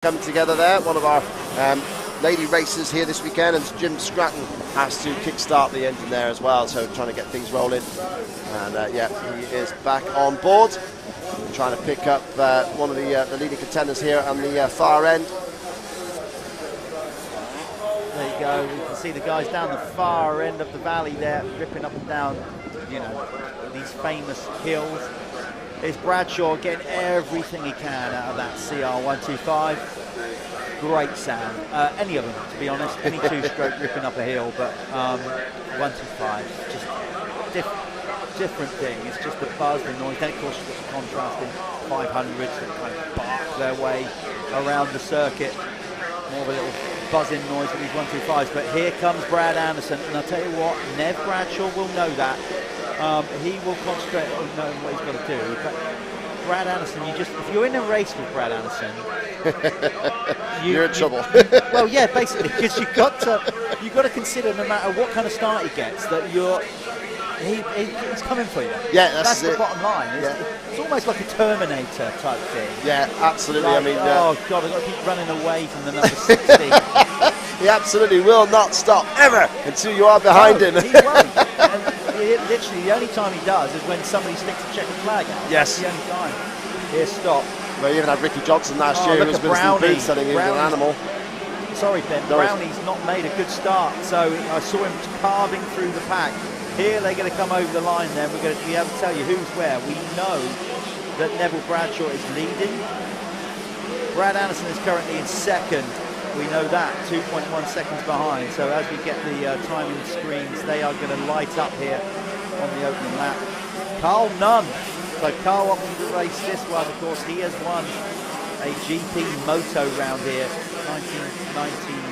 coming together there. One of our lady racers here this weekend, and Jim Scratton has to kick-start the engine there as well, so trying to get things rolling. And yeah, he is back on board, trying to pick up one of the leading contenders here on the far end. There you go, you can see the guys down the far end of the valley there, ripping up and down, you know, these famous hills. It's Bradshaw getting everything he can out of that CR125. Great sound. Any of them, to be honest. Any two-stroke ripping up a hill, but 125, just different thing. It's just the buzz, the noise. Then, of course, you've got the contrasting 500s that kind of bark their way around the circuit. More of a little buzzing noise with these 125s. But here comes Brad Anderson, and I'll tell you what, Nev Bradshaw will know that. He will concentrate on knowing what he's got to do. But Brad Anderson, if you're in a race with Brad Anderson, you're in trouble. Well, yeah, basically, because you've got to consider, no matter what kind of start he gets, that he's coming for you. Yeah, that's the it. bottom line. It's almost like a Terminator type thing. Yeah, absolutely. Like, I mean, oh God, I've got to keep running away from the number 60. He absolutely will not stop ever until you are behind him. He won't. Literally, the only time he does is when somebody sticks a checkered flag out. Yes. That's the only time. Here, stop. Well, you even had Ricky Johnson last year, who was Brownie selling him as an animal. Sorry, Ben. Brownie's not made a good start, so I saw him carving through the pack. Here, they're going to come over the line. Then we're going to be able to tell you who's where. We know that Neville Bradshaw is leading. Brad Anderson is currently in second. We know that, 2.1 seconds behind. So as we get the timing screens, they are going to light up here on the opening lap. Carl Nunn. So Carl opted to race this one. Of course, he has won a GP Moto round here, 1998.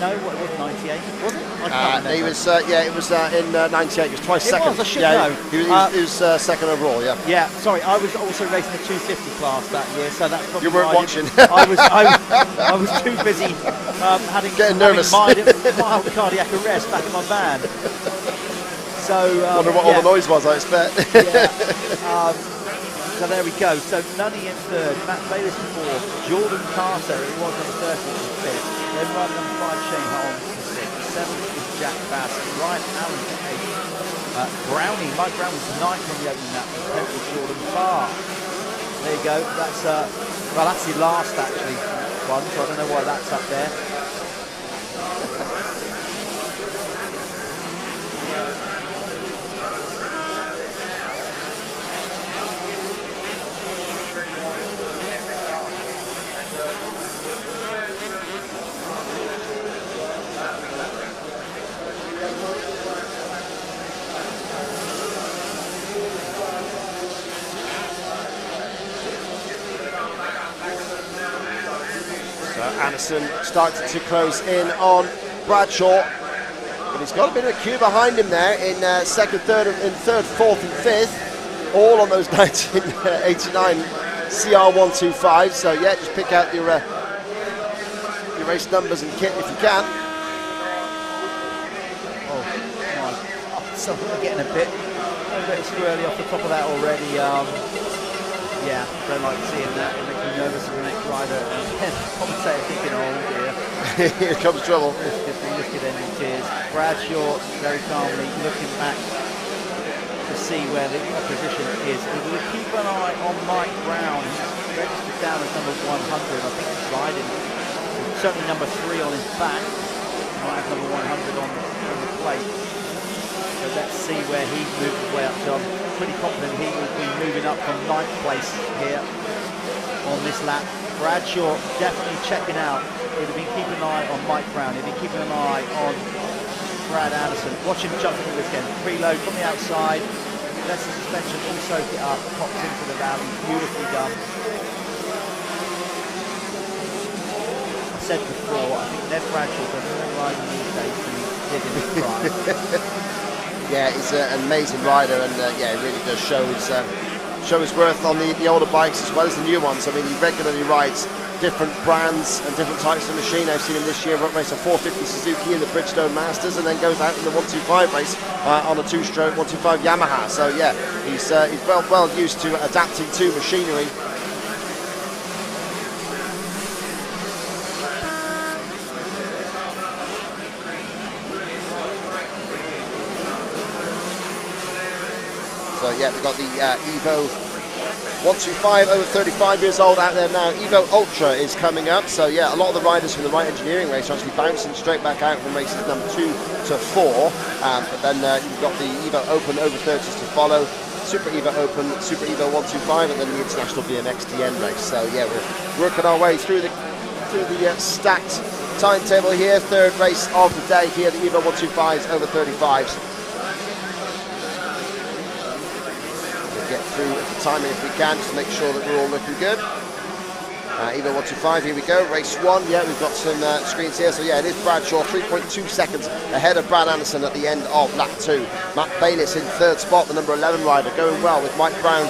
No, what was 98? Was it? I can't remember. He was, yeah, it was in 98. He was twice second. I should know. He was second overall. Yeah. Yeah. Sorry, I was also racing the 250 class that year, so that's probably you weren't watching. I was too busy getting nervous, mild cardiac arrest back in my van. So wonder what all the noise was, I expect. Yeah. So there we go. So Nunny in third, Matt Bayliss in fourth, Jordan Carter, who was number 30 in fifth, then run number 5 Shane Holmes in sixth, seventh is Jack Bass, Ryan Allen in eighth, Mike Brown was ninth on the opening lap, and 10th was Jordan Barr. There you go. That's well, that's the last actually one, so I don't know why that's up there. Anderson started to close in on Bradshaw, but he's got a bit of a queue behind him there in second, third, fourth, and fifth, all on those 1989 CR125. So yeah, just pick out your race numbers and kit if you can. Oh my! So we're getting a bit squirrely off the top of that already. Yeah, don't like seeing that. It makes me nervous as the next rider. And commentator thinking, oh dear. Here comes trouble. Look at any tears. Bradshaw very calmly looking back to see where the opposition is. We're going to keep an eye on Mike Brown. He's registered down as number 100. I think he's riding certainly number 3 on his back. He might have number 100 on the plate. So let's see where he moves his way up to. I'm pretty confident he will be moving up from 9th place here on this lap. Bradshaw definitely checking out. He'll be keeping an eye on Mike Brown. He'll be keeping an eye on Brad Anderson. Watch him jump through this again. Preload from the outside. Lets the suspension all soak it up. Pops into the valley. Beautifully done. I said before, I think Ned Bradshaw does more riding these days than he did in his prime. Yeah, he's an amazing rider, and yeah, he really does show his worth on the older bikes as well as the new ones. I mean, he regularly rides different brands and different types of machine. I've seen him this year race a 450 Suzuki in the Bridgestone Masters, and then goes out in the 125 race on a 2-stroke 125 Yamaha. So yeah, he's well used to adapting to machinery. But yeah, we've got the Evo 125 over 35 years old out there now. Evo Ultra is coming up, so yeah, a lot of the riders from the Right Engineering race are actually bouncing straight back out from races number 2 to 4. But then you've got the Evo Open over 30s to follow, Super Evo Open, Super Evo 125, and then the International VMXdN race. So yeah, we're working our way through the stacked timetable here. Third race of the day here, the Evo 125s over 35s. Get through the timing if we can, just to make sure that we're all looking good. Evo 125, here we go, race 1. Yeah, we've got some screens here. So yeah, it is Bradshaw 3.2 seconds ahead of Brad Anderson at the end of lap 2. Matt Bayliss in 3rd spot, the number 11 rider, going well with Mike Brown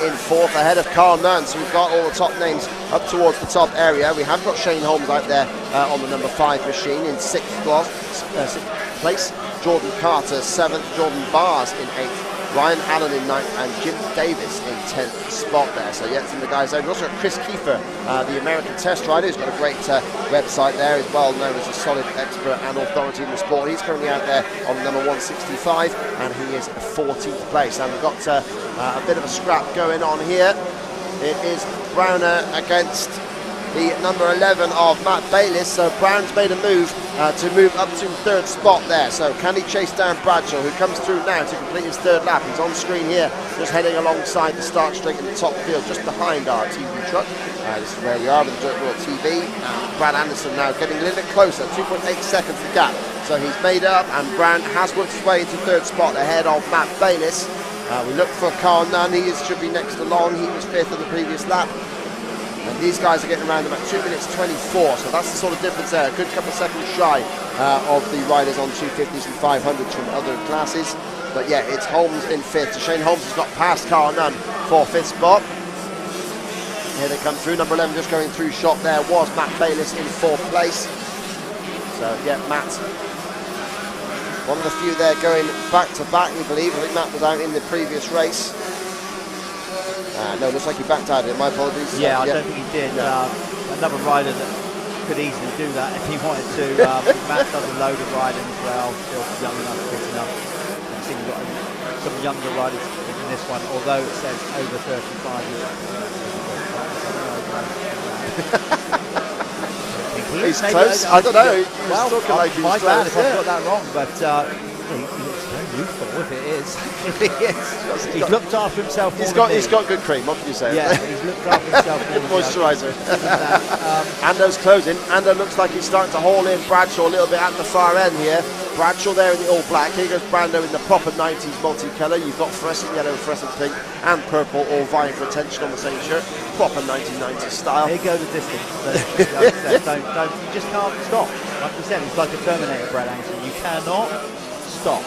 in 4th ahead of Carl Nunn. So we've got all the top names up towards the top area. We have got Shane Holmes out there on the number 5 machine in 6th place. Jordan Carter 7th, Jordan Bars in 8th. Ryan Allen in 9th and Jim Davis in 10th spot there. So yeah, some of the guys there. We've also got Chris Kiefer, the American test rider, who's got a great website there. He's well known as a solid expert and authority in the sport. He's currently out there on number 165 and he is 14th place. And we've got a bit of a scrap going on here. It is Browner against the number 11 of Matt Bayliss. So Brown's made a move to move up to 3rd spot there. So can he chase down Bradshaw, who comes through now to complete his 3rd lap? He's on screen here, just heading alongside the start straight in the top field, just behind our TV truck. This is where we are with the DirtWorld-TV. Brad Anderson now getting a little bit closer, 2.8 seconds the gap. So he's made up, and Brown has worked his way into 3rd spot ahead of Matt Bayliss. We look for Carl Nunn. He should be next along. He was 5th on the previous lap. And these guys are getting around about 2 minutes 24, so that's the sort of difference there. A good couple of seconds shy of the riders on 250s and 500s from other classes. But yeah, it's Holmes in 5th. So Shane Holmes has got past Carl Nunn for 5th spot. Here they come through. Number 11 just going through shot there was Matt Bayliss in 4th place. So yeah, Matt, one of the few there going back to back, we believe. I think Matt was out in the previous race. No, looks like he backed out of it. My apologies. Yeah, I don't think he did. No. Another rider that could easily do that if he wanted to. Matt does a load of riding as well, still young enough, fit enough. I think we've got some younger riders in this one, although it says over 35 years. He's close. I don't know. He was talking like he was my bad if I got that wrong, but he looks very youthful if it is. He's looked after himself. He's got good cream. What can you say? Yeah, he's looked after himself. Good moisturiser. Ando's closing. Ando looks like he's starting to haul in Bradshaw a little bit at the far end here. Bradshaw there in the all black. Here goes Brando in the proper 90s multicolour. You've got fluorescent yellow, fluorescent pink, and purple all vying for attention on the same shirt. Proper 1990s style. Here go the distance. Don't, you just can't stop. Like we said, it's like a Terminator, Brad Anderson. You cannot stop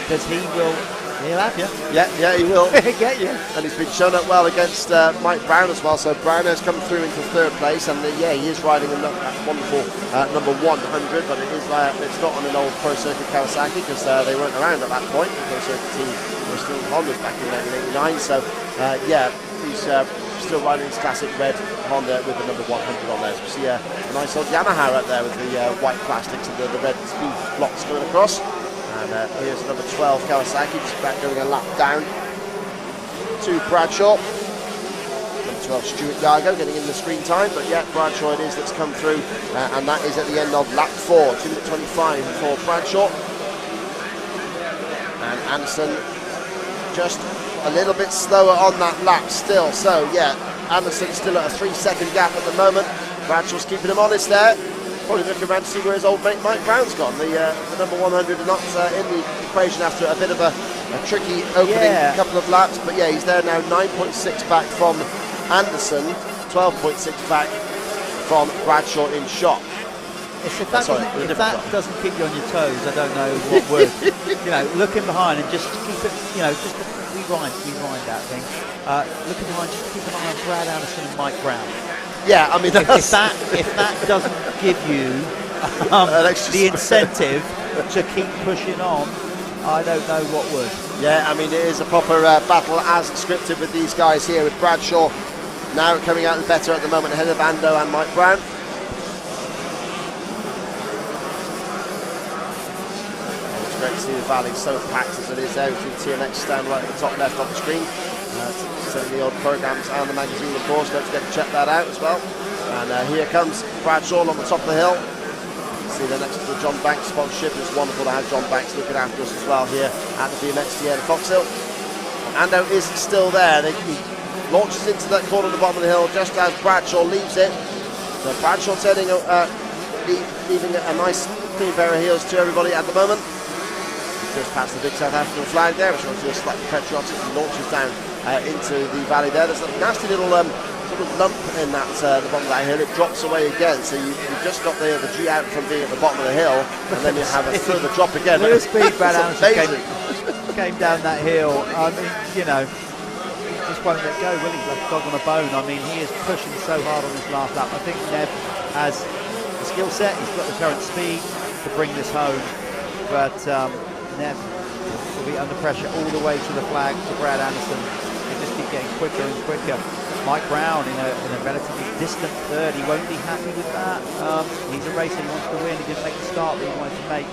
because he'll have you. Yeah, he will. Get you. And he's been shown up well against Mike Brown as well. So Brown has come through into 3rd place, and yeah, he is riding a wonderful number 100, but it's not on an old Pro Circuit Kawasaki because they weren't around at that point. The Pro Circuit team were still Hondas back in 1989. So yeah, he's still riding his classic red Honda with the number 100 on there. So we see a nice old Yamaha out there with the white plastics and the red speed blocks going across. And here's number 12 Kawasaki, just back going a lap down to Bradshaw. Number 12 Stuart Edmonds getting in the screen time, but yeah, Bradshaw it is that's come through, and that is at the end of lap 4, 2 minutes 25 for Bradshaw. And Anderson just a little bit slower on that lap still, so yeah, Anderson's still at a 3-second gap at the moment. Bradshaw's keeping him honest there. Probably looking around to see where his old mate Mike Brown's gone. The number 100 not in the equation after a bit of a tricky opening couple of laps, but yeah, he's there now, 9.6 back from Anderson, 12.6 back from Bradshaw in shot. If that doesn't keep you on your toes, I don't know what would. You know, looking behind and just keep it, you know, just rewind that thing. Looking behind, just keep an eye on Brad Anderson and Mike Brown. Yeah, I mean, if that doesn't give you the incentive to keep pushing on, I don't know what would. Yeah, I mean, it is a proper battle as scripted with these guys here, with Bradshaw now coming out better at the moment ahead of Ando and Mike Brown. great to see the valley so packed as it is there. You see the TMX stand right at the top left of the screen. Sending the old programs and the magazine, of course. Don't forget to check that out as well. And here comes Bradshaw on the top of the hill. See the next to the John Banks sponsorship. It's wonderful to have John Banks looking after us as well here at the VMXdN Foxhill. Ando is still there. He launches into that corner at the bottom of the hill just as Bradshaw leaves it. So Bradshaw leaving a nice clean pair of heels to everybody at the moment. He just past the big South African flag there, which obviously is slightly patriotic, and launches down into the valley there. There's a nasty little sort of lump in that the bottom of that hill. It drops away again, so you've just got the G out from being at the bottom of the hill, and then you have a further drop again. Look at the speed Brad Anderson came down that hill. I mean, you know, he just won't let go, will he? Like a dog on a bone. I mean, he is pushing so hard on this last lap. I think Nev has the skill set, he's got the current speed to bring this home, but Nev will be under pressure all the way to the flag to Brad Anderson. They just keep getting quicker and quicker. Mike Brown in a relatively distant third. He won't be happy with that. He's a racer, he wants to win. He didn't make the start that he wanted to make.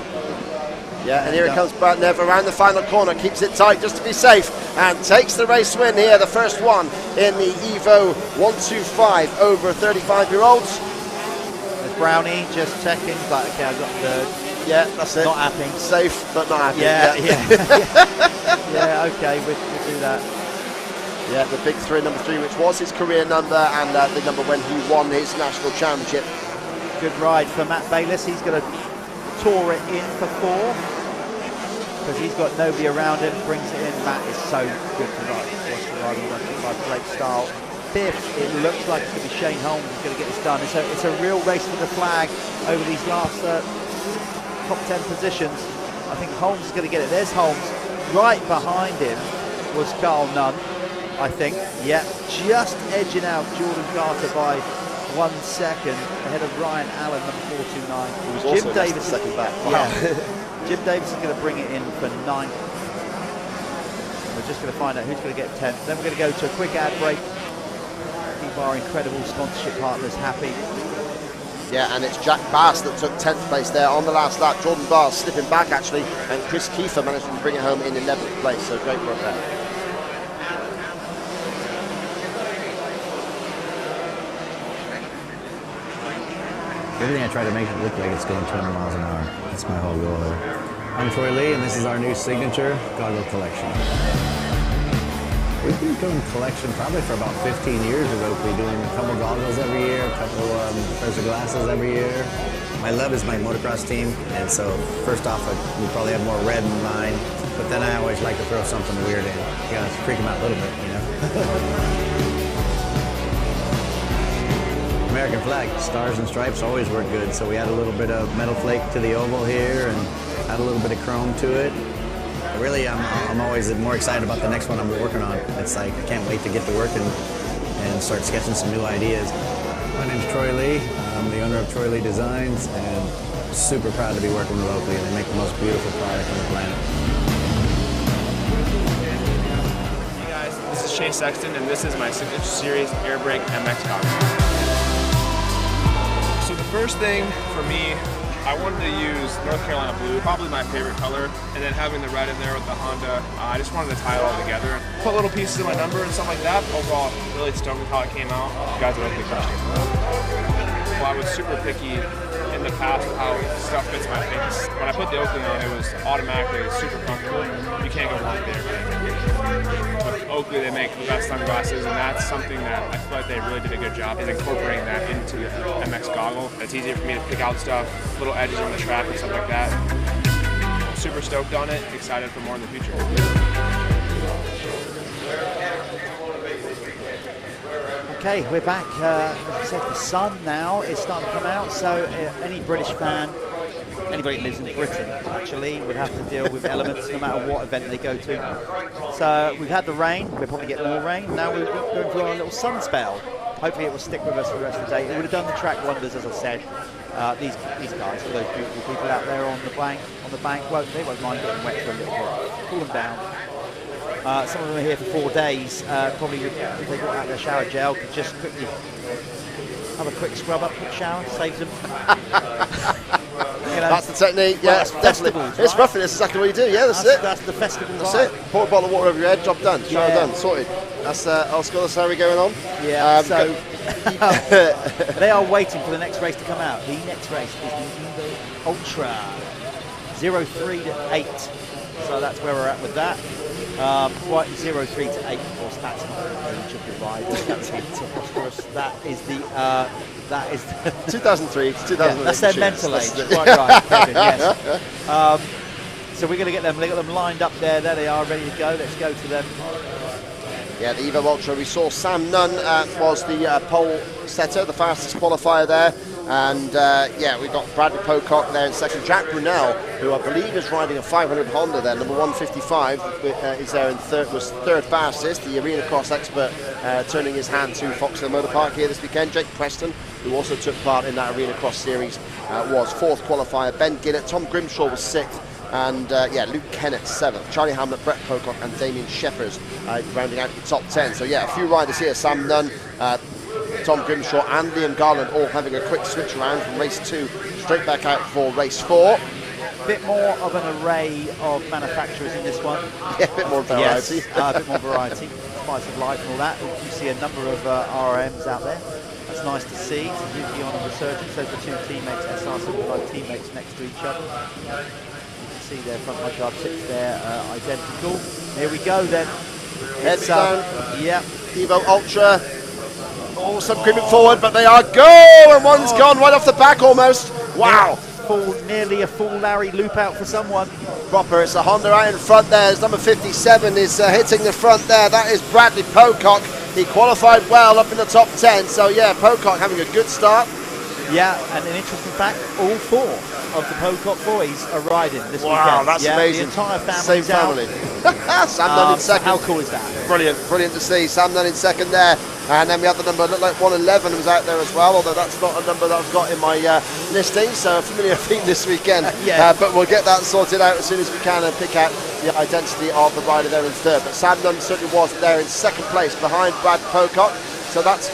Yeah, and here it comes Brad Nev around the final corner, keeps it tight just to be safe, and takes the race win here, the first one in the Evo 125 over 35-year-olds. There's Brownie just checking, but okay, I've got third. Yeah, that's it. Not happy. Safe, but not happy. Yeah. Yeah, okay, we'll do that. Yeah, the big three, number 3, which was his career number, and the number when he won his national championship. Good ride for Matt Bayliss. He's going to tour it in for 4 because he's got nobody around him. Brings it in. Matt is so good to ride. Great style. 5th, it looks like it's going to be Shane Holmes who's going to get this done. It's a real race for the flag over these last top 10 positions. I think Holmes is going to get it. There's Holmes. Right behind him was Carl Nunn, I think. Yeah, just edging out Jordan Carter by 1 second ahead of Ryan Allen, number 429. Jim Davis second back. Wow. Yeah. Jim Davis is going to bring it in for 9th. We're just going to find out who's going to get 10th. Then we're going to go to a quick ad break. Keep our incredible sponsorship partners happy. Yeah, and it's Jack Bass that took 10th place there on the last lap. Jordan Bass slipping back actually, and Chris Kiefer managed to bring it home in 11th place. So great work there. Everything I try to make it look like it's going 200 miles an hour. That's my whole goal there. I'm Troy Lee, and this is our new signature Goggle collection. We've been doing collection probably for about 15 years at Oakley, doing a couple goggles every year, a couple pairs of glasses every year. My love is my motocross team, and so first off, we probably have more red in mine, but then I always like to throw something weird in. You gotta freak them out a little bit, you know? American flag, stars and stripes always work good, so we add a little bit of metal flake to the oval here and add a little bit of chrome to it. Really, I'm always more excited about the next one I'm working on. It's like, I can't wait to get to work and start sketching some new ideas. My name's Troy Lee. I'm the owner of Troy Lee Designs, and I'm super proud to be working with Oakley, and they make the most beautiful product on the planet. Hey guys, this is Chase Sexton, and this is my signature series Air Brake MX goggles. So the first thing for me, I wanted to use North Carolina blue, probably my favorite color, and then having the red in there with the Honda, I just wanted to tie it all together. Put little pieces of my number and stuff like that. Overall, really stoked with how it came out. You guys are really crushed it. Well, I was super picky in the past with how stuff fits my face. When I put the Oakley on, it was automatically super comfortable. You can't go wrong there. With Oakley, they make the best sunglasses, and that's something that I feel like they really did a good job in incorporating that into the MX goggle. It's easier for me to pick out stuff, little edges on the track and stuff like that. I'm super stoked on it, excited for more in the future. Okay, we're back. As I said, the sun now is starting to come out, so any British fan, anybody who lives in Britain actually, would have to deal with elements no matter what event they go to. So we've had the rain, we'll probably get more rain. Now we're going for a little sun spell. Hopefully it will stick with us for the rest of the day. It would have done the track wonders, as I said. These guys, for those beautiful people out there on the bank, they won't mind getting wet for a little bit. Cool them down. Some of them are here for 4 days. Probably if they got out their shower gel, could just quickly have a quick scrub up, quick shower, saves them. That's the technique, yeah, definitely. It's roughing, that's exactly what you do, yeah, that's it. That's the festival. That's it. Pour a bottle of water over your head, job done, shower done, sorted. That's old school, that's how we're going on. Yeah, so they are waiting for the next race to come out. The next race is the Evo Ultra, 03 to 8. So that's where we're at with that. Right, 03 to 8, of course, that's not the age of the riders. That's preposterous. That is the 2003 to 2008. That's their mental age. Quite right, Kevin, yes. So we're going to get them lined up there. There they are, ready to go. Let's go to them. Yeah, the Evo Ultra, we saw Sam Nunn was the pole setter, the fastest qualifier there. And yeah, we've got Bradley Pocock there in second. Jack Brunell, who I believe is riding a 500 Honda there, number 155, is there in third, was third fastest. The arena cross expert turning his hand to Foxhill Motor Park here this weekend. Jake Preston, who also took part in that arena cross series, was fourth qualifier. Ben Ginnett, Tom Grimshaw was sixth. And yeah, Luke Kennett 7th, Charlie Hamlet, Brett Pocock and Damien Sheffers rounding out the top 10. So yeah, a few riders here, Sam Nunn, Tom Grimshaw and Liam Garland all having a quick switch around from race 2 straight back out for race 4. Bit more of an array of manufacturers in this one. Yeah, a bit more variety. Yes, a bit more variety, spice of life and all that. You see a number of RMs out there. That's nice to see. It's usually on a resurgence. Those are two teammates, SR75 teammates next to each other. See their front mudguard tips there, identical. Here we go then. Heads down. Yeah. Evo Ultra. Oh, some creeping forward, but they are go! And one's gone right off the back almost. Wow. Nearly a full Larry loop out for someone. Proper, it's a Honda out in front there. As number 57 is hitting the front there. That is Bradley Pocock. He qualified well up in the top 10. So yeah, Pocock having a good start. Yeah, and an interesting fact, all 4 of the Pocock boys are riding this weekend. Wow, that's amazing. The entire family. Same family. Sam Nunn in second. How cool is that? Brilliant, brilliant to see. Sam Nunn in second there. And then we have the number, looked like 111 was out there as well, although that's not a number that I've got in my listing, so a familiar theme this weekend. Yeah. But we'll get that sorted out as soon as we can and pick out the identity of the rider there in third. But Sam Nunn certainly was there in second place behind Brad Pocock. So that's,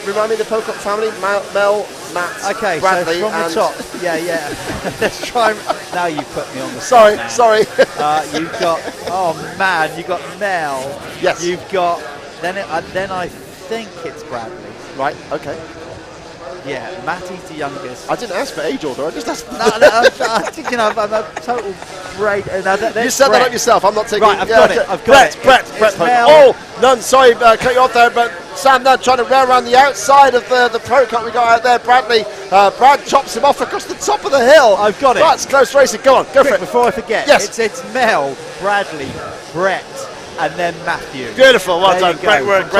remind me of the Pocock family, Mel, Matt, okay, Bradley, so from and the top. Yeah. Let's try. Now you put me on the sorry. You've got, oh man, you've got Mel. Yes. You've got, then I think it's Bradley. Right, okay. Yeah, Matty's the youngest. I didn't ask for age order, I just asked for I'm a total great. You set that up yourself, I'm not taking... Right, I've got it. Brett. Oh, Nunn, sorry, cut you off there, but Sam Nunn trying to rail around the outside of the Pocock we got out there. Bradley, Brad chops him off across the top of the hill. I've got it. That's close racing, go on, go for it. Before I forget, yes. It's Mel, Bradley, Brett, and then Matthew. Beautiful, well done, great work.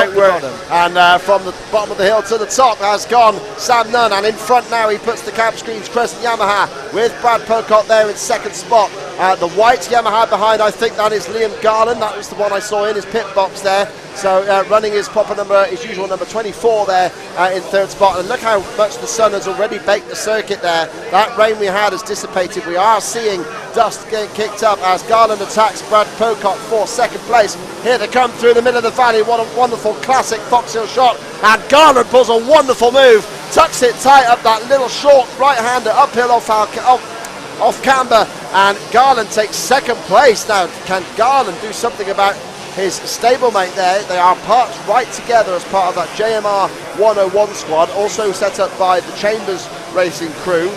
And from the bottom of the hill to the top has gone Sam Nunn, and in front now he puts the cab screens Crescent Yamaha with Brad Pocock there in second spot. The white Yamaha behind, I think that is Liam Garland, that was the one I saw in his pit box there. So running his proper number, his usual number 24 there in third spot. And look how much the sun has already baked the circuit there. That rain we had has dissipated. We are seeing dust getting kicked up as Garland attacks Brad Pocock for second place. Here they come through the middle of the valley. What a wonderful classic Foxhill shot. And Garland pulls a wonderful move, tucks it tight up that little short right-hander uphill off camber. And Garland takes second place. Now, can Garland do something about his stablemate there? They are parked right together as part of that JMR 101 squad, also set up by the Chambers Racing crew.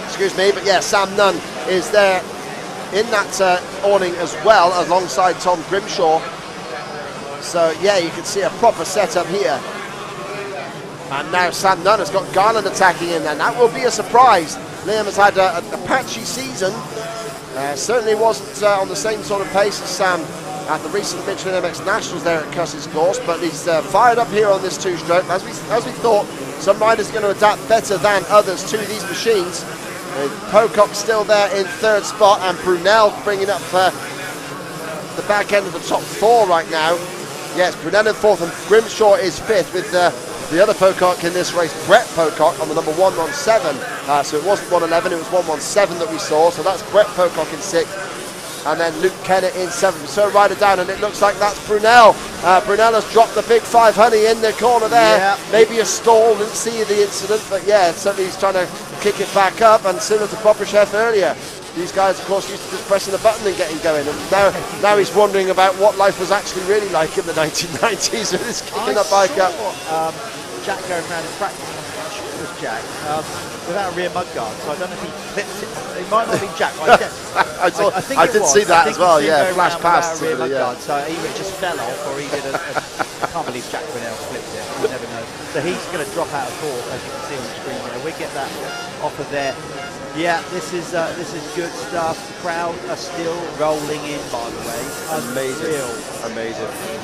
Excuse me, but yeah, Sam Nunn is there in that awning as well, alongside Tom Grimshaw. So yeah, you can see a proper setup here. And now Sam Nunn has got Garland attacking in, and that will be a surprise. Liam has had a patchy season. Certainly wasn't on the same sort of pace as Sam at the recent Michelin MX Nationals there at Cuss's course, but he's fired up here on this two-stroke. As we thought, some riders are going to adapt better than others to these machines. Pocock still there in third spot, and Brunell bringing up the back end of the top 4 right now. Yes, Brunell in fourth, and Grimshaw is fifth with the other Pocock in this race, Brett Pocock, on the number 117. So it wasn't 111, it was 117 that we saw. So that's Brett Pocock in sixth. and then Luke Kennett in 7th. So rider down, and it looks like that's Brunell. Brunell has dropped the big 500 in the corner there. Yeah. Maybe a stall, didn't see the incident, but yeah, certainly he's trying to kick it back up, and similar to Poprashev earlier. These guys, of course, used to just pressing a button and getting going, and now he's wondering about what life was actually really like in the 1990s with his kicking that bike up. Jack going around and practicing, I'm not sure it was Jack, without a rear mud guard, so I don't know if he flipped it. It might not have been Jack. I did see that as well, yeah, flash past. Rear mud guard, so either it just fell off or he did I can't believe Jack Brunell flipped it, you never know. So he's going to drop out of fourth, as you can see on the screen there. We'll get that off of there. Yeah, this is good stuff. The crowd are still rolling in, by the way. Amazing.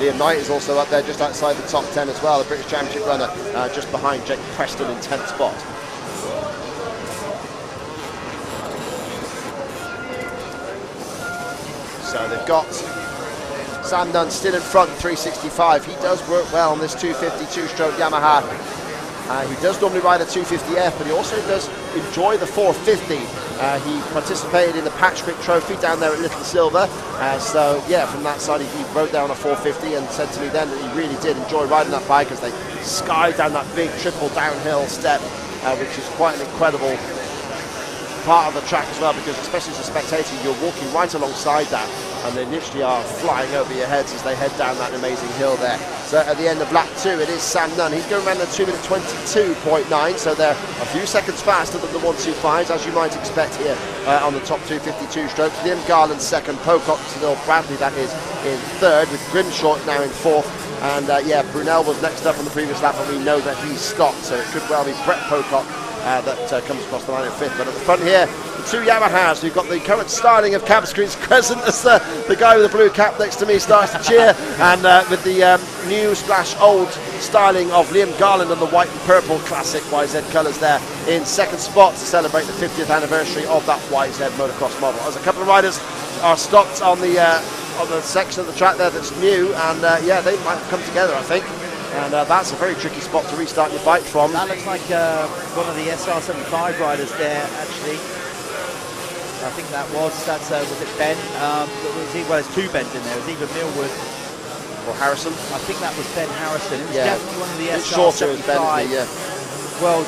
Liam Knight is also up there just outside the top 10 as well, the British Championship runner, just behind Jake Preston in 10th spot. So they've got Sam Nunn still in front, 365. He does work well on this 252-stroke Yamaha. He does normally ride a 250F, but he also does enjoy the 450. He participated in the Patch Grip Trophy down there at Little Silver. So yeah, from that side he rode down a 450 and said to me then that he really did enjoy riding that bike as they sky down that big triple downhill step, which is quite an incredible part of the track as well, because especially as a spectator, you're walking right alongside that, and they literally are flying over your heads as they head down that amazing hill there. So at the end of lap 2, it is Sam Nunn. He's going around the 2:22.9, so they're a few seconds faster than the 125s, as you might expect here on the top 252 strokes. Liam Garland second, Pocock, still Bradley, that is, in third, with Grimshaw now in fourth. And yeah, Brunel was next up on the previous lap, and we know that he's stopped, so it could well be Brett Pocock that comes across the line in fifth. But at the front here, the two Yamahas. We've got the current styling of Cab Screens Crescent as the guy with the blue cap next to me starts to cheer, and with the new / old styling of Liam Garland and the white and purple classic YZ colours there in second spot to celebrate the 50th anniversary of that YZ motocross model. As a couple of riders are stopped on the section of the track there that's new, and yeah, they might come together, I think. And that's a very tricky spot to restart your bike from. That looks like one of the SR75 riders there, actually. I think was it Ben? Well, there's two Bens in there. It was either Millwood or Harrison. I think that was Ben Harrison. It was yeah, definitely one of the SR75 World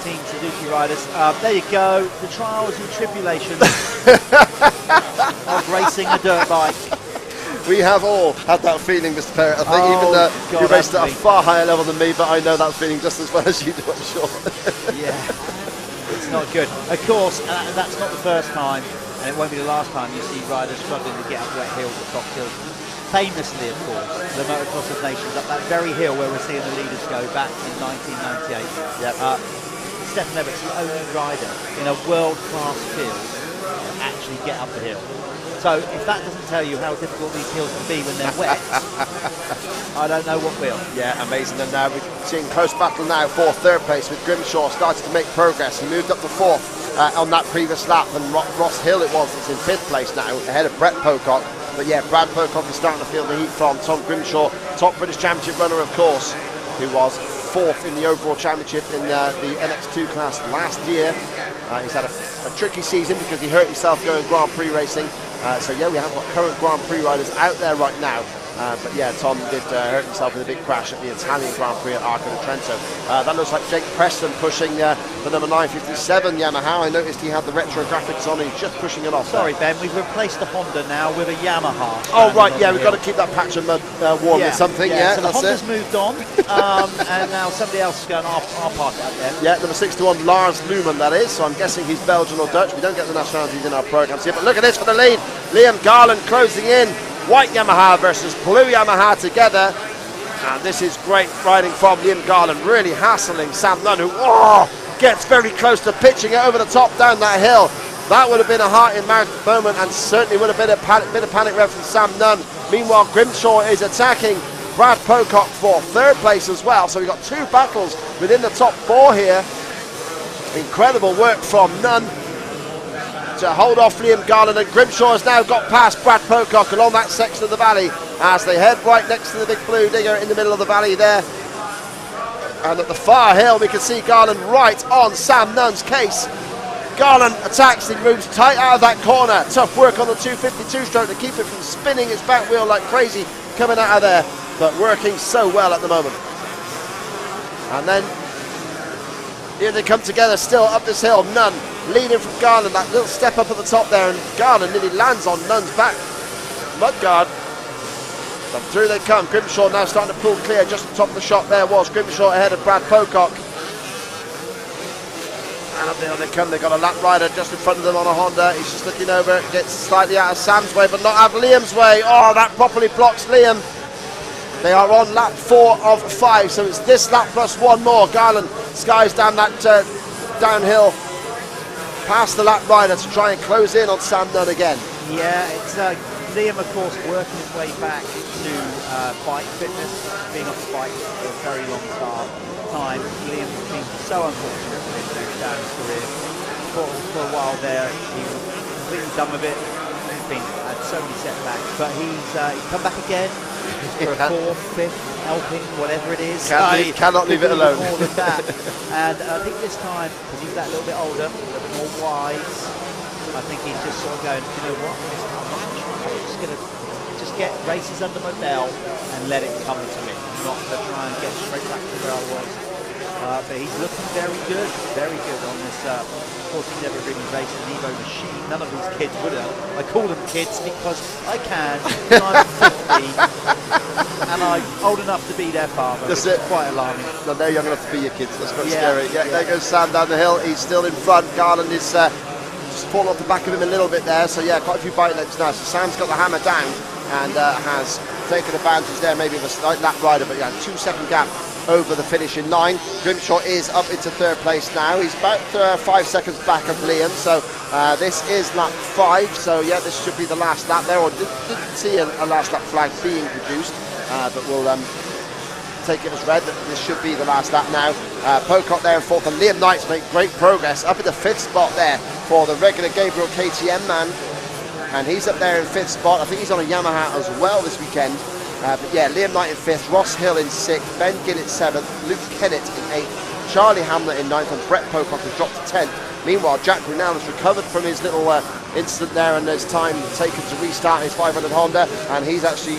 Team Suzuki riders. There you go, the trials and tribulations of racing a dirt bike. We have all had that feeling, Mr. Perrott. I think even though you raced at a far higher level than me, but I know that feeling just as well as you do, I'm sure. Yeah, it's not good. Of course, that's not the first time, and it won't be the last time you see riders struggling to get up that hill, the Foxhill. Famously, of course, the Motocross of Nations, up that very hill where we're seeing the leaders go back in 1998. Yep. Stephen Everett's the only rider in a world-class field to actually get up the hill. So if that doesn't tell you how difficult these hills can be when they're wet, I don't know what will. Yeah, amazing. And now we're seeing close battle now for third place, with Grimshaw starting to make progress. He moved up to fourth on that previous lap, and Ross Hill that's in fifth place now, ahead of Brett Pocock. But yeah, Brad Pocock is starting to feel the heat from Tom Grimshaw, top British Championship runner, of course, who was fourth in the overall championship in the NX2 class last year. He's had a tricky season because he hurt himself going Grand Prix racing. So yeah, we have got current Grand Prix riders out there right now. But yeah, Tom did hurt himself in a big crash at the Italian Grand Prix at Arco di Trento. That looks like Jake Preston pushing the number 957 Yamaha. I noticed he had the retro graphics on, and he's just pushing it off. Sorry, Ben, we've replaced the Honda now with a Yamaha. Oh, right, yeah, we've got to keep that patch of mud warm with something. Yeah, so the Honda's moved on, and now somebody else is going, I'll park it out there. Yeah, number 61, Lars Luhmann, that is. So I'm guessing he's Belgian or Dutch. We don't get the nationalities in our programs here, but look at this for the lead. Liam Garland closing in. White Yamaha versus blue Yamaha together, and this is great riding from Liam Garland, really hassling Sam Nunn, who gets very close to pitching it over the top down that hill. That would have been a heart-in-mouth moment, and certainly would have been a bit of panic rev from Sam Nunn. Meanwhile, Grimshaw is attacking Brad Pocock for third place as well, so we've got two battles within the top four here. Incredible work from Nunn to hold off Liam Garland, and Grimshaw has now got past Brad Pocock along that section of the valley as they head right next to the big blue digger in the middle of the valley there. And at the far hill we can see Garland right on Sam Nunn's case. Garland attacks, he moves tight out of that corner. Tough work on the 252 stroke to keep it from spinning its back wheel like crazy coming out of there, but working so well at the moment. And then here they come together still up this hill. Nunn leading from Garland, that little step up at the top there, and Garland nearly lands on Nunn's back mudguard. But through they come. Grimshaw now starting to pull clear. Just at the top of the shot there was Grimshaw ahead of Brad Pocock. And up there they come. They've got a lap rider just in front of them on a Honda. He's just looking over. Gets slightly out of Sam's way, but not out of Liam's way. Oh, that properly blocks Liam. They are on lap 4 of 5, so it's this lap plus one more. Garland skies down that downhill past the lap rider to try and close in on Sam Nunn again. Yeah, it's Liam, of course, working his way back to bike fitness, being off the bike for a very long time. Liam's been so unfortunate down his career. For a while there, he was completely done with it. He's had so many setbacks, but he's come back again for a 4th, 5th helping, whatever it is. Cannot leave it alone. More than that. And I think this time, because he's that little bit older, a little bit more wise, I think he's just sort of going, you know what, this time I'm just going to just get races under my belt and let it come to me, not to try and get straight back to where I was. But he's looking very good on this. Of course, he's never really raced an Evo machine. None of these kids would have. I call them kids because I can. I'm 50 and I'm old enough to be their father. That's it. Quite alarming. No, they're young enough to be your kids. That's quite scary. Yeah, there goes Sam down the hill. He's still in front. Garland is just fallen off the back of him a little bit there. So yeah, quite a few bike lengths now. So Sam's got the hammer down and has taken advantage there, maybe of a slight lap rider, but yeah, 2-second gap over the finishing line. Grimshaw is up into 3rd place now. He's about 5 seconds back of Liam, so this is lap 5, so yeah, this should be the last lap there, or didn't see a last lap flag being produced, but we'll take it as read that this should be the last lap now. Pocock there in 4th, and Liam Knight's made great progress up in the 5th spot there for the regular Gabriel KTM man, and he's up there in 5th spot. I think he's on a Yamaha as well this weekend. But yeah, Liam Knight in 5th, Ross Hill in 6th, Ben Ginnett 7th, Luke Kennett in 8th, Charlie Hamlet in 9th, and Brett Pocock has dropped to 10th. Meanwhile, Jack Brunell has recovered from his little incident there, and there's time taken to restart his 500 Honda, and he's actually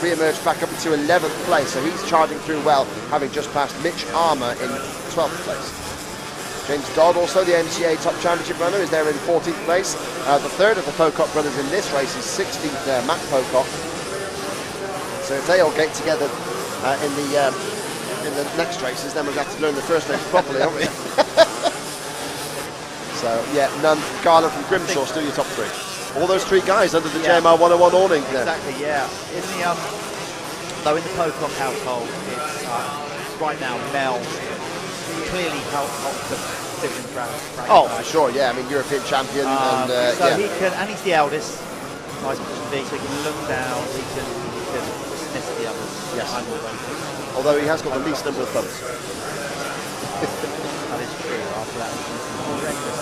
re-emerged back up into 11th place, so he's charging through well, having just passed Mitch Armour in 12th place. James Dodd, also the MCA Top Championship runner, is there in 14th place. The 3rd of the Pocock brothers in this race is 16th there, Matt Pocock. So if they all get together in the next races, then we'll have to learn the first race properly, aren't we? So yeah, Nunn, Garland from Grimshaw, still your top 3. All those 3 guys under the JMR 101 awning. Exactly, yeah. In the Pocock household, it's right now Mel clearly helped the different brands. Oh, for sure, yeah. I mean, European champion, and so he can, and he's the eldest. Nice position B, so he can look down. He can dismiss the others. Yes. Although he has got the least number of bumps. That is true. After that, it's horrendous.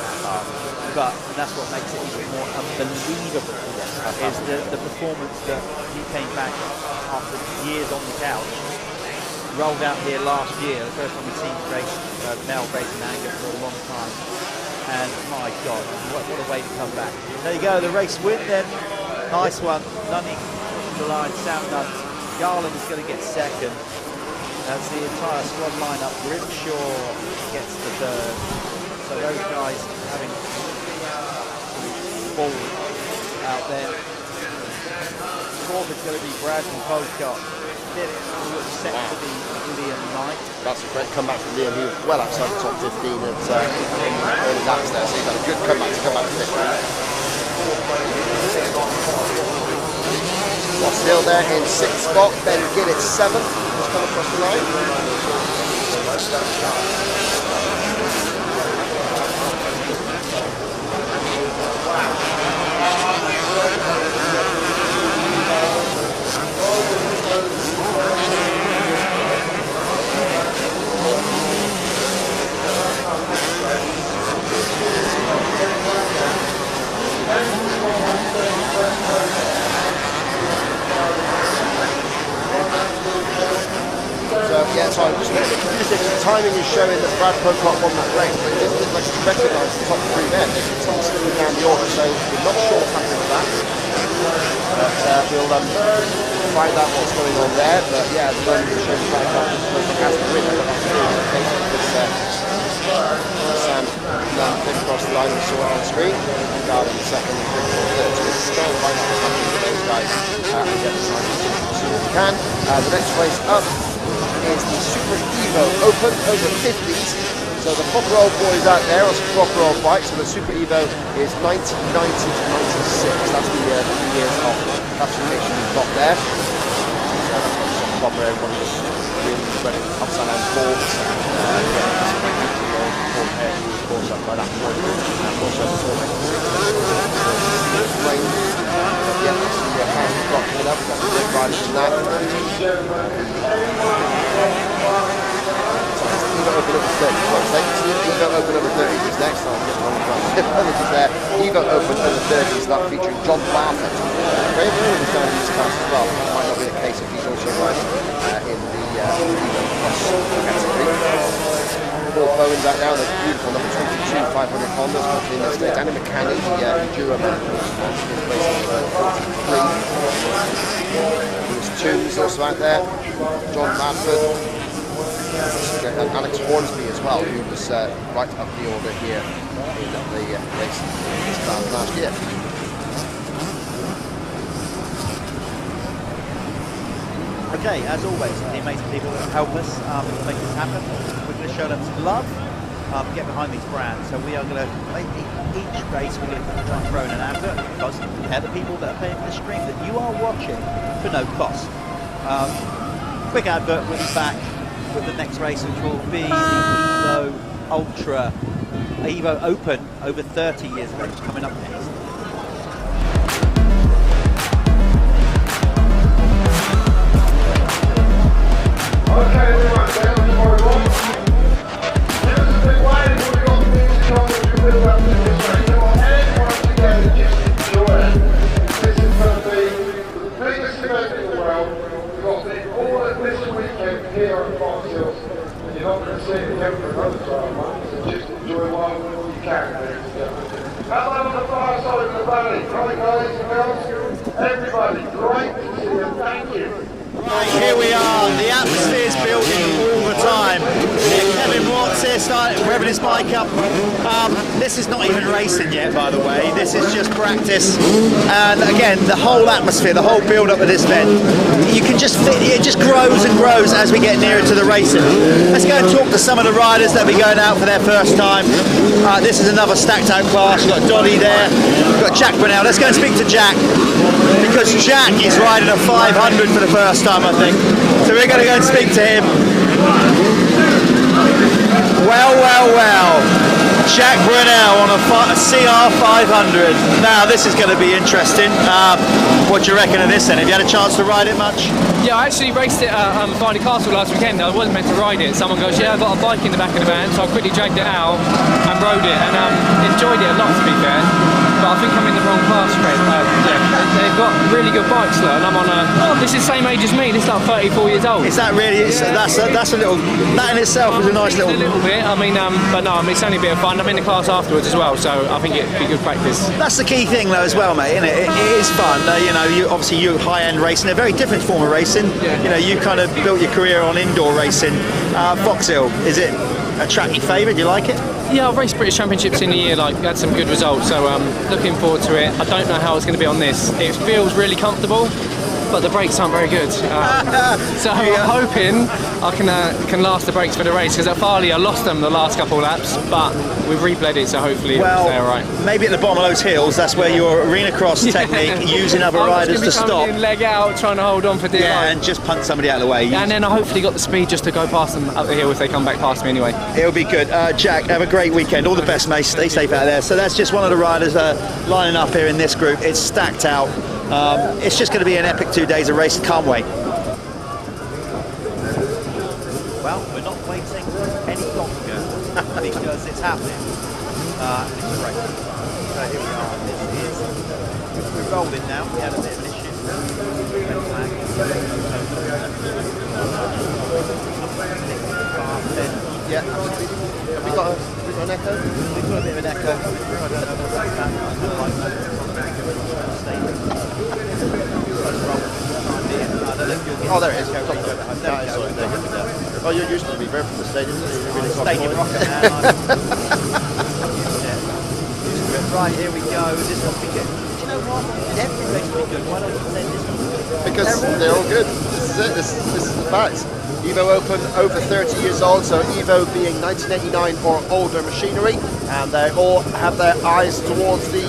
But that's what makes it even more unbelievable. Is the performance that he came back after years on the couch. Rolled out here last year, the first time we've seen Mel racing anger for a long time, and my God, what a way to come back. There you go, the race win then, nice one, Nunning to the line, Sam Nunn, Garland is going to get 2nd, that's the entire squad lineup, Grimshaw gets the 3rd, so those guys having ball out there. 4th is going to be Brad and Pocock. Set to be Liam Knight. That's a great comeback from Liam. He was well outside the top 15 at early laps there, so he's had a good comeback to come back to 5th. Ross Hill there in 6th spot, Ben Ginnett 7th, just come across the line. So yeah, so I'm just the timing is showing that Brad Pocock won that race, but it didn't look like a recognise the top three there. They're continuously down the order, so we're not sure what's happening with that. But we'll find out what's going on there. But yeah, at the moment the show's right up as the winner, but that's really the case because Sam came across the line, we saw it on screen. Garland second, Brunell third. So it's still right up what's happening with those guys and get the time as soon as we can. The next race up is the Super Evo Open over 50s. So the proper old boys out there on some proper old bikes. So the Super Evo is 1990 to 96. That's the years of classification we've got there. So that's got some proper, everyone just really running upside down forks. Of course, up by that point. Also, the torment. Yeah, that's the hand block coming up. We've got the big riders from that. Evo Open over 30. Evo Open over 30 is next. I'll get one there. Evo Open over 30 is that featuring John Bartlett. Very good is down in this class as well. It might not be the case if he's also riding in the Evo Plus category. Paul Bowen's out now, the beautiful number 22 500 Hondas, hopefully in the States. Danny McCanny, the Enduro man, in place of 43. Lewis Tombs also out there. John Madford. And Alex Hornsby as well, who was right up the order here in the race this time last year. Okay, as always, the amazing people that help us make this happen. We're going to show them some love, get behind these brands. So we are going to make each race, we're going to try and throw in an advert because they're the people that are paying for the stream that you are watching for no cost. Quick advert, we'll be back with the next race, which will be the Evo Ultra, Evo Open over 30 years range coming up next. Okay, everyone, down to our Give us a big wave, we've got the music on as we build up to this race. Come on, everyone together, just enjoy it. This is going to be the biggest event in the world. We've got it all at this weekend here at Foxhill. And you're not going to see it again for another 12 months, so just enjoy while you can. Hello on the far side of the valley. Right, guys and girls, everybody, great to see you, thank you. Right, here we are. The atmosphere's building all the time. Kevin Watts here revving his bike up. This is not even racing yet, by the way. This is just practice. And again, the whole atmosphere, the whole build-up of this event, you can just feel it just grows and grows as we get nearer to the racing. Let's go and talk to some of the riders that will be going out for their first time. This is another stacked-out class. You've got Dolly there. You've got Jack Brunell. Let's go and speak to Jack, because Jack is riding a 500 for the first time, I think. So we're going to go and speak to him. Well. Jack Brunell on a CR 500. Now this is going to be interesting. What do you reckon of this then? Have you had a chance to ride it much? Yeah, I actually raced it at Barney Castle last weekend. I wasn't meant to ride it. Someone goes, yeah, I've got a bike in the back of the van, so I quickly dragged it out and rode it, and enjoyed it a lot, to be fair. But I think I'm in the wrong class, Fred. They've got really good bikes, though, and I'm on this is the same age as me. This is like 34 years old. Is that really? Yeah. That's a little. That in itself is a nice little. A little bit. I mean, but no, I mean, it's only a bit of fun. I'm in the class afterwards as well, so I think it'd be good practice. That's the key thing, though, as well, mate. Isn't it? It is fun. You know, you high-end racing, a very different form of racing. Yeah. You know, you kind of built your career on indoor racing. Foxhill, is it a track you favour? Do you like it? Yeah, I've raced British Championships in the year, had some good results, so looking forward to it. I don't know how it's going to be on this. It feels really comfortable, but the brakes aren't very good. So I'm hoping I can last the brakes for the race, because at Farley I lost them the last couple of laps, but we've replayed it, so hopefully it'll stay all right. Maybe at the bottom of those hills, that's where your arena cross technique, using other riders to stop. Leg out, trying to hold on for dear life. And just punt somebody out of the way. And then I hopefully got the speed just to go past them up the hill if they come back past me anyway. It'll be good. Jack, have a great weekend. All the best, mate. Stay safe out there. So that's just one of the riders lining up here in this group. It's stacked out. It's just going to be an epic 2 days of racing. Can't wait. Well, we're not waiting any longer because it's happening. It's great. So here we are. We're rolling now. We had a bit of an issue. Yeah, absolutely. Have we got an echo? We've got a bit of an echo. I don't know what's Oh, there it is. Oh, you're used to the reverb from the stadium. Stadium rocket now. Right, here we go. This one we get. Do you know what? Every race will be good. Why don't you send this one? Because they're all good. This is it. This is the facts. Evo Open, over 30 years old, so Evo being 1989 or older machinery, and they all have their eyes towards the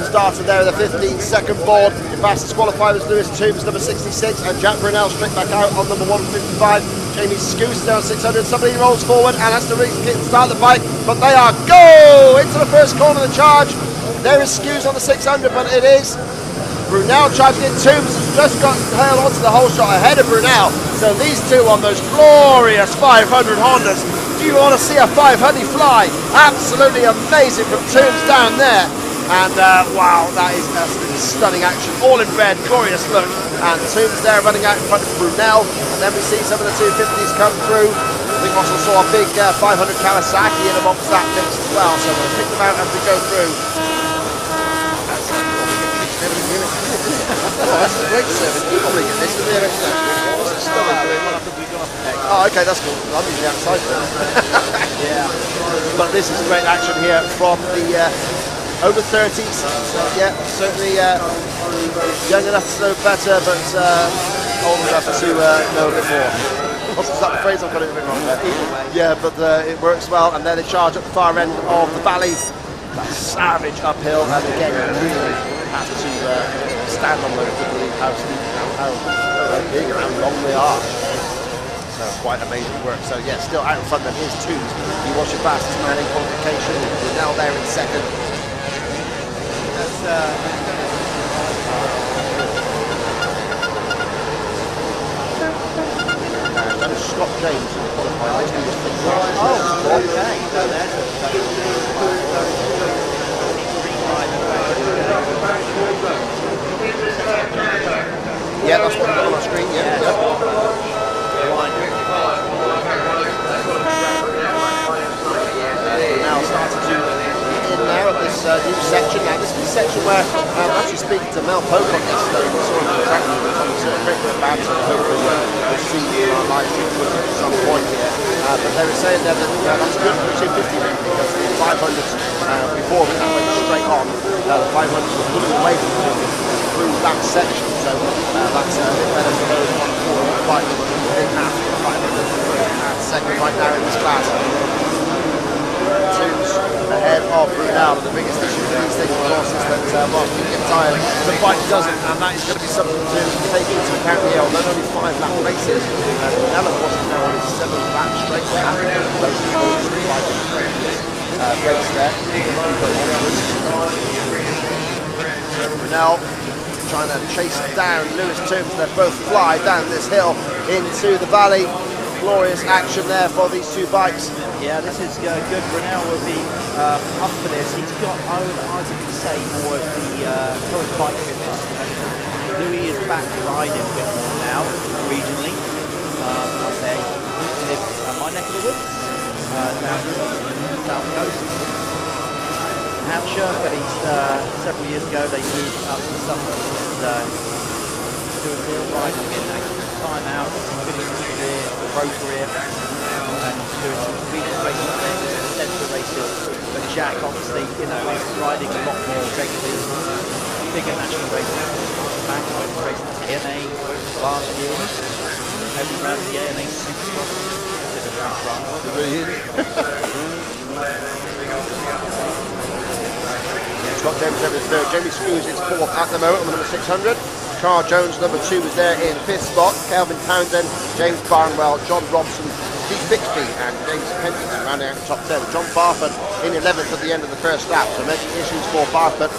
start of the 15-second board. The fastest qualifier was Lewis Toombs, number 66, and Jack Brunell straight back out on number 155. Jamie Scouse down 600. Somebody rolls forward and has to start the bike, but they are go into the first corner of the charge. There is Scouse on the 600, but it is Brunell charging in. Toombs has just got held onto the whole shot ahead of Brunell. So these two on those glorious 500 Hondas. Do you want to see a 500 fly? Absolutely amazing from Toombs down there. And wow, that is absolutely stunning action. All in red, glorious look. And Toombs there running out in front of Brunell. And then we see some of the 250s come through. I think we also saw a big 500 Kawasaki in amongst that mix as well. So we'll pick them out as we go through. That's a great service. You probably get this in there. Oh, okay, that's cool. I'm usually outside there. Yeah. But this is great action here from the over 30s. So, yeah, certainly young enough to know better, but old enough to know a bit more. What's that phrase? I've got it a bit wrong there. Yeah, but it works well. And then they charge at the far end of the valley. That savage uphill, and again, you really have to stand on those to believe how steep, how big and how long they are. So quite amazing work. So yeah, still out in front of them is Toombs. He was your fastest man in qualification. We're now there in second. That's that is Scott James who qualified. oh, okay. So there's yeah, that's what we've got on our screen. Yeah. Now starting to in there at this new section. Now this is the section where I'm actually speaking to Mel Pocock yesterday. We saw him exactly a great bit of banter. Hopefully we'll see our live stream at some point here. But they were saying there that that's good for the 250 ring because the 500s before we went straight on. The 500s were pulling away from through that section. So that's a bit better for those on the bike within half of the 500 and second right now in this class. Toombs ahead of Brunel. The biggest issue with these things, of course, is that whilst you get tired, the bike doesn't, and that is going to be something to take into account here. Although only 5 lap races, Brunel, of course, is now on his 7th lap straight. Those race there. Brunel trying to chase down Lewis Toombs. They both fly down this hill into the valley. Glorious action there for these two bikes. Yeah, this is good. Brunel will be up for this. He's got, I would say, more of the current bike fitness. Louis is back riding a bit more now, regionally. Up there, he lives my neck of the woods, down the south coast, Hampshire. But he's several years ago they moved up to Suffolk and doing real riding in time out, finishing the pro career. And doing some regional racing and central races. But Jack, obviously, you know, is riding a lot more regularly, bigger national races. Back I was racing the ANA last year, every round of the ANA Supercross. Did a round run. Scott James over the third. Jamie Scouse is fourth at the moment on number 600. Carl Jones, number 2, was there in fifth spot. Calvin Townsend, James Barnwell, John Robson, Steve Bixby and James Pennington rounding out the top 10. John Barfoot in 11th at the end of the first lap. So making issues for Barfoot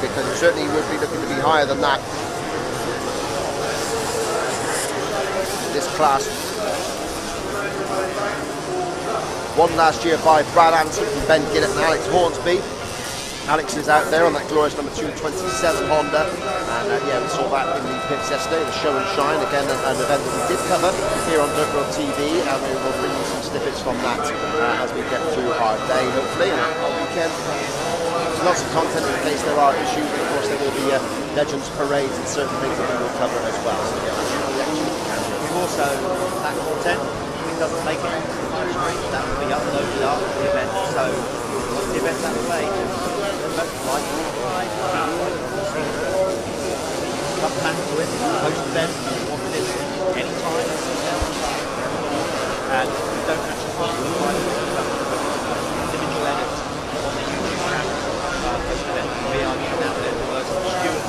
because he certainly would be looking to be higher than that. This class won last year by Brad Anson from Ben Ginnett and Alex Hornsby. Alex is out there on that glorious number 227 Honda, and yeah, we saw that in the pits yesterday, the show and shine, again an event that we did cover here on DirtWorld-TV, and we will bring you some snippets from that as we get through our day, hopefully, and our weekend. There's lots of content in case there are issues, and of course there will be Legends parades and certain things that we will cover as well. So yeah, that's all the action we can do. We've also, that content, if it doesn't make it to the live stream, that will be uploaded after the event. So once the event's out of the way, come back to it, post-event, if you want this anytime. And we don't actually want to provide individual edits on the YouTube channel post-event. We are getting out there to work with Stuart.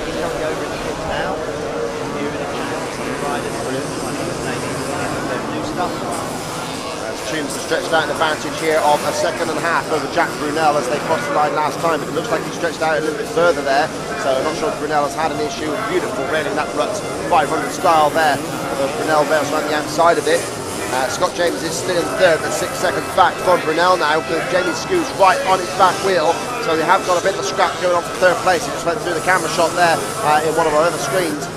He's coming over in the pits now, reviewing the channel, some riders, their new stuff. Toombs has stretched out an advantage here of a second and a half over Jack Brunell as they crossed the line last time. But it looks like he stretched out a little bit further there. So I'm not sure if Brunell has had an issue. Beautiful railing that rut 500 style there. Brunell bails around the outside of it. Scott James is still in third, but 6 seconds back from Brunell now. With Jamie Skew's right on his back wheel. So they have got a bit of a scrap going on for third place. He just went through the camera shot there in one of our other screens.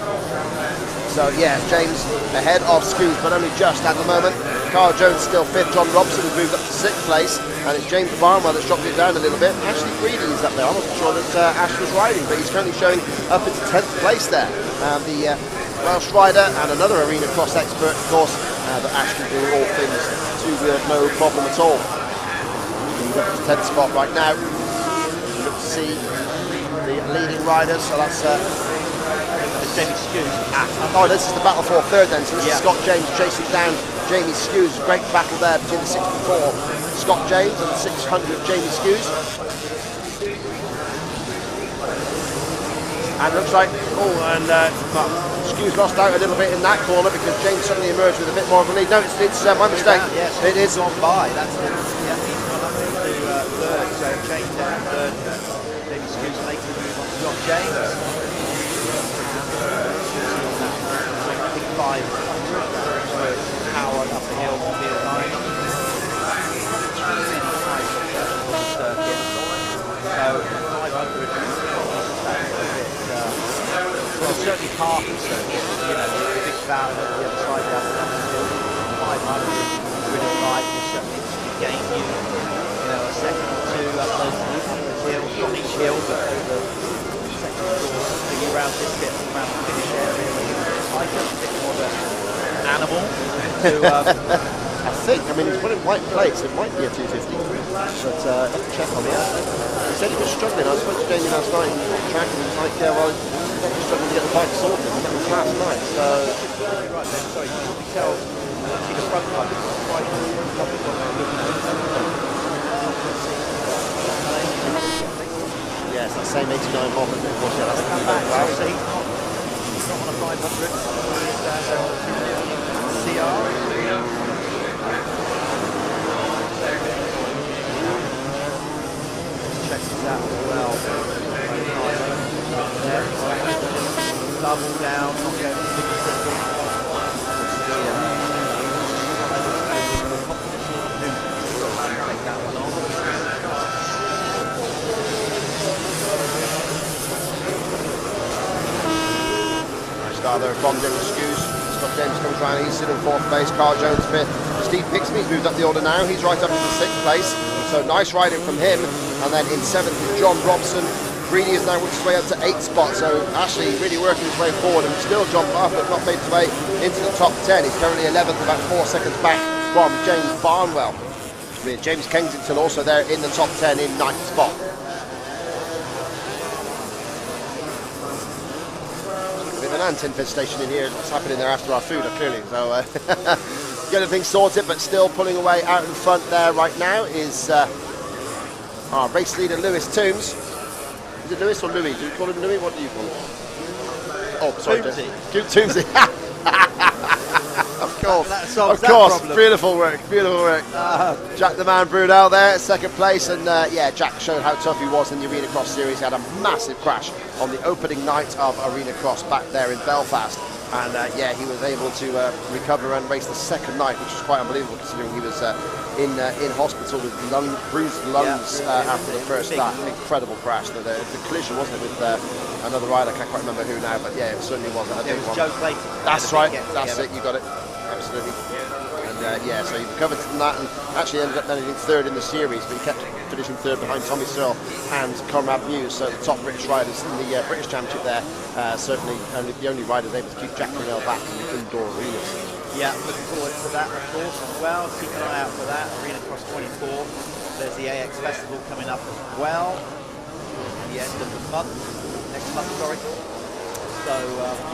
So yeah, James ahead of Scoos, but only just at the moment. Carl Jones still fifth. John Robson has moved up to sixth place, and it's James Barnwell that's dropped it down a little bit. Ashley Greedy is up there. I'm not sure that Ash was riding, but he's currently showing up into 10th place there. The Welsh rider and another arena cross expert, of course, but Ash can do all things two-wheel, no problem at all. He's up to 10th spot right now. Look to see the leading riders, so that's Jamie Skews. Oh, this is the battle for third then. So this is Scott James chasing down Jamie Skews. Great battle there between the 64 Scott James and the 600 Jamie Skews. And looks like, Skews lost out a little bit in that corner because James suddenly emerged with a bit more of a lead. No, it's my mistake. Yes, it is gone by. That's it. Yeah, he's gone up into third. So James down third. Jamie Skews making the move on Scott James. 500 power up the hill from here line. Circuit. So 500 well, certainly half the circuit, the big valley on the other side of the hill. 500 really right will certainly gain you, a second or two up those hills, not each hill, but over the second course, maybe around this bit, around the finish area. I just a bit more of an animal to, I think, he's put in white plates, it might be a 250, but I have to check on that. He said he was struggling. I spoke to Jamie last night on the track and he was like, yeah, well, he's not struggling to get the bike sorted, that was last night, so... Right then, sorry, you can tell, see the front line, it's quite lovely one there looking at it. Yes, that same 89 Bob, of course, yeah, that's come back, so he's not on a 500, CR. Check this out as well. Double down, not going to the big circle. Take that one on. Start there from Jamie Skews. Scott James comes round, he's sitting in fourth place. Carl Jones fifth. Steve Pixley's moved up the order now. He's right up into sixth place. So nice riding from him. And then in seventh is John Robson. Greedy is now worked his way up to eighth spot. So Ashley really working his way forward and still John Bartlett not made his way into the top 10. He's currently 11th, about 4 seconds back from James Barnwell. With James Kensington also there in the top 10 in ninth spot. An anti-pit station in here. What's happening there after our food, clearly. So getting things sorted, but still pulling away out in front there right now is our race leader Lewis Toombs. Is it Lewis or Louis? Do you call him Louis? What do you call him? Oh, sorry, Toomsy. Of course. Beautiful work. Jack the Man Brunell there, second place, and Jack showed how tough he was in the Arena Cross series. He had a massive crash on the opening night of Arena Cross back there in Belfast, and he was able to recover and race the second night, which was quite unbelievable considering he was in hospital with bruised lungs after the first lap. Incredible crash. The collision, wasn't it, with another rider? I can't quite remember who now, but yeah, it certainly was. It was Joe Clayton. That's right. That's it. You got it. Absolutely. absolutely. And yeah, so he recovered from that and actually ended up managing third in the series, but he kept finishing third behind Tommy Searle and Conrad Muse, so the top British riders in the British Championship there. Certainly the only riders able to keep Jack Brunell back in the indoor arenas. Yeah, looking forward to that, of course, as well. Keep an eye out for that. Arena Cross 24. There's the AX Festival coming up as well. At the end of the month. Next month, sorry. So,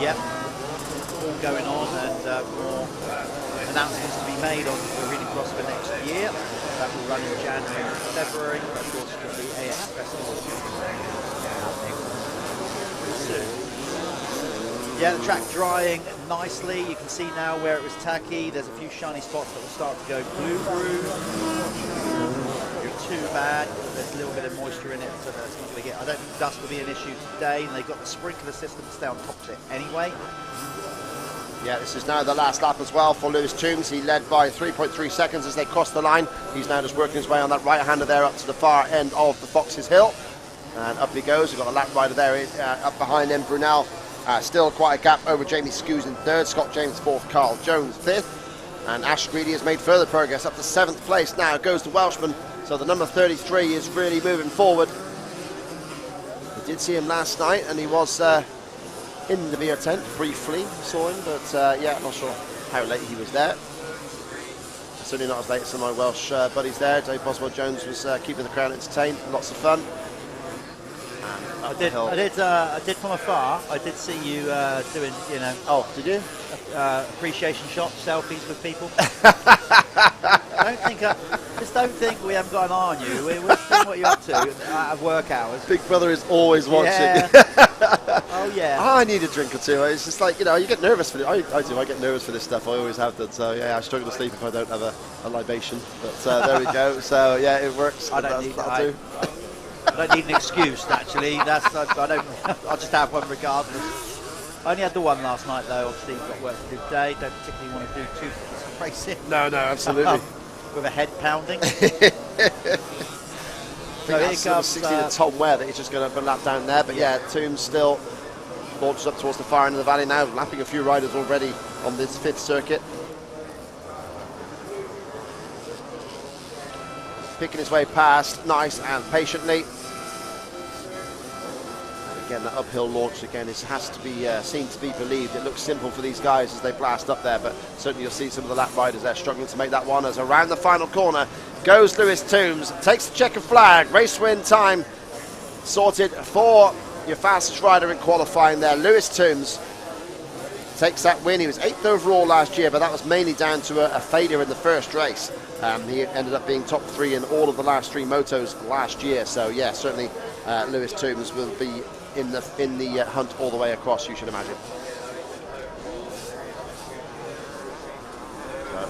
yeah, all going on, and more announcements to be made on Arena Cross for next year. That will run in January and February. Of course, the AX Festival happening soon. Yeah, the track drying nicely. You can see now where it was tacky. There's a few shiny spots that will start to go blue-bruise. Not too bad. There's a little bit of moisture in it, so that's not going to get. I don't think dust will be an issue today. And they've got the sprinkler system to stay on top of it anyway. Yeah, this is now the last lap as well for Lewis Toombs. He led by 3.3 seconds as they crossed the line. He's now just working his way on that right-hander there up to the far end of the Fox's Hill. And up he goes. We've got a lap rider there up behind him, Brunell. Still quite a gap over Jamie Scoos in third, Scott James fourth, Carl Jones fifth, and Ash Greedy has made further progress up to seventh place. Now goes the Welshman, so the number 33 is really moving forward. We did see him last night, and he was in the beer tent briefly, saw him, but yeah, not sure how late he was there. Certainly not as late as some of my Welsh buddies there. Dave Boswell Jones was keeping the crowd entertained, lots of fun. I did from afar. I did see you doing, you know. Oh, did you? Appreciation shots, selfies with people. Don't think we haven't got an eye on you. We're seeing what you're up to out of work hours. Big brother is always watching. Yeah. Oh yeah. I need a drink or two. It's just like, you know, you get nervous for it. I do. I get nervous for this stuff. I always have done. So yeah, I struggle to sleep if I don't have a libation. But there we go. So yeah, it works. I don't need an excuse, actually. I'll just have one regardless. I only had the one last night, though. Obviously, got work to do today. Don't particularly want to do too racing. No, absolutely. With a head pounding. I think that's number 16 of Tom Ware that he's just going to lap down there. But yeah, Toombs still launches up towards the far end of the valley now, lapping a few riders already on this fifth circuit. Picking his way past, nice and patiently. And again, that uphill launch again has to be seen to be believed. It looks simple for these guys as they blast up there, but certainly you'll see some of the lap riders there struggling to make that one. As around the final corner goes Lewis Toombs, takes the checker flag, race win time sorted for your fastest rider in qualifying there. Lewis Toombs takes that win. He was 8th overall last year, but that was mainly down to a failure in the first race. He ended up being top 3 in all of the last 3 motos last year. So yeah, certainly Lewis Toombs will be in the hunt all the way across, you should imagine.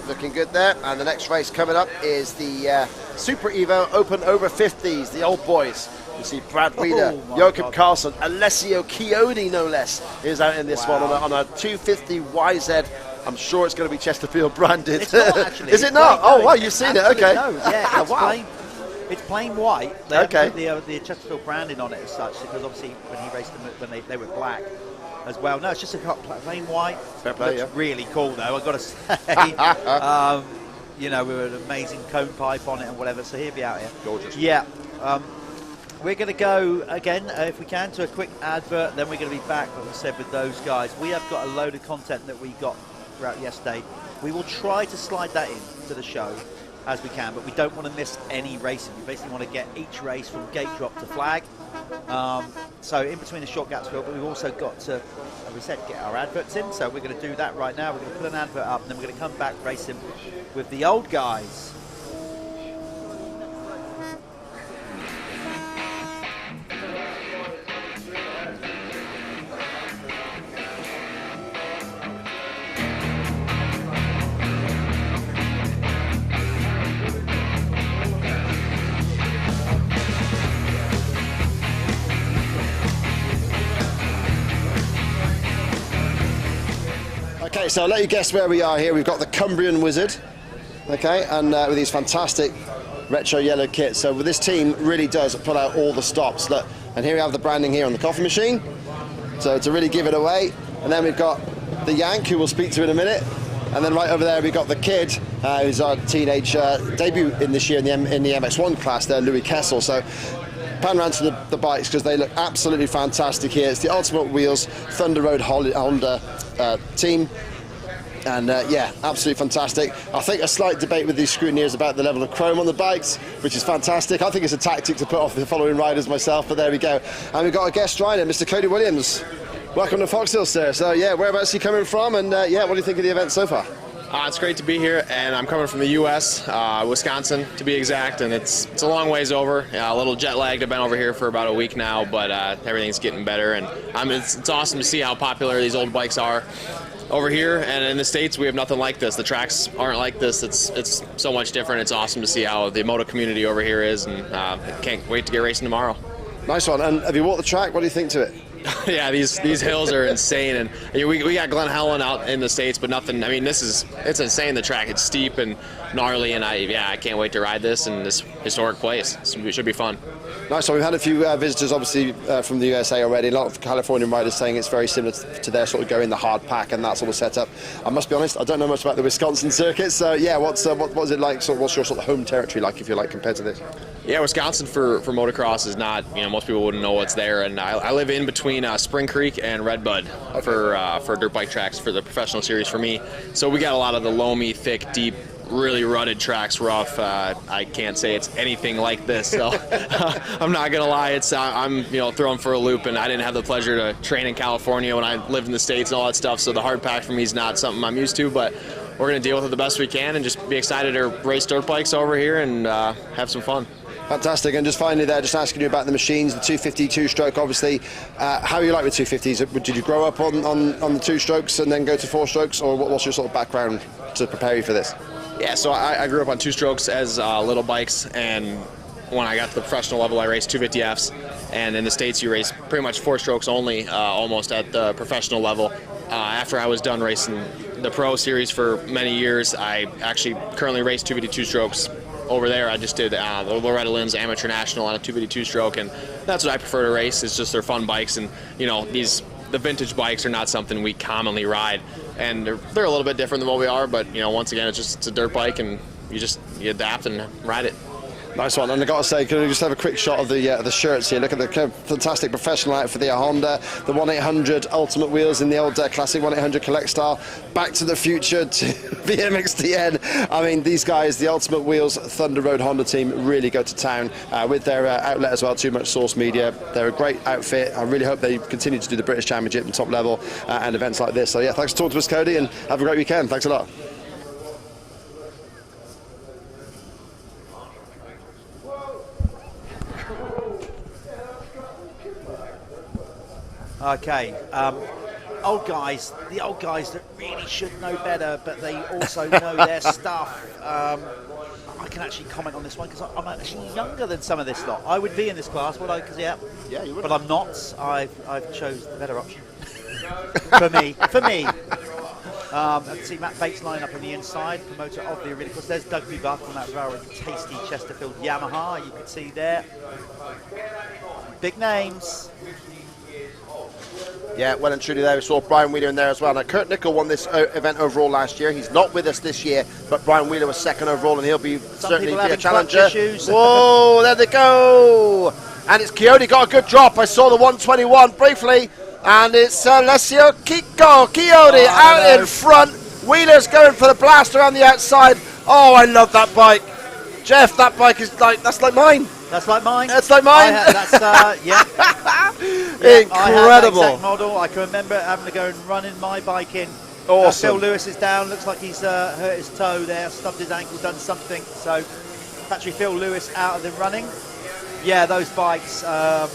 Looking good there. And the next race coming up is the Super Evo Open over 50s, the old boys. You see Brad Weeder, Joachim Carlson, Alessio Chiodi, no less, is out in this one on a 250 YZ. I'm sure it's going to be Chesterfield branded. It's not, actually. Is it not? Oh, wow, you've seen it. Okay. No, yeah, it's wow. It's plain white. They okay. Put the Chesterfield branding on it as such, because obviously when he raced them, when they were black as well. No, it's just a plain white. Fair play, looks really cool, though, I've got to say. You know, with an amazing cone pipe on it and whatever, so he'll be out here. Gorgeous. Yeah. We're going to go again, if we can, to a quick advert. Then we're going to be back, like we said, with those guys. We have got a load of content that we got throughout yesterday. We will try to slide that in to the show as we can, but we don't want to miss any racing. We basically want to get each race from gate drop to flag. So in between the short gaps, but we've also got to, as we said, get our adverts in. So we're going to do that right now. We're going to put an advert up, and then we're going to come back racing with the old guys. Okay, so I'll let you guess where we are here. We've got the Cumbrian Wizard, okay, and with these fantastic retro yellow kits. So this team really does pull out all the stops. Look, and here we have the branding here on the coffee machine, so to really give it away. And then we've got the Yank, who we'll speak to in a minute. And then right over there we got the kid, who's our teenage debut in this year in the MX1 class there, Louis Kessel. So pan around to the bikes because they look absolutely fantastic here. It's the Ultimate Wheels Thunder Road Honda team. And yeah, absolutely fantastic. I think a slight debate with these scrutineers about the level of chrome on the bikes, which is fantastic. I think it's a tactic to put off the following riders myself, but there we go. And we've got a guest rider, Mr. Cody Williams. Welcome to Foxhill, sir. So yeah, whereabouts are you coming from? And yeah, what do you think of the event so far? It's great to be here, and I'm coming from the U.S., Wisconsin to be exact, and it's a long ways over. A little jet lagged. I've been over here for about a week now, but everything's getting better, and it's awesome to see how popular these old bikes are over here. And in the States, we have nothing like this. The tracks aren't like this. It's so much different. It's awesome to see how the Moto community over here is, and can't wait to get racing tomorrow. Nice one. And have you walked the track? What do you think to it? Yeah, these hills are insane, and we got Glen Helen out in the States, but nothing. I mean, it's insane. The track, it's steep and gnarly, and I can't wait to ride this in this historic place. It should be fun. Nice. So we've had a few visitors, obviously, from the USA already. A lot of Californian riders saying it's very similar to their sort of go in the hard pack and that sort of setup. I must be honest, I don't know much about the Wisconsin circuit. So yeah, what's it like? So what's your sort of home territory like, if you like, compared to this? Yeah, Wisconsin for motocross is not, most people wouldn't know what's there, and I live in between Spring Creek and Redbud for dirt bike tracks for the professional series for me. So we got a lot of the loamy, thick, deep, really rutted tracks, rough. I can't say it's anything like this, so I'm not gonna lie. I'm thrown for a loop, and I didn't have the pleasure to train in California when I lived in the States and all that stuff. So the hard pack for me is not something I'm used to, but we're gonna deal with it the best we can and just be excited to race dirt bikes over here and have some fun. Fantastic. And just finally there, just asking you about the machines, the 250 two-stroke, obviously. How are you like with 250s? Did you grow up on the two-strokes and then go to four-strokes, or what's your sort of background to prepare you for this? Yeah, so I grew up on two-strokes as little bikes, and when I got to the professional level, I raced 250Fs, and in the States you race pretty much four-strokes only, almost at the professional level. After I was done racing the Pro Series for many years, I actually currently race 250 two-strokes. Over there, I just did the Loretta Lynn's Amateur National on a 250 stroke, and that's what I prefer to race. It's just they're fun bikes, and the vintage bikes are not something we commonly ride, and they're a little bit different than what we are. But once again, it's a dirt bike, and you adapt and ride it. Nice one. And I got to say, can we just have a quick shot of the shirts here? Look at the fantastic professional outfit for the Honda, the 1-800 Ultimate Wheels in the old classic 1-800 Collect style, Back to the Future to VMXdN. I mean, these guys, the Ultimate Wheels Thunder Road Honda team, really go to town with their outlet as well, Too Much Source Media. They're a great outfit. I really hope they continue to do the British Championship and top level and events like this. So yeah, thanks for talking to us, Cody, and have a great weekend. Thanks a lot. Okay, the old guys that really should know better, but they also know their stuff. I can actually comment on this one because I'm actually younger than some of this lot. I would be in this class, would I? Because yeah, you would. But I'm not. I've chose the better option for me. I can see Matt Bates line up on the inside, promoter of the arena. Of course, there's Doug Buck on that very tasty Chesterfield Yamaha. You can see there, big names. Yeah, well and truly there. We saw Brian Wheeler in there as well. Now, Kurt Nickel won this event overall last year. He's not with us this year, but Brian Wheeler was second overall, and he'll be certainly be a challenger. Whoa, there they go. And it's Coyote got a good drop. I saw the 121 briefly, and it's Alessio Coyote out in front. Wheeler's going for the blast around the outside. Oh, I love that bike. Jeff, that bike is that's like mine. That's like mine. That's like mine. Yeah. Incredible. I had that exact model. I can remember having to go and running my bike in. Awesome. Phil Lewis is down. Looks like he's hurt his toe there, stubbed his ankle, done something. So, factory Phil Lewis out of the running. Yeah, those bikes. Can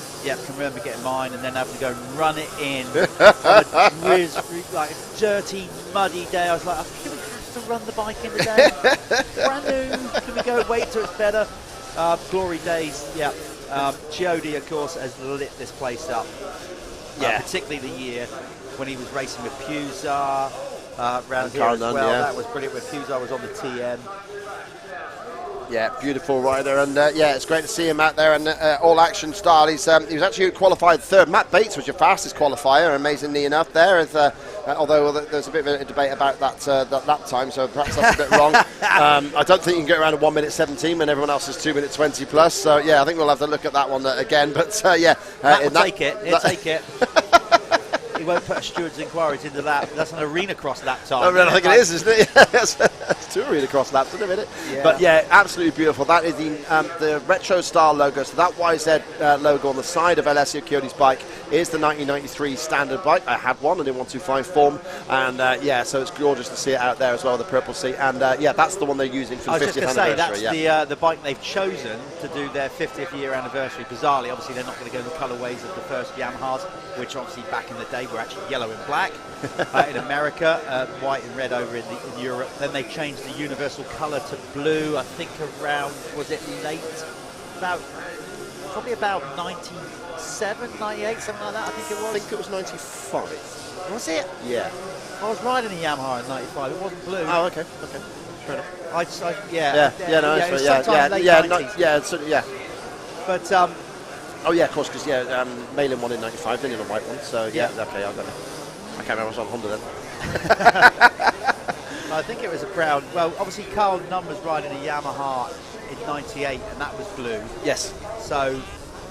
remember getting mine and then having to go and run it in on a like a dirty, muddy day. I was like, I think we have to run the bike in today. Brand new. Can we go wait till it's better? Glory days, yeah. Chiodi, of course, has lit this place up. Particularly the year when he was racing with Puza around here as well. Yeah. That was brilliant when Puza was on the TM. Yeah, beautiful rider, and it's great to see him out there and all action style. He was actually qualified third. Matt Bates was your fastest qualifier, amazingly enough. There, although there's a bit of a debate about that lap time, so perhaps that's a bit wrong. I don't think you can get around at 1:17 when everyone else is 2:20 plus. So yeah, I think we'll have to look at that one again. But yeah, He'll take it. He won't put a steward's inquiries in the lap. That's an arena cross lap time. I think it is, isn't it? It's 2 arena cross laps in a minute. Yeah. But yeah, absolutely beautiful. That is the retro style logo. So that YZ logo on the side of Alessio Chiody's bike is the 1993 standard bike. I had one in 125 form, and yeah, so it's gorgeous to see it out there as well, the purple seat. And yeah, that's the one they're using for the 50th anniversary. I was just going to say, that's the bike they've chosen to do their 50th year anniversary. Bizarrely, obviously, they're not going to go the colourways of the first Yamahas, which obviously back in the day were actually yellow and black. In America, white and red over in Europe. Then they changed the universal colour to blue, I think around, was it late? Probably about 97, 98, something like that, I think it was. I think it was 95. Was it? Yeah. I was riding a Yamaha in 95, it wasn't blue. Oh, okay. Fair enough. Yeah. But oh yeah, of course, because Malin won in 95, then in a white one. So yeah, okay, I got it. I can't remember, I was on Honda then. I think it was a brown. Well, obviously Carl Nunn was riding a Yamaha in 98, and that was blue. Yes. So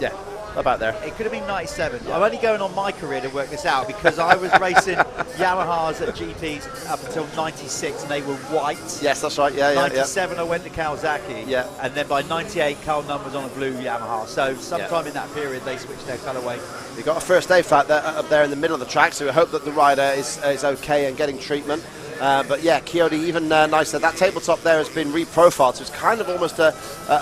yeah, about there. It could have been 97. Yeah. I'm only going on my career to work this out because I was racing Yamahas at GPs up until 96 and they were white. Yes, that's right. Yeah, 97 I went to Kawasaki. Yeah. And then by 98 Carl Nunn was on a blue Yamaha. So sometime in that period they switched their colourway. We've got a first aid fat there, up there in the middle of the track, so we hope that the rider is okay and getting treatment. But yeah, Chiodi, even nicer. That tabletop there has been reprofiled, so it's kind of almost a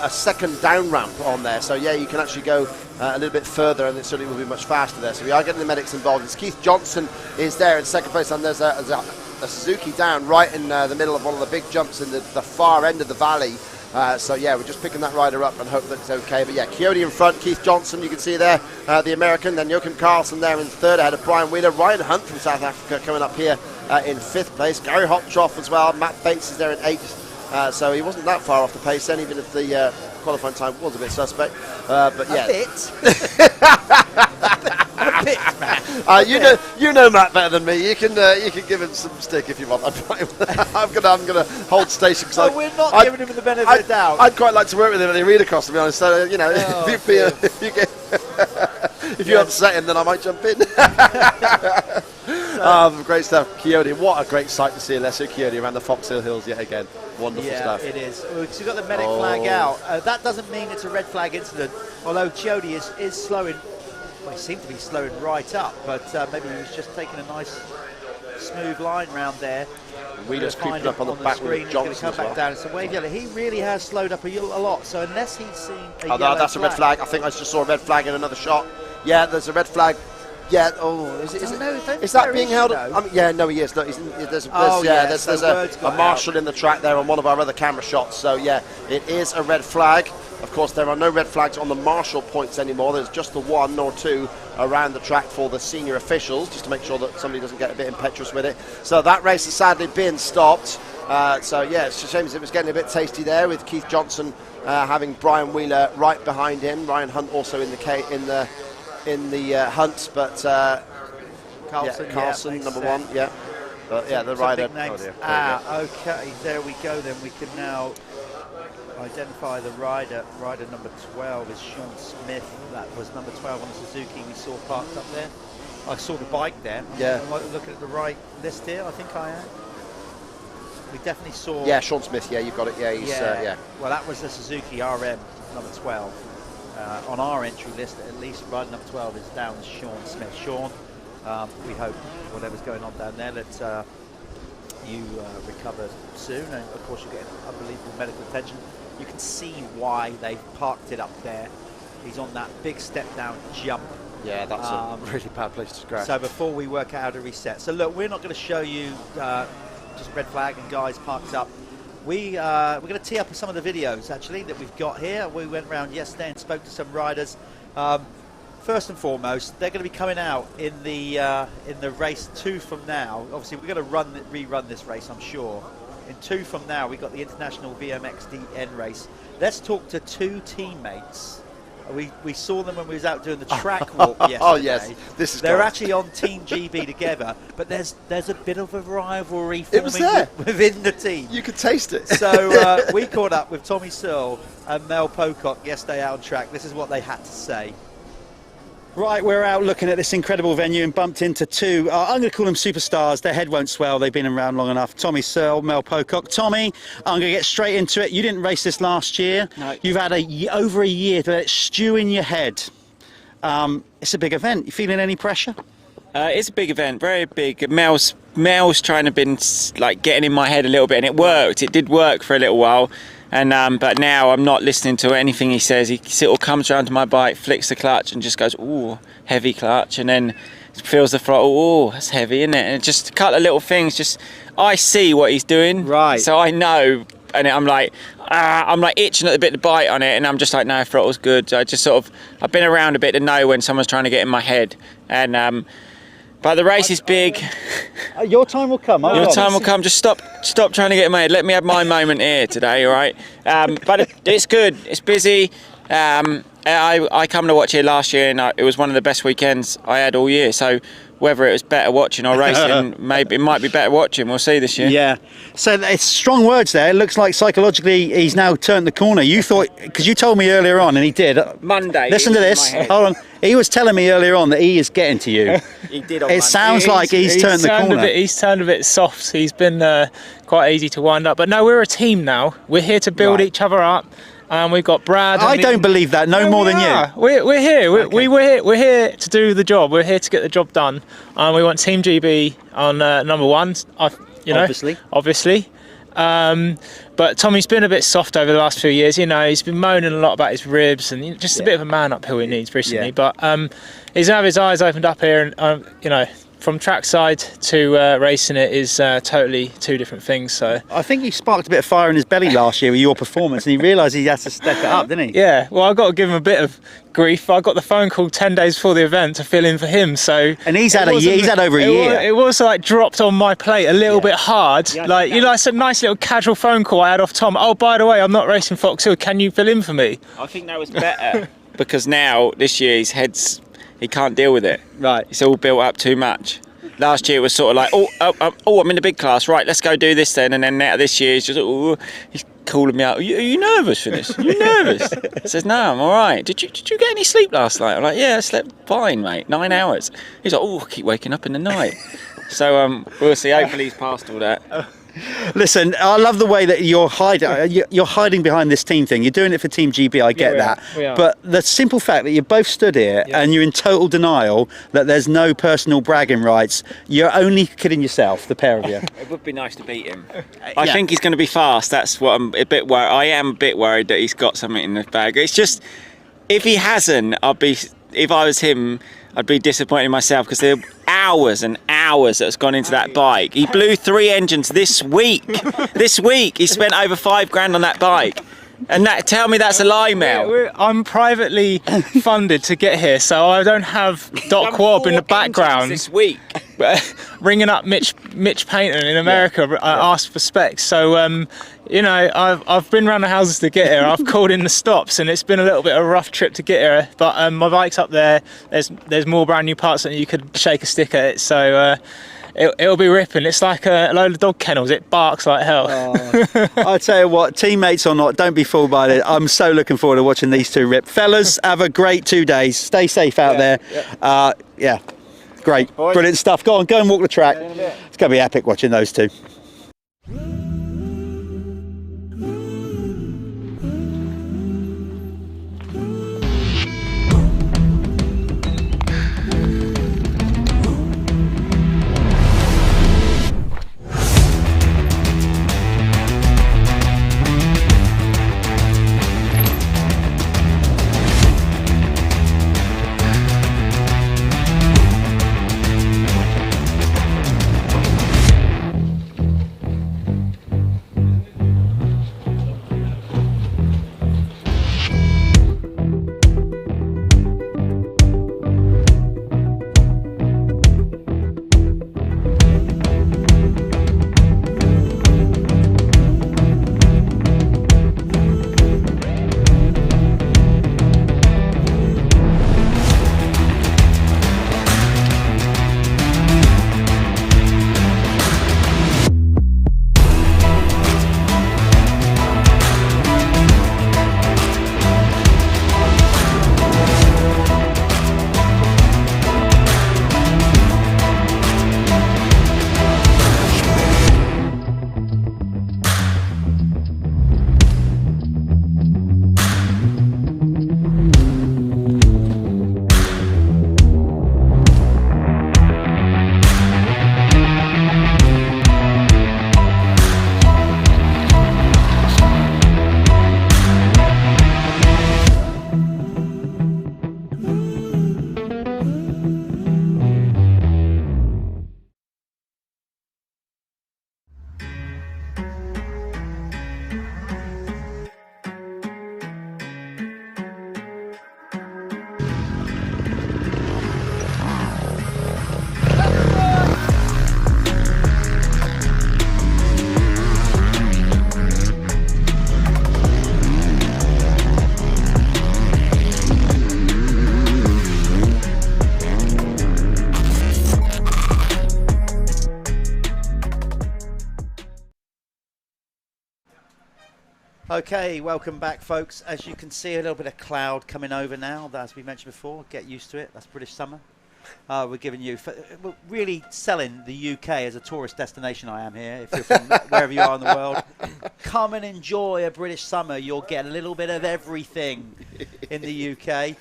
second down ramp on there. So yeah, you can actually go a little bit further, and it certainly will be much faster there. So we are getting the medics involved. It's Keith Johnson is there in second place, and there's a Suzuki down right in the middle of one of the big jumps in the far end of the valley. So yeah, we're just picking that rider up and hope that it's okay. But yeah, Chiodi in front, Keith Johnson, you can see there, the American, then Joachim Karlsson there in third ahead of Brian Wheeler. Ryan Hunt from South Africa coming up here in fifth place. Gary Hoptroff as well. Matt Bates is there in eighth. So he wasn't that far off the pace then, even if the qualifying time was a bit suspect. But yeah. A bit, man. You know Matt better than me. You can give him some stick if you want. I'm gonna hold station because we're not giving him the benefit of the doubt. I'd quite like to work with him at the arena cross, to be honest. So you know, if you upset him, then I might jump in. Great stuff, Chiodi. What a great sight to see Alessio Chiodi around the Foxhill Hills yet again. Wonderful stuff. Yeah, it is. So you've got the medic flag out. That doesn't mean it's a red flag incident, although Chiodi is slowing. Well, he seemed to be slowing right up, but maybe he was just taking a nice smooth line round there. Wheeler's creeping up on the back with Johnson as well. Come back down. It's a wave yellow. He really has slowed up a lot, so unless he's seen a yellow that's a red flag. I think I just saw a red flag in another shot. Yeah, there's a red flag. Yeah. Oh, is that being held? Yeah. No, he is. No, there's a marshal in the track there on one of our other camera shots. So yeah, it is a red flag. Of course, there are no red flags on the marshal points anymore. There's just the one or two around the track for the senior officials, just to make sure that somebody doesn't get a bit impetuous with it. So that race has sadly been stopped. So yeah, it's a shame it was getting a bit tasty there with Keith Johnson having Brian Wheeler right behind him. Ryan Hunt also in the hunt, but Carlsson number one. Yeah, but yeah, the rider. Okay, there we go. Then we can now identify the rider. Rider number 12 is Sean Smith. That was number 12 on the Suzuki we saw parked up there. I saw the bike there. Yeah. I'm looking at the right list here. I think I am. We definitely saw. Yeah, Sean Smith. Yeah, you've got it. Yeah, he's yeah. Well, that was the Suzuki RM number 12. On our entry list, at least rider number 12 is down as Sean Smith. Sean, we hope whatever's going on down there that you recover soon, and of course you get unbelievable medical attention. You can see why they've parked it up there. He's on that big step down jump. Yeah, that's a really bad place to scratch. So before we work out how to reset. So look, we're not going to show you just red flag and guys parked up. We're going to tee up some of the videos actually that we've got here. We went around yesterday and spoke to some riders. First and foremost, they're going to be coming out in the race 2 from now. Obviously, we're going to rerun this race, I'm sure. In 2 from now, we've got the International VMXdN race. Let's talk to 2 teammates We saw them when we was out doing the track walk yesterday. Oh yes, this is. They're gold. actually on Team GB together, but there's a bit of a rivalry It was forming there. within the team. You could taste it. So we caught up with Tommy Searle and Mel Pocock yesterday out on track. This is what they had to say. Right, we're out looking at this incredible venue and bumped into two, I'm going to call them superstars. Their head won't swell, they've been around long enough. Tommy Searle, Mel Pocock. Tommy, I'm going to get straight into it. You didn't race this last year. No. You've had over a year to let it stew in your head. It's a big event. You feeling any pressure? It's a big event, very big. Mel's trying to been like getting in my head a little bit, and it worked. It did work for a little while. And but now I'm not listening to anything he says. He sort of comes around to my bike, flicks the clutch, and just goes, "Ooh, heavy clutch," and then feels the throttle. "Oh, that's heavy, isn't it?" And just a couple of little things. Just I see what he's doing, right? So I know, and I'm like itching at the bit to bite on it, and I'm just like, "No, throttle's good." So I just sort of I've been around a bit to know when someone's trying to get in my head, and but the race is big. Your time will come. Your time will come. Just stop trying to get in my head. Let me have my moment here today, all right? But it's good. It's busy. I come to watch here last year, and it was one of the best weekends I had all year. So whether it was better watching or racing, maybe it might be better watching. We'll see this year. Yeah. So it's strong words there. It looks like psychologically he's now turned the corner. You thought, because you told me earlier on, and he did. Monday. Listen to this. Hold on. He was telling me earlier on that he is getting to you. He did. On It sounds like he's turned the corner. He's turned a bit soft. He's been quite easy to wind up. But no, we're a team now. We're here to build each other up. We've got Brad. I don't believe that. No more than you. We're here. Okay. We're here to do the job. We're here to get the job done. We want Team GB on number one. Obviously. But Tommy's been a bit soft over the last few years. You know, he's been moaning a lot about his ribs and just a bit of a man uphill he needs recently. But he's have his eyes opened up here, and you know, from trackside to racing it is totally two different things. So I think he sparked a bit of fire in his belly last year with your performance, and he realised he had to step it up, didn't he? Yeah. Well, I got to give him a bit of grief. I got the phone call 10 days before the event to fill in for him. So and he's had a year. He's had over a year. It was like dropped on my plate a little bit hard. Like some nice little casual phone call I had off Tom. Oh, by the way, I'm not racing Foxhill. Can you fill in for me? I think that was better because now this year his head's he can't deal with it. Right. It's all built up too much. Last year it was sort of like, oh, I'm in the big class, right, let's go do this then. And then now this year he's just, he's calling me out, are you nervous for this? Are you nervous? I says, no, I'm all right. Did you get any sleep last night? I'm like, yeah, I slept fine, mate, 9 hours. He's like, I keep waking up in the night. So we'll see, hopefully he's passed all that. Listen, I love the way that you're hiding behind this team thing. You're doing it for Team GB, I get that. We are. But the simple fact that you both stood here and you're in total denial that there's no personal bragging rights, you're only kidding yourself, the pair of you. It would be nice to beat him. I think he's going to be fast. That's what I'm a bit worried. I am a bit worried that he's got something in the bag. It's just, if he hasn't, if I was him, I'd be disappointed in myself because there are hours and hours that's gone into that bike. He blew 3 engines this week. This week he spent over $5,000 on that bike. And tell me that's a lie, Mel. I'm privately funded to get here, so I don't have Doc Wobb in the background this week. ringing up Mitch Painter in America, asked for specs. So you know, I've been around the houses to get here. I've called in the stops, and it's been a little bit of a rough trip to get here. But my bike's up there. There's more brand new parts than you could shake a stick at it. So. It'll be ripping. It's like a load of dog kennels. It barks like hell. I tell you what, teammates or not, don't be fooled by it. I'm so looking forward to watching these two rip. Fellas, have a great 2 days. Stay safe out there. Great, brilliant stuff. Go on, go and walk the track. It's going to be epic watching those two. Okay, welcome back, folks. As you can see, a little bit of cloud coming over now. As we mentioned before, get used to it. That's British summer. We're giving you, we're really selling the UK as a tourist destination. I am here. If you're from wherever you are in the world, come and enjoy a British summer. You'll get a little bit of everything in the UK.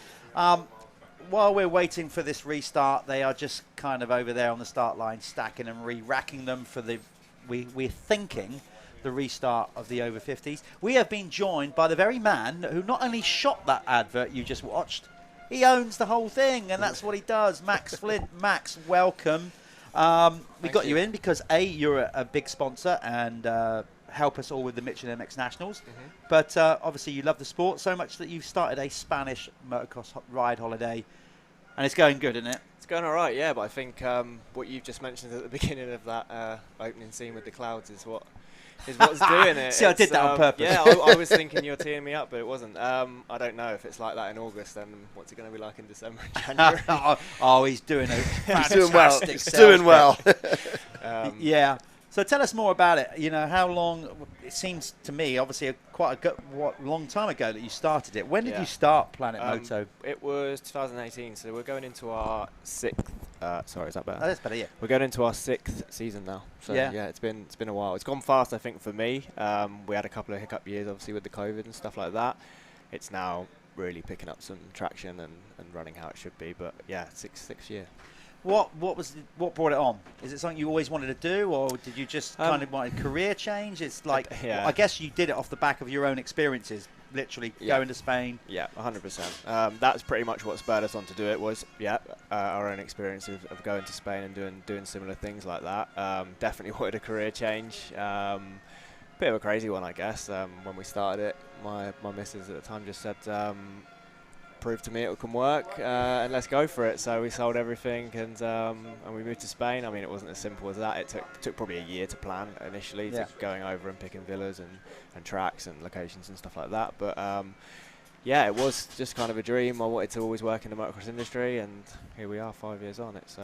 While we're waiting for this restart, they are just kind of over there on the start line, stacking and re-racking them for the, we're thinking, the restart of the over 50s. We have been joined by the very man who not only shot that advert you just watched, he owns the whole thing, and that's what he does. Max Flint. Max, welcome. We got you in because A, you're a big sponsor and help us all with the Michelin MX Nationals. But obviously you love the sport so much that you've started a Spanish motocross ride holiday, and it's going good, isn't it? It's going all right, yeah, but I think what you've just mentioned at the beginning of that opening scene with the clouds is what's doing it. See, I did that on purpose. Yeah, I was thinking you were teeing me up, but it wasn't. I don't know if it's like that in August, then what's it going to be like in December and January? Oh, he's doing a fantastic He's doing well. Yeah. So tell us more about it. You know, how long, it seems to me, obviously, quite a long time ago that you started it. When did you start Planet Moto? It was 2018, so we're going into our 6th, sorry, is that better? Oh, that's better, yeah. We're going into our 6th season now. So yeah, it's been a while. It's gone fast, I think, for me. We had a couple of hiccup years, obviously, with the COVID and stuff like that. It's now really picking up some traction and running how it should be. But yeah, six year. What brought it on? Is it something you always wanted to do, or did you just kind of want a career change? It's like, I guess you did it off the back of your own experiences, literally going to Spain. Yeah, 100%. That's pretty much what spurred us on to do it was, our own experience of going to Spain and doing similar things like that. Definitely wanted a career change. Bit of a crazy one, I guess. When we started it, my missus at the time just said, prove to me it can work, and let's go for it. So we sold everything and we moved to Spain. I mean, it wasn't as simple as that. It took probably a year to plan initially, to going over and picking villas and tracks and locations and stuff like that. But yeah, it was just kind of a dream. I wanted to always work in the motocross industry, and here we are 5 years on. It's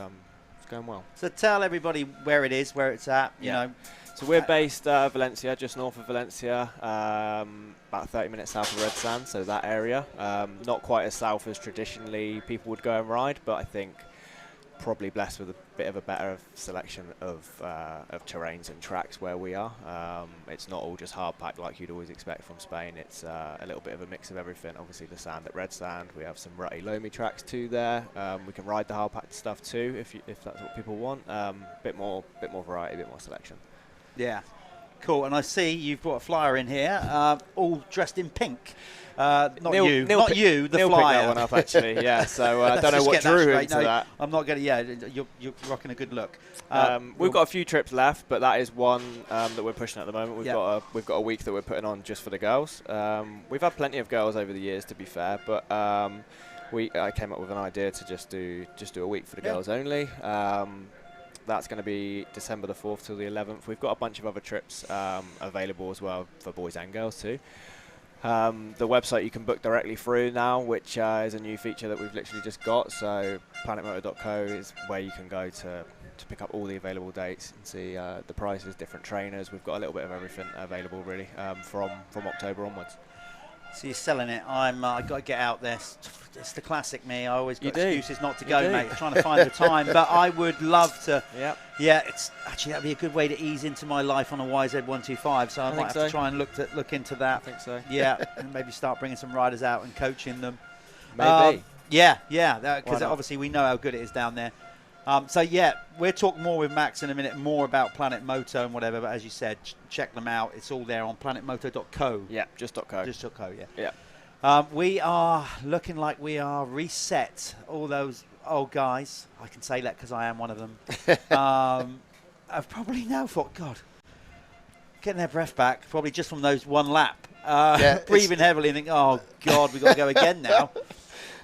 going well. So tell everybody where it is, where it's at, you know. So we're based Valencia, just north of Valencia, about 30 minutes south of Red Sand, so that area. Not quite as south as traditionally people would go and ride, but I think probably blessed with a bit of a better selection of terrains and tracks where we are. It's not all just hard packed like you'd always expect from Spain. It's a little bit of a mix of everything. Obviously the sand at Red Sand, we have some rutty loamy tracks too there. We can ride the hard packed stuff too if that's what people want. Bit more variety, a bit more selection. Yeah, cool. And I see you've brought a flyer in here, all dressed in pink. Not Neil you, Neil the Neil flyer. Picked that one up actually. Yeah, so I don't know what drew into that. I'm not going to. Yeah, you're rocking a good look. We've got a few trips left, but that is one that we're pushing at the moment. We've got a week that we're putting on just for the girls. We've had plenty of girls over the years, to be fair, but I came up with an idea to just do a week for the girls only. That's going to be December the 4th till the 11th. We've got a bunch of other trips available as well for boys and girls too. The website you can book directly through now, which is a new feature that we've literally just got. So planetmoto.co is where you can go to pick up all the available dates and see the prices, different trainers. We've got a little bit of everything available really from October onwards. So you're selling it. I got to get out there. It's the classic me. I always got excuses not to go, mate. Trying to find the time, but I would love to. Yeah. It's actually that'd be a good way to ease into my life on a YZ125. So I might have to try and look into that. I think so. Yeah, and maybe start bringing some riders out and coaching them. Maybe. Yeah. Because obviously we know how good it is down there. So yeah, we'll talk more with Max in a minute, more about Planet Moto and whatever. But as you said, check them out. It's all there on planetmoto.co. Yeah, just .co. Just .co. Yeah. Yeah. We are looking like we are reset. All those old guys, I can say that because I am one of them. I've probably now thought, God, getting their breath back, probably just from those one lap. Breathing heavily and think, oh God, we've got to go again now.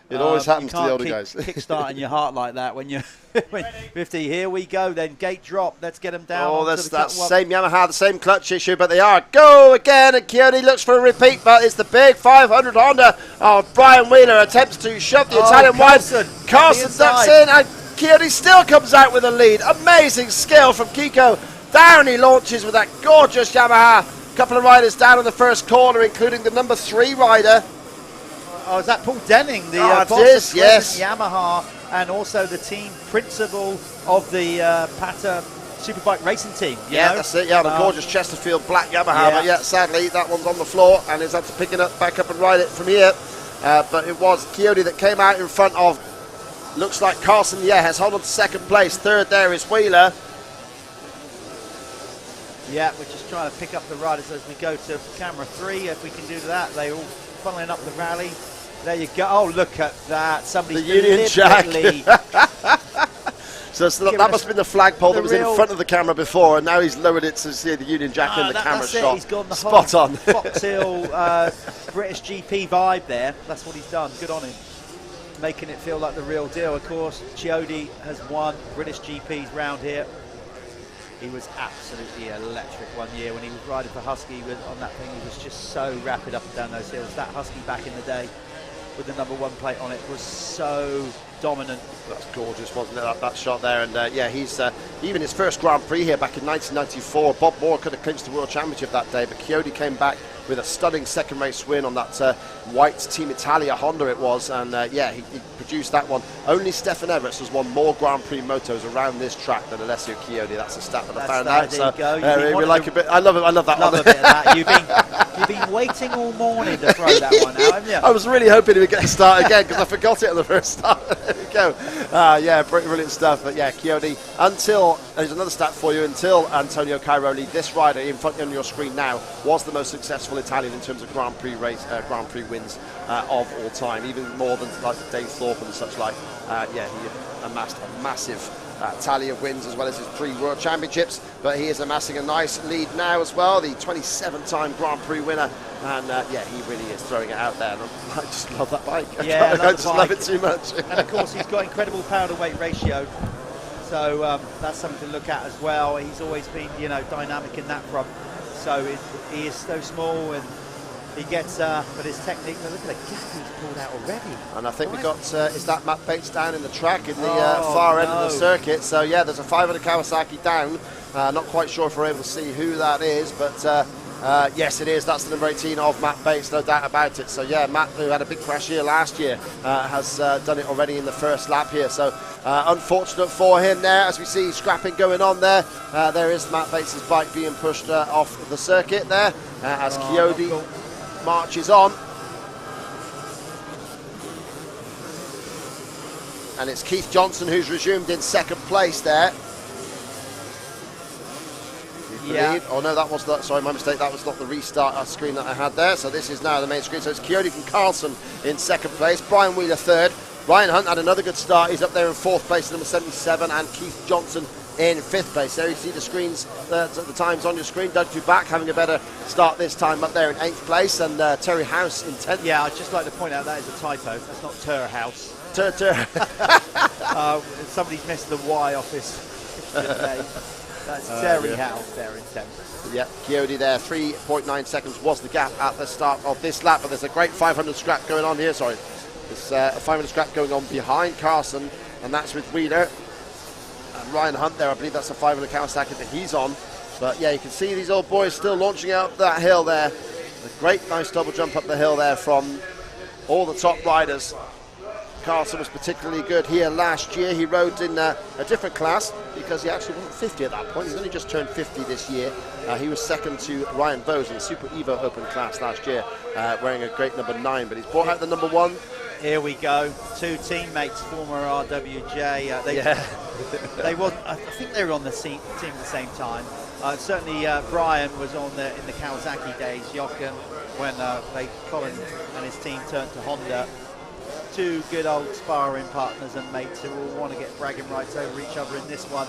It always happens to the older guys. Kick-starting your heart like that when you're 50. Here we go, then gate drop. Let's get them down. Oh, that's that same Yamaha, the same clutch issue, but they are. Go again, and Chiodi looks for a repeat, but it's the big 500 Honda. Oh, Brian Wheeler attempts to shove the Italian wide. Carson ducks in, and Chiodi still comes out with a lead. Amazing skill from Kiko. Down he launches with that gorgeous Yamaha. couple of riders down in the first corner, including the number 3 rider. Oh, is that Paul Denning, the it boss is, of yes. Yamaha, and also the team principal of the Pata Superbike racing team? Yeah, that's it. Yeah, the gorgeous Chesterfield black Yamaha. But yeah, sadly, that one's on the floor, and he's had to pick it up, back up and ride it from here. But it was Coyote that came out in front of, looks like Carson, has held on to second place. Third there is Wheeler. Yeah, we're just trying to pick up the riders as we go to camera 3, if we can do that. They're all funneling up the rally. There you go. Oh, look at that. Somebody's The Union Jack. So that us must have been the flagpole that was in real- front of the camera before, and now he's lowered it to see the Union Jack in the camera that's shot. It. He's gone the Spot whole on. Foxhill British GP vibe there. That's what he's done. Good on him. Making it feel like the real deal. Of course, Chiodi has won British GPs round here. He was absolutely electric one year when he was riding for Husky on that thing. He was just so rapid up and down those hills. That Husky back in the day with the number 1 plate on it was so dominant. That's gorgeous, wasn't it, that shot there? And yeah, he's even his first Grand Prix here back in 1994. Bob Moore could have clinched the World Championship that day, but Coyote came back with a stunning second race win on that white Team Italia Honda it was, and yeah, he produced that one. Only Stefan Everts has won more Grand Prix motos around this track than Alessio Coyote. That's a stat that I found out. There you go. We like a bit. I love it. I love that one. A bit of that. You've been waiting all morning to throw that one out, haven't you? I was really hoping he would get a start again because I forgot it on the first start. There we go. Yeah, brilliant stuff. But yeah, Coyote, until, there's another stat for you, until Antonio Cairoli, this rider in front on your screen now, was the most successful Italian in terms of Grand Prix wins of all time, even more than like Dave Thorpe and such like. Yeah, he amassed a massive tally of wins as well as his 3 World Championships, but he is amassing a nice lead now as well, the 27-time Grand Prix winner, and yeah, he really is throwing it out there, and I just love that bike. Yeah, I just love it too much. And of course, he's got incredible power to weight ratio, so that's something to look at as well. He's always been, you know, dynamic in that front, so he is so small, and he gets, but his technique, look at the kick he's pulled out already. And I think we got, is that Matt Bates down in the track in the far end of the circuit? So yeah, there's a 500 Kawasaki down. Not quite sure if we're able to see who that is, but yes, it is. That's the number 18 of Matt Bates, no doubt about it. So yeah, Matt, who had a big crash here last year, has done it already in the first lap here. So unfortunate for him there, as we see scrapping going on there. There is Matt Bates' bike being pushed off the circuit there, as Coyote marches on, and it's Keith Johnson who's resumed in second place there. Yeah. Oh no, that was that. Sorry, my mistake. That was not the restart screen that I had there. So this is now the main screen. So it's Coyote from Carlson in second place, Brian Wheeler third, Ryan Hunt had another good start. He's up there in fourth place, number 77, and Keith Johnson in fifth place. There you see the screens, the times on your screen. Doug Dubac having a better start this time, up there in 8th place, and Terry House in 10th. Yeah, I'd just like to point out that is a typo. That's not Ter House. Somebody's missed the Y off his name. That's Terry House there in 10th. Yeah, Coyote there, 3.9 seconds was the gap at the start of this lap, but there's a great 500 scrap going on here, sorry. There's a 500 scrap going on behind Carson, and that's with Wheeler. And Ryan Hunt there, I believe that's a 500 Kawasaki that he's on. But yeah, you can see these old boys still launching out that hill there. A great nice double jump up the hill there from all the top riders. Carson was particularly good here last year. He rode in a different class because he actually wasn't 50 at that point. He's only just turned 50 this year. He was second to Ryan Bowes in the Super Evo Open class last year, wearing a great number 9. But he's brought out the number 1. Here we go. Two teammates, former RWJ. They wasn't. I think they were on the team at the same time. Certainly, Brian was on in the Kawasaki days. Jochen, when Colin and his team turned to Honda. Two good old sparring partners and mates who all want to get bragging rights over each other in this one.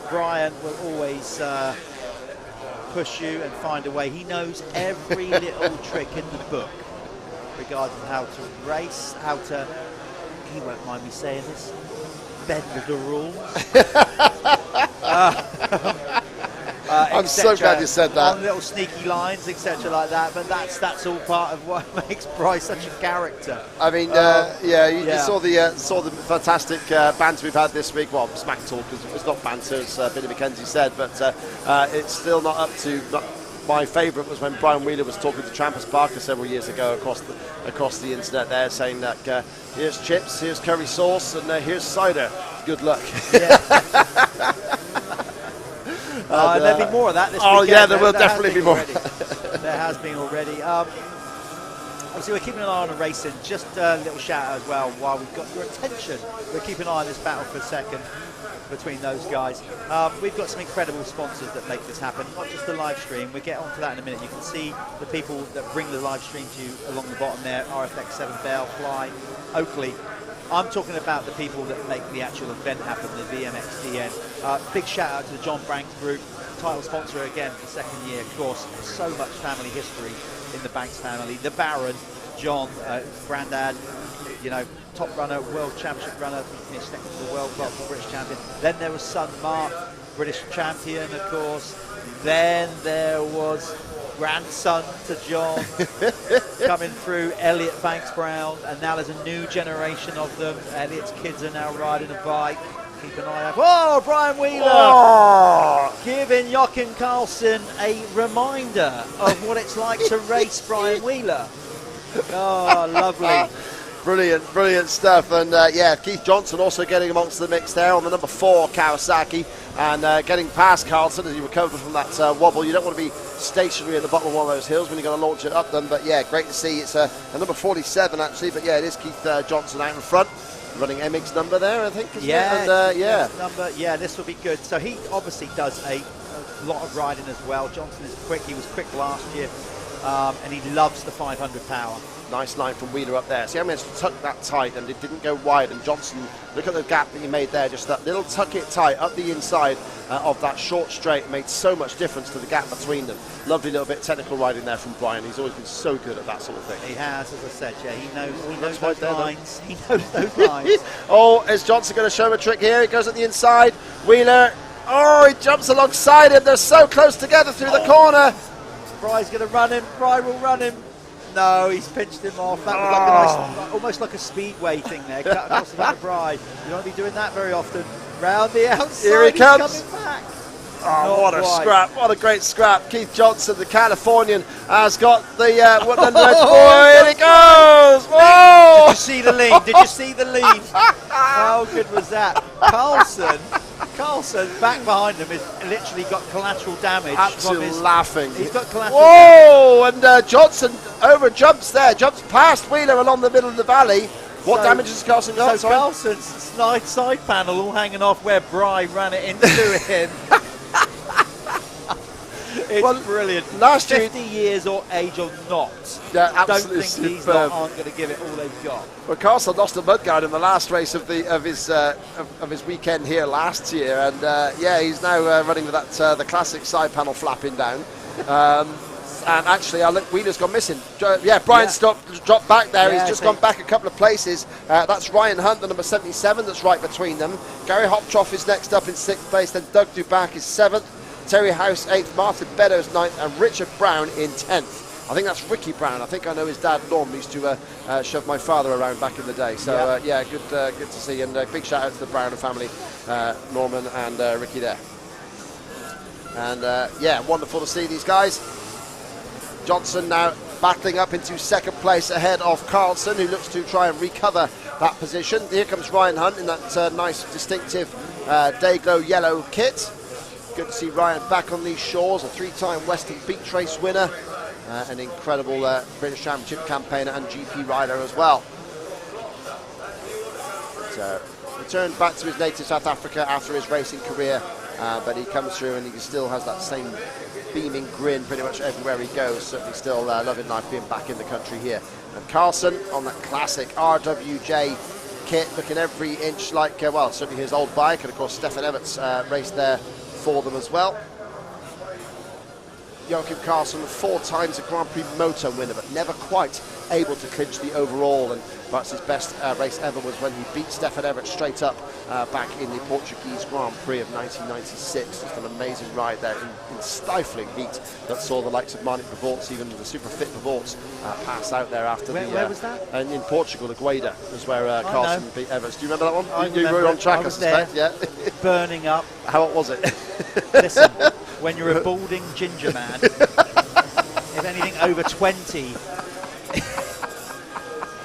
Brian will always push you and find a way. He knows every little trick in the book regarding how to race, how to, he won't mind me saying this, bend the rules. I'm so glad you said that. On little sneaky lines, etc. like that, but that's all part of what makes Bryce such a character. I mean, you saw the fantastic banter we've had this week. Well, smack talk, because it's not banter, as Billy McKenzie said, but it's still not up to my favourite was when Brian Wheeler was talking to Trampus Parker several years ago across the internet there, saying that here's chips, here's curry sauce, and here's cider. Good luck. Yeah. There'll be more of that this weekend. Oh yeah, there will definitely be more. There has been already. Obviously, we're keeping an eye on the racing. Just a little shout out as well while we've got your attention. We're keeping an eye on this battle for second between those guys. We've got some incredible sponsors that make this happen, not just the live stream. We'll get onto that in a minute. You can see the people that bring the live stream to you along the bottom there, RFX7, Bell, Fly, Oakley. I'm talking about the people that make the actual event happen, the VMXdN. Big shout out to the John Banks Group, title sponsor again for the second year. Of course, so much family history in the Banks family. The Baron, John, granddad, you know, top runner, world championship runner, finished second to the world club, British champion. Then there was son Mark, British champion, of course. Then there was grandson to John coming through, Elliot Banks Brown, and now there's a new generation of them. Elliot's kids are now riding a bike. Keep an eye out. Oh, Brian Wheeler! Oh. Giving Jochen Carlson a reminder of what it's like to race Brian Wheeler. Oh, lovely. Brilliant stuff. And yeah, Keith Johnson also getting amongst the mix there on the number 4 Kawasaki, and getting past Carlson as he recovered from that wobble. You don't want to be stationary at the bottom of one of those hills when you're going to launch it up them, but yeah, great to see. It's a number 47 actually, but yeah, it is Keith Johnson out in front, running MX number there, I think, isn't it? And, yeah. Number, yeah, this will be good. So he obviously does a lot of riding as well. Johnson is quick. He was quick last year, and he loves the 500 power. Nice line from Wheeler up there. See, I managed to tuck that tight and it didn't go wide. And Johnson, look at the gap that he made there. Just that little tuck it tight up the inside of that short straight made so much difference to the gap between them. Lovely little bit of technical riding there from Brian. He's always been so good at that sort of thing. He has, as I said, yeah, he knows those lines. He knows those lines. Oh, is Johnson going to show him a trick here? He goes at the inside. Wheeler, oh, he jumps alongside him. They're so close together through the corner. Brian's going to run him. Brian will run him. No, he's pinched him off. That was like a nice, almost like a speedway thing there. Cut across the back of Bride. You don't be doing that very often. Round the outside. Here he comes. He's coming back. Oh, what a scrap. What a great scrap. Keith Johnson, the Californian, has got the Woodland Red boy. Here he goes. Whoa! Did you see the lead? Did you see the lead? How good was that? Carlson, back behind him, has literally got collateral damage. Absolutely laughing. He's got collateral damage. Whoa! And Johnson jumps past Wheeler along the middle of the valley. What damage has Carlson got? So Carlson's side panel all hanging off where Bry ran it into him. It's brilliant. Last year, 50 years or age or not, yeah, I don't absolutely think these superb. lot aren't going to give it all they've got. Well, Carlson lost a mudguard in the last race of his weekend here last year, and yeah, he's now running with that the classic side panel flapping down. And actually, Wheeler's gone missing. Yeah, Brian dropped back there. Yeah, he's just gone back a couple of places. That's Ryan Hunt, the number 77, that's right between them. Gary Hoptroff is next up in 6th place. Then Doug Dubac is 7th. Terry House 8th. Martin Beddoes 9th. And Richard Brown in 10th. I think that's Ricky Brown. I think I know his dad, Norm, used to shove my father around back in the day. So, yeah, good to see. And big shout out to the Brown family, Norman and Ricky there. And, yeah, wonderful to see these guys. Johnson now battling up into 2nd place ahead of Carlson, who looks to try and recover that position. Here comes Ryan Hunt in that nice, distinctive Dayglow yellow kit. Good to see Ryan back on these shores, a 3-time Western Beach Race winner, an incredible British Championship campaigner and GP rider as well. So, returned back to his native South Africa after his racing career, but he comes through and he still has that same beaming grin pretty much everywhere he goes. Certainly still loving life being back in the country here. And Carlson on that classic RWJ kit, looking every inch like, well, certainly his old bike, and of course Stefan Everts raced there for them as well. Joachim Carlson, 4 times a Grand Prix Moto winner, but never quite able to clinch the overall, and perhaps his best race ever was when he beat Stefan Everts straight up back in the Portuguese Grand Prix of 1996. Just an amazing ride there in stifling heat that saw the likes of Marnik Pavorts, even the super fit Pavorts, pass out there after where was that? And in Portugal, the Guaida is where Carlson beat Everts. Do you remember that one? You were it. on track, I suspect. There, yeah. Burning up. How was it? Listen, when you're a balding ginger man over 20.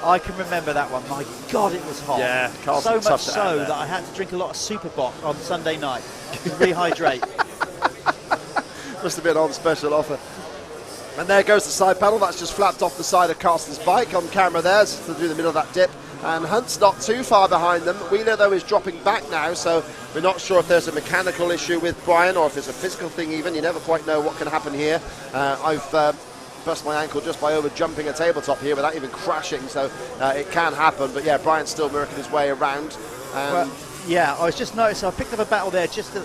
I can remember that one. My God, it was hot. Yeah, so much so that I had to drink a lot of Superboc on Sunday night to rehydrate. Must have been on special offer. And there goes the side panel. That's just flapped off the side of Carson's bike on camera there, so through the middle of that dip. And Hunt's not too far behind them. Wheeler, though, is dropping back now, so we're not sure if there's a mechanical issue with Brian or if it's a physical thing even. You never quite know what can happen here. I've bust my ankle just by over jumping a tabletop here without even crashing, so it can happen. But yeah, Brian's still working his way around. Well, yeah, I was just noticing, I picked up a battle there just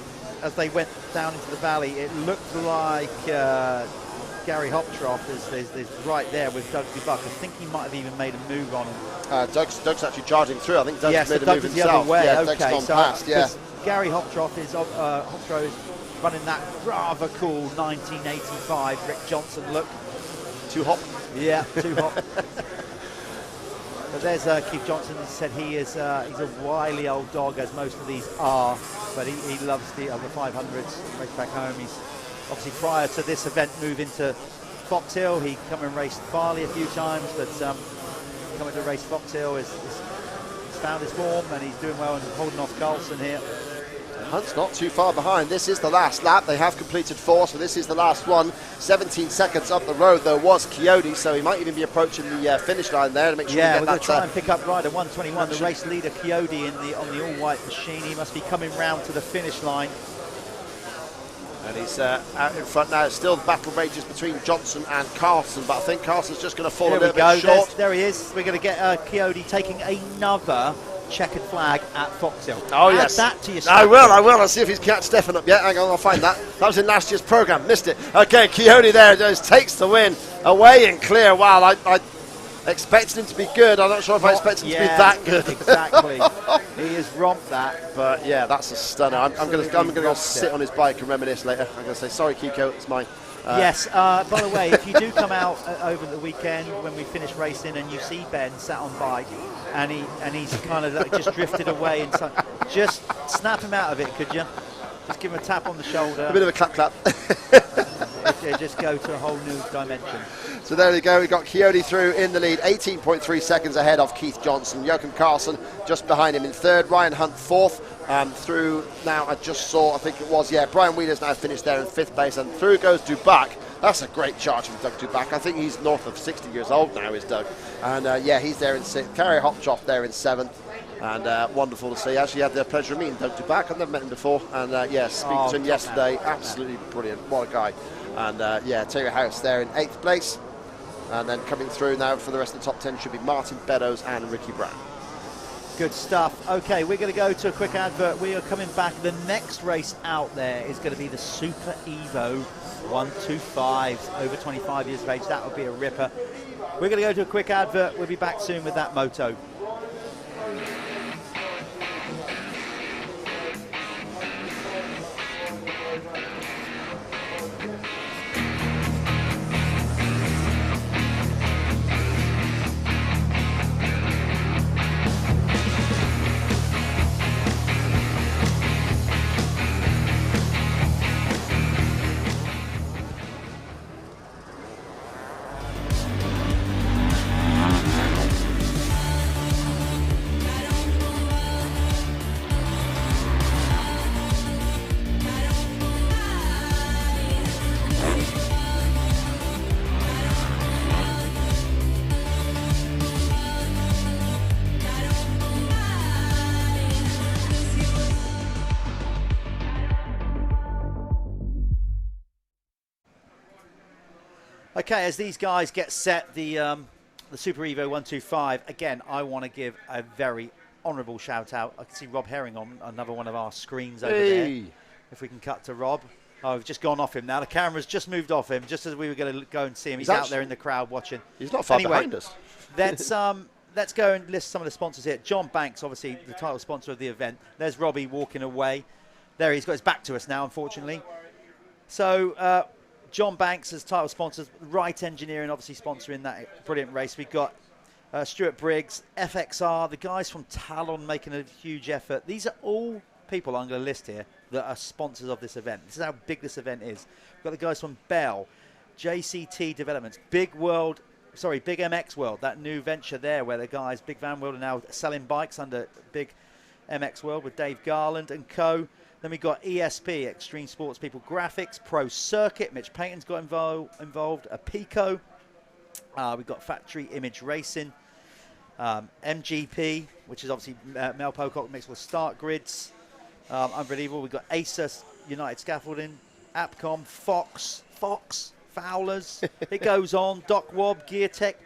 as they went down into the valley. It looked like Gary Hoptroff is right there with Doug Dubuck. I think he might have even made a move on him. Doug's actually charging through. I think Doug's yes, made a Doug move was the himself. other way. Yeah, Okay, Doug's gone so past, yeah. Gary Hoptroff is running that rather cool 1985 Rick Johnson look. Too hot. Yeah, too hot. But there's Keith Johnson. He said he's a wily old dog, as most of these are, but he loves the other 500s. Race back home. He's obviously, prior to this event, moved into Foxhill. He come and raced Farley a few times, but coming to race Foxhill he's found his form, and he's doing well and holding off Carlson here. Hunt's not too far behind. This is the last lap. They have completed 4, so this is the last one. 17 seconds up the road, though, was Coyote, so he might even be approaching the finish line there to make sure we get we're that. going to try and pick up rider 121, the race leader Coyote on the all-white machine. He must be coming round to the finish line. And he's out in front now. Still the battle rages between Johnson and Carlson, but I think Carlson's just going to fall a little bit short. There he is. We're going to get Coyote taking another checkered flag at Foxhill. Oh, yes. Add that to your I will. I'll see if he's catch Stefan up yet. Hang on, I'll find that. That was in last year's programme. Missed it. Okay, Coyote there just takes the win. Away and clear. Wow, I expected him to be good. I'm not sure if I expected him to be that good. Exactly. He has romped that. But yeah, that's a stunner. I'm going to go sit on his bike and reminisce later. I'm going to say, sorry, Kiko, it's mine. Yes, by the way, if you do come out over the weekend when we finish racing and you see Ben sat on bike and he's kind of like just drifted away, and just snap him out of it, could you? Just give him a tap on the shoulder. A bit of a clap. Just go to a whole new dimension. So there we go. We got Coyote through in the lead, 18.3 seconds ahead of Keith Johnson. Joachim Carlson just behind him in third. Ryan Hunt fourth. Through now, I just saw, I think it was, Brian Wheeler's now finished there in fifth place, and through goes Dubac. That's a great charge from Doug Dubac. I think he's north of 60 years old now, is Doug. And he's there in sixth. Gary Hoptroff there in seventh. And wonderful to see. Actually had the pleasure of meeting Doug Dubac. I've never met him before. And speaking to him yesterday, absolutely brilliant. What a guy. And Terry House there in 8th place. And then coming through now for the rest of the top 10 should be Martin Beddoes and Ricky Brown. Good stuff. Okay, we're going to go to a quick advert. We are coming back. The next race out there is going to be the Super Evo 125, over 25 years of age. That would be a ripper. We're going to go to a quick advert. We'll be back soon with that moto. Okay, as these guys get set, the Super Evo 125, again, I want to give a very honourable shout out. I can see Rob Herring on another one of our screens over there. If we can cut to Rob. Oh, we've just gone off him now. The camera's just moved off him, just as we were going to go and see him. He's out there in the crowd watching. He's not far behind us. Let's go and list some of the sponsors here. John Banks, obviously the title sponsor of the event. There's Robbie walking away. There, he's got his back to us now, unfortunately. So, John Banks as title sponsors, Wright Engineering obviously sponsoring that brilliant race. We've got Stuart Briggs, FXR, the guys from Talon making a huge effort. These are all people I'm going to list here that are sponsors of this event. This is how big this event is. We've got the guys from Bell, JCT Developments, Big MX World, that new venture there where the guys, Big Van World, are now selling bikes under Big MX World with Dave Garland and co. Then we got ESP, Extreme Sports People Graphics, Pro Circuit, Mitch Payton's got involved, Pico. We've got Factory Image Racing, MGP, which is obviously Mel Pocock mixed with Start Grids, Unbelievable. We've got Asus, United Scaffolding, Appcom, Fox, Fowlers. It goes on. Doc Wob, Gear Tech,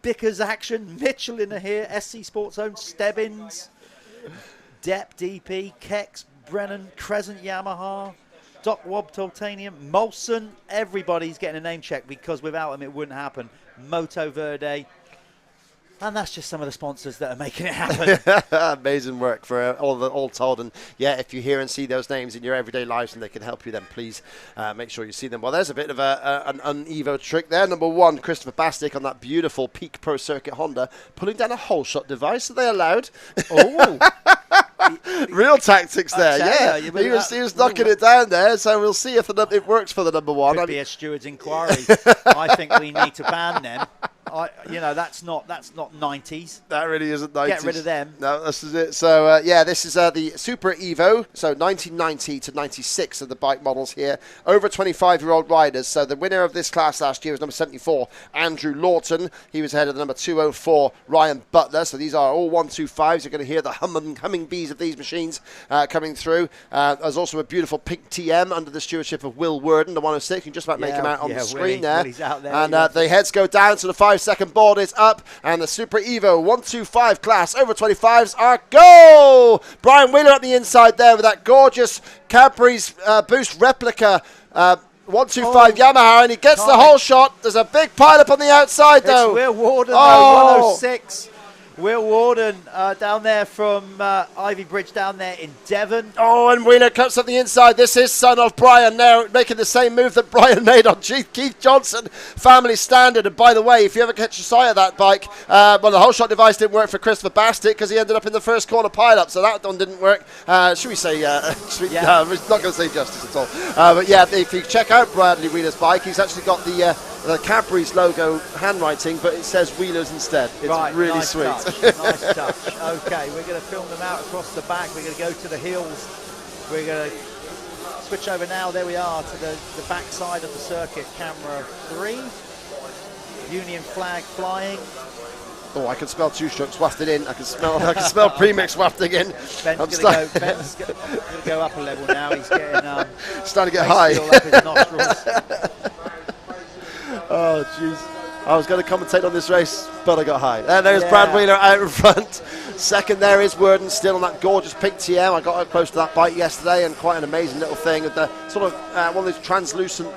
Bickers Action, Mitchell in here, SC Sports Zone, Stebbins, Depp DP, Kex, Brennan, Crescent Yamaha, Doc Wob Titanium, Molson. Everybody's getting a name check because without them it wouldn't happen. Moto Verde. And that's just some of the sponsors that are making it happen. Amazing work for all told. And yeah, if you hear and see those names in your everyday lives and they can help you, then please make sure you see them. Well, there's a bit of an Evo trick there. Number one, Christopher Bastick on that beautiful Peak Pro Circuit Honda, pulling down a whole shot device. Are they allowed? Oh. Real tactics there, yeah. He was knocking it down there, so we'll see if it works for the number one. Could be a steward's inquiry. I think we need to ban them. That's not 90s. That really isn't 90s. Get rid of them. No, this is it. So, this is the Super Evo. So, 1990 to 96 of the bike models here. Over 25-year-old riders. So, the winner of this class last year was number 74, Andrew Lawton. He was ahead of the number 204, Ryan Butler. So, these are all 125s. You're going to hear the humming bees of these machines coming through. There's also a beautiful pink TM under the stewardship of Will Worden, the 106. You can just about make him out on the screen there. Willie's out there. And the heads go down to the 5-second board is up, and the Super Evo 125 class over 25s are go! Brian Wheeler up the inside there with that gorgeous Cadbury's Boost replica 125 Yamaha, and he gets the whole shot. There's a big pile up on the outside though. It's Will Worden, 106. Will Worden down there from Ivy Bridge down there in Devon. Oh, and Wheeler comes up the inside. This is son of Brian now, making the same move that Brian made on Keith Johnson, family standard. And by the way, if you ever catch a sight of that bike, the whole shot device didn't work for Christopher Bastick because he ended up in the first corner pile-up, so that one didn't work. Should we say, we're not going to say justice at all. But yeah, if you check out Bradley Wheeler's bike, he's actually got the Cadbury's logo handwriting, but it says Wheelers instead. It's really nice sweet. Nice touch. Okay, we're going to film them out across the back. We're going to go to the hills. We're going to switch over now. There we are to the back side of the circuit. Camera 3. Union flag flying. Oh, I can smell two strokes wafted in. I can smell premix wafting in. Ben's going to go up a level now. He's getting starting to get high. Up his nostrils. Oh, jeez. I was going to commentate on this race, but I got high. And there's Brad Wheeler out in front. Second there is Worden still on that gorgeous pink TM. I got up close to that bike yesterday, and quite an amazing little thing. With the sort of one of those translucent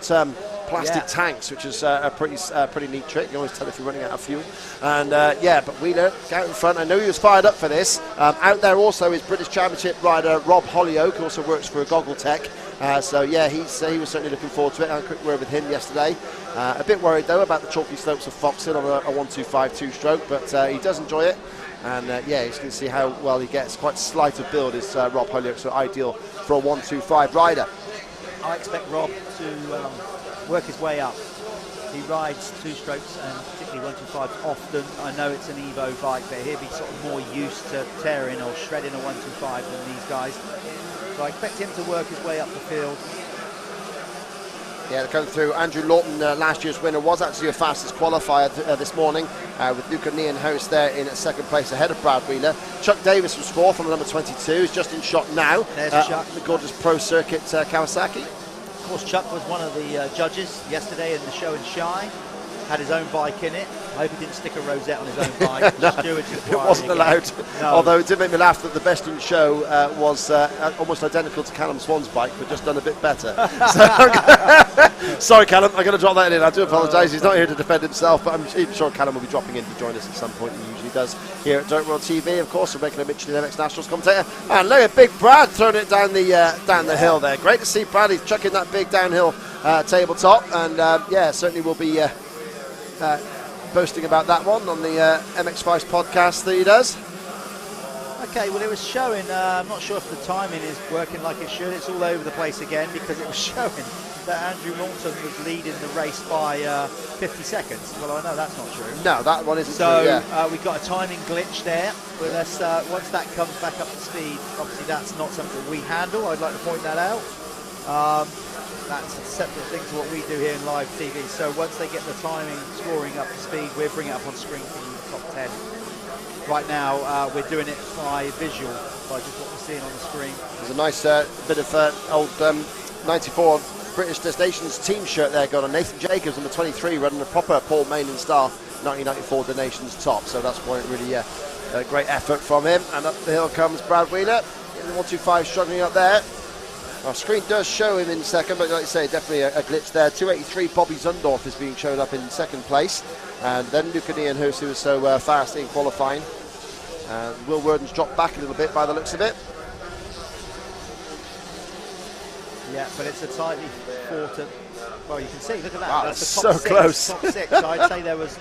plastic tanks, which is a pretty neat trick. You can always tell if you're running out of fuel. And but Wheeler out in front. I know he was fired up for this. Out there also is British Championship rider Rob Hollyoak, who also works for Goggle Tech. He was certainly looking forward to it. I had a quick word with him yesterday. A bit worried though about the chalky slopes of Foxhill on a 125 two-stroke, but he does enjoy it. And he's going to see how well he gets. Quite slight of build is Rob Hollyoak, so ideal for a 125 rider. I expect Rob to work his way up. He rides two-strokes and particularly 125s often. I know it's an Evo bike, but he'll be sort of more used to tearing or shredding a 125 than these guys. So I expect him to work his way up the field. Yeah, they're coming through. Andrew Lawton, last year's winner, was actually a fastest qualifier this morning, with Luca Nierenhuis there in second place ahead of Brad Wheeler. Chuck Davis was fourth on the number 22. He's just in shot now. There's Chuck. The gorgeous Pro Circuit Kawasaki. Of course, Chuck was one of the judges yesterday in the show in Shine. Had his own bike in it. I hope he didn't stick a rosette on his own bike. It wasn't allowed. No. Although it did make me laugh that the best in show was almost identical to Callum Swan's bike, but just done a bit better. Sorry, Callum, I'm going to drop that in. I do apologise. He's not here to defend himself, but I'm sure Callum will be dropping in to join us at some point. He usually does here at DirtWorld-TV, of course, a regular Michelin MX Nationals commentator. And look at Big Brad throwing it down the hill there. Great to see Brad. He's chucking that big downhill tabletop, and certainly will be boasting about that one on the MX5 podcast that he does. Okay, well, it was showing, I'm not sure if the timing is working like it should. It's all over the place again because it was showing that Andrew Norton was leading the race by 50 seconds. Well, I know that's not true. No, that one isn't so, true, yeah. we've got a timing glitch there. But once that comes back up to speed, obviously that's not something we handle. I'd like to point that out. That's a separate thing to what we do here in live TV. So once they get the timing scoring up to speed, we'll bring it up on screen for you, the top 10. Right now, we're doing it by visual, by just what we're seeing on the screen. There's a nice bit of old 94 British Destinations team shirt there, got on Nathan Jacobs, number 23, running a proper Paul Maynan style 1994 Donations top. So that's quite really a great effort from him. And up the hill comes Brad Wheeler, in the 125 struggling up there. Our screen does show him in second, but like I say, definitely a glitch there. 283 Bobby Zundorf is being shown up in second place. And then Luca Nienhuis, who was so fast in qualifying. Will Worden's dropped back a little bit by the looks of it. Yeah, but it's a tightly fought. Well, you can see, look at that. Wow, that's the so top six, close. Top six. So I'd say there was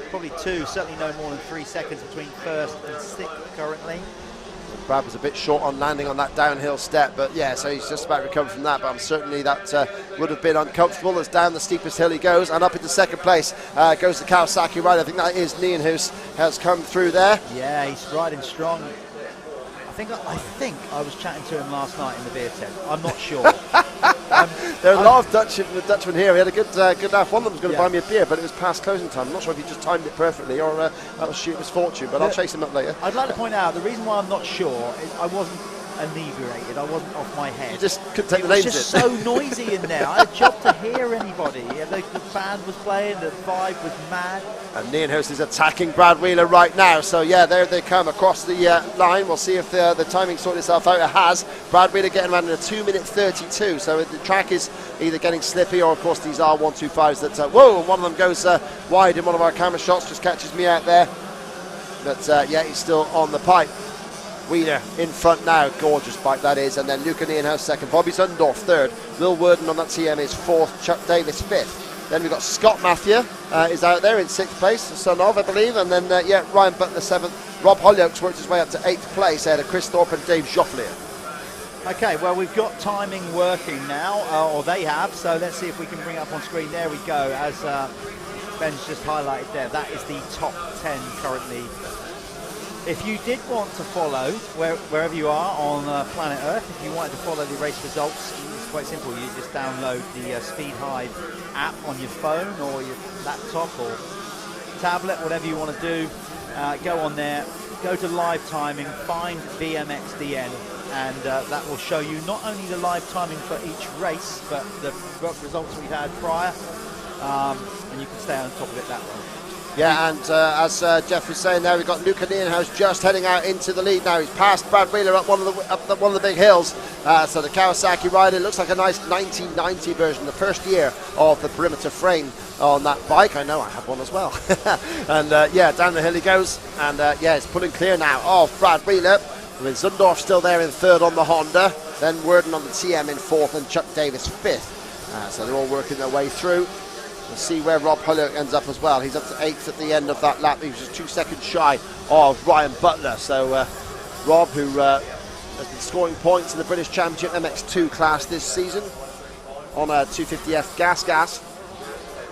probably two, certainly no more than 3 seconds between first and sixth currently. Brad was a bit short on landing on that downhill step, but yeah, so he's just about to recover from that. But certainly that would have been uncomfortable as down the steepest hill he goes, and up into second place goes the Kawasaki rider. I think that is Nienhuis has come through there. Yeah, he's riding strong. I think I was chatting to him last night in the beer tent. I'm not sure. There are a lot of Dutchmen here. We had a good laugh. One of them was going to buy me a beer, but it was past closing time. I'm not sure if he just timed it perfectly or that was sheer misfortune, but I'll chase him up later. I'd like to point out, the reason why I'm not sure is I wasn't inebriated. I wasn't off my head. You just couldn't take the names. names It was just so noisy in there. I had a job to hear anybody. The band was playing, the vibe was mad. And Nienhuis is attacking Brad Wheeler right now. So yeah, there they come across the line. We'll see if the timing sorted itself out. It has. Brad Wheeler getting around in a 2:32. So the track is either getting slippy or, of course, these are 125s that. Whoa! One of them goes wide in one of our camera shots. Just catches me out there. But yeah, he's still on the pipe. Wheeler in front now, gorgeous bike that is, and then Luca Nienhuis second, Bobby Zundorf third, Will Worden on that TM is fourth, Chuck Davis fifth. Then we've got Scott Matthew is out there in sixth place, the son of, I believe, and then yeah, Ryan Butler seventh. Rob Hollyoaks worked his way up to eighth place ahead of Chris Thorpe and Dave Jofflier. Okay, well, we've got timing working now, or they have, so let's see if we can bring it up on screen. There we go, as Ben's just highlighted there. That is the top 10 currently. If you did want to follow, wherever you are on planet Earth, if you wanted to follow the race results, it's quite simple. You just download the Speed Hive app on your phone or your laptop or tablet, whatever you want to do. Go on there, go to live timing, find VMXdN, and that will show you not only the live timing for each race, but the results we've had prior, and you can stay on top of it that way. Yeah, and as Jeff was saying there, we've got Luca Nienhuis just heading out into the lead now. He's passed Brad Wheeler up one of the big hills. So the Kawasaki rider looks like a nice 1990 version, the first year of the perimeter frame on that bike. I know, I have one as well. And yeah, down the hill he goes, and yeah, it's pulling clear now of Brad Wheeler, with Zundorf still there in third on the Honda, then Worden on the TM in fourth, and Chuck Davis fifth. So they're all working their way through. We'll see where Rob Hollyoaks ends up as well. He's up to 8th at the end of that lap. He was just 2 seconds shy of Ryan Butler. So Rob, who has been scoring points in the British Championship MX2 class this season on a 250F gas,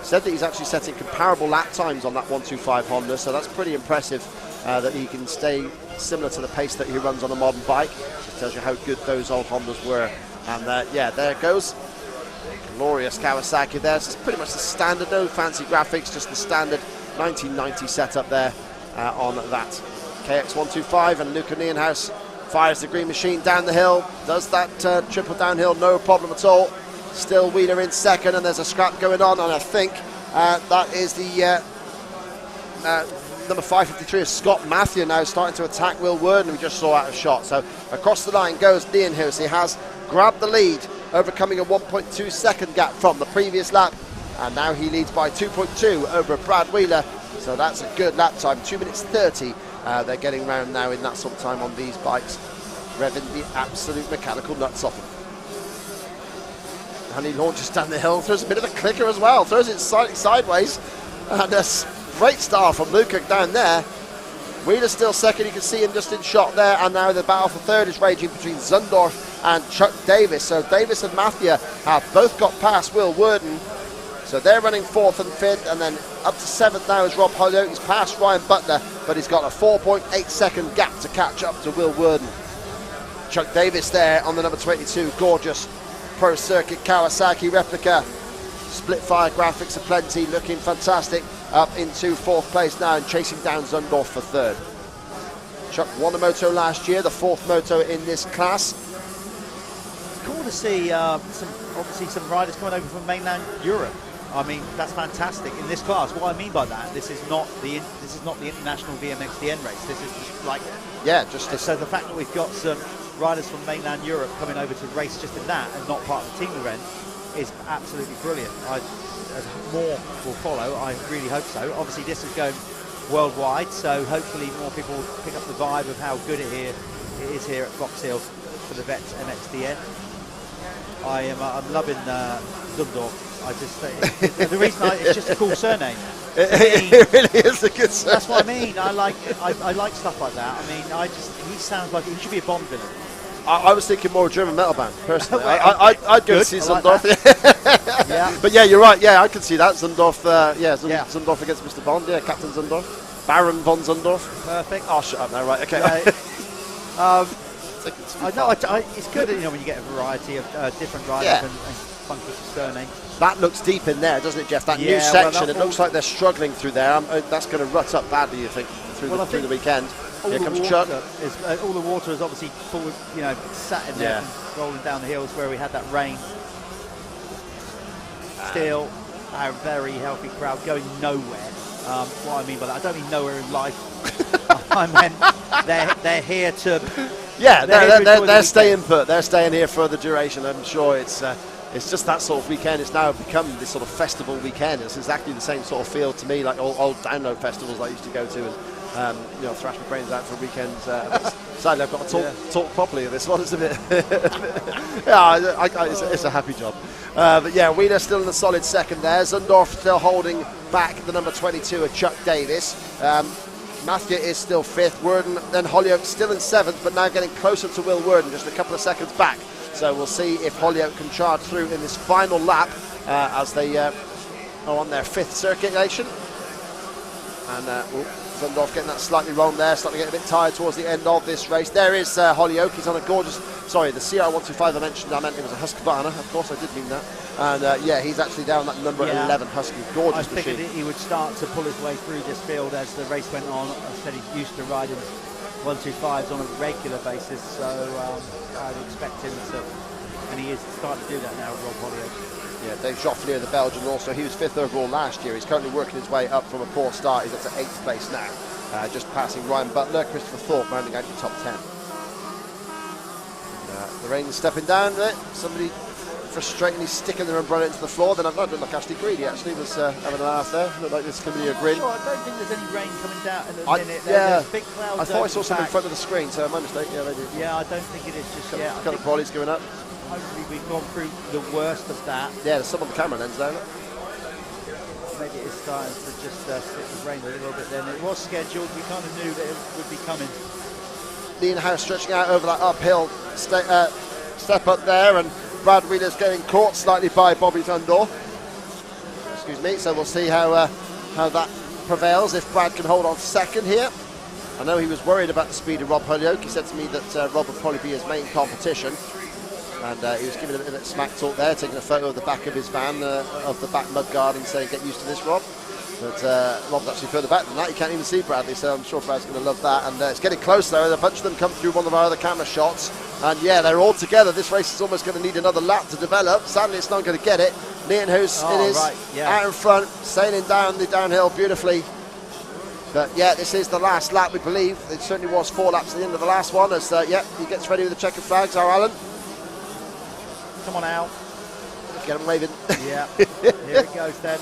said that he's actually setting comparable lap times on that 125 Honda. So that's pretty impressive that he can stay similar to the pace that he runs on a modern bike. It tells you how good those old Hondas were. And yeah, there it goes. Glorious Kawasaki there. It's pretty much the standard, no fancy graphics, just the standard 1990 setup there on that KX125. And Luca Nienhuis fires the green machine down the hill, does that triple downhill, no problem at all. Still Wheeler in second, and there's a scrap going on, and I think that is the number 553 is Scott Matthew now starting to attack Will Worden, we just saw out of shot. So across the line goes Nienhuis. He has grabbed the lead, overcoming a 1.2 second gap from the previous lap, and now he leads by 2.2 over Brad Wheeler. So that's a good lap time, 2:30. They're getting around now in that sort of time on these bikes, revving the absolute mechanical nuts off him. And he launches down the hill, throws a bit of a clicker as well, throws it sideways, and a great start from Luca down there. Wheeler's still second, you can see him just in shot there, and now the battle for third is raging between Zundorf and Chuck Davis. So Davis and Matthew have both got past Will Worden, so they're running fourth and fifth, and then up to seventh now is Rob Holyoke. He's past Ryan Butler, but he's got a 4.8 second gap to catch up to Will Worden. Chuck Davis there on the number 22, gorgeous Pro Circuit Kawasaki replica. Split fire graphics aplenty, looking fantastic. Up into fourth place now and chasing down Zundorf for third. Chuck won a moto last year, the fourth moto in this class. It's cool to see obviously some riders coming over from mainland Europe. I mean, that's fantastic in this class. What I mean by that, this is not the international VMXdN race. This is just like, so the fact that we've got some riders from mainland Europe coming over to race just in that and not part of the team event is absolutely brilliant. More will follow, I really hope so. Obviously this is going worldwide, so hopefully more people pick up the vibe of how good it is here at Foxhill for the Vets MXdN. I'm loving Zundorf. I just the reason it's just a cool surname. It really is a good surname. That's what I mean. I like stuff like that. I mean, he sounds like he should be a Bond villain. I was thinking more a German metal band, personally. I'd go to see Zundorf. Like yeah. But yeah, you're right. Yeah, I could see that. Zundorf, Zundorf against Mr. Bond. Yeah, Captain Zundorf. Baron von Zundorf. Perfect. Oh, shut up now. Right, okay. Yeah. It's good, when you get a variety of different riders and funky surnames. That looks deep in there, doesn't it, Jeff? That new section, it looks like they're struggling through there. That's going to rut up badly, you think, through the weekend. Here comes Chuck. All the water is obviously forward, sat in there and rolling down the hills where we had that rain. Still, a very healthy crowd going nowhere. What I mean by that, I don't mean nowhere in life. I meant they're here to. Yeah, they're staying put. They're staying here for the duration. I'm sure it's just that sort of weekend. It's now become this sort of festival weekend. It's exactly the same sort of feel to me, like old download festivals I used to go to and thrash my brains out for weekends. Sadly, I've got to talk properly. This one is a bit. It's a happy job. But yeah, Wheeler still in the solid second there. Zundorf still holding back the number 22 of Chuck Davis. Matthew is still fifth. Worden, then Holyoke still in seventh, but now getting closer to Will Worden, just a couple of seconds back. So we'll see if Holyoke can charge through in this final lap as they are on their fifth circulation. And Zundorf getting that slightly wrong there, starting to get a bit tired towards the end of this race. There is Holyoke. He's on a gorgeous, sorry, the CR125 I meant it was a Husqvarna. Of course I did mean that. And he's actually down that number 11 Husky. Gorgeous machine. I figured he would start to pull his way through this field as the race went on. I said he's used to riding 125s on a regular basis, so I'd expect him to, and he is starting to do that now at Rob Holyoke. Yeah, Dave Jofflier, the Belgian, also, he was fifth overall last year. He's currently working his way up from a poor start. He's up to eighth place now, just passing Ryan Butler, Christopher Thorpe rounding out the top 10. The rain's stepping down there. Somebody frustratingly sticking their umbrella into the floor. Then I don't look actually greedy, actually, was having a laugh there. Looked like this could be a grin. Sure, I don't think there's any rain coming down in a minute. There's big clouds. I thought I saw something in front of the screen, so my mistake. Yeah, maybe. Yeah, I don't think it is just yet. A couple of polys going up. Hopefully we've gone through the worst of that. Yeah, there's some on the camera lens there. Maybe it's starting to just stick with rain a little bit then. It was scheduled, we kind of knew that it would be coming. Lean House stretching out over that uphill step up there, and Brad Wheeler's getting caught slightly by Bobby Zundorf. Excuse me, so we'll see how that prevails, if Brad can hold on second here. I know he was worried about the speed of Rob Holyoke. He said to me that Rob would probably be his main competition. And he was giving a bit of smack talk there, taking a photo of the back of his van, of the back mudguard, and saying, get used to this, Rob. But Rob's actually further back than that. You can't even see Bradley, so I'm sure Brad's going to love that. And it's getting close, though. A bunch of them come through one of our other camera shots. And yeah, they're all together. This race is almost going to need another lap to develop. Sadly, it's not going to get it. Nienhuis, out in front, sailing down the downhill beautifully. But yeah, this is the last lap, we believe. It certainly was 4 laps at the end of the last one. As he gets ready with the checkered flags, our Alan. Come on out. Get him waving. Yeah, here it goes then.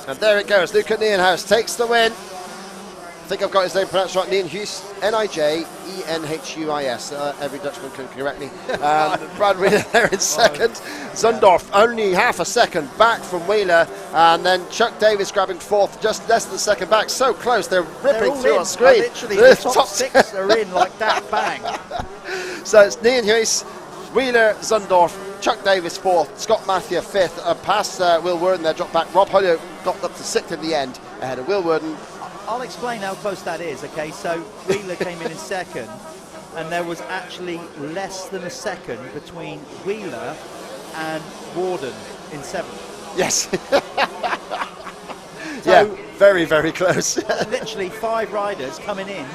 And there it goes. Luca Nienhuis takes the win. think I've got his name pronounced right. Nijhuis, Nijenhuis. Every Dutchman can correct me. Brad Wheeler there in second. Zundorf only half a second back from Wheeler, and then Chuck Davis grabbing fourth, just less than a second back. So close, they're ripping through on screen. Literally, the top six are in like that, bang. So it's Nijhuis, Wheeler, Zundorf, Chuck Davis fourth, Scott Matthew fifth, past Will Worden there, dropped back. Rob Holyoke got up to sixth in the end, ahead of Will Worden. I'll explain how close that is, okay? So Wheeler came in second, and there was actually less than a second between Wheeler and Worden in seventh. Yes. Yeah, very, very close. Literally 5 riders coming in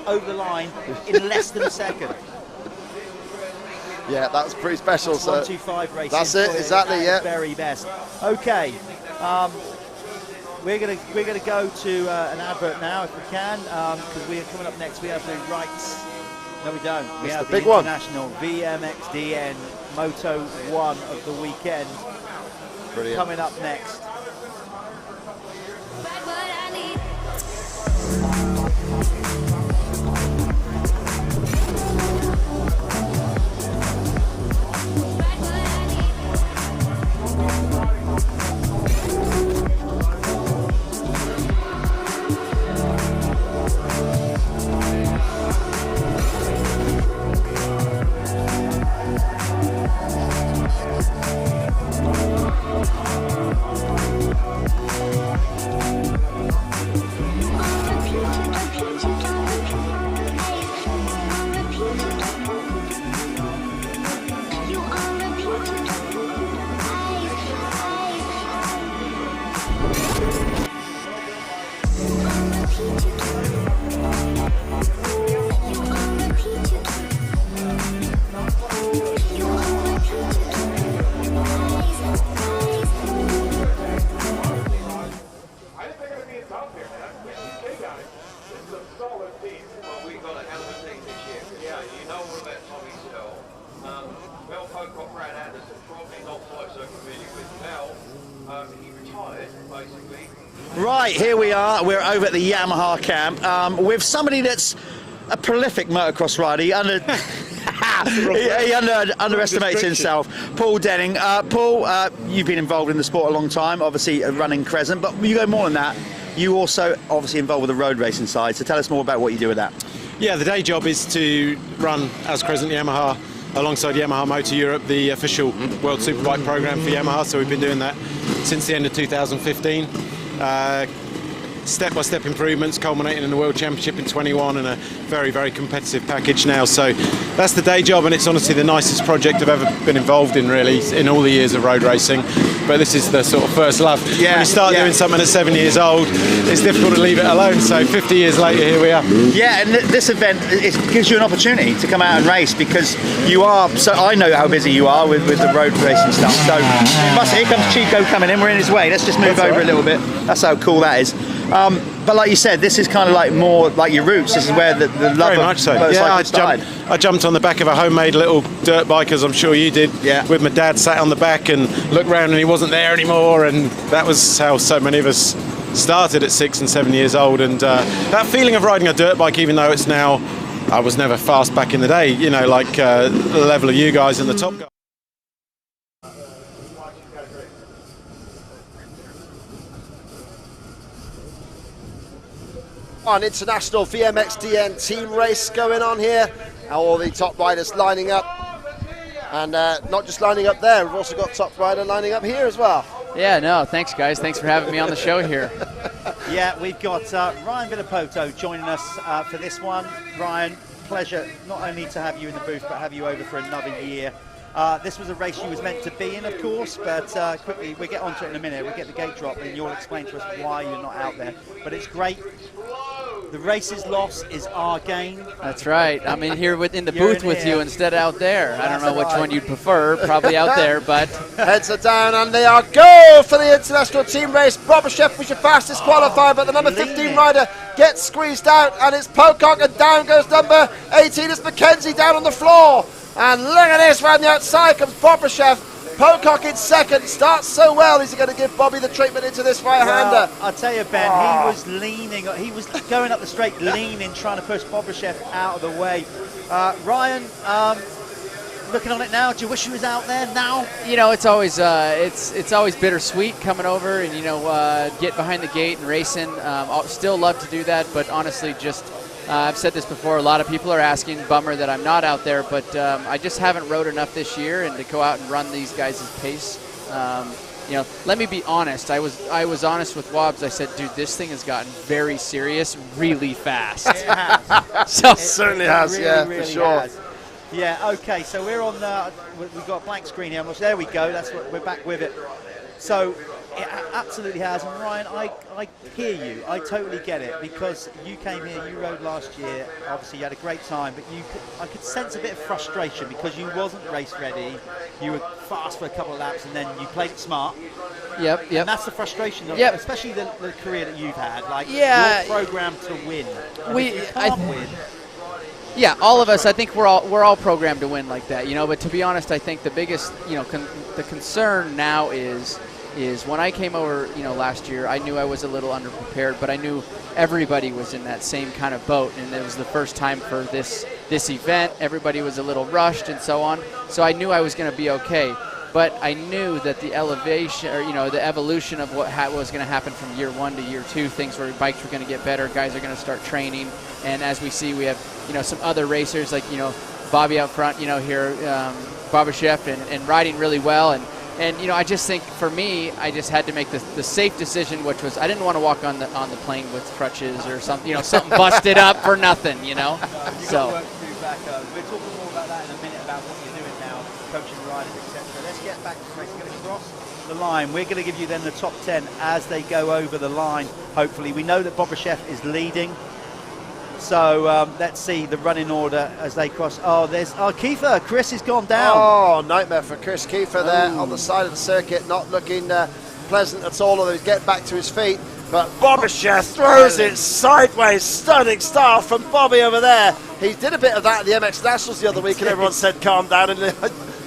over the line in less than a second. Yeah, that was pretty special. That's 1-2-5 racing. That's it, exactly. Yeah, very best. Okay, we're gonna go to an advert now if we can, because we are coming up next. We have the rights. No, we don't. We have the international VMXdN Moto 1 of the weekend. Brilliant. Coming up next. Right, here we are. We're over at the Yamaha camp with somebody that's a prolific motocross rider. He underestimates himself. Paul Denning. Paul, you've been involved in the sport a long time, obviously running Crescent, but you go more than that. You also obviously involved with the road racing side, so tell us more about what you do with that. Yeah, the day job is to run as Crescent Yamaha alongside Yamaha Moto Europe, the official World Superbike program for Yamaha, so we've been doing that since the end of 2015. Step-by-step improvements culminating in the World Championship in 21 and a very, very competitive package now. So that's the day job, and it's honestly the nicest project I've ever been involved in, really, in all the years of road racing. But this is the sort of first love. Yeah, when you start doing something at 7 years old, it's difficult to leave it alone. So 50 years later, here we are. Yeah, and this event, it gives you an opportunity to come out and race, because you are, so I know how busy you are with the road racing stuff. So here comes Chico coming in, we're in his way. Let's just move over a little bit. That's how cool that is. But like you said, this is kind of like more like your roots. This is where the love very of much so. motorcycle started. I jumped on the back of a homemade little dirt bike, as I'm sure you did, with my dad sat on the back, and looked round and he wasn't there anymore, and that was how so many of us started at 6 and 7 years old. And that feeling of riding a dirt bike, even though it's now, I was never fast back in the day, you know, like the level of you guys and the top guys. An international VMXdN team race going on here. All the top riders lining up, and not just lining up there, we've also got top rider lining up here as well. Yeah, no, thanks guys, thanks for having me on the show here. Yeah, we've got Ryan Villapoto joining us for this one. Ryan, pleasure not only to have you in the booth, but have you over for another year. This was a race you was meant to be in, of course, but quickly, we'll get onto it in a minute. We'll get the gate drop and you'll explain to us why you're not out there. But it's great. The race's loss is our gain. That's right. I'm in here in the booth with you instead of out there. I don't know which one you'd prefer. Probably out there, but... Heads are down and they are go for the international team race. Brobyshev was your fastest qualifier, but the number 15 rider gets squeezed out, and it's Pocock, and down goes number 18. It's Mackenzie down on the floor. And look at this, round the outside comes Brobyshev. Pocock in second, starts so well. Is he going to give Bobby the treatment into this right-hander? Well, I'll tell you, Ben, he was leaning, he was going up the straight, leaning, trying to push Bobashev out of the way. Ryan, looking on it now, do you wish he was out there now? You know, it's always bittersweet coming over and, you know, get behind the gate and racing. I'll still love to do that, but honestly, just I've said this before, a lot of people are asking, bummer that I'm not out there, but I just haven't rode enough this year, and to go out and run these guys' pace. You know, let me be honest. I was honest with Wobbs. I said, dude, this thing has gotten very serious really fast. It has. So It certainly has, really, yeah, really for sure. has. Yeah, okay, so we're on, we've got a blank screen here. There we go, that's what, we're back with it. So it absolutely has, and Ryan, I hear you, I totally get it, because you came here, you rode last year, obviously you had a great time, but I could sense a bit of frustration because you wasn't race ready, you were fast for a couple of laps, and then you played it smart. Yep. And that's the frustration, of, especially the career that you've had, like you're programmed to win. And if you can't win. Yeah, all of us, I think we're all programmed to win like that, you know, but to be honest, I think the biggest, you know, the concern now is when I came over, you know, last year, I knew I was a little underprepared, but I knew everybody was in that same kind of boat, and it was the first time for this event. Everybody was a little rushed and so on, so I knew I was going to be okay. But I knew that the elevation, or, you know, the evolution of what was going to happen from year 1 to year 2, things where bikes were going to get better, guys are going to start training, and as we see, we have, you know, some other racers like, you know, Bobby out front, you know, here, Bobashev, and riding really well, and you know, I just think for me, I just had to make the safe decision, which was I didn't want to walk on the plane with crutches or something, you know, something busted up for nothing, you know. So. We're talking more about that in a minute about what you're doing now, coaching riders, etc. Let's get back to race. We're going to cross the line. We're going to give you then the top 10 as they go over the line. Hopefully, we know that Bobashev is leading. So let's see the running order as they cross. Oh, there's Kiefer. Chris has gone down. Oh, nightmare for Chris Kiefer there on the side of the circuit, not looking pleasant at all, although he's getting back to his feet. But Bobashev throws it sideways, stunning style from Bobby over there. He did a bit of that at the MX Nationals the other week, and everyone said calm down. And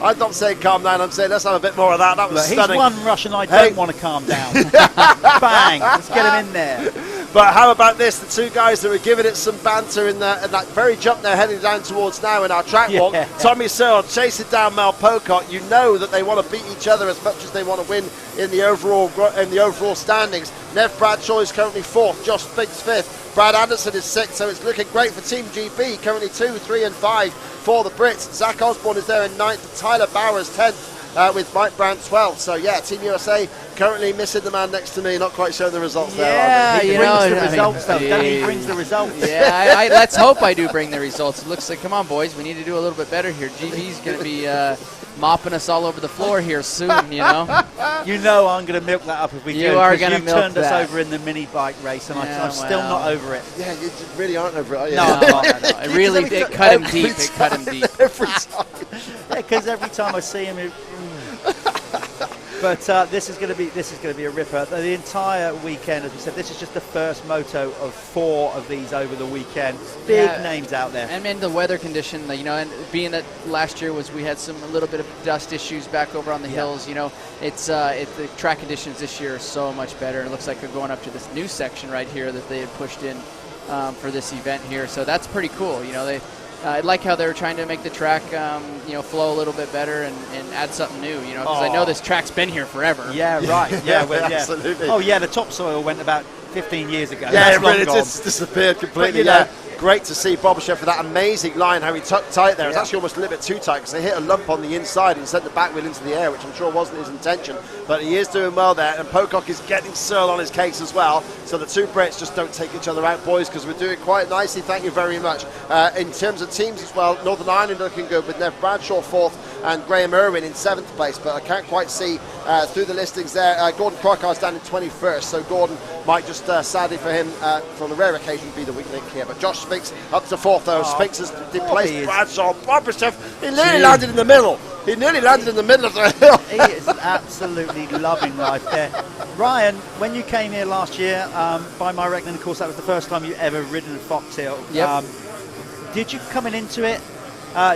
I'm not saying calm down, I'm saying let's have a bit more of that. That was stunning. He's one Russian I don't want to calm down. Bang, let's get him in there. But how about this? The two guys that were giving it some banter in that very jump they're heading down towards now in our track walk. Tommy Searle chasing down Mel Pocock. You know that they want to beat each other as much as they want to win in the overall standings. Nev Bradshaw is currently 4th. Josh Spiggs 5th. Brad Anderson is 6th. So it's looking great for Team GB. Currently 2, 3, and 5 for the Brits. Zach Osborne is there in 9th. Tyler Bowers 10th. With Mike Brown 12th. So yeah, Team USA currently missing the man next to me, not quite showing the results there. Yeah, he brings the results though. He brings the results. Yeah, let's hope I do bring the results. It looks like, come on boys, we need to do a little bit better here. GB's going to be mopping us all over the floor here soon, you know. You know I'm going to milk that up if we You are going to milk turned that. us over in the mini bike race, and I'm still not over it. Yeah, you really aren't over it, are you? No. It really it cut him deep. It cut him deep. Every time. Because every time I see him, but this is going to be a ripper. The entire weekend, as we said, this is just the first moto of 4 of these over the weekend. Big names out there. And in the weather condition, you know, and being that last year we had a little bit of dust issues back over on the hills. You know, the track conditions this year are so much better. It looks like they're going up to this new section right here that they had pushed in for this event here. So that's pretty cool. You know, I like how they were trying to make the track, you know, flow a little bit better and add something new, you know, because I know this track's been here forever. Yeah, right. Yeah, absolutely. Oh, yeah, the topsoil went about 15 years ago. Yeah, That's it just disappeared completely. But, great to see Bobashev for that amazing line, how he tucked tight there. It's actually almost a little bit too tight because they hit a lump on the inside and sent the back wheel into the air, which I'm sure wasn't his intention. But he is doing well there, and Pocock is getting Searle on his case as well. So the two Brits just don't take each other out, boys, because we're doing quite nicely. Thank you very much. In terms of teams as well, Northern Ireland looking good with Nev Bradshaw 4th and Graham Irwin in 7th place, but I can't quite see through the listings there. Gordon Crockett's down in 21st, so Gordon might just, sadly for him, from a rare occasion, be the weak link here. But Josh Spinks up to 4th, though. Spinks has displaced Bradshaw. Bobashev, he nearly landed in the middle. He nearly landed in the middle of the hill. He is absolutely loving life there. Ryan, when you came here last year, by my reckoning, of course, that was the first time you ever ridden a Foxhill. Yep. Did you coming into it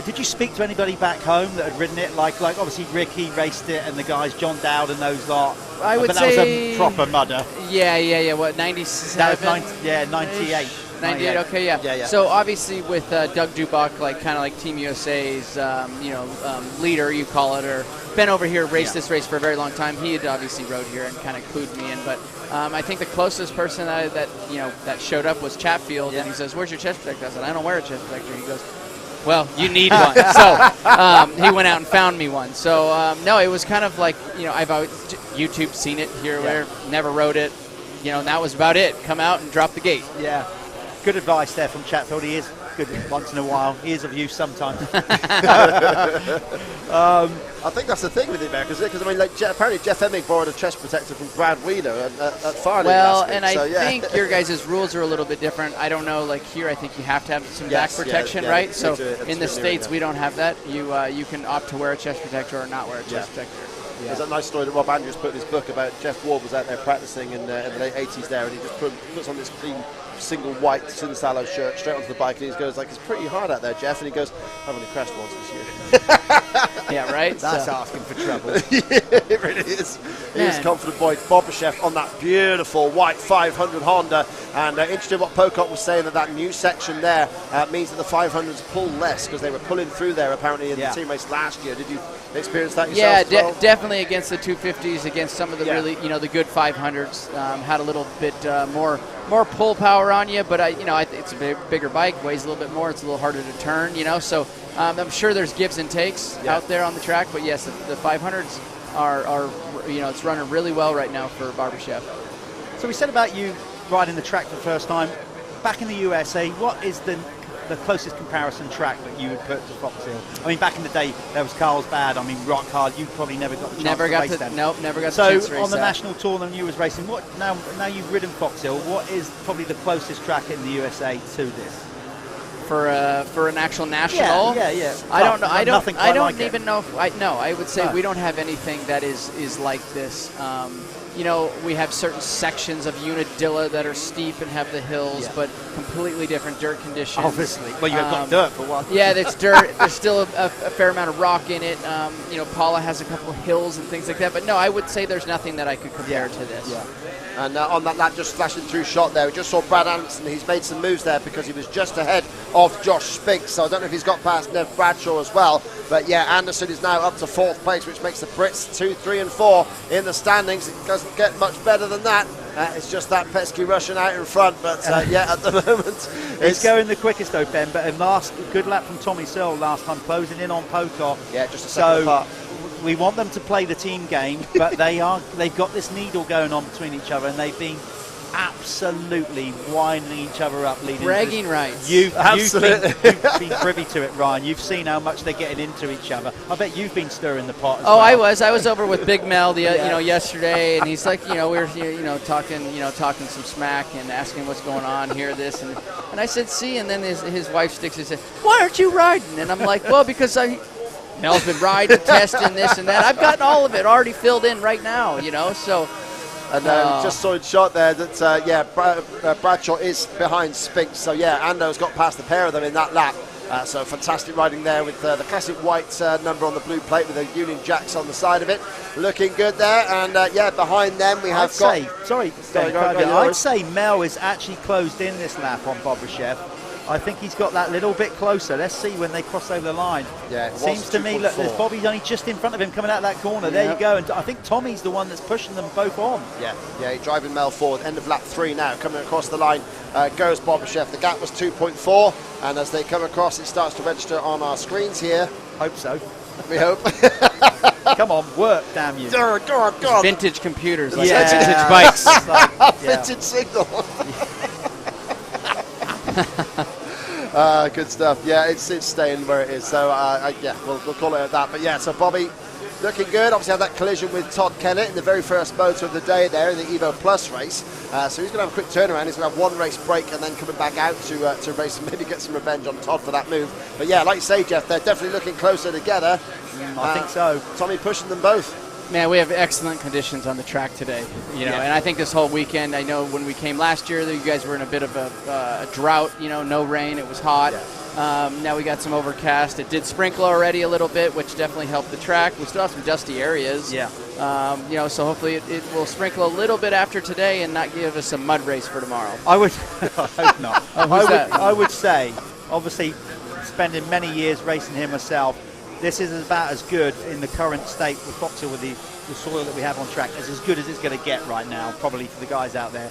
Did you speak to anybody back home that had ridden it? Like obviously Ricky raced it, and the guys John Dowd and those lot. I would but say that was a proper mudder. Yeah. What, 97? That was 98. 98. Okay, yeah. So obviously with Doug Dubuck, kind of like Team USA's, leader, you call it, or been over here, raced this race for a very long time. He had obviously rode here and kind of clued me in. But I think the closest person that showed up was Chatfield, and he says, "Where's your chest protector?" I said, "I don't wear a chest protector." He goes, "Well, you need one." So he went out and found me one. So no, it was kind of like, I've always YouTube seen it here, where never rode it, and that was about it. Come out and drop the gate. Yeah. Good advice there from Chatfield. He is good once in a while. He is of use sometimes. I think that's the thing with it, because I mean, apparently Jeff Emig borrowed a chest protector from Brad Wheeler at Farley last week. And I think your guys' rules are a little bit different. I don't know, here I think you have to have some back protection, right? So in the States we don't have that. You can opt to wear a chest protector or not wear a chest protector. Yeah. There's that nice story that Rob Andrews put in his book about Jeff Ward was out there practicing in the late 80s there, and he just puts on this clean single white Sinsalo shirt straight onto the bike, and he goes it's pretty hard out there, Jeff, and he goes, I've only crashed once this year. Yeah, right? That's asking for trouble. Yeah, it really is. He is confident boy. Bobashev on that beautiful white 500 Honda, and interesting what Pocock was saying, that new section there means that the 500s pull less, because they were pulling through there apparently in the team race last year. Did you experience that yourself? Yeah, definitely against the 250s, against some of the really, the good 500s. Had a little bit more pull power on you, but it's a bigger bike, weighs a little bit more, it's a little harder to turn, so I'm sure there's gives and takes out there on the track, but yes, the 500s are it's running really well right now for Barbashev. So we said about you riding the track for the first time back in the USA. What is the closest comparison track that you would put to Foxhill? I mean, back in the day there was Carlsbad. I mean, Rock Hard. You probably never got the chance to race then. Nope, never got the chance to race. So on the national tour when you was racing, what now you've ridden Foxhill, what is probably the closest track in the USA to this? For an actual national? Yeah. I don't know. I don't like even know if I would say we don't have anything that is like this. We have certain sections of Unadilla that are steep and have the hills, but completely different dirt conditions. Obviously. Well, you've got dirt for one. Yeah, it's dirt. There's still a fair amount of rock in it. Paula has a couple of hills and things like that. But no, I would say there's nothing that I could compare to this. Yeah. And on that lap, just flashing through shot there, we just saw Brad Anderson. He's made some moves there because he was just ahead of Josh Spinks. So I don't know if he's got past Nev Bradshaw as well. But yeah, Anderson is now up to 4th place, which makes the Brits 2, 3, and 4 in the standings. It doesn't get much better than that. It's just that pesky Russian out in front. But at the moment, it's going the quickest though, Ben. But a good lap from Tommy Searle last time, closing in on Pocock. Yeah, just a second apart. We want them to play the team game, but they've got this needle going on between each other, and they've been absolutely winding each other up, leading bragging rights. You've been privy to it, Ryan. You've seen how much they're getting into each other. I bet you've been stirring the pot as well. I was over with Big Mel yesterday, and he's like, we were talking some smack and asking what's going on here, this and I said, see, and then his wife sticks and said, why aren't you riding? And I'm like, well, because Mel's been riding, testing this and that. I've gotten all of it already filled in right now, so. And just saw it shot there that, Bradshaw is behind Spinks. So, Ando's got past the pair of them in that lap. So fantastic riding there with the classic white number on the blue plate with the Union Jacks on the side of it. Looking good there. And, behind them we have I'd say Mel is actually closed in this lap on Bobashev. I think he's got that little bit closer. Let's see when they cross over the line. Yeah, it seems to me, look, there's Bobby's only just in front of him coming out of that corner. There you go. And I think Tommy's the one that's pushing them both on. Yeah, driving Mel forward. End of lap 3 now. Coming across the line goes Bobashev. The gap was 2.4, and as they come across, it starts to register on our screens here. Hope so. We hope. Come on, work, damn you. Go on. Vintage computers, like vintage bikes. Vintage signal. Good stuff. Yeah, it's staying where it is. So we'll call it at that. But so Bobby looking good. Obviously had that collision with Todd Kennett in the very first moto of the day there in the Evo Plus race. So he's going to have a quick turnaround. He's going to have one race break and then coming back out to race and maybe get some revenge on Todd for that move. But like you say, Jeff, they're definitely looking closer together. I think so. Tommy pushing them both. Man, we have excellent conditions on the track today, and I think this whole weekend, I know when we came last year, you guys were in a bit of a drought, no rain, it was hot. Now we got some overcast. It did sprinkle already a little bit, which definitely helped the track. We still have some dusty areas. Yeah. So hopefully it will sprinkle a little bit after today and not give us a mud race for tomorrow. I would, I hope not. I would say, obviously, spending many years racing here myself, this is about as good in the current state with Foxhill with the soil that we have on track as good as it's going to get right now, probably for the guys out there.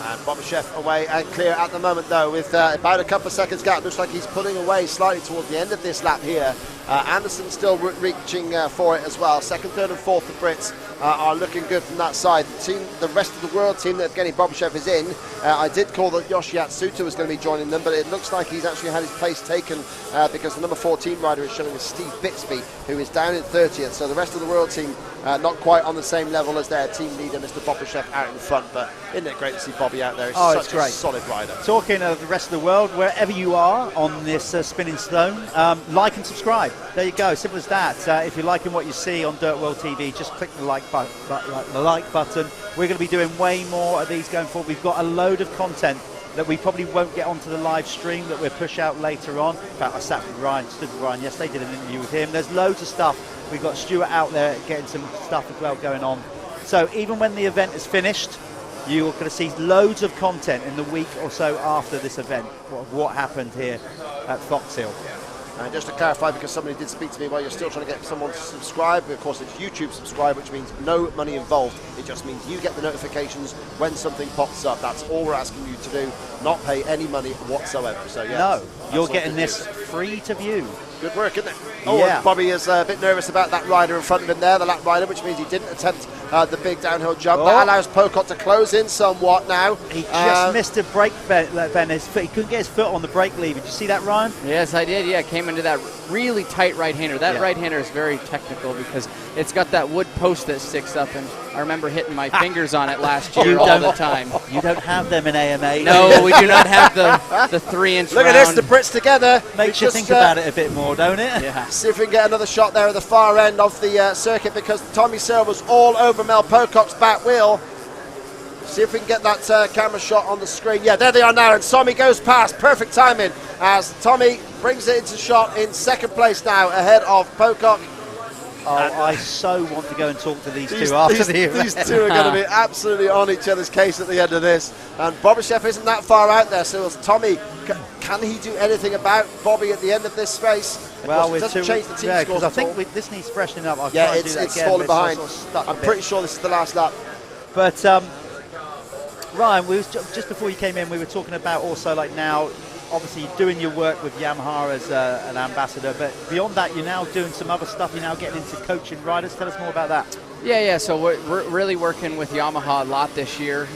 And Bobashev away and clear at the moment, though, with about a couple of seconds gap. Looks like he's pulling away slightly towards the end of this lap here. Anderson still reaching for it as well. Second, third and fourth, the Brits are looking good from that side. The rest of the world team that Evgeny Bobashev is in, I did call that Yoshiat Suter was going to be joining them, but it looks like he's actually had his place taken because the number 14 rider is showing as Steve Bixby, who is down in 30th. So the rest of the world team not quite on the same level as their team leader, Mr. Bobashev, out in front. But isn't it great to see Bobby out there? He's such a solid rider. Talking of the rest of the world, wherever you are on this spinning stone, like and subscribe. There you go, simple as that. If you're liking what you see on DirtWorld-TV, just click the like button. We're going to be doing way more of these going forward. We've got a load of content that we probably won't get onto the live stream that we'll push out later on. In fact, I stood with Ryan yesterday, did an interview with him. There's loads of stuff. We've got Stuart out there getting some stuff as well going on. So even when the event is finished, you're going to see loads of content in the week or so after this event, what happened here at Foxhill. And just to clarify, because somebody did speak to me, while you're still trying to get someone to subscribe, of course it's YouTube subscribe, which means no money involved. It just means you get the notifications when something pops up. That's all we're asking you to do, not pay any money whatsoever. So yeah, no, you're getting this free to view. Good work, isn't it? Oh, yeah. Bobby is a bit nervous about that rider in front of him there, the lap rider, which means he didn't attempt the big downhill jump. That allows Pocock to close in somewhat now. He just missed a brake, Ben. He couldn't get his foot on the brake lever. Did you see that, Ryan? Yes, I did. Yeah, came into that really tight right-hander. That right-hander is very technical because it's got that wood post that sticks up, and I remember hitting my fingers on it last year all the time. You don't have them in AMA. No, we do not have the 3-inch Look round. at this, the Brits together. Makes you think about it a bit more, don't it? Yeah. See if we can get another shot there at the far end of the circuit, because Tommy Searle was all over Mel Pocock's back wheel. See if we can get that camera shot on the screen. Yeah, there they are now, and Tommy goes past. Perfect timing as Tommy brings it into shot in second place now, ahead of Pocock. Oh, I so want to go and talk to these two after the event. These two are going to be absolutely on each other's case at the end of this. And Bobashev isn't that far out there, so Tommy, can he do anything about Bobby at the end of this race? Well, it doesn't change the team scores. because I think this needs freshening up. I'll yeah, try and do that it's again, falling behind. Sort of I'm pretty sure this is the last lap. But Ryan, just before you came in, we were talking about also like now, obviously doing your work with Yamaha as an ambassador, but beyond that, you're now doing some other stuff. You're now getting into coaching riders. Tell us more about that. Yeah. So we're really working with Yamaha a lot this year.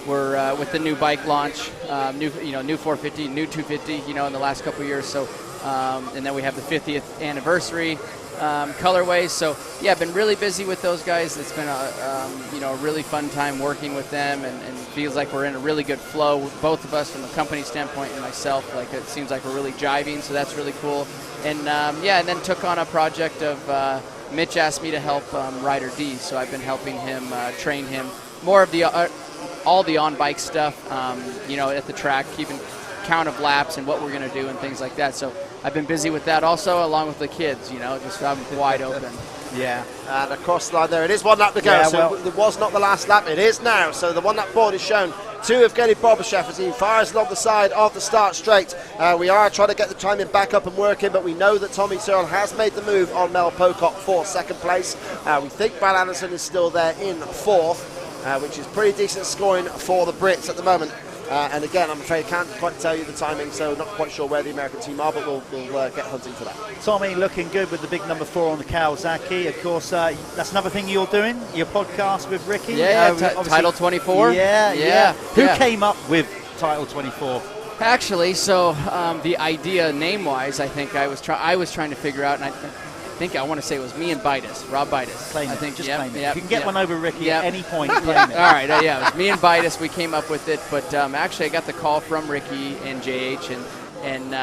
We're with the new bike launch, new 450, new 250. In the last couple of years. So, and then we have the 50th anniversary colorways. So yeah, I've been really busy with those guys. It's been a really fun time working with them, and feels like we're in a really good flow, both of us from a company standpoint and myself. Like it seems like we're really jiving, so that's really cool. And and then took on a project of Mitch asked me to help Rider D, so I've been helping him train him more of the all the on-bike stuff, at the track, keeping count of laps and what we're going to do and things like that. So I've been busy with that also, along with the kids, just wide open. Yeah, and across the line there, it is 1 lap to go. Yeah, so it was not the last lap, it is now. So the 1 lap board is shown to Evgeny Bobashev as he fires along the side of the start straight. We are trying to get the timing back up and working, but we know that Tommy Searle has made the move on Mel Pocock for second place. We think Brad Anderson is still there in fourth, which is pretty decent scoring for the Brits at the moment. And again, I'm afraid I can't quite tell you the timing, so not quite sure where the American team are, but we'll get hunting for that. Tommy looking good with the big number 4 on the Kawasaki. Of course, that's another thing you're doing, your podcast with Ricky. Title 24. Yeah. Who came up with Title 24? Actually, so the idea name-wise, I think I was trying to figure out, and I want to say it was me and Bitus, Rob Bitus. Claim it. Claim it. Yep, you can get one over Ricky at any point. Claim it. All right, it was me and Bitus. We came up with it, but actually I got the call from Ricky and JH, and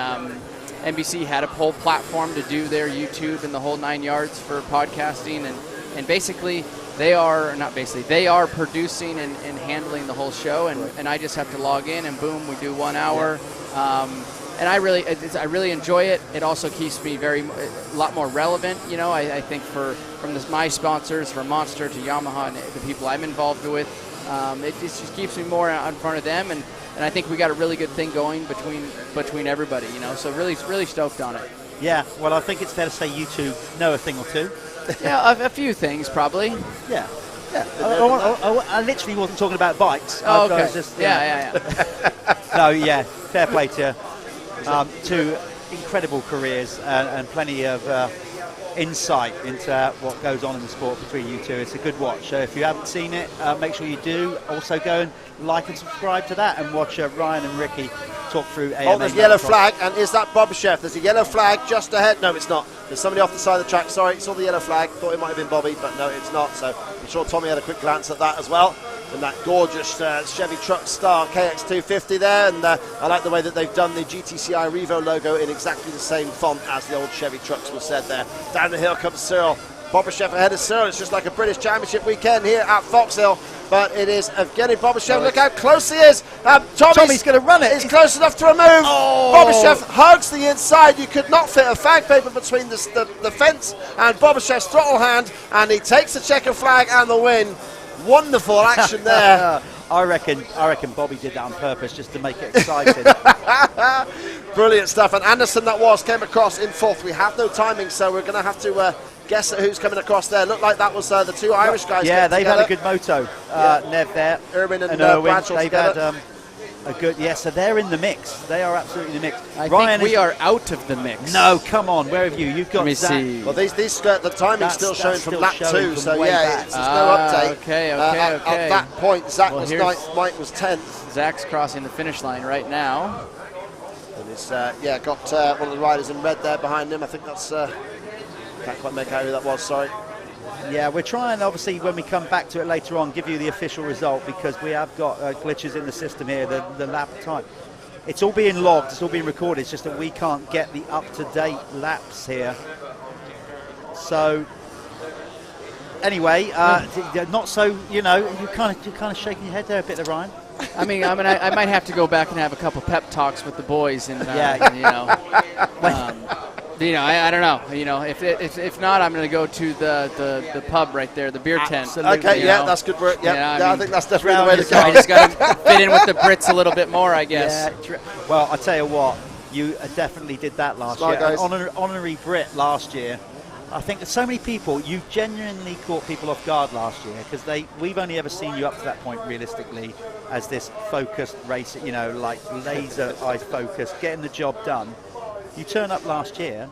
NBC had a whole platform to do their YouTube and the whole 9 yards for podcasting, and basically they are not basically, they are producing and handling the whole show, and I just have to log in and boom, we do 1 hour. And I really enjoy it. It also keeps me a lot more relevant. You know, I think from my sponsors, from Monster to Yamaha and the people I'm involved with, it just keeps me more in front of them. And I think we got a really good thing going between everybody. You know, so really stoked on it. Yeah. Well, I think it's fair to say you two know a thing or two. Yeah, a few things probably. Yeah. Yeah. I literally wasn't talking about bikes. Oh, okay. I was just, yeah. No, yeah. Fair play to you. Two incredible careers and plenty of insight into what goes on in the sport between you two. It's a good watch. So if you haven't seen it, make sure you do. Also go and like and subscribe to that and watch Ryan and Ricky talk through AMA. Oh, there's a yellow flag, and is that Bobby-Chef? There's a yellow flag just ahead. No, it's not. There's somebody off the side of the track. Sorry, saw the yellow flag. Thought it might have been Bobby, but no, it's not. So I'm sure Tommy had a quick glance at that as well. And that gorgeous Chevy Truck Star KX250 there, and I like the way that they've done the GTCI Revo logo in exactly the same font as the old Chevy trucks was said there. Down the hill comes Cyril. Bobby-Chef ahead of Cyril. It's just like a British Championship weekend here at Foxhill, but it is Evgeny Bobby-Chef. Look how close he is. Tommy's going to run it. He's close enough to remove. Oh. Bobby-Chef hugs the inside. You could not fit a fag paper between the fence and Bobby-Chef's throttle hand, and he takes the checker flag and the win. Wonderful action there. I reckon Bobby did that on purpose just to make it exciting. Brilliant stuff. And Anderson came across in fourth. We have no timing, so we're going to have to guess at who's coming across there. Looked like that was the two Irish guys. Yeah, they've together. had a good moto. Nev there. Irwin and Irwin. Bradshaw They've together. had a good, so they're in the mix. They are absolutely in the mix. I think we are out of the mix. No, come on. Where have you? You've got Let me Zach. see. Well, the timing's still showing from lap 2, so back. there's no update. Okay. At that point, Zach was 9th, Mike was 10th. Zach's crossing the finish line right now. And he's got one of the riders in red there behind him. I think that's can't quite make out who that was. Sorry. Yeah, we're trying, obviously, when we come back to it later on, give you the official result, because we have got glitches in the system here, the lap time. It's all being logged, it's all being recorded, it's just that we can't get the up-to-date laps here. So, anyway, not so, you're kind of shaking your head there a bit there, Ryan. I mean, I might have to go back and have a couple pep talks with the boys, and I don't know. If not, I'm going to go to the pub right there, the beer tent. Okay, that's good work. I think that's definitely the way to go. I just got to fit in with the Brits a little bit more, I guess. Yeah, well, I tell you what, you definitely did that last year. Honorary Brit last year. I think that so many people, you genuinely caught people off guard last year, because we've only ever seen you up to that point realistically as this focused racer, like laser eye focused, getting the job done. You turn up last year,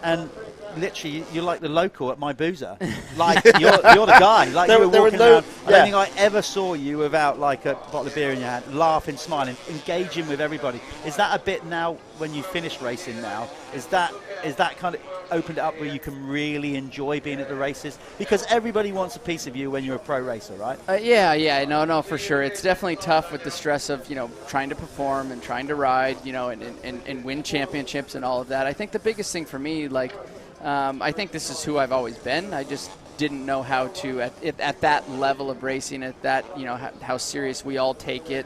and literally you're like the local at my boozer. Like you're the guy. Like you were walking around. I don't think I ever saw you without like a bottle of beer in your hand, laughing, smiling, engaging with everybody. Is that a bit now when you finish racing now? Is that kind of opened it up where you can really enjoy being at the races? Because everybody wants a piece of you when you're a pro racer, right? No, for sure. It's definitely tough with the stress of, trying to perform and trying to ride, and win championships and all of that. I think the biggest thing for me, I think this is who I've always been. I just didn't know how to, at that level of racing, at that, how serious we all take it.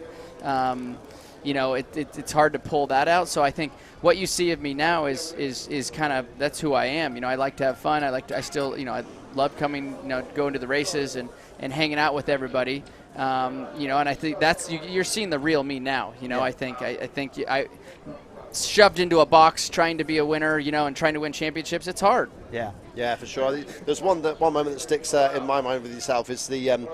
It's hard to pull that out. So I think what you see of me now is kind of, that's who I am. I like to have fun. I love coming, going to the races and hanging out with everybody. And I think that's, you're seeing the real me now. I think I shoved into a box trying to be a winner, and trying to win championships. It's hard. Yeah, for sure. There's one moment that sticks in my mind with yourself is the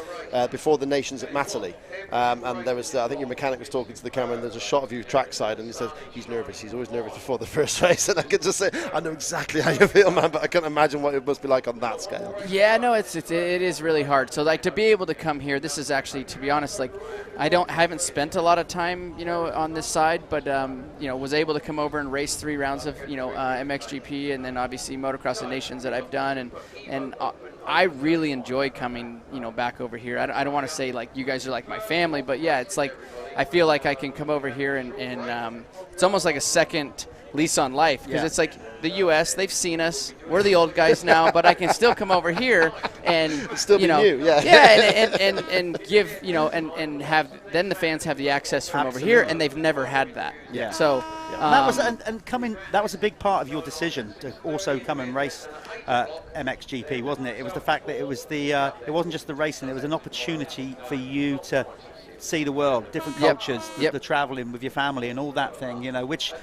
before the Nations at Matterley, and there was I think your mechanic was talking to the camera, and there's a shot of you trackside, and he said he's nervous. He's always nervous before the first race, and I could just say I know exactly how you feel, man, but I can't imagine what it must be like on that scale. Yeah, no, it is really hard. So to be able to come here, this is actually, to be honest, I haven't spent a lot of time on this side, but was able to come over and race 3 rounds of MXGP, and then obviously Motocross and Nations that I've done, and I really enjoy coming back over here. I don't want to say you guys are like my family, but yeah, it's I feel like I can come over here and it's almost like a second lease on life, because it's like the U.S. They've seen us. We're the old guys now, but I can still come over here and still be new, and give and have then the fans have the access from over here, and they've never had that. Yeah. So that was that was a big part of your decision to also come and race MXGP, wasn't it? It was the fact that it was it wasn't just the racing; it was an opportunity for you to see the world, different cultures, the traveling with your family, and all that thing. Which.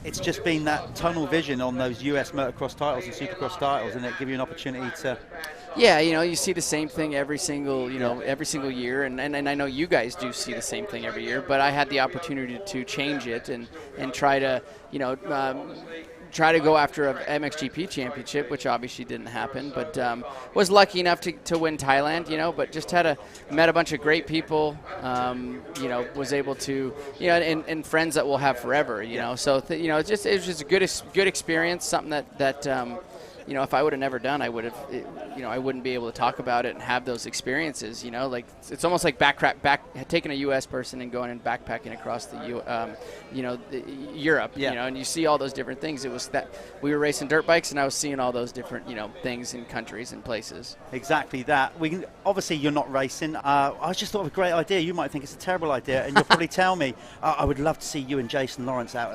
It's just been that tunnel vision on those US motocross titles and supercross titles, and it give you an opportunity to. Yeah, you see the same thing every single year, and I know you guys do see the same thing every year. But I had the opportunity to change it and try to try to go after a MXGP championship, which obviously didn't happen, but was lucky enough to win Thailand, but just met a bunch of great people, was able to, and friends that we'll have forever, so, it was just a good experience, something that if I would have never done, I would have, I wouldn't be able to talk about it and have those experiences. Like it's almost like taking a U.S. person and going and backpacking across the Europe. And you see all those different things. It was that we were racing dirt bikes, and I was seeing all those different things in countries and places. Exactly that. Obviously you're not racing. I just thought of a great idea. You might think it's a terrible idea, and you'll probably tell me. I would love to see you and Jason Lawrence out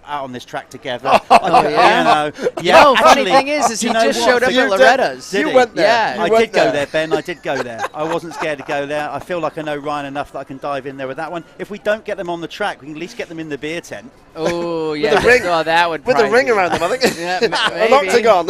on this track together. Funny thing is he just showed up at Loretta's. You went there. Yeah, I did go there, Ben. I did go there. I wasn't scared to go there. I feel like I know Ryan enough that I can dive in there with that one. If we don't get them on the track, we can at least get them in the beer tent. Oh, yeah. That would with a ring around them, I think. Yeah, an octagon.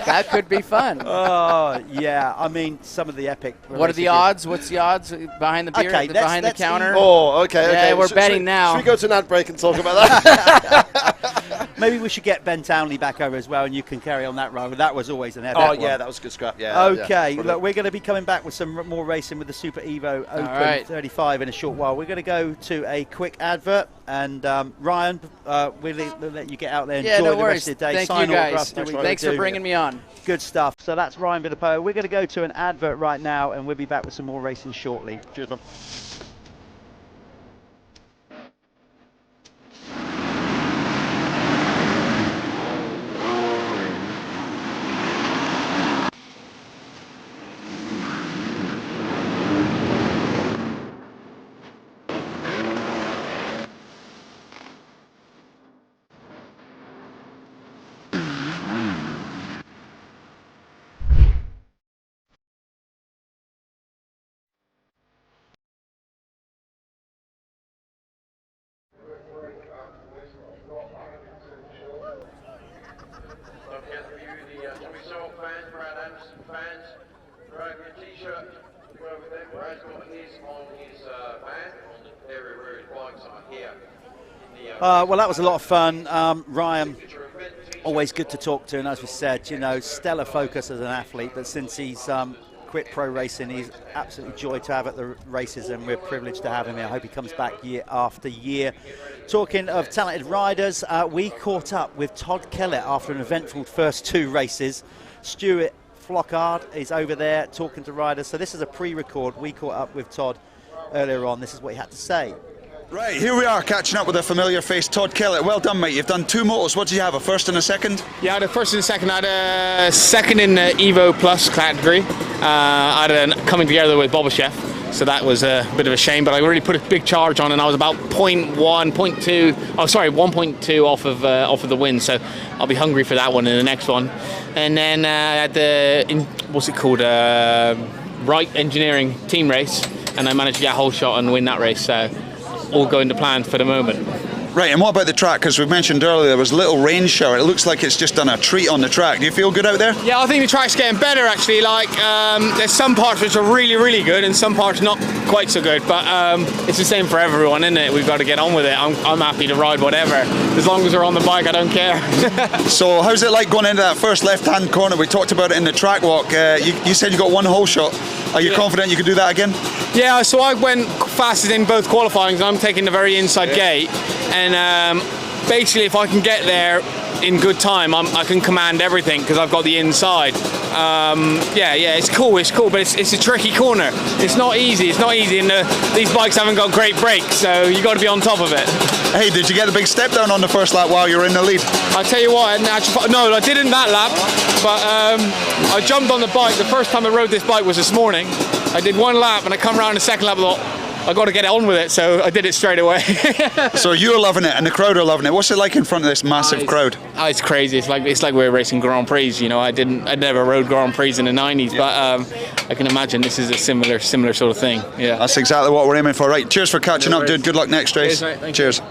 That could be fun. Oh, yeah. I mean, some of the epic. What are the odds? What's the odds behind the beer, behind the counter? Oh, okay. Yeah, we're betting now. Should we go to an ad break and talk about that? Maybe we should get Ben Townley back over as well, and you can carry on that ride. That was always an epic one. Yeah, that was a good scrap. Yeah. Okay, look, we're going to be coming back with some more racing with the Super Evo Open 35 in a short while. We're going to go to a quick advert, and Ryan, we'll let you get out there and enjoy the rest of the day. Thank you guys. Thanks for bringing me on. Good stuff. So that's Ryan Villapoa. We're going to go to an advert right now, and we'll be back with some more racing shortly. Cheers, man. Well, that was a lot of fun. Ryan, always good to talk to, and as we said, stellar focus as an athlete, but since he's quit pro racing, he's absolutely joy to have at the races, and we're privileged to have him here. I hope he comes back year after year. Talking of talented riders, we caught up with Todd Kellett after an eventful first two races. Stuart Flockard is over there talking to riders, so this is a pre-record. We caught up with Todd earlier on. This is what he had to say. Right, here we are catching up with a familiar face, Todd Kellett. Well done, mate. You've done two motos. What did you have, a first and a second? Yeah, I had a first and a second. I had a second in the Evo Plus category. I had a coming together with Bobachev, so that was a bit of a shame, but I really put a big charge on, and I was about 1.2 off of the win, so I'll be hungry for that one in the next one. And then I had what's it called, Wright Engineering team race, and I managed to get a whole shot and win that race, so all going to plan for the moment. Right, and what about the track? Because we mentioned earlier there was a little rain shower. It looks like it's just done a treat on the track. Do you feel good out there? Yeah, I think the track's getting better actually. Like, there's some parts which are really, really good and some parts not quite so good, but it's the same for everyone, isn't it? We've got to get on with it. I'm happy to ride whatever. As long as we're on the bike, I don't care. So how's it like going into that first left-hand corner? We talked about it in the track walk. You said you got one whole shot. Are you confident you can do that again? Yeah, so I went fastest in both qualifying, so I'm taking the very inside gate, and basically, if I can get there in good time, I can command everything because I've got the inside. It's cool, but it's a tricky corner. It's not easy, and these bikes haven't got great brakes, so you got to be on top of it. Hey, did you get a big step down on the first lap while you were in the lead? I tell you what, no, I didn't that lap, but I jumped on the bike. The first time I rode this bike was this morning. I did one lap, and I come around the second lap and thought, I got to get on with it, so I did it straight away. So you're loving it, and the crowd are loving it. What's it like in front of this massive crowd? It's crazy. It's like we're racing Grand Prix. You know, I never rode Grand Prix in the '90s, but I can imagine this is a similar sort of thing. Yeah, that's exactly what we're aiming for. Right, cheers for catching up, dude. Good luck next race. Cheers, mate. Cheers.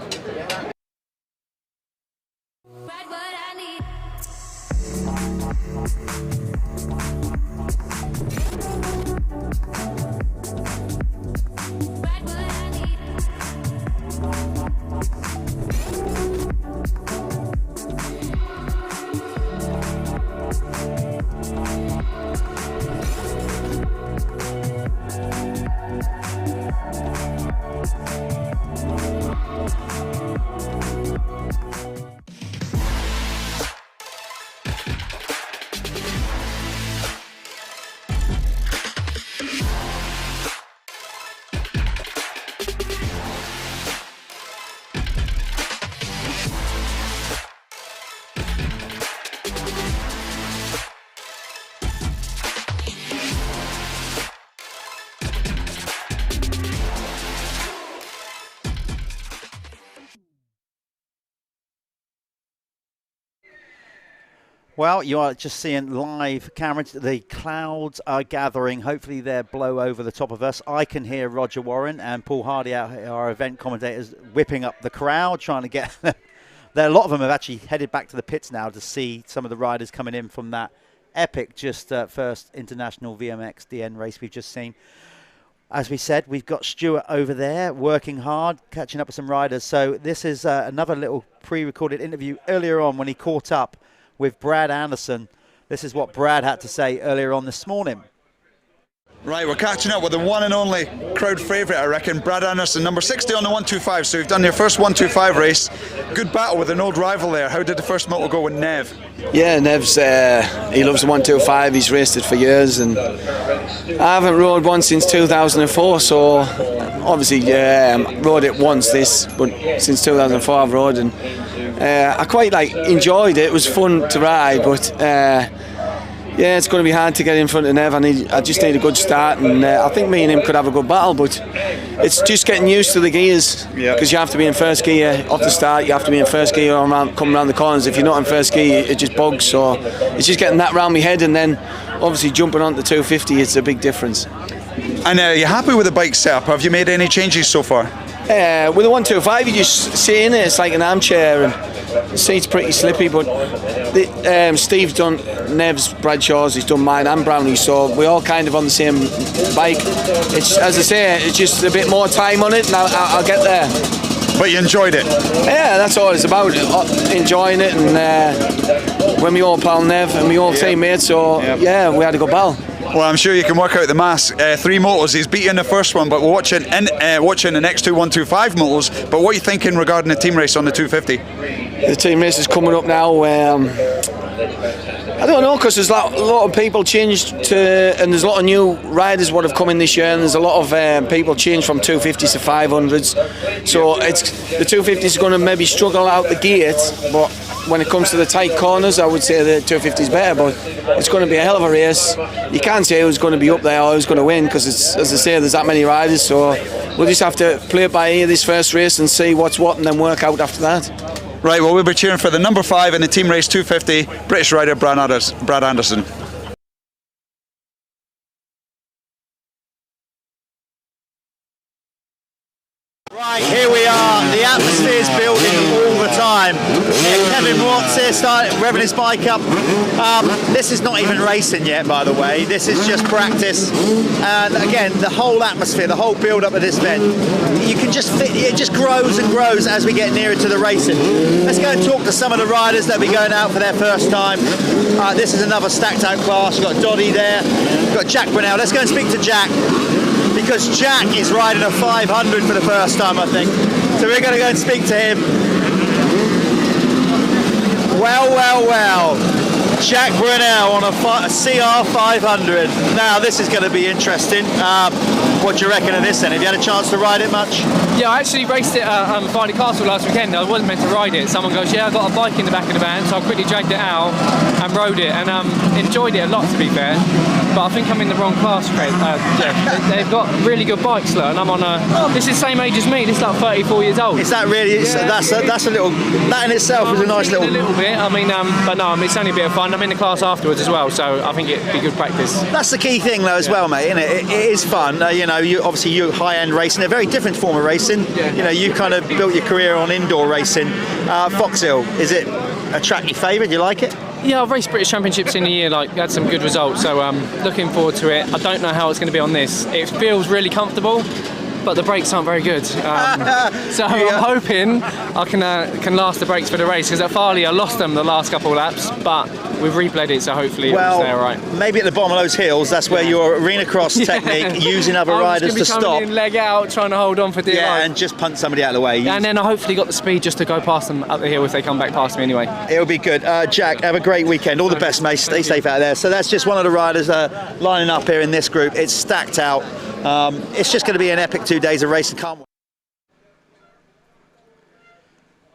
Well, you are just seeing live cameras. The clouds are gathering. Hopefully they'll blow over the top of us. I can hear Roger Warren and Paul Hardy, our event commentators, whipping up the crowd, trying to get them. A lot of them have actually headed back to the pits now to see some of the riders coming in from that epic first international VMXdN race we've just seen. As we said, we've got Stuart over there working hard, catching up with some riders. So this is another little pre-recorded interview earlier on when he caught up with Brad Anderson. This is what Brad had to say earlier on this morning. Right, we're catching up with the one and only crowd favourite, I reckon, Brad Anderson, number 60 on the 125. So you've done your first 125 race. Good battle with an old rival there. How did the first moto go with Nev? Yeah, Nev's, he loves the 125. He's raced it for years, and I haven't rode one since 2004. So obviously, rode it once but since 2004 I've rode, and I quite enjoyed it. It was fun to ride, but. Yeah, it's going to be hard to get in front of Nev. I just need a good start, and I think me and him could have a good battle, but it's just getting used to the gears, because you have to be in first gear off the start, you have to be in first gear coming around the corners. If you're not in first gear, it just bugs, so it's just getting that round my head, and then obviously jumping onto the 250, it's a big difference. And are you happy with the bike setup? Have you made any changes so far? With the 125, you just sit in it, it's like an armchair, and the seat's pretty slippy, but Steve's done Nev's, Bradshaw's, he's done mine and Brownie's, so we're all kind of on the same bike. It's, as I say, it's just a bit more time on it, and I'll get there. But you enjoyed it? Yeah, that's all it's about, enjoying it, and when we all pal Nev and we all teammates, so yeah, we had a good battle. Well, I'm sure you can work out the maths. 3 motos, he's beaten the first one, but we're watching the next 2 125 motos. But what are you thinking regarding the team race on the 250? The team race is coming up now. I don't know, because there's a lot of people changed and there's a lot of new riders what have come in this year, and there's a lot of people changed from 250s to 500s. So the 250s is going to maybe struggle out the gate, but when it comes to the tight corners, I would say the 250 is better, but it's going to be a hell of a race. You can't say who's going to be up there or who's going to win, because it's, as I say, there's that many riders, so we'll just have to play it by ear this first race and see what's what, and then work out after that. Right, well, we'll be cheering for the number 5 in the team race 250, British rider Brad Anderson. Right, here we are. The atmosphere's building all the time. Kevin Watts here revving his bike up. This is not even racing yet, by the way. This is just practice. And again, the whole atmosphere, the whole build-up of this event, you can just it just grows and grows as we get nearer to the racing. Let's go and talk to some of the riders that will be going out for their first time. This is another stacked out class. You've got Doddy there. You've got Jack Brunell. Let's go and speak to Jack, because Jack is riding a 500 for the first time, I think. So we're going to go and speak to him. Well. Jack Brunell on a CR 500. Now this is going to be interesting. What do you reckon of this then? Have you had a chance to ride it much? Yeah, I actually raced it at Farley Castle last weekend. I wasn't meant to ride it. Someone goes, yeah, I got a bike in the back of the van, so I quickly dragged it out and rode it, and enjoyed it a lot, to be fair. But I think I'm in the wrong class, Craig. They've got really good bikes, though, and I'm on this is the same age as me. This is like 34 years old. Is that really? Yeah. That's a little. That in itself is a nice little. A little bit. I mean, but no, it's only a bit of fun. I'm in the class afterwards as well, so I think it'd be good practice. That's the key thing, though, as well, mate. Isn't it? It is fun. You high-end racing, a very different form of racing. Yeah. You kind of built your career on indoor racing. Foxhill, is it a track you favour? Do you like it? Yeah, I've raced British Championships in the year, had some good results, so looking forward to it. I don't know how it's going to be on this. It feels really comfortable, but the brakes aren't very good. So I'm hoping I can last the brakes for the race, because at Farley I lost them the last couple of laps, but we've rebled it, so hopefully it'll stay all right. Maybe at the bottom of those hills, that's where your arena cross technique, using other riders to stop. In, leg out, trying to hold on for dear life. And just punt somebody out of the way. And then I hopefully got the speed just to go past them up the hill if they come back past me anyway. It'll be good. Jack, have a great weekend. All the best, mate. Stay safe out there. So that's just one of the riders lining up here in this group. It's stacked out. It's just going to be an epic 2 days of racing. Can't wait.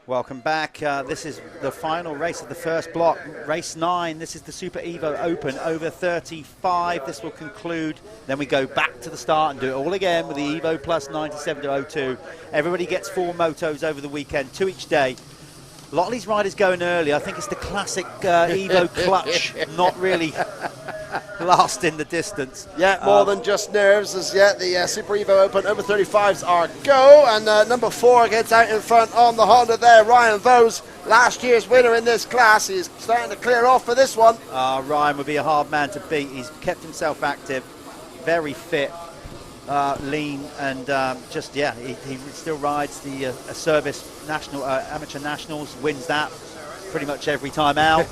Welcome back. This is the final race of the first block, race 9. This is the Super Evo Open over 35. This will conclude. Then we go back to the start and do it all again with the Evo Plus 97-02. Everybody gets 4 motos over the weekend, 2 each day. A lot of these riders going early. I think it's the classic Evo clutch, not really lasting the distance. Yeah, more than just nerves as yet. The Super Evo Open over 35s are go, and number 4 gets out in front on the Honda there. Ryan Vose, last year's winner in this class. He's starting to clear off for this one. Ryan would be a hard man to beat. He's kept himself active, very fit, lean, and he still rides the service national amateur nationals, wins that pretty much every time out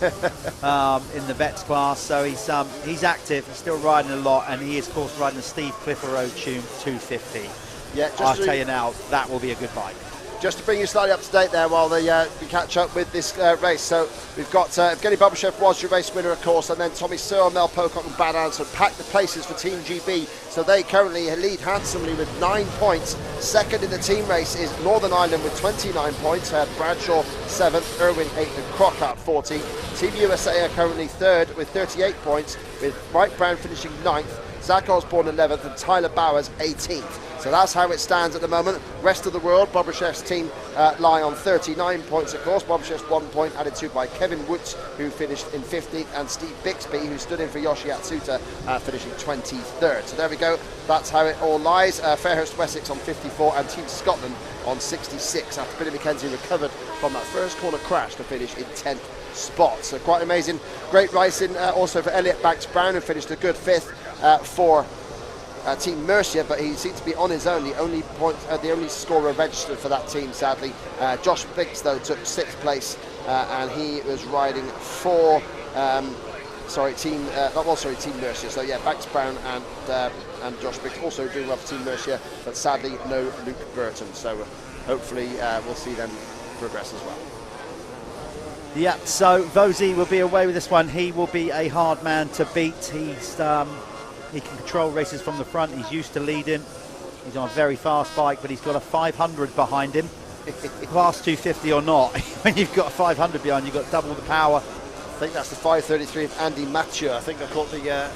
in the vets class. So he's active, he's still riding a lot, and he is of course riding the Steve Clifford Tune 250. Yeah, I'll tell you now, that will be a good bike. Just to bring you slightly up to date there while we catch up with this race. So we've got Evgeny Babyshev was your race winner, of course, and then Tommy Searle, Mel Pocock and Brad Anderson packed the places for Team GB. So they currently lead handsomely with 9 points. Second in the team race is Northern Ireland with 29 points. Bradshaw 7th, Irwin 8th and Crockart 40. Team USA are currently 3rd with 38 points, with Mike Brown finishing 9th, Zach Osborne 11th and Tyler Bowers 18th. So that's how it stands at the moment. Rest of the world, Bobushev's team lie on 39 points, of course. Bobushev's 1 point added to by Kevin Woods, who finished in 15th, and Steve Bixby, who stood in for Yoshi Atsuta, finishing 23rd. So there we go. That's how it all lies. Fairhurst Wessex on 54 and Team Scotland on 66 after Billy McKenzie recovered from that first corner crash to finish in 10th spot. So quite amazing. Great racing also for Elliot Banks Brown, who finished a good 5th for Team Mercia, but he seems to be on his own. The only scorer registered for that team, sadly. Josh Biggs, though, took 6th place, and he was riding for Team Mercia. So yeah, Banks Brown and Josh Biggs also doing well for Team Mercia, but sadly no Luke Burton. So hopefully we'll see them progress as well. Yeah, so Vosey will be away with this one. He will be a hard man to beat. He can control races from the front. He's used to leading. He's on a very fast bike, but he's got a 500 behind him. Class 250 or not, when you've got a 500 behind, you've got double the power. I think that's the 533 of Andy Mathieu. I think I caught the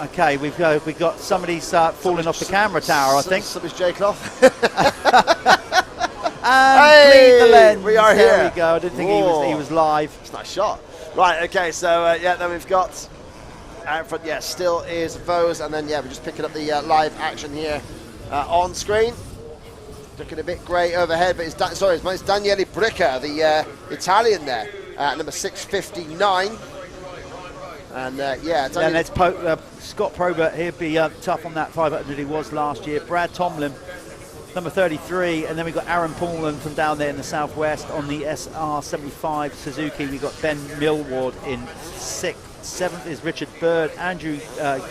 Okay, we've got somebody's falling off the camera tower, I think. Somebody's J Cloth. And clean the lens. We are there here. We go. I didn't think he was live. It's a nice shot. Right, okay, so then we've got out front, still is Vose, and then we're just picking up the live action here on screen. Looking a bit grey overhead, but it's Daniele Bricca, the Italian there, number 659. And and it's Scott Probert. He'll be tough on that 500 he was last year. Brad Tomlin, number 33, and then we've got Aaron Pullman from down there in the southwest on the SR75 Suzuki. We've got Ben Millward in 6th. 7th is Richard Bird. Andrew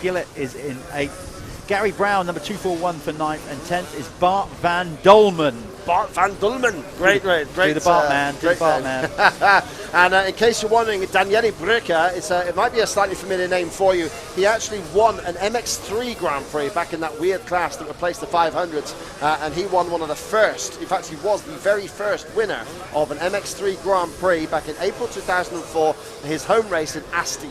Gillett is in 8th. Gary Brown, number 241 for 9th, and 10th is Bart Van Dolman Bart van Dulmen. Great. Do the Bart man. Do the Bart man. And in case you're wondering, Daniele Bricca, it might be a slightly familiar name for you. He actually won an MX3 Grand Prix back in that weird class that replaced the 500s, and he won one of the first. In fact, he was the very first winner of an MX3 Grand Prix back in April 2004. His home race in Asti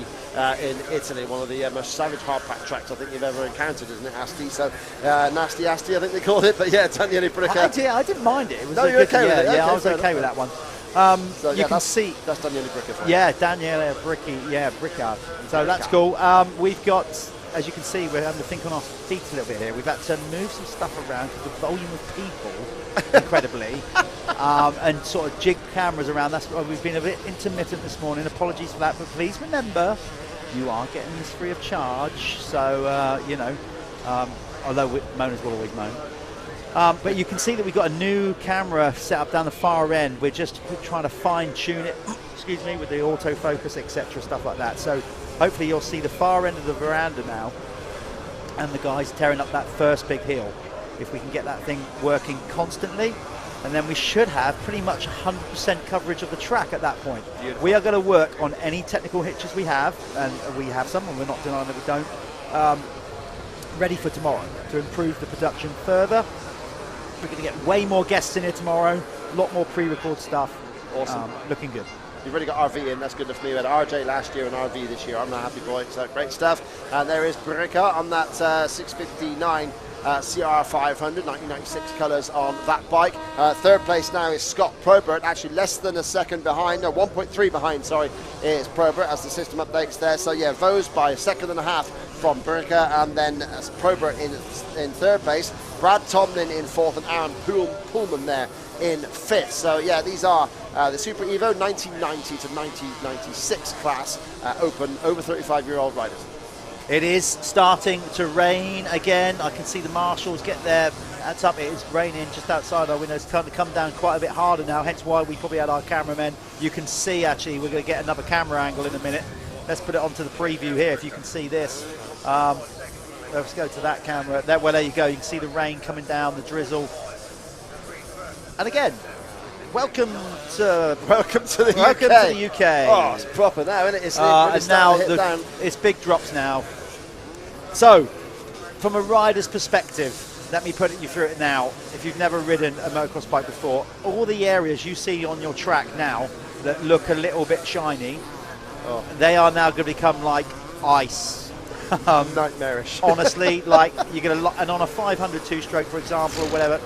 in Italy, one of the most savage hardpack tracks I think you've ever encountered, isn't it, Asti? So nasty Asti, I think they called it. But yeah, Daniele Bricca. I didn't mind it. It was no, you're okay with it? Yeah, Okay, I was okay with that one. So you can see that's Daniele Bricca for Yeah, Daniele Bricca. So that's cool. We've got, as you can see, we're having to think on our feet a little bit here. We've had to move some stuff around because the volume of people, incredibly, and sort of jig cameras around. That's why we've been a bit intermittent this morning. Apologies for that, but please remember, you are getting this free of charge. So although moaners will always moan. But you can see that we've got a new camera set up down the far end. We're trying to fine-tune it, excuse me, with the autofocus, etc., stuff like that. So hopefully you'll see the far end of the veranda now and the guys tearing up that first big hill. If we can get that thing working constantly, and then we should have pretty much 100% coverage of the track at that point. Beautiful. We are going to work on any technical hitches we have, and we have some, and we're not denying that we don't, ready for tomorrow to improve the production further. We're going to get way more guests in here tomorrow, a lot more pre-record stuff. Awesome. Looking good. You've already got RV in, that's good enough for me. We had RJ last year and RV this year. I'm a happy boy, so great stuff. And there is Bricca on that 659 CR500, 1996 colours on that bike. Third place now is Scott Probert, actually less than a second behind, no, 1.3 behind, sorry, is Probert as the system updates there. So yeah, Vos by a second and a half from Bricca, and then Probert in third place. Brad Tomlin in fourth, and Aaron Pullman there in fifth. So yeah, these are the Super Evo 1990 to 1996 class open over 35-year-old riders. It is starting to rain again. I can see the marshals get there. That's up. It is raining just outside our windows. It's starting to come down quite a bit harder now, hence why we probably had our cameramen. You can see, actually, we're going to get another camera angle in a minute. Let's put it onto the preview here if you can see this. Let's go to that camera. Well, there you go. You can see the rain coming down, the drizzle. And again, welcome to the UK. Oh, it's proper now, isn't it? It's really and now down. It's big drops now. So, from a rider's perspective, let me put you through it now. If you've never ridden a motocross bike before, all the areas you see on your track now that look a little bit shiny, they are now going to become like ice. Nightmarish. Honestly, like you're going to, and on a 500 two-stroke, for example, or whatever,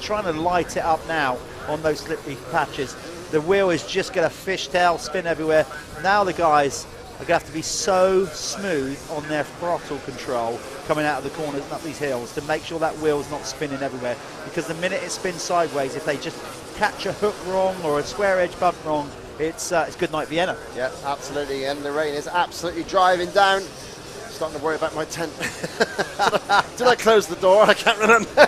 trying to light it up now on those slippery patches. The wheel is just going to fishtail, spin everywhere. Now the guys are going to have to be so smooth on their throttle control coming out of the corners and up these hills to make sure that wheel's not spinning everywhere. Because the minute it spins sideways, if they just catch a hook wrong or a square edge bump wrong, it's good night Vienna. Yeah, absolutely. And the rain is absolutely driving down. Starting to worry about my tent. Did I close the door? I can't remember.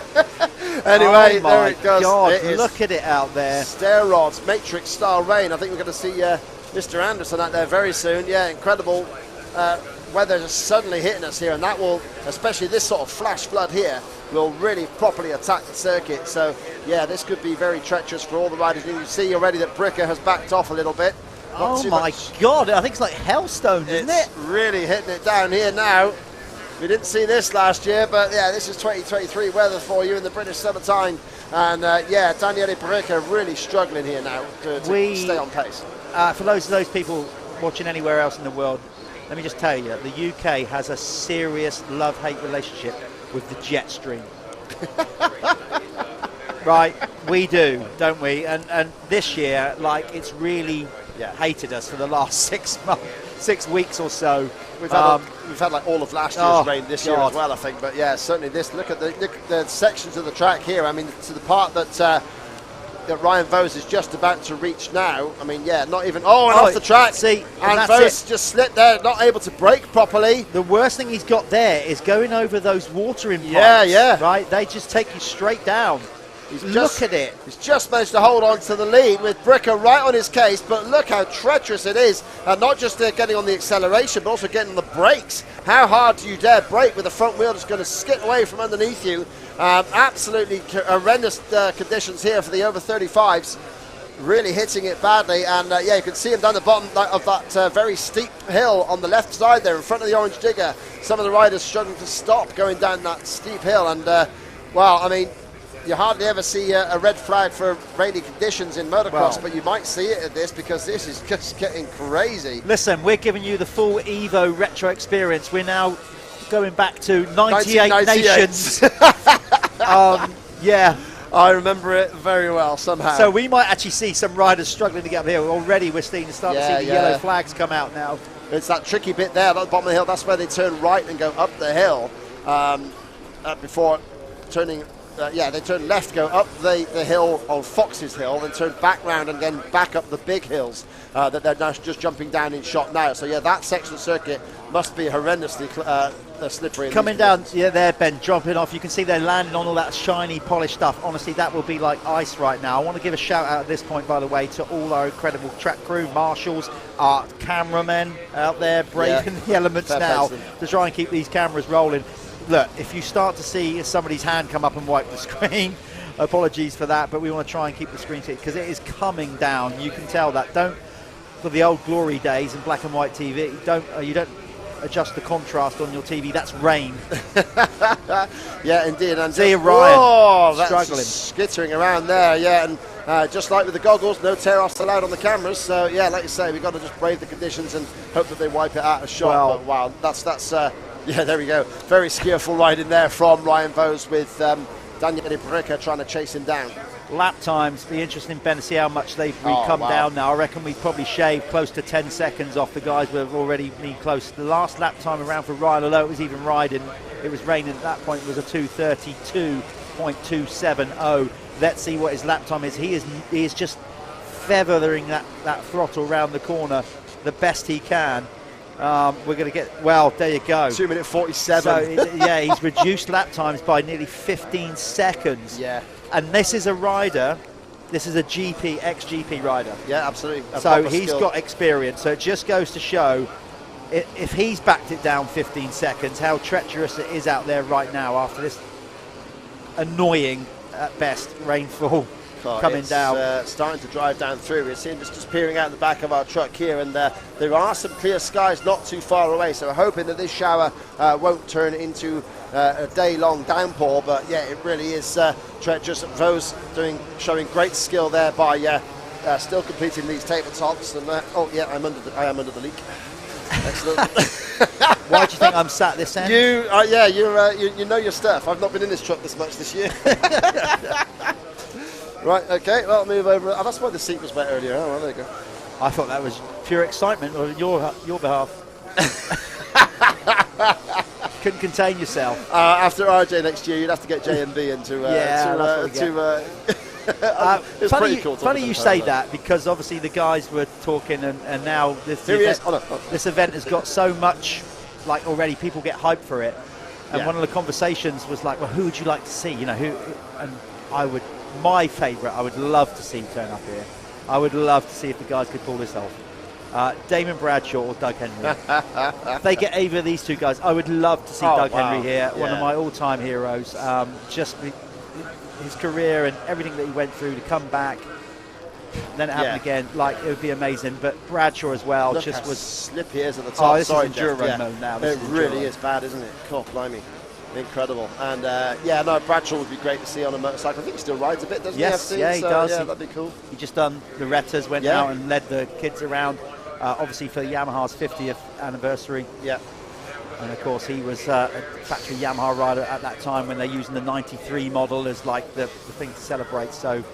Anyway, there it goes. God, look at it out there. Stair rods, Matrix style rain. I think we're going to see Mr. Anderson out there very soon. Yeah, incredible weather just suddenly hitting us here, and that will, especially this sort of flash flood here, will really properly attack the circuit. So yeah, this could be very treacherous for all the riders. You can see already that Bricca has backed off a little bit. Oh my God, I think it's like hailstone, isn't it? It's really hitting it down here now. We didn't see this last year, but yeah, this is 2023 weather for you in the British summertime. And yeah, Daniele Bricca really struggling here now to stay on pace. For those people watching anywhere else in the world, let me just tell you, the UK has a serious love-hate relationship with the jet stream. Right, we do, don't we? And this year, like, it's really hated us for the last 6 weeks or so. We've had like all of last year's rain this year as well, I think. But yeah, certainly this. Look at the sections of the track here. I mean, to the part that Ryan Vos is just about to reach now. I mean, yeah, not even. Off the track. See, and Vos just slipped there, not able to brake properly. The worst thing he's got there is going over those watering pipes. Yeah. Right, they just take you straight down. Look at it. He's just managed to hold on to the lead with Bricca right on his case, but look how treacherous it is. And not just getting on the acceleration, but also getting on the brakes. How hard do you dare brake with the front wheel just going to skid away from underneath you? Absolutely horrendous conditions here for the over 35s. Really hitting it badly, and yeah, you can see him down the bottom of that very steep hill on the left side there in front of the orange digger. Some of the riders struggling to stop going down that steep hill, and well, I mean, you hardly ever see a red flag for rainy conditions in motocross, but you might see it at this, because this is just getting crazy. Listen, we're giving you the full Evo retro experience. We're now going back to 98 nations. Yeah. I remember it very well somehow. So we might actually see some riders struggling to get up here. Already we're starting to see the yellow flags come out now. It's that tricky bit there at the bottom of the hill. That's where they turn right and go up the hill before turning. They turn left, go up the hill on Fox's Hill, then turn back round and then back up the big hills that they're now just jumping down in shot now. So yeah, that section of the circuit must be horrendously slippery. Coming down, there, Ben, dropping off. You can see they're landing on all that shiny, polished stuff. Honestly, that will be like ice right now. I want to give a shout out at this point, by the way, to all our incredible track crew, marshals, our cameramen out there braving the elements now to try and keep these cameras rolling. Look, if you start to see somebody's hand come up and wipe the screen, apologies for that, but we want to try and keep the screen tight, because it is coming down. You can tell that. Don't, for the old glory days in black and white TV, you don't adjust the contrast on your TV. That's rain. Yeah, indeed. And see Ryan that's struggling, skittering around there. Yeah, and just like with the goggles, no tear-offs allowed on the cameras. So yeah, like you say, we've got to just brave the conditions and hope that they wipe it out of shot. Well, but wow, that's yeah, there we go. Very skillful riding there from Ryan Vose, with Daniel Ibrica trying to chase him down. Lap times, be interesting, Ben, to see how much they've come down now. I reckon we've probably shaved close to 10 seconds off the guys who have already been close. The last lap time around for Ryan, although it was even riding, it was raining at that point, was a 2:32.270. Let's see what his lap time is. He is just feathering that throttle around the corner the best he can. We're going to get, well, there you go. 2:47. So, yeah, he's reduced lap times by nearly 15 seconds. Yeah. And this is a rider, this is a GP, ex-GP rider. Yeah, absolutely. So he's got experience. So it just goes to show, if he's backed it down 15 seconds, how treacherous it is out there right now after this annoying, at best, rainfall. Coming down. Starting to drive down through. We're seeing just peering out the back of our truck here, and there are some clear skies not too far away, so we're hoping that this shower won't turn into a day-long downpour, but yeah, it really is treacherous. Vose showing great skill there by still completing these tabletops, and I am under the leak. Excellent. Why do you think I'm sat this end? You know your stuff. I've not been in this truck this much this year. Right, okay, well, I'll move over. Oh, that's why the seat was wet earlier. Oh, well, there you go. I thought that was pure excitement on your behalf. Couldn't contain yourself. After RJ next year, you'd have to get J&B into... it's funny, pretty cool. Funny you say that, because obviously the guys were talking, and now this event has got so much, like, already people get hyped for it. And one of the conversations was like, well, who would you like to see? You know, who? And my favourite, I would love to see turn up here. I would love to see if the guys could pull this off. Damon Bradshaw or Doug Henry. If they get either of these two guys, I would love to see Doug Henry here, one of my all-time heroes. Just his career and everything that he went through, to come back, then it happened again, like, it would be amazing. But Bradshaw as well, Look just how was slippy it is at the top. Oh, this is enduro mode now. It really is bad, isn't it? God, blimey. Incredible. And Bradshaw would be great to see on a motorcycle. I think he still rides a bit, doesn't he? Yes, he does. Yeah, that'd be cool. He just done the Rettas, went out and led the kids around, obviously for Yamaha's 50th anniversary. Yeah. And of course he was a factory Yamaha rider at that time, when they're using the 93 model as like the thing to celebrate. So,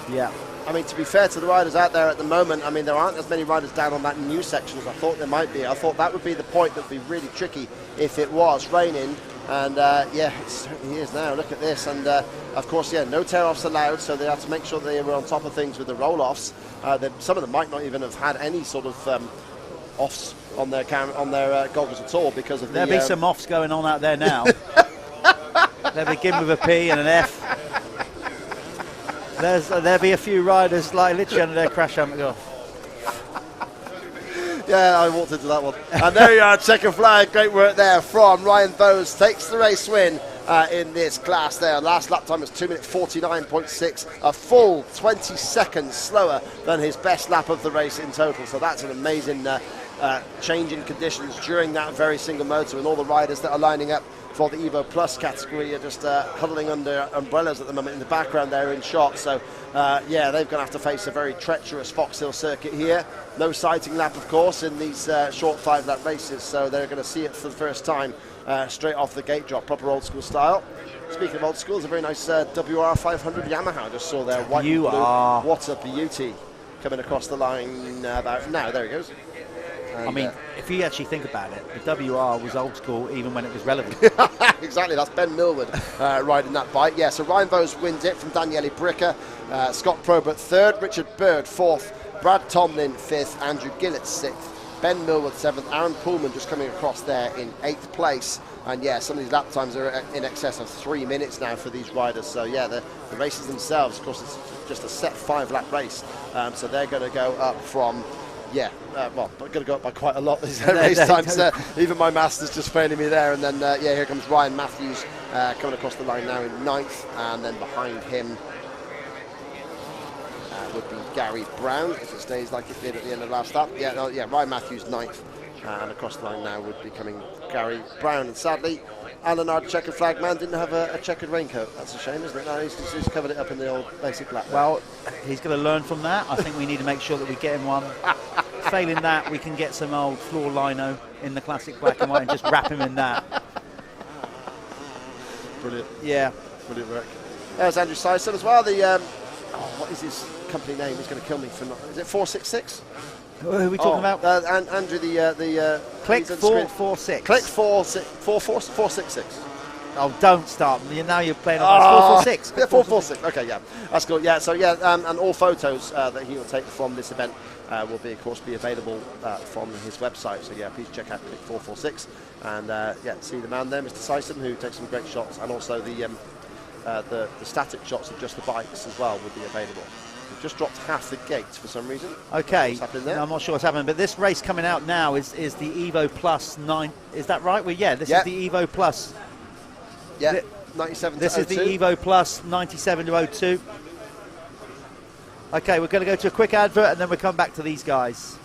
yeah. I mean, to be fair to the riders out there at the moment, I mean, there aren't as many riders down on that new section as I thought there might be. I thought that would be the point that would be really tricky if it was raining. And it certainly is now. Look at this. And of course, no tear-offs allowed, so they have to make sure they were on top of things with the roll-offs. Some of them might not even have had any sort of offs on their goggles at all, because of There'll be some offs going on out there now. They begin with a P and an F. There'll be a few riders like literally under their crash helmet go. Yeah, I walked into that one. And there you are, checkered flag. Great work there from Ryan Vose. Takes the race win. in this class there. Last lap time was 2 minutes 49.6, a full 20 seconds slower than his best lap of the race in total. So that's an amazing change in conditions during that very single motor, and all the riders that are lining up for the Evo Plus category are just huddling under umbrellas at the moment in the background there in shot. So yeah, they're going to have to face a very treacherous Foxhill circuit here. No sighting lap, of course, in these short 5-lap races, so they're going to see it for the first time straight off the gate drop, proper old school style. Speaking of old school, there's a very nice WR 500 Yamaha I just saw there. White and blue. What a beauty, coming across the line about now. There he goes. And, I mean, if you actually think about it, the WR was old school even when it was relevant. Exactly, that's Ben Millward riding that bike. Yeah, so Ryan Vose wins it from Daniele Bricca, Scott Probert third, Richard Bird fourth, Brad Tomlin fifth, Andrew Gillett sixth, Ben Millward seventh, Aaron Pullman just coming across there in eighth place. And yeah, some of these lap times are in excess of 3 minutes now for these riders. So yeah, the races themselves, of course, it's just a set 5-lap race. So they're going to go up from... Yeah, well, I'm going to go up by quite a lot these race times. Even my maths is just failing me there. And then, yeah, here comes Ryan Matthews coming across the line now in 9th. And then behind him would be Gary Brown, if it stays like it did at the end of last lap. Yeah, no, yeah, Ryan Matthews 9th. And across the line now would be coming Gary Brown. And sadly, Alan, our checkered flag man, didn't have a checkered raincoat. That's a shame, isn't it? No, he's covered it up in the old basic lap. Well, he's going to learn from that. I think we need to make sure that we get him one. Failing that, we can get some old floor lino in the classic black and white and just wrap him in that. Brilliant. Yeah. Brilliant work. There's Andrew Sison as well. The what is his company name? He's going to kill me for not... Is it 466? Who are we talking about? Andrew, the Click 446. Click 466. Oh, don't start. Now you're playing on 446. Yeah, 446. Okay, yeah, that's cool. Yeah, so yeah, and all photos that he will take from this event will be, of course, be available from his website. So yeah, please check out Click 446 and yeah, see the man there, Mr. Sison, who takes some great shots, and also the static shots of just the bikes as well will be available. We've just dropped half the gate for some reason. Okay, what's happening there? No, I'm not sure what's happening, but this race coming out now is the Evo Plus 9. Is that right? Well, yeah, this is the Evo Plus. Yeah, 97 This to is 02. the Evo Plus 97 to 02. Okay, we're going to go to a quick advert and then we'll come back to these guys.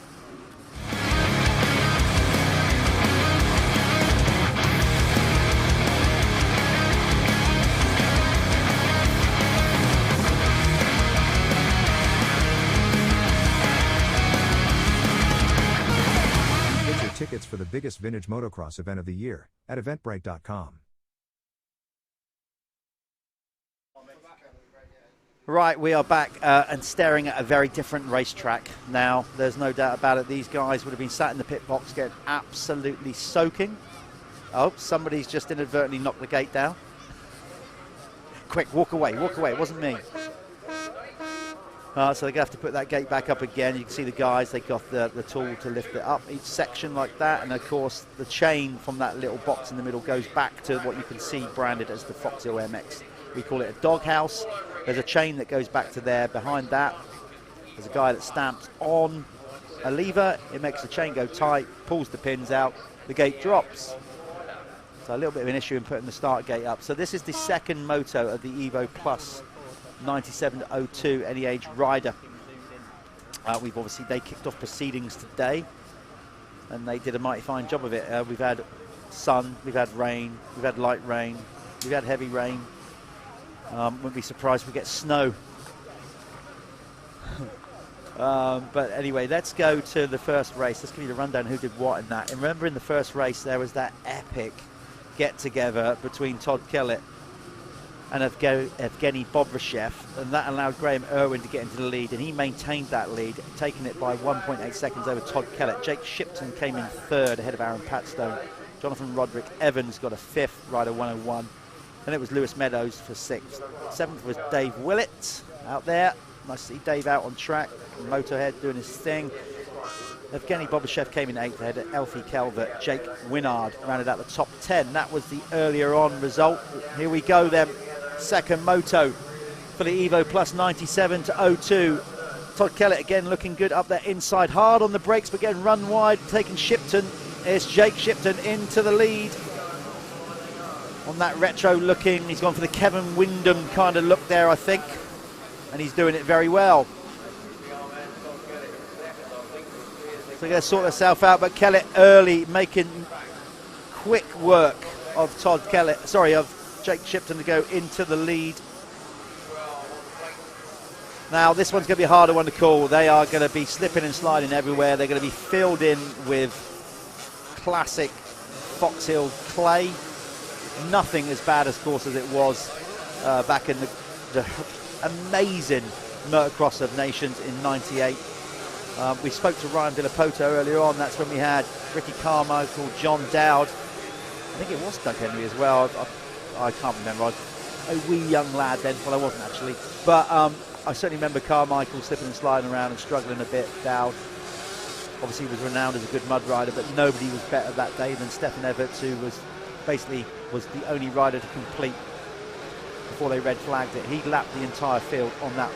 Get your tickets for the biggest vintage motocross event of the year at eventbrite.com. Right, we are back and staring at a very different racetrack now. There's no doubt about it. These guys would have been sat in the pit box getting absolutely soaking. Oh, somebody's just inadvertently knocked the gate down. Quick, walk away, walk away. It wasn't me. So they're going to have to put that gate back up again. You can see the guys, they got the tool to lift it up, each section like that. And of course, the chain from that little box in the middle goes back to what you can see branded as the Foxhill MX. We call it a doghouse. There's a chain that goes back to there. Behind that, there's a guy that stamps on a lever. It makes the chain go tight, pulls the pins out, the gate drops. So a little bit of an issue in putting the start gate up. So this is the second moto of the Evo Plus 97 to 02 any age rider. They kicked off proceedings today, and they did a mighty fine job of it. We've had sun, we've had rain, we've had light rain, we've had heavy rain. Wouldn't be surprised if we get snow. But anyway, let's go to the first race. Let's give you the rundown who did what in that. And remember, in the first race, there was that epic get-together between Todd Kellett and Evgeny Bobryshev, and that allowed Graham Irwin to get into the lead, and he maintained that lead, taking it by 1.8 seconds over Todd Kellett. Jake Shipton came in third ahead of Aaron Patstone. Jonathan Roderick Evans got a fifth, rider 101. And it was Lewis Meadows for sixth. Seventh was Dave Willett out there. Nice to see Dave out on track. Motorhead doing his thing. Evgeny Bobryshev came in eighth ahead of Elfie Calvert. Jake Winard rounded out the top 10. That was the earlier on result. Here we go then. Second moto for the Evo Plus 97 to 02. Todd Kellett again looking good up there inside. Hard on the brakes but getting run wide. Taking Shipton. It's Jake Shipton into the lead. on that retro looking. He's gone for the Kevin Windham kind of look there, I think, and he's doing it very well. So they're going to sort themselves out, but Kellett early making quick work of of Jake Shipton to go into the lead. Now this one's going to be a harder one to call. They are going to be slipping and sliding everywhere. They're going to be filled in with classic Foxhill clay. Nothing as bad, of course, as it was back in the amazing Motocross of Nations in '98. We spoke to Ryan Villapoto earlier on. That's when we had Ricky Carmichael, John Dowd. I think it was Doug Henry as well. I can't remember. I was a wee young lad then. Well, I wasn't actually. But I certainly remember Carmichael slipping and sliding around and struggling a bit. Dowd obviously was renowned as a good mud rider, but nobody was better that day than Stefan Everts, who was the only rider to complete before they red flagged it. He lapped the entire field on that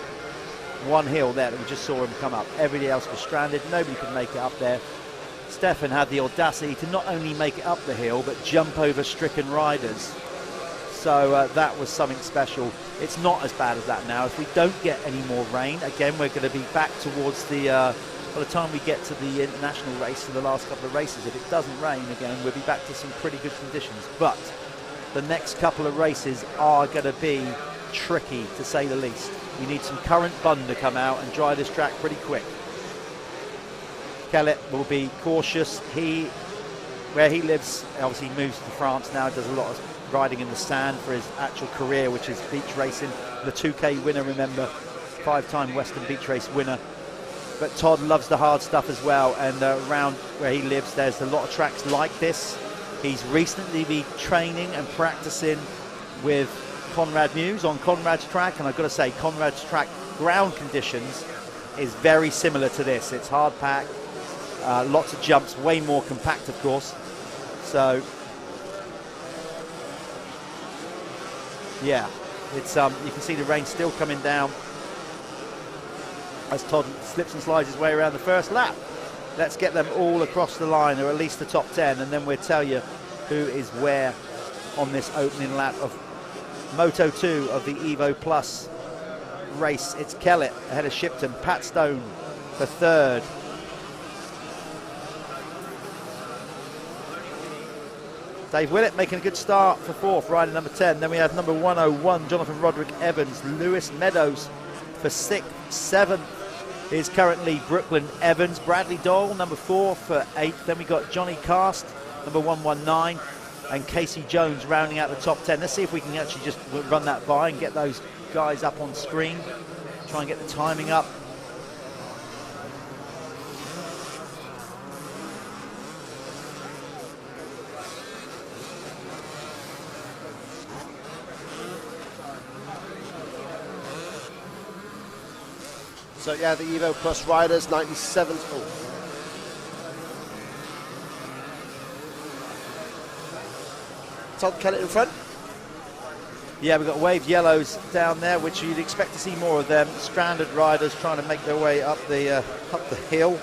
one hill there that we just saw him come up. Everybody else was stranded. Nobody could make it up there. Stefan had the audacity to not only make it up the hill, but jump over stricken riders. So that was something special. It's not as bad as that now. If we don't get any more rain, again, we're going to be back towards the, by the time we get to the international race, to the last couple of races, if it doesn't rain again, we'll be back to some pretty good conditions. But the next couple of races are going to be tricky, to say the least. We need some current bun to come out and dry this track pretty quick. Kellett will be cautious. Where he lives, obviously moves to France now, does a lot of riding in the sand for his actual career, which is beach racing. The 2K winner, remember, 5-time Western Beach Race winner. But Todd loves the hard stuff as well, and around where he lives, there's a lot of tracks like this. He's recently been training and practicing with Conrad Muse on Conrad's track, and I've got to say, Conrad's track ground conditions is very similar to this. It's hard packed, lots of jumps, way more compact, of course. So yeah, it's you can see the rain still coming down as Todd slips and slides his way around the first lap. Let's get them all across the line, or at least the top 10, and then we'll tell you who is where on this opening lap of Moto 2 of the Evo Plus race. It's Kellett ahead of Shipton, Pat Stone for third. Dave Willett making a good start for fourth, rider number 10. Then we have number 101, Jonathan Roderick Evans. Lewis Meadows for sixth. Seventh is currently Brooklyn Evans. Bradley Doyle, number 4 for eighth. Then we got Johnny Cast, number 119. And Casey Jones rounding out the top 10. Let's see if we can actually just run that by and get those guys up on screen. Try and get the timing up. So yeah, the Evo Plus riders, 97th. Oh. Todd Kellett in front. Yeah, we've got waved yellows down there, which you'd expect to see more of them. Stranded riders trying to make their way up the hill.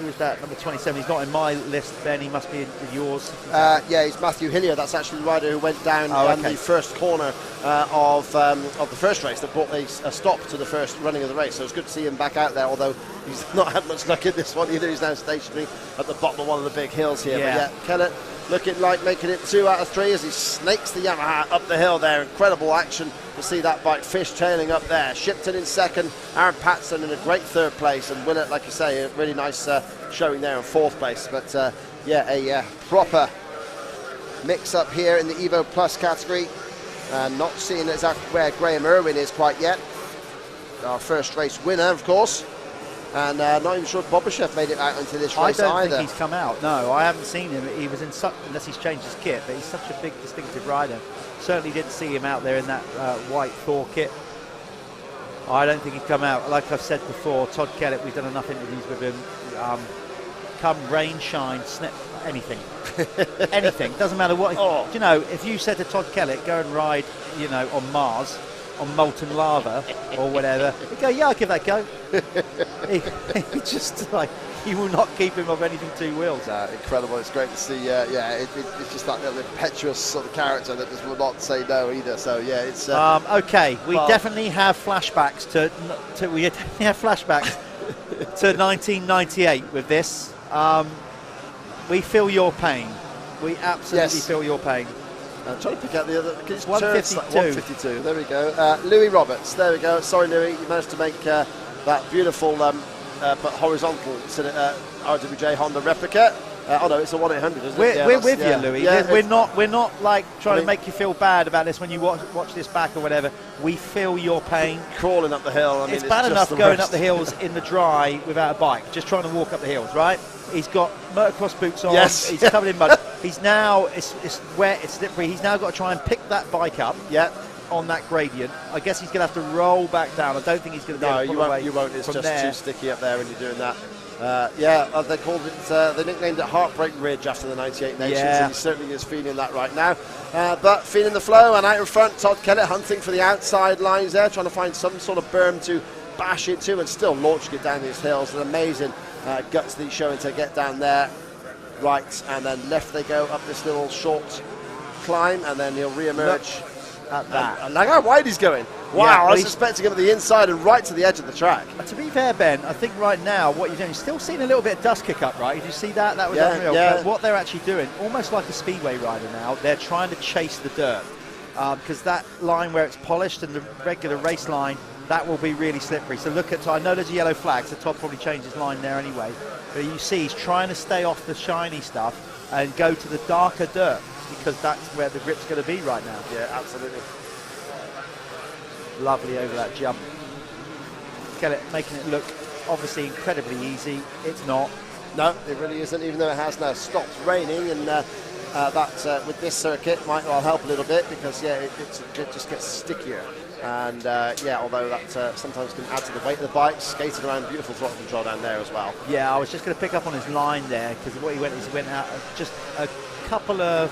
Who's that? Number 27. He's not in my list, Ben. He must be in yours. Yeah, he's Matthew Hillier. That's actually the rider who went down the first corner of the first race that brought a stop to the first running of the race. So it's good to see him back out there, although he's not had much luck in this one either. He's now stationary at the bottom of one of the big hills here. Yeah. But yeah, Kellett looking like making it 2 out of 3 as he snakes the Yamaha up the hill there. Incredible action to see that bike fishtailing up there. Shipton in second, Aaron Patson in a great third place, and Willett, like you say, a really nice showing there in fourth place. But yeah, a proper mix up here in the Evo Plus category. Not seeing exactly where Graham Irwin is quite yet. Our first race winner, of course. And not even sure Bobashev made it out into this race either. I don't think he's come out. No, I haven't seen him. He was in such, unless he's changed his kit, but he's such a big distinctive rider. Certainly didn't see him out there in that white Thor kit. I don't think he'd come out. Like I've said before, Todd Kellett, we've done enough interviews with him. Come rain, shine, anything. Anything. Doesn't matter what. You know, if you said to Todd Kellett, go and ride, you know, on Mars on molten lava or whatever, he'd go, yeah, I'll give that a go. he just like, you will not keep him off anything two wheels. Incredible. It's great to see. It's just that little impetuous sort of character that just will not say no either. So yeah, it's okay. We definitely have flashbacks to 1998 with this. We feel your pain. We absolutely feel your pain. I'm trying to pick out the other. 152. 152. There we go. Louis Roberts. There we go. Sorry, Louis. You managed to make that beautiful but horizontal RWJ Honda replica. Oh no, it's a 1-800, isn't it? We're with you, Louis. Yeah, we're not like trying to make you feel bad about this when you watch this back or whatever. We feel your pain. Crawling up the hill. It's bad enough going up the hills in the dry without a bike, just trying to walk up the hills, right? He's got motocross boots on. Yes. He's covered in mud. He's now it's wet, it's slippery. He's now got to try and pick that bike up. Yeah. On that gradient, I guess he's going to have to roll back down. I don't think he's going to be able to pull away. You won't. It's just there. too sticky up there when you're doing that. They called it. They nicknamed it Heartbreak Ridge after the 98 Nations, and he certainly is feeling that right now. But feeling the flow, and out in front, Todd Kellett hunting for the outside lines there, trying to find some sort of berm to bash into, and still launching it down these hills. An amazing guts that he's showing to get down there. Right, and then left they go up this little short climb, and then he'll re-emerge. At that. And look how wide he's going. Wow, I was expecting him at the inside and right to the edge of the track. To be fair, Ben, I think right now what you're doing, you're still seeing a little bit of dust kick up, right? Did you see that? That was unreal. But what they're actually doing, almost like a speedway rider now, they're trying to chase the dirt. Because that line where it's polished and the regular race line, that will be really slippery. So look at, I know there's a yellow flag, so Todd probably changed his line there anyway. But you see he's trying to stay off the shiny stuff and go to the darker dirt, because that's where the grip's going to be right now. Yeah, absolutely. Lovely over that jump. Kellett making it look obviously incredibly easy. It's not. No, it really isn't, even though it has now stopped raining, and that with this circuit might well help a little bit, because it just gets stickier. And although that sometimes can add to the weight of the bike, skating around, beautiful throttle control down there as well. Yeah, I was just going to pick up on his line there, because what he went is he went out just a couple of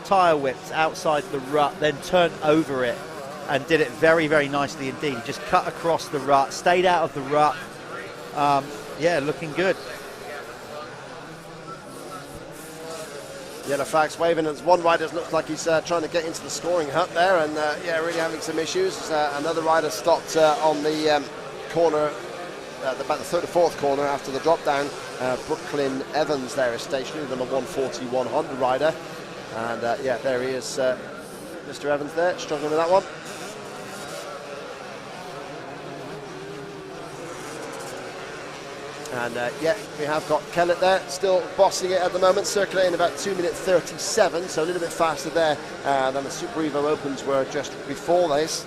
tyre whips outside the rut, then turned over it and did it very, very nicely indeed. He just cut across the rut, stayed out of the rut. Looking good. Yellow flags waving, and one rider looks like he's trying to get into the scoring hut there, and really having some issues. Another rider stopped on the corner, about the third or fourth corner after the drop down. Brooklyn Evans there is stationary, the number 141 Honda rider, and there he is, Mr. Evans there, struggling with that one. And we have got Kellett there, still bossing it at the moment, circulating about 2:37, so a little bit faster there than the Super Evo Opens were just before this.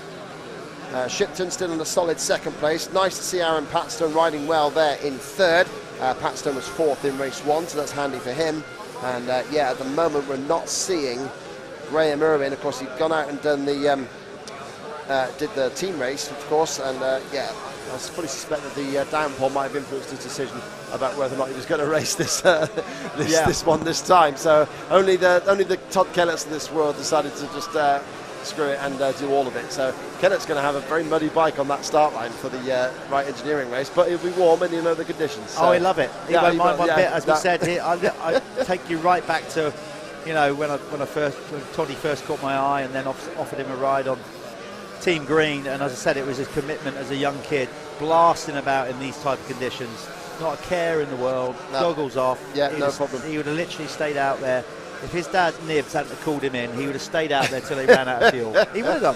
Shipton still in a solid second place. Nice to see Aaron Patstone riding well there in third. Patstone was fourth in race one, so that's handy for him. And at the moment we're not seeing Graham Irwin. Of course, he'd gone out and done the did the team race, of course, and I fully suspect that the downpour might have influenced his decision about whether or not he was going to race this this one this time. So only the Todd Kelletts of this world decided to just screw it and do all of it. So Kellett's going to have a very muddy bike on that start line for the Wright Engineering race, but he'll be warm and he'll know the conditions. So. Oh, he love it. He won't mind one bit. As we said here, I take you right back to, when Toddy first caught my eye and then offered him a ride on Team Green, and as I said, it was his commitment as a young kid, blasting about in these type of conditions, not a care in the world, goggles off. Yeah, no problem. He would have literally stayed out there. If his dad Nibs hadn't called him in, he would have stayed out there till he ran out of fuel. He would have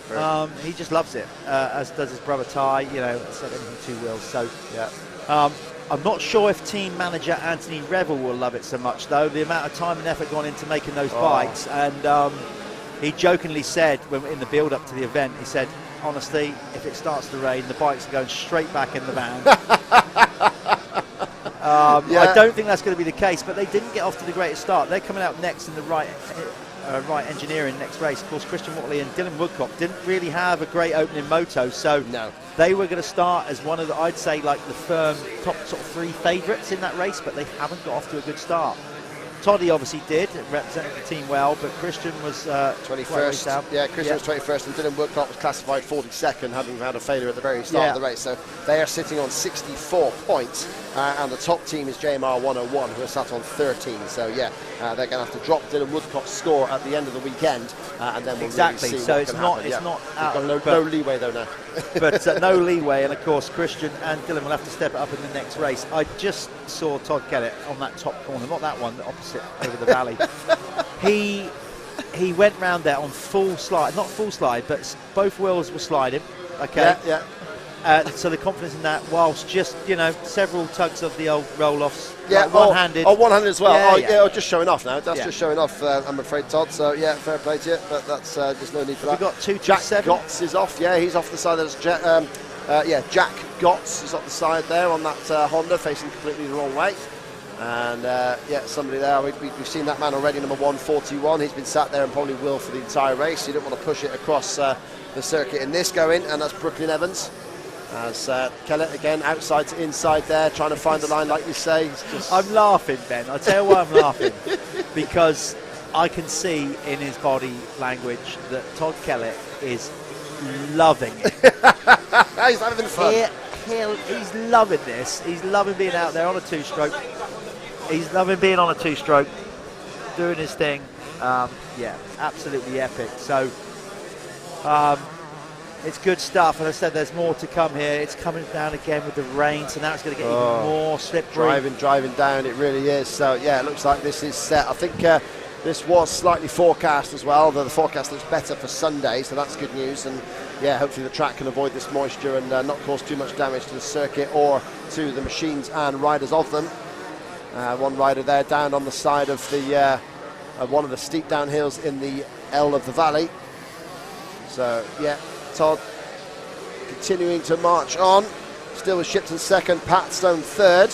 done. He just loves it, as does his brother Ty. Said anything two wheels. So I'm not sure if team manager Anthony Revel will love it so much, though. The amount of time and effort gone into making those bikes, and he jokingly said when in the build-up to the event, he said, honestly, if it starts to rain, the bikes are going straight back in the van. I don't think that's going to be the case, but they didn't get off to the greatest start. They're coming out next in the Wright Engineering next race. Of course, Christian Watley and Dylan Woodcock didn't really have a great opening moto, so they were going to start as one of the, I'd say, like the firm top sort of three favourites in that race, but they haven't got off to a good start. Toddy obviously did, represented the team well, but Christian was 21st. Yeah, Christian was 21st, and Dylan Woodcock was classified 42nd, having had a failure at the very start of the race. So they are sitting on 64 points, and the top team is JMR 101, who are sat on 13. So yeah, they're going to have to drop Dylan Woodcock's score at the end of the weekend, and then we'll really see so what it's can not happen. it's not out. No leeway though now. But no leeway, and of course Christian and Dylan will have to step it up in the next race. I just saw Todd Kellett on that top corner, not that one, the opposite over the valley. He went round there on full slide, not full slide, but both wheels were sliding. Okay. Yeah. So the confidence in that, whilst just several tugs of the old roll-offs. Yeah, like one-handed. Oh, one-handed as well. Yeah, just showing off now. That's just showing off, I'm afraid, Todd. So yeah, fair play to you, but that's there's no need for that. We've got 2 Jack 7. Gotts is off. Yeah, he's off the side. There's Jack Gotts is off the side there on that Honda, facing completely the wrong way. And somebody there. We've seen that man already, number 141. He's been sat there and probably will for the entire race. You don't want to push it across the circuit in this going, and that's Brooklyn Evans. As Kellett again outside to inside there, trying to find the line, like you say. I'm laughing, Ben. I'll tell you why I'm laughing. Because I can see in his body language that Todd Kellett is loving it. He's having fun. He's loving this. He's loving being out there on a 2-stroke. He's loving being on a 2-stroke, doing his thing. Absolutely epic. So, it's good stuff. And I said there's more to come here. It's coming down again with the rain, so now it's going to get even more slippery. Driving down, it really is. So, yeah, it looks like this is set. I think this was slightly forecast as well, though the forecast looks better for Sunday, so that's good news. And, yeah, hopefully the track can avoid this moisture and not cause too much damage to the circuit or to the machines and riders of them. One rider there down on the side of the one of the steep downhills in the L of the valley. So, yeah, Todd continuing to march on. Still with Shipton second, Pat Stone third.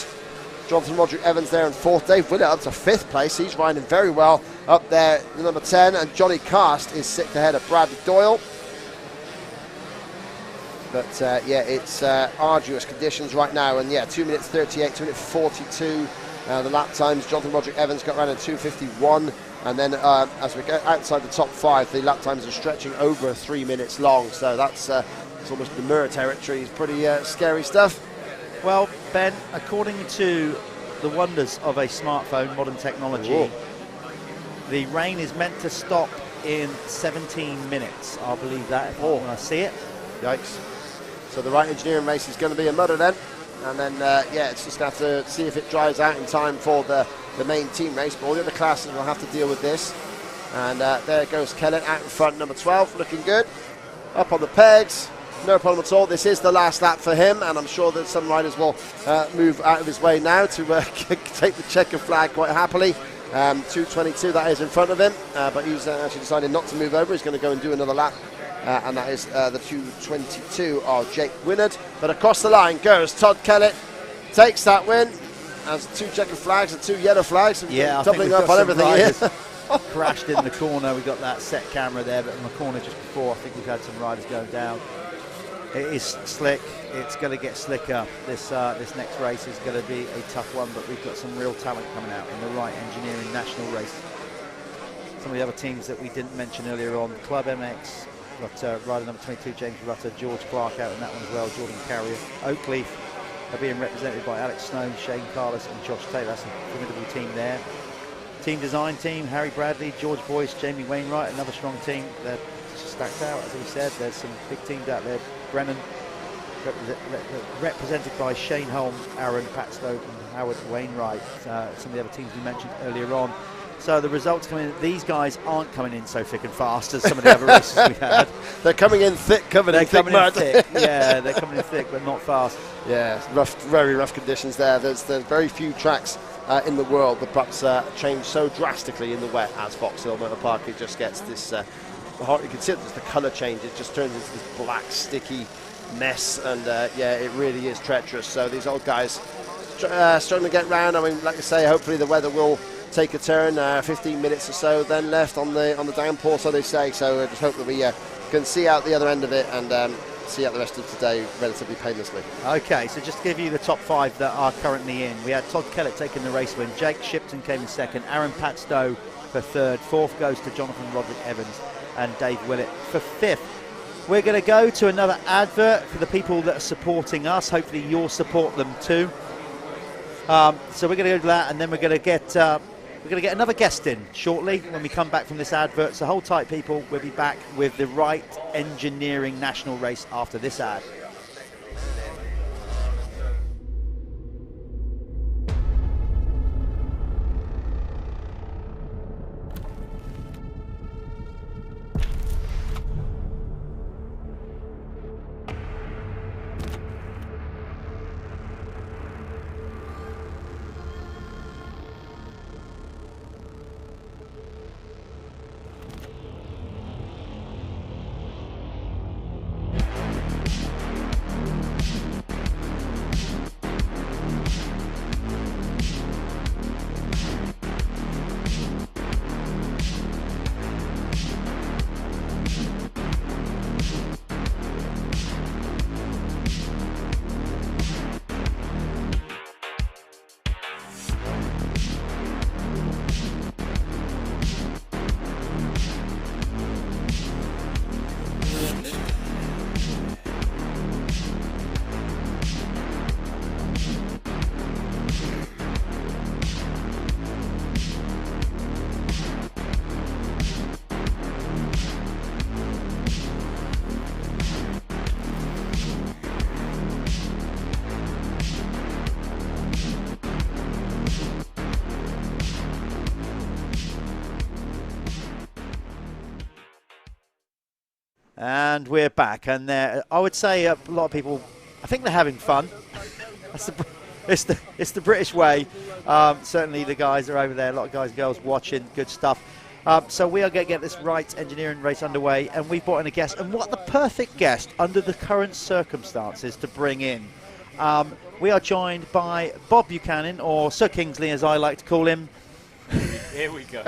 Jonathan Roderick Evans there in fourth. Dave Willett up to fifth place. He's riding very well up there, number 10. And Johnny Cast is sixth ahead of Brad Doyle. But it's arduous conditions right now. And 2 minutes 38, 2 minutes 42. The lap times, Jonathan Roderick Evans got around in 2:51. And then as we go outside the top 5, the lap times are stretching over 3 minutes long. So that's it's almost the Mirror territory. It's pretty scary stuff. Well, Ben, according to the wonders of a smartphone, modern technology, the rain is meant to stop in 17 minutes. I'll believe that when I see it. Yikes. So the right engineering race is going to be a mutter then. And then, it's just going to have to see if it dries out in time for the main team race. But all the other classes will have to deal with this. And there goes Kellett out in front, number 12, looking good. Up on the pegs, no problem at all. This is the last lap for him, and I'm sure that some riders will move out of his way now to take the checker flag quite happily. 2:22, that is in front of him, but he's actually decided not to move over. He's going to go and do another lap. And that is the 2:22 of Jake Wynnard. But across the line goes Todd Kellett, takes that win. Has 2 checker flags and 2 yellow flags. Yeah, doubling up on everything here. Crashed in the corner. We got that set camera there, but in the corner just before, I think we've had some riders going down. It is slick. It's going to get slicker. This next race is going to be a tough one, but we've got some real talent coming out in the Wright Engineering National race. Some of the other teams that we didn't mention earlier on, Club MX. Got rider number 22, James Rutter, George Clark out in that one as well, Jordan Carrier. Oakleaf are being represented by Alex Snow, Shane Carlos and Josh Taylor. That's a formidable team there. Team design team, Harry Bradley, George Boyce, Jamie Wainwright, another strong team. They're stacked out, as we said. There's some big teams out there. Brennan, represented by Shane Holmes, Aaron Patstow and Howard Wainwright. Some of the other teams we mentioned earlier on. So the results coming in, these guys aren't coming in so thick and fast as some of the other races we've had. They're coming in thick, covered in thick mud. Yeah, they're coming in thick, but not fast. Yeah, rough, very rough conditions there. There's very few tracks in the world that perhaps change so drastically in the wet as Foxhill Motor Park. It just gets this, you can see the colour change. It just turns into this black, sticky mess, and it really is treacherous. So these old guys struggling to get round. I mean, like I say, hopefully the weather will take a turn. 15 minutes or so then left on the downpour, so they say. So I just hope that we can see out the other end of it and see out the rest of today relatively painlessly. Okay, so just to give you the top 5 that are currently in. We had Todd Kellett taking the race win. Jake Shipton came in second. Aaron Patstow for third. Fourth goes to Jonathan Roderick Evans and Dave Willett for fifth. We're going to go to another advert for the people that are supporting us. Hopefully you'll support them too. So we're going to go to that, and then we're going to get another guest in shortly when we come back from this advert. So hold tight, people. We'll be back with the Wright Engineering National Race after this ad. And we're back, and I would say a lot of people, I think they're having fun. It's the British way. Certainly the guys are over there, a lot of guys and girls watching, good stuff. So we are going to get this Wright Engineering race underway, and we've brought in a guest, and what the perfect guest under the current circumstances to bring in. We are joined by Bob Buchanan, or Sir Kingsley as I like to call him. Here we go.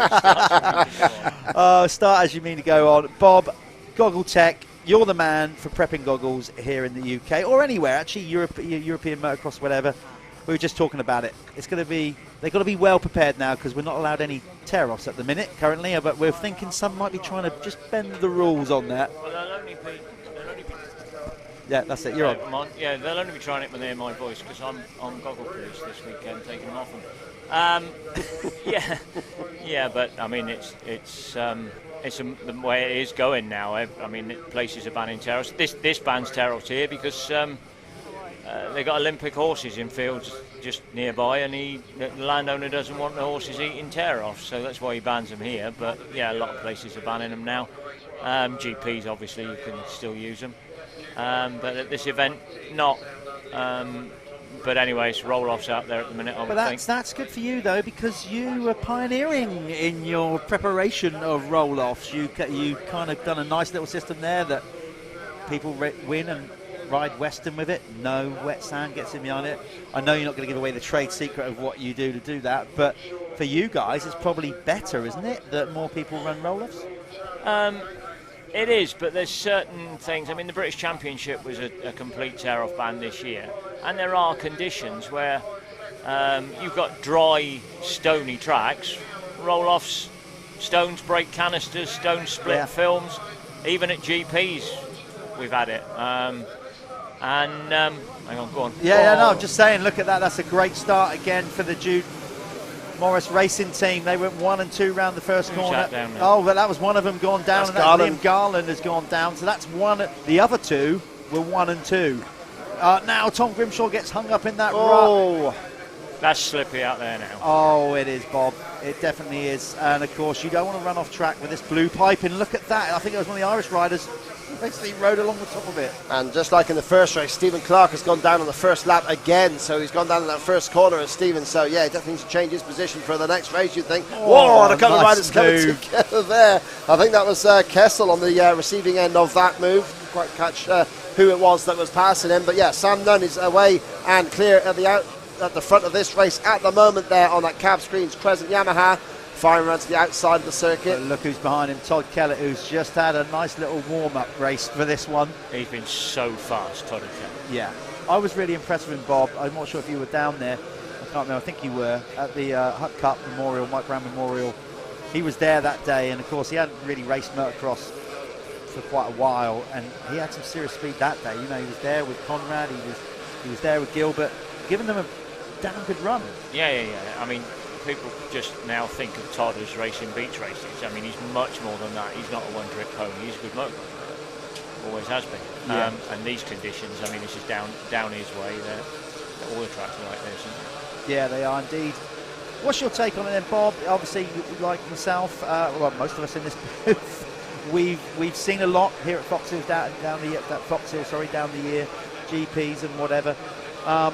Start as you mean to go on. Bob, Goggle Tech, you're the man for prepping goggles here in the UK, or anywhere, actually, European motocross, whatever. We were just talking about it. It's going to be, they've got to be well prepared now because we're not allowed any tear-offs at the minute currently, but we're thinking some might be trying to just bend the rules on that. Well, they'll only be yeah, that's it, you're on. Yeah, they'll only be trying it when they hear my voice because I'm on Goggle Police this weekend taking them off them. Yeah, but I mean, it's the way it is going now. I mean, places are banning tear-offs. This bans tear-offs here because they got Olympic horses in fields just nearby, and the landowner doesn't want the horses eating tear-offs, so that's why he bans them here. But yeah, a lot of places are banning them now. GPs, obviously, you can still use them, but at this event, not. But anyway, it's roll-offs out there at the minute, I would think. That's good for you, though, because you were pioneering in your preparation of roll-offs. You kind of done a nice little system there that people win and ride Western with it. No wet sand gets in behind it. I know you're not going to give away the trade secret of what you do to do that, but for you guys, it's probably better, isn't it, that more people run roll-offs? It is, but there's certain things. I mean, the British Championship was a complete tear-off ban this year, and there are conditions where you've got dry, stony tracks. Roll-offs, stones break canisters, stones split films. Even at GPs, we've had it. Hang on, go on. No, I'm just saying, look at that. That's a great start again for the Jude Morris Racing team. They went 1 and 2 round the first corner. Oh, but that was one of them gone down, and Liam Garland has gone down. So that's one. The other two were 1 and 2. Now Tom Grimshaw gets hung up in that rut. That's slippy out there now. Oh, it is, Bob. It definitely is. And of course, you don't want to run off track with this blue piping. Look at that. I think it was one of the Irish riders basically rode along the top of it. And just like in the first race, Stephen Clark has gone down on the first lap again, so he's gone down in that first corner as Stephen, so yeah, he definitely needs to change his position for the next race, you'd think. Whoa, a couple of riders coming together there. I think that was Kessel on the receiving end of that move. Didn't quite catch who it was that was passing him, but yeah, Sam Nunn is away and clear at the front of this race at the moment there on that Cab Screens Crescent Yamaha. firing around to the outside of the circuit. Look who's behind him, Todd Kellett, who's just had a nice little warm-up race for this one. He's been so fast, Todd Kellett. Yeah, I was really impressed with him, Bob. I'm not sure if you were down there. I can't remember. I think you were at the Hut Cup Memorial, Mike Brown Memorial. He was there that day, and of course he hadn't really raced motocross for quite a while, and he had some serious speed that day. You know, he was there with Conrad, he was there with Gilbert, giving them a damn good run. Yeah. I mean, people just now think of Todd as racing beach races. I mean, he's much more than that. He's not a one-trick pony. He's a good motocross player. Always has been. Yeah. And these conditions, I mean, this is down his way. All the tracks are like this. Yeah, they are indeed. What's your take on it then, Bob? Obviously, like myself, well, most of us in this booth, we've seen a lot here at Foxhill, down the year, GPs and whatever. I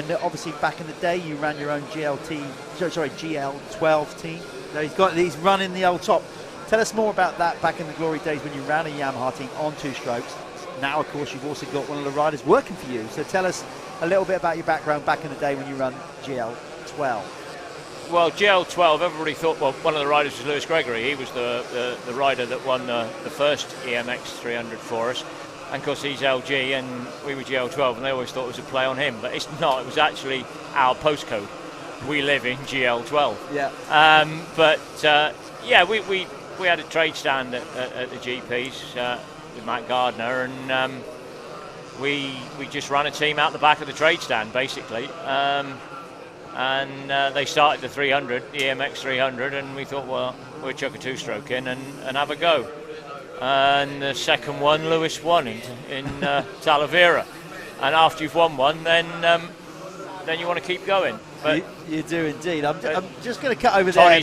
know, obviously, back in the day, you ran your own GL12 team. Now he's running the old top. Tell us more about that back in the glory days when you ran a Yamaha team on 2 strokes. Now, of course, you've also got one of the riders working for you. So tell us a little bit about your background back in the day when you ran GL12. Well, GL12, everybody thought, well, one of the riders was Lewis Gregory. He was the rider that won the first EMX 300 for us. And of course, he's LG, and we were GL12, and they always thought it was a play on him. But it's not. It was actually our postcode. We live in GL12. Yeah. Yeah, we had a trade stand at the GPs with Matt Gardner, and we just ran a team out the back of the trade stand, basically. And they started the 300, the EMX 300, and we thought, well, we'll chuck a 2-stroke in and have a go. And the second one, Lewis won in Talavera. And after you've won one, then you want to keep going. But you do indeed. I'm just going to cut over there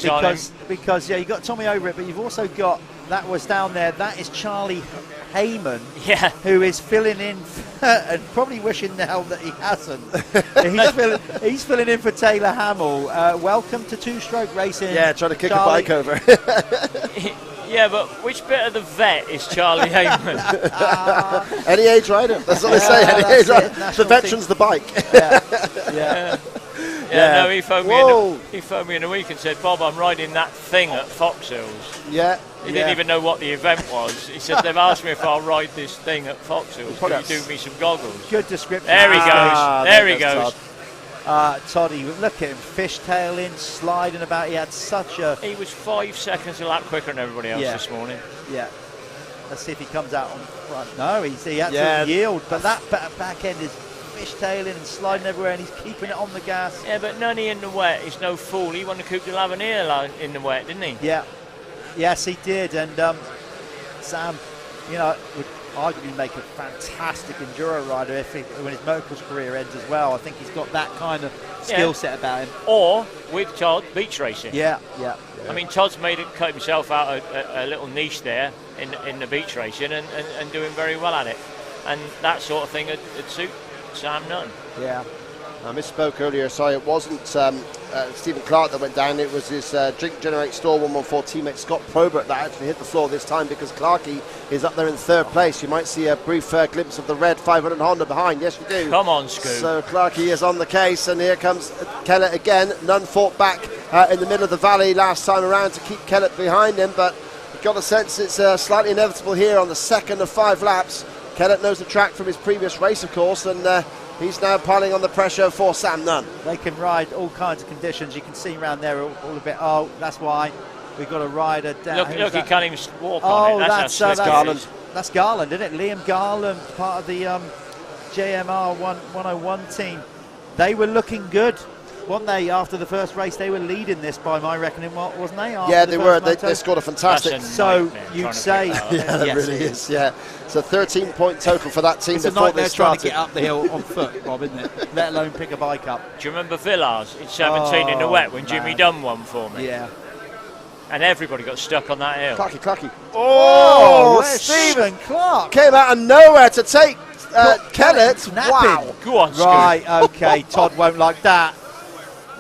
because you got Tommy over it, but you've also got, that was down there, that is Charlie Heyman, who is filling in and probably wishing now that he hasn't. He's filling in for Taylor Hamill. Welcome to 2-stroke racing. Yeah, trying to kick Charlie. a bike over. Yeah, but which bit of the vet is Charlie Heyman? Any age rider. That's what they say. Any age rider. The veteran's the bike. No, he phoned me in a week and said, Bob, I'm riding that thing at Foxhills. Yeah. He didn't even know what the event was. He said, they've asked me if I'll ride this thing at Foxhills. Can you do me some goggles? Good description. There he goes. There he goes. Toddy, look at him, fishtailing, sliding about. He had such a... He was 5 seconds a lap quicker than everybody else this morning. Yeah. Let's see if he comes out on front. No, he had to yield, but that back end is fishtailing and sliding everywhere, and he's keeping it on the gas. Yeah, but Nunny in the wet is no fool. He won the Coupe de l'Avenir in the wet, didn't he? Yeah. Yes, he did. And Sam, would arguably make a fantastic enduro rider when his motocross career ends as well. I think he's got that kind of skill set about him. Or with Todd, beach racing. Yeah. I mean, Todd's cut himself out a little niche there in the beach racing and doing very well at it. And that sort of thing would suit Sam Nunn. Yeah. I misspoke earlier, sorry, it wasn't Stephen Clark that went down, it was his Drink Generate Store 114 teammate Scott Probert that actually hit the floor this time, because Clarkey is up there in 3rd place. You might see a brief glimpse of the red 500 Honda behind. Yes, you do. Come on, Scoot. So Clarkey is on the case, and here comes Kellett again. Nunn fought back in the middle of the valley last time around to keep Kellett behind him, but you've got a sense it's slightly inevitable here on the second of 5 laps. Kellett knows the track from his previous race, of course, and he's now piling on the pressure for Sam Nunn. They can ride all kinds of conditions. You can see around there all a bit. Oh, that's why we've got a rider down. Look, he can't even walk on it. That's Garland. That's Garland, isn't it? Liam Garland, part of the JMR 101 team. They were looking good, weren't they? After the first race, they were leading this by my reckoning, wasn't they? Yeah, they were. They scored a fantastic. So you'd say, yeah, that really is. Yeah, it's a 13-point total for that team. It's a before nightmare they trying started. to get up the hill on foot, Bob, isn't it? Let alone pick a bike up. Do you remember Villars in 17 in the wet when Jimmy Dunn won for me? Yeah. And everybody got stuck on that hill. Clarky. Oh, Stephen Clark came out of nowhere to take Kellett. Wow. Go on, Scoot. Right, okay. Todd won't like that.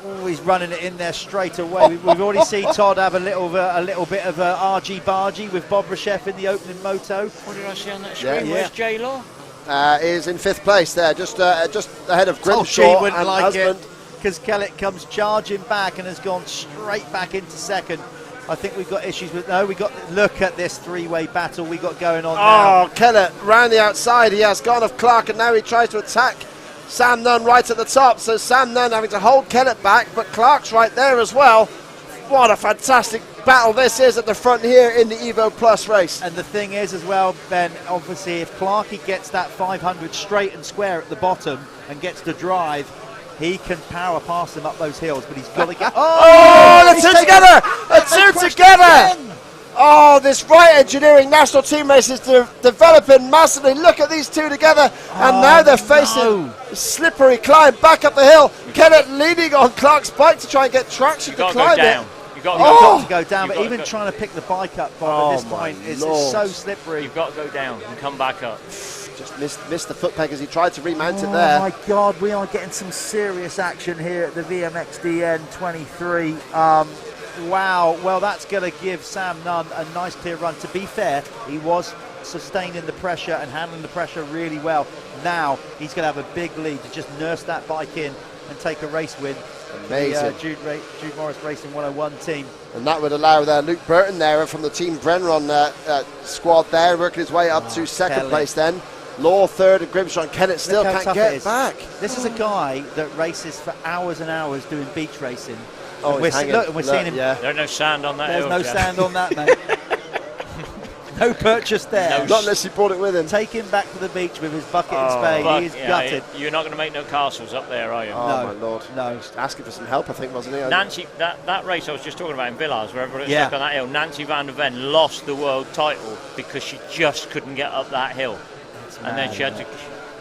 Oh, he's running it in there straight away. We've already seen Todd have a little bit of argy-bargy with Bob Rochef in the opening moto. What did I see on that screen? Where's J-Law? Is in 5th place there, just ahead of Grimshaw and like Husband. because Kellett comes charging back and has gone straight back into second. I think we've got issues with... No, look at this three-way battle we got going on now. Oh, Kellett round the outside. He has gone off Clark, and now he tries to attack Sam Nunn right at the top. So Sam Nunn having to hold Kellett back, but Clark's right there as well. What a fantastic battle this is at the front here in the Evo Plus race. And the thing is as well, Ben, obviously if Clarkey gets that 500 straight and square at the bottom and gets to drive, he can power past him up those hills, but he's got to get... Oh, the two together! The two together! Oh, this Wright Engineering National Team race is developing massively. Look at these two together, and now they're facing a slippery climb back up the hill. Kellett leaning on Clark's bike to try and get traction to climb it. You've got to go down, but even trying to pick the bike up, Bob, at this point is so slippery. You've got to go down and come back up. Just missed the foot peg as he tried to remount it there. Oh my God, we are getting some serious action here at the VMXdN 23. Wow, well that's going to give Sam Nunn a nice clear run. To be fair, he was sustaining the pressure and handling the pressure really well. Now he's going to have a big lead to just nurse that bike in and take a race win. Amazing. The Jude Morris Racing 101 team. And that would allow Luke Burton there from the Team Brenron squad there, working his way up to second place then. Law third and Grimshaw, and Kellett still can't get back. This is a guy that races for hours and hours doing beach racing. Oh, and we're seeing him. Yeah. There's no sand on that. There's no sand on that, mate. No purchase there. Not unless he brought it with him. Take him back to the beach with his bucket and spade. He is gutted. You're not going to make no castles up there, are you? Oh, my Lord. No. Just asking for some help, I think, wasn't he? Nancy, that race I was just talking about in Villars, where everybody got stuck on that hill, Nancy van der Ven lost the world title because she just couldn't get up that hill. And then she had to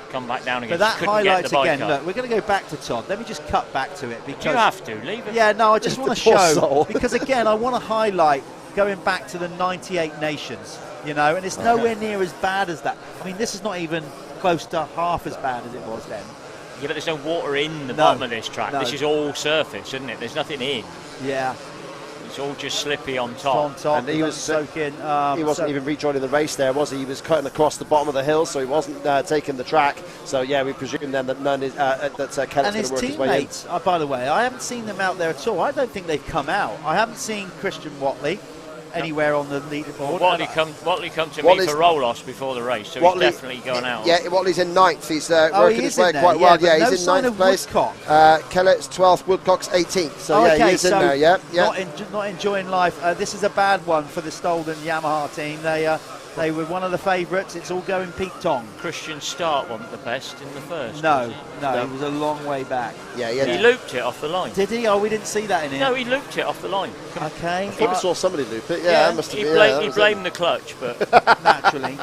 come back down again. But that highlights again, look, we're going to go back to Todd. Let me just cut back to it. Because you have to, leave it. Yeah, no, I just want to show, because again, I want to highlight going back to the 98 nations, you know, and it's nowhere near as bad as that. I mean, this is not even close to half as bad as it was then. Yeah, but there's no water in the bottom of this track. This is all surface, isn't it? There's nothing in. Yeah. It's all just slippy on top. On top, and he was soaking. He wasn't even rejoining the race there, was he? He was cutting across the bottom of the hill, so he wasn't taking the track. So yeah, we presume then that none is Kellett's going to work his way in. And his teammates, by the way, I haven't seen them out there at all. I don't think they've come out. I haven't seen Christian Watley anywhere on the leaderboard. Watley come to me for roll-offs before the race, so he's definitely going out. Yeah, Watley's in ninth. He's working his way quite well. Yeah, he's in ninth place. Kellett's 12th, Woodcock's 18th. So yeah, he's in there. Yeah. Not enjoying life. This is a bad one for the Stolden Yamaha team. They were one of the favourites. It's all going Pete Tong. Christian Start wasn't the best in the first. No, he was a long way back. Yeah, he looped it off the line. Did he? Oh, we didn't see that in here. No, he looped it off the line. Okay. I thought we saw somebody loop it. Yeah, must have been. He blamed the clutch, but naturally.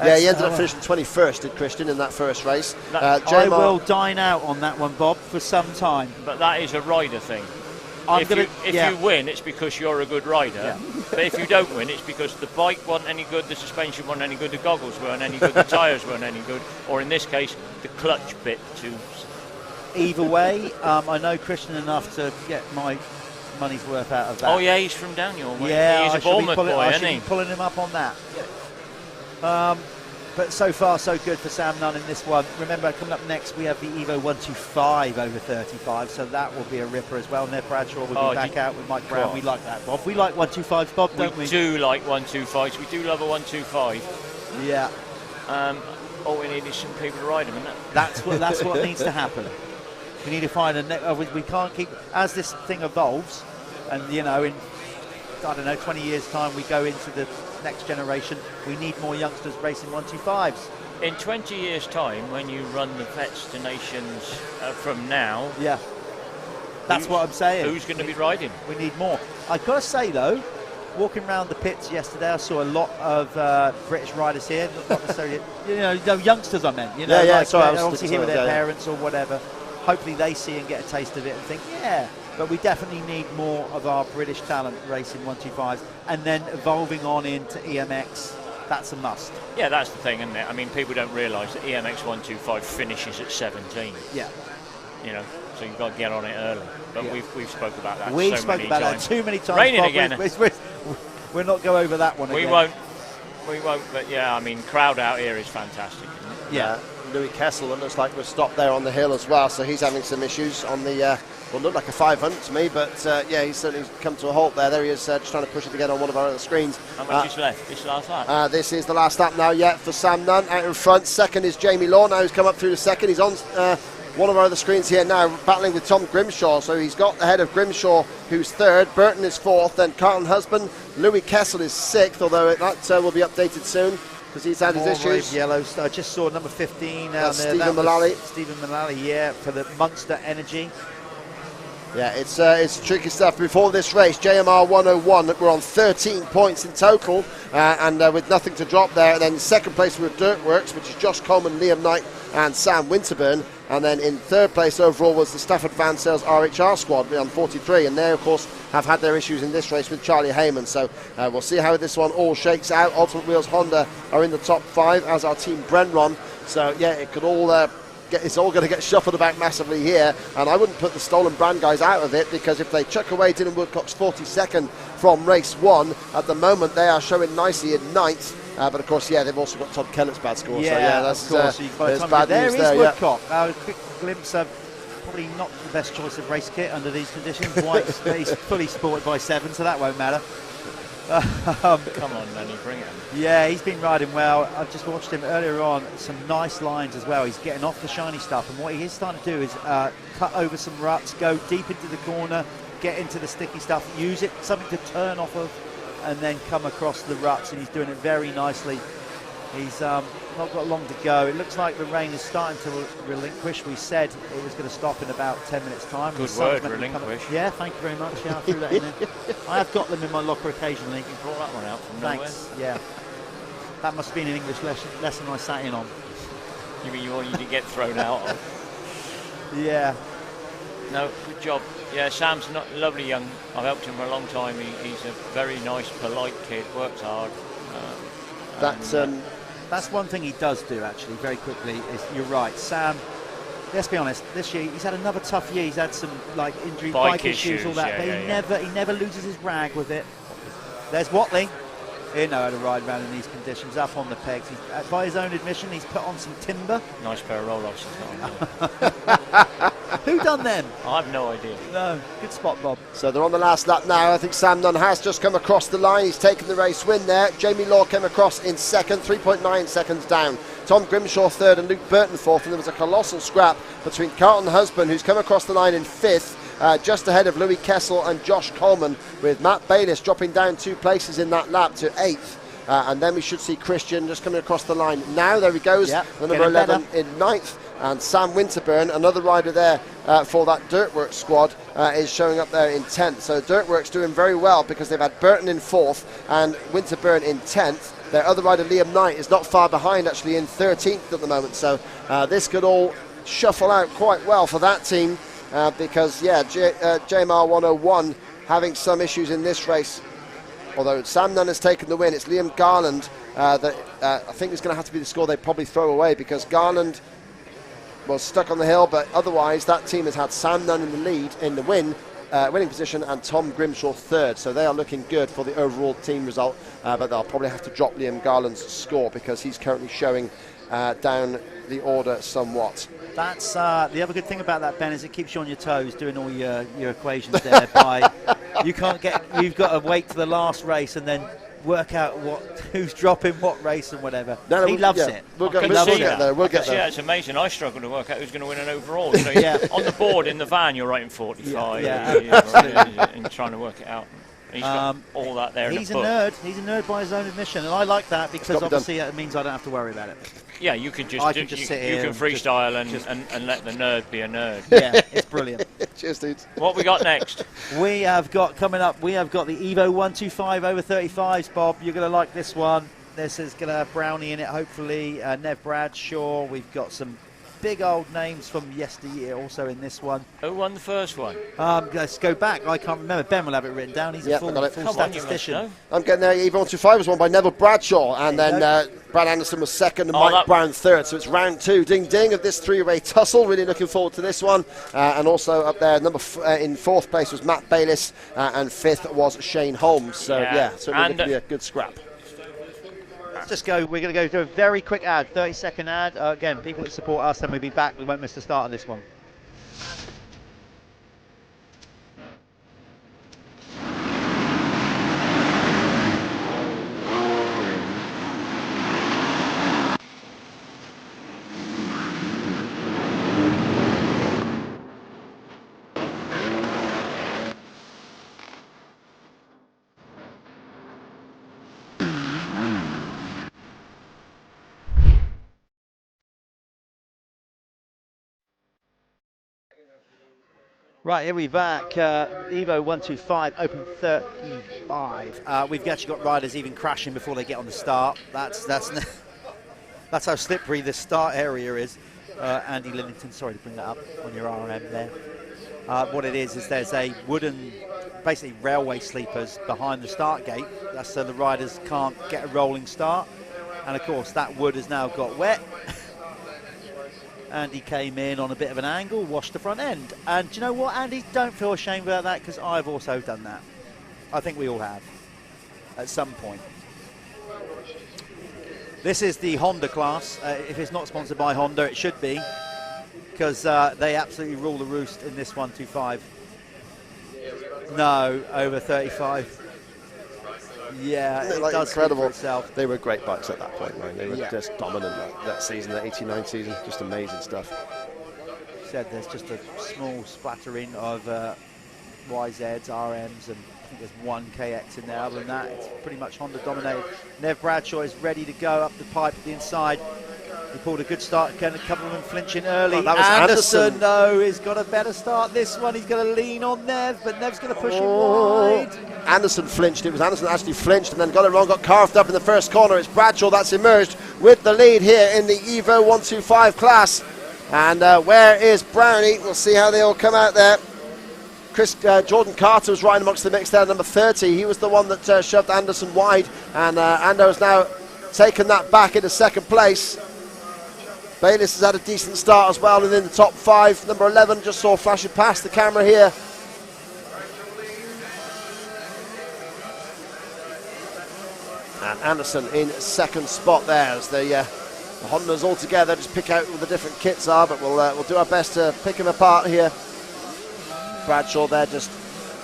Yeah, he ended up finishing 21st, did Christian, in that first race. I will dine out on that one, Bob, for some time. But that is a rider thing. If you win, it's because you're a good rider. Yeah. But if you don't win, it's because the bike wasn't any good, the suspension wasn't any good, the goggles weren't any good, the tyres weren't any good, or in this case, the clutch bit too. Either way, I know Christian enough to get my money's worth out of that. Oh yeah, he's from down your way. Yeah, he's a Bournemouth boy, isn't he? Pulling him up on that. But so far, so good for Sam Nunn in this one. Remember, coming up next, we have the Evo 125 over 35, so that will be a ripper as well. Ned Bradshaw will be back out with Mike Brown. We like that, Bob. We like 125s, Bob, don't we? We do like 125s. We do love a 125. Yeah. All we need is some people to ride them, isn't it? That's what needs to happen. We need to find we can't keep, as this thing evolves, and you know, in 20 years' time, we go into the next generation. We need more youngsters racing 125s. In 20 years' time, when you run the Vets to Nations from now, that's what I'm saying. Who's going to be riding? We need more. I've got to say though, walking around the pits yesterday, I saw a lot of British riders here. Not necessarily, youngsters. I meant, obviously here with their parents or whatever. Hopefully they see and get a taste of it and think, yeah. But we definitely need more of our British talent racing 125s, and then evolving on into EMX. That's a must. Yeah, that's the thing, isn't it? I mean, people don't realise that EMX 125 finishes at 17. Yeah. You know, so you've got to get on it early. But we've spoke about that. We've spoken about that too many times. Raining again. We'll not go over that one again. We won't. But yeah, I mean, crowd out here is fantastic, isn't it? Yeah. Louis Kessel, it looks like we're stopped there on the hill as well, so he's having some issues on the, well, looked like a 500 to me, but yeah, he's certainly come to a halt there. There he is, just trying to push it together on one of our other screens. How much is left? This last lap? This is the last lap now, yeah, for Sam Nunn out in front. Second is Jamie Law now, who's come up through the second. He's on one of our other screens here now, battling with Tom Grimshaw, so he's got ahead of Grimshaw, who's third. Burton is fourth, then Carlton Husband. Louis Kessel is sixth, although that will be updated soon, because he's had his issues. Yellow. I just saw number 15 That's there. Stephen Mullally. Stephen Mullally, yeah, for the Munster Energy. Yeah, it's tricky stuff. Before this race, JMR 101, we're on 13 points in total, and with nothing to drop there. And then second place with DirtWorks, which is Josh Coleman, Liam Knight, and Sam Winterburn. And then in third place overall was the Stafford Van Sales RHR squad on 43, and they of course have had their issues in this race with Charlie Heyman. So we'll see how this one all shakes out. Ultimate Wheels Honda are in the top 5, as our team Brenron. So yeah, it could all it's all going to get shuffled about massively here, and I wouldn't put the Stolen Brand guys out of it, because if they chuck away Dylan Woodcock's 42nd from race 1, at the moment they are showing nicely in 9th. But of course, yeah, they've also got Todd Kellett's bad score. Yeah, so yeah, that's of course. there's bad there news is there. Woodcock. A quick glimpse of probably not the best choice of race kit under these conditions. White, he's fully sported by 7, so that won't matter. Come on, Lenny, bring it. Yeah, he's been riding well. I've just watched him earlier on. Some nice lines as well. He's getting off the shiny stuff, and what he is starting to do is cut over some ruts, go deep into the corner, get into the sticky stuff, use it, something to turn off of, and then come across the ruts, and he's doing it very nicely. He's not got long to go. It looks like the rain is starting to relinquish. We said it was going to stop in about 10 minutes' time. Good word, relinquish. Yeah, thank you very much. Yeah, I threw that in there. I have got them in my locker occasionally. You brought that one out from Thanks. nowhere. Yeah. That must have been an English lesson I sat in on. You mean you want you to get thrown out of? Yeah. No, good job. Yeah, Sam's not lovely young. I've helped him for a long time. He's a very nice, polite kid. Works hard. That's one thing he does do, actually, very quickly. You're right, Sam. Let's be honest. This year he's had another tough year. He's had some like injury, bike issues, all that. Yeah, but he never loses his rag with it. There's Watley. He know how to ride around in these conditions, up on the pegs. By his own admission, he's put on some timber. Nice pair of roll-offs he's got on. Who done them? I have no idea. No, good spot, Bob. So they're on the last lap now. I think Sam Nunn has just come across the line. He's taken the race win there. Jamie Law came across in second, 3.9 seconds down. Tom Grimshaw third and Luke Burton fourth. And there was a colossal scrap between Carlton Husband, who's come across the line in fifth, just ahead of Louis Kessel and Josh Coleman, with Matt Bayliss dropping down 2 places in that lap to 8th. And then we should see Christian just coming across the line now. There he goes, the number 11 in 9th. And Sam Winterburn, another rider there for that DirtWorks squad, is showing up there in 10th. So DirtWorks doing very well, because they've had Burton in 4th and Winterburn in 10th. Their other rider, Liam Knight, is not far behind, actually in 13th at the moment. So this could all shuffle out quite well for that team, because, yeah, JMR 101 having some issues in this race. Although Sam Nunn has taken the win, it's Liam Garland that I think is going to have to be the score they probably throw away, because Garland was stuck on the hill, but otherwise that team has had Sam Nunn in the lead in the winning position, and Tom Grimshaw third. So they are looking good for the overall team result, but they'll probably have to drop Liam Garland's score, because he's currently showing down the order somewhat. That's the other good thing about that, Ben, is it keeps you on your toes doing all your equations there. You've got to wait to the last race and then work out who's dropping what race and whatever. He loves it. We'll get there. We'll get there. Yeah, it's amazing. I struggle to work out who's going to win an overall. So on the board in the van, you're writing 45. And trying to work it out. He's got all that there. He's a nerd. He's a nerd by his own admission, and I like that, because obviously it means I don't have to worry about it. Yeah, you can just sit here. You can freestyle and let the nerd be a nerd. Yeah, it's brilliant. Cheers, dudes. What we got next? We have got coming up. We have got the Evo 125 over 35s. Bob, you're going to like this one. This is going to have Brownie in it, hopefully. Nev Bradshaw. We've got some big old names from yesteryear also in this one. Who won the first one? Let's go back. I can't remember. Ben will have it written down. He's a full statistician. I'm getting there. Evo 125 was won by Neville Bradshaw, and then Brad Anderson was second and Mike Brown third. So it's round 2, ding ding, of this 3-way tussle. Really looking forward to this one. And also up there, in 4th place was Matt Bayliss, and 5th was Shane Holmes. So yeah, certainly going to be a good scrap. Just go. We're going to go do a very quick ad, 30-second ad. Again, people that support us, and we'll be back. We won't miss the start of this one. Right, here we're back. Evo 125, Open 35. We've actually got riders even crashing before they get on the start. That's how slippery the start area is. Andy Lillington, sorry to bring that up on your RM there. What it is there's a wooden, basically railway sleepers behind the start gate. That's so the riders can't get a rolling start. And of course, that wood has now got wet. Andy came in on a bit of an angle, washed the front end. And do you know what, Andy? Don't feel ashamed about that, because I've also done that. I think we all have, at some point. This is the Honda class. If it's not sponsored by Honda, it should be, because they absolutely rule the roost in this 125. No, over 35. Yeah, it like does incredible. Itself. They were great bikes at that point, man. They were just dominant that season, that 89 season. Just amazing stuff. Said there's just a small splattering of YZs, RMs, and I think there's one KX in there. Other than that, it's pretty much Honda dominated. Nev Bradshaw is ready to go up the pipe at the inside. He pulled a good start, a couple of them flinching early. Oh, that was Anderson, no, he's got a better start this one. He's going to lean on Nev, but Nev's going to push him wide. Anderson flinched. It was Anderson that actually flinched and then got it wrong, got carved up in the first corner. It's Bradshaw that's emerged with the lead here in the Evo 125 class. And where is Brownie? We'll see how they all come out there. Jordan Carter was right amongst the mix there, number 30. He was the one that shoved Anderson wide, and Ando has now taken that back into second place. Bayliss has had a decent start as well, and in the top 5, number 11 just saw flashing past the camera here. And Anderson in second spot there as the Hondas all together. Just pick out what the different kits are, but we'll do our best to pick them apart here. Bradshaw there just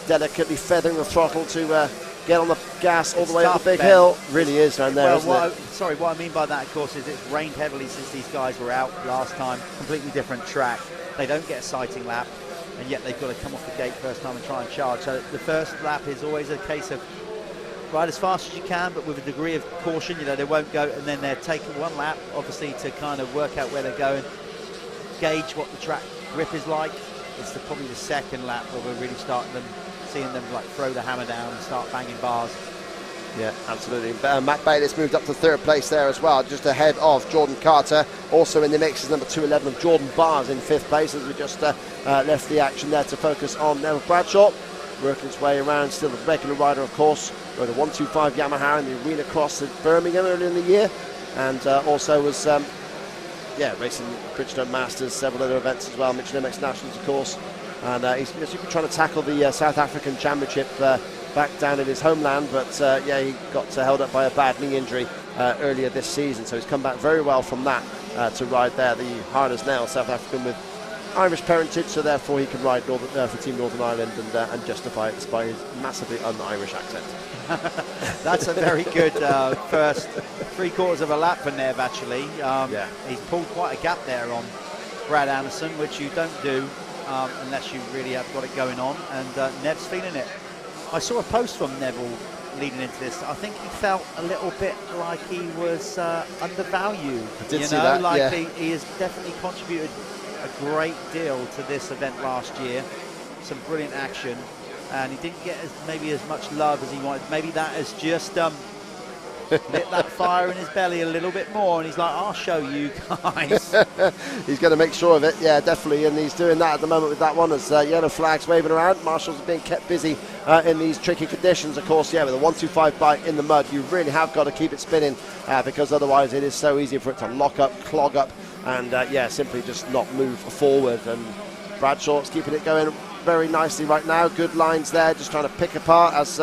delicately feathering the throttle to get on the gas all the way up the big hill. Really is down there, isn't it? Sorry, what I mean by that, of course, is it's rained heavily since these guys were out last time. Completely different track. They don't get a sighting lap, and yet they've got to come off the gate first time and try and charge. So the first lap is always a case of ride as fast as you can, but with a degree of caution. You know, they won't go, and then they're taking one lap, obviously, to kind of work out where they're going, gauge what the track grip is like. It's probably the second lap where we're really seeing them like throw the hammer down and start banging bars. Yeah, absolutely. Matt Bayliss moved up to third place there as well, just ahead of Jordan Carter. Also in the mix is number 211 of Jordan Bars in 5th place, as we just left the action there to focus on Neville Bradshaw. Working its way around, still a regular rider, of course. Rode a 125 Yamaha in the Arena Cross at Birmingham earlier in the year, and also was racing Bridgestone Masters, several other events as well, Michelin MX Nationals, of course. And he's been trying to tackle the South African Championship back down in his homeland, but he got held up by a bad knee injury earlier this season, so he's come back very well from that to ride there, the hard as nails South African with Irish parentage, so therefore he can ride for Team Northern Ireland and justify it despite his massively un-Irish accent. That's a very good first 3/4 of a lap for Nev, actually. He's pulled quite a gap there on Brad Anderson, which you don't do unless you really have got it going on, and Nev's feeling it. I saw a post from Neville leading into this. I think he felt a little bit like he was undervalued. I did see that, like he has definitely contributed a great deal to this event last year. Some brilliant action, and he didn't get maybe as much love as he wanted. Maybe that has just lit that fire in his belly a little bit more, and he's like, I'll show you guys. He's going to make sure of it, yeah, definitely, and he's doing that at the moment with that one as yellow flags waving around. Marshall's being kept busy in these tricky conditions, of course. Yeah, with a 125 bike in the mud, you really have got to keep it spinning because otherwise it is so easy for it to lock up, clog up, and simply just not move forward. And Bradshaw's keeping it going very nicely right now. Good lines there, just trying to pick apart as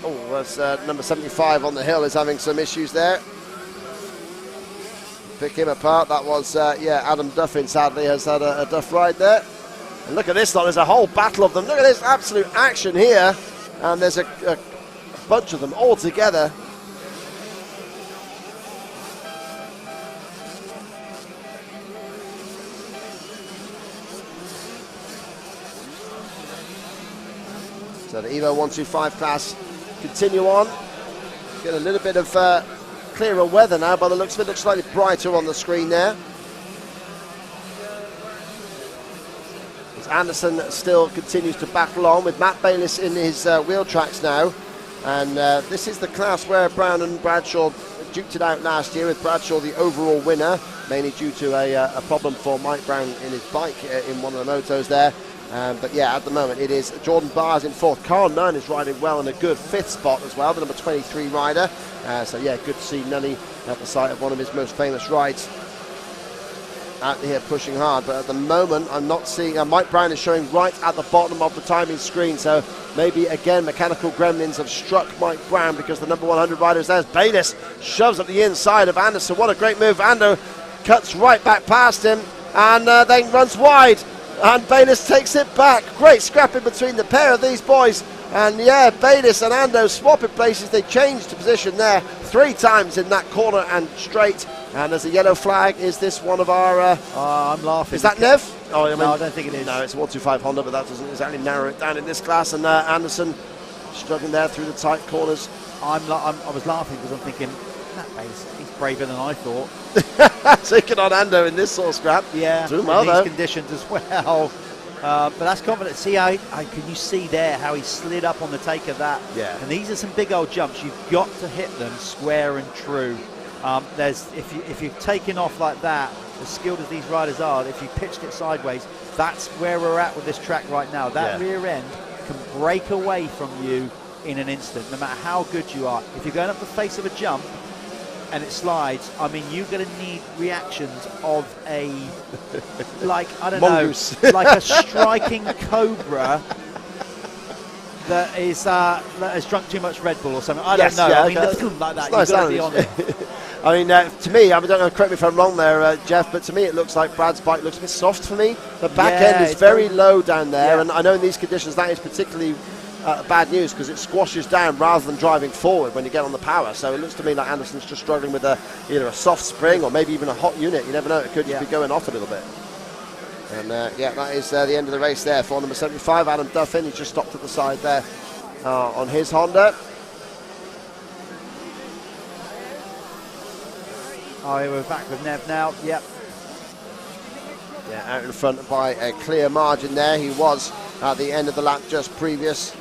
Oh, that's number 75 on the hill is having some issues there. Pick him apart. That was, Adam Duffin, sadly, has had a Duff ride there. And look at this lot. There's a whole battle of them. Look at this absolute action here. And there's a bunch of them all together. So the Evo 125 class continue on. Get a little bit of clearer weather now, by the looks of it. Looks slightly brighter on the screen there. As Anderson still continues to battle on with Matt Bayliss in his wheel tracks now. And this is the class where Brown and Bradshaw duked it out last year, with Bradshaw the overall winner, mainly due to a problem for Mike Brown in his bike in one of the motos there. But yeah, at the moment it is Jordan Bars in fourth. Carl Nunn is riding well in a good fifth spot as well, the number 23 rider. So yeah, good to see Nunny at the site of one of his most famous rides out here pushing hard. But at the moment I'm not seeing, Mike Brown is showing right at the bottom of the timing screen, so maybe again mechanical gremlins have struck Mike Brown, because the number 100 rider is there. Bayliss shoves up the inside of Anderson. What a great move. Ando cuts right back past him and then runs wide. And Bayliss takes it back. Great scrapping between the pair of these boys. And yeah, Bayliss and Ando swapping places. They changed position there 3 times in that corner and straight. And there's a yellow flag. Is this one of our... I'm laughing. Is that Nev? Oh, no, I don't think it is. No, it's a 125 Honda, but that doesn't exactly narrow it down in this class. And Anderson struggling there through the tight corners. I was laughing because I'm thinking, that Bayliss, he's braver than I thought. Taking on Ando in this sort of scrap. Yeah, in these conditions as well. But that's confident. See how can you see there how he slid up on the take of that? Yeah. And these are some big old jumps. You've got to hit them square and true. There's if you're taking off like that, as skilled as these riders are, if you pitched it sideways, that's where we're at with this track right now. That rear end can break away from you in an instant, no matter how good you are. If you're going up the face of a jump and it slides, I mean, you're going to need reactions of a, like, I don't Mongoose. know, like a striking cobra that has drunk too much Red Bull or something. I don't know. Yeah, I mean, like that, you've got to be on it. I mean, to me, I don't know, correct me if I'm wrong there, Jeff, but to me it looks like Brad's bike looks a bit soft for me. The back end is very low down there, and I know in these conditions that is particularly bad news, because it squashes down rather than driving forward when you get on the power. So it looks to me like Anderson's just struggling with either a soft spring or maybe even a hot unit. You never know, it could just be going off a little bit. And yeah, that is the end of the race there for number 75, Adam Duffin. He just stopped at the side there on his Honda. Oh, we're back with Nev now. Yep. Yeah, out in front by a clear margin there. He was at the end of the lap just previous.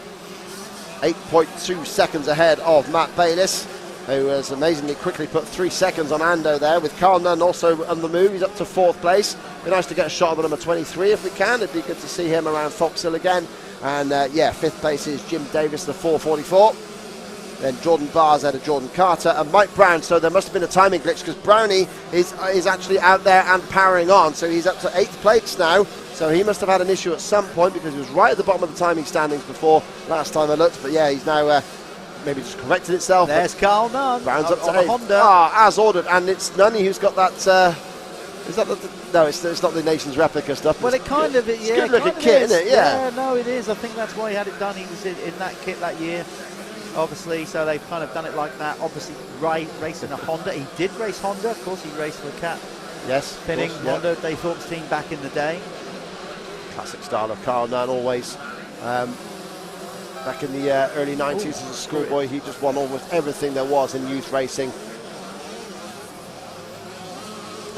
8.2 seconds ahead of Matt Bayliss, who has amazingly quickly put 3 seconds on Ando there, with Carl Nunn also on the move. He's up to 4th place. Be nice to get a shot of number 23 if we can. It'd be good to see him around Foxhill again. And yeah, 5th place is Jim Davis, the 444. Then Jordan Bars out of Jordan Carter and Mike Brown. So there must have been a timing glitch, because Brownie is actually out there and powering on. So he's up to 8th place now. So he must have had an issue at some point, because he was right at the bottom of the timing standings before last time I looked. But yeah, he's now maybe just corrected itself. There's Carl Nunn. Brown's up to on 8th. a Honda. As ordered. And it's Nunny who's got that... is that no, it's not the Nation's replica stuff. Well, it kind of... It's yeah, good looking kit, isn't it? Yeah. No, it is. I think that's why he had it done. He was in that kit that year, obviously. So they've kind of done it like that. Obviously, racing a Honda. He did race Honda. Of course, he raced for Cat. Yes. Pinning Honda, Dave Thorpe's team back in the day. Classic style of Carl Nunn, always. Back in the early 90s as a schoolboy, he just won almost everything there was in youth racing.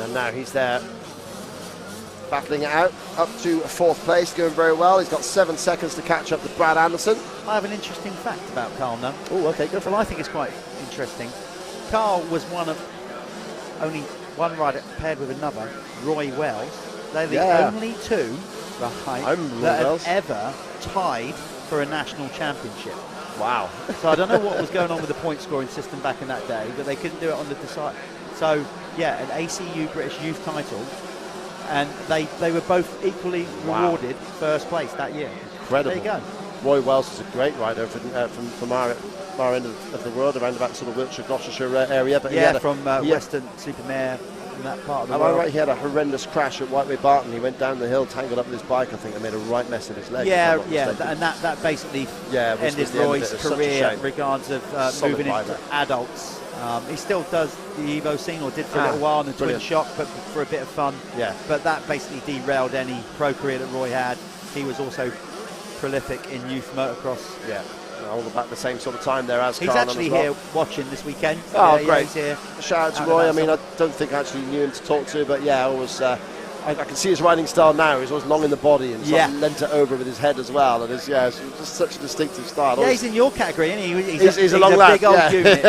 And now he's there, battling it out, up to 4th place, going very well. He's got 7 seconds to catch up to Brad Anderson. I have an interesting fact about Carl Nunn. Oh, okay, go for it. Well, I think it's quite interesting. Carl was one of only one rider paired with another, Roy Wells. They're the only two that have ever tied for a national championship. Wow. So I don't know what was going on with the point scoring system back in that day, but they couldn't do it on the decide. So yeah, an ACU British Youth title, and they were both equally rewarded 1st place that year. Incredible. There you go. Roy Wells was a great rider from our end of the world, around about sort of Wiltshire, Gloucestershire area. But yeah, from Western Supermare, in that part of the Am world. I right? He had a horrendous crash at Whiteway Barton. He went down the hill, tangled up with his bike, I think, and made a right mess of his leg. Yeah, and that basically ended Roy's career, regardless of moving into adults. He still does the Evo scene, or did for a little while in the Twin Shock, but for a bit of fun. Yeah. But that basically derailed any pro career that Roy had. He was also prolific in youth motocross. Yeah. All about the same sort of time there as he's Garland actually as well. here watching this weekend. Oh, yeah, great. He's here. Shout out to Roy. I mean, I don't think I actually knew him to talk to, but yeah, always, I can see his riding style now. He's always long in the body and sort of leant it over with his head as well. And it's just such a distinctive style. Yeah, he's in your category, isn't he? He's a long lad. Big old unit.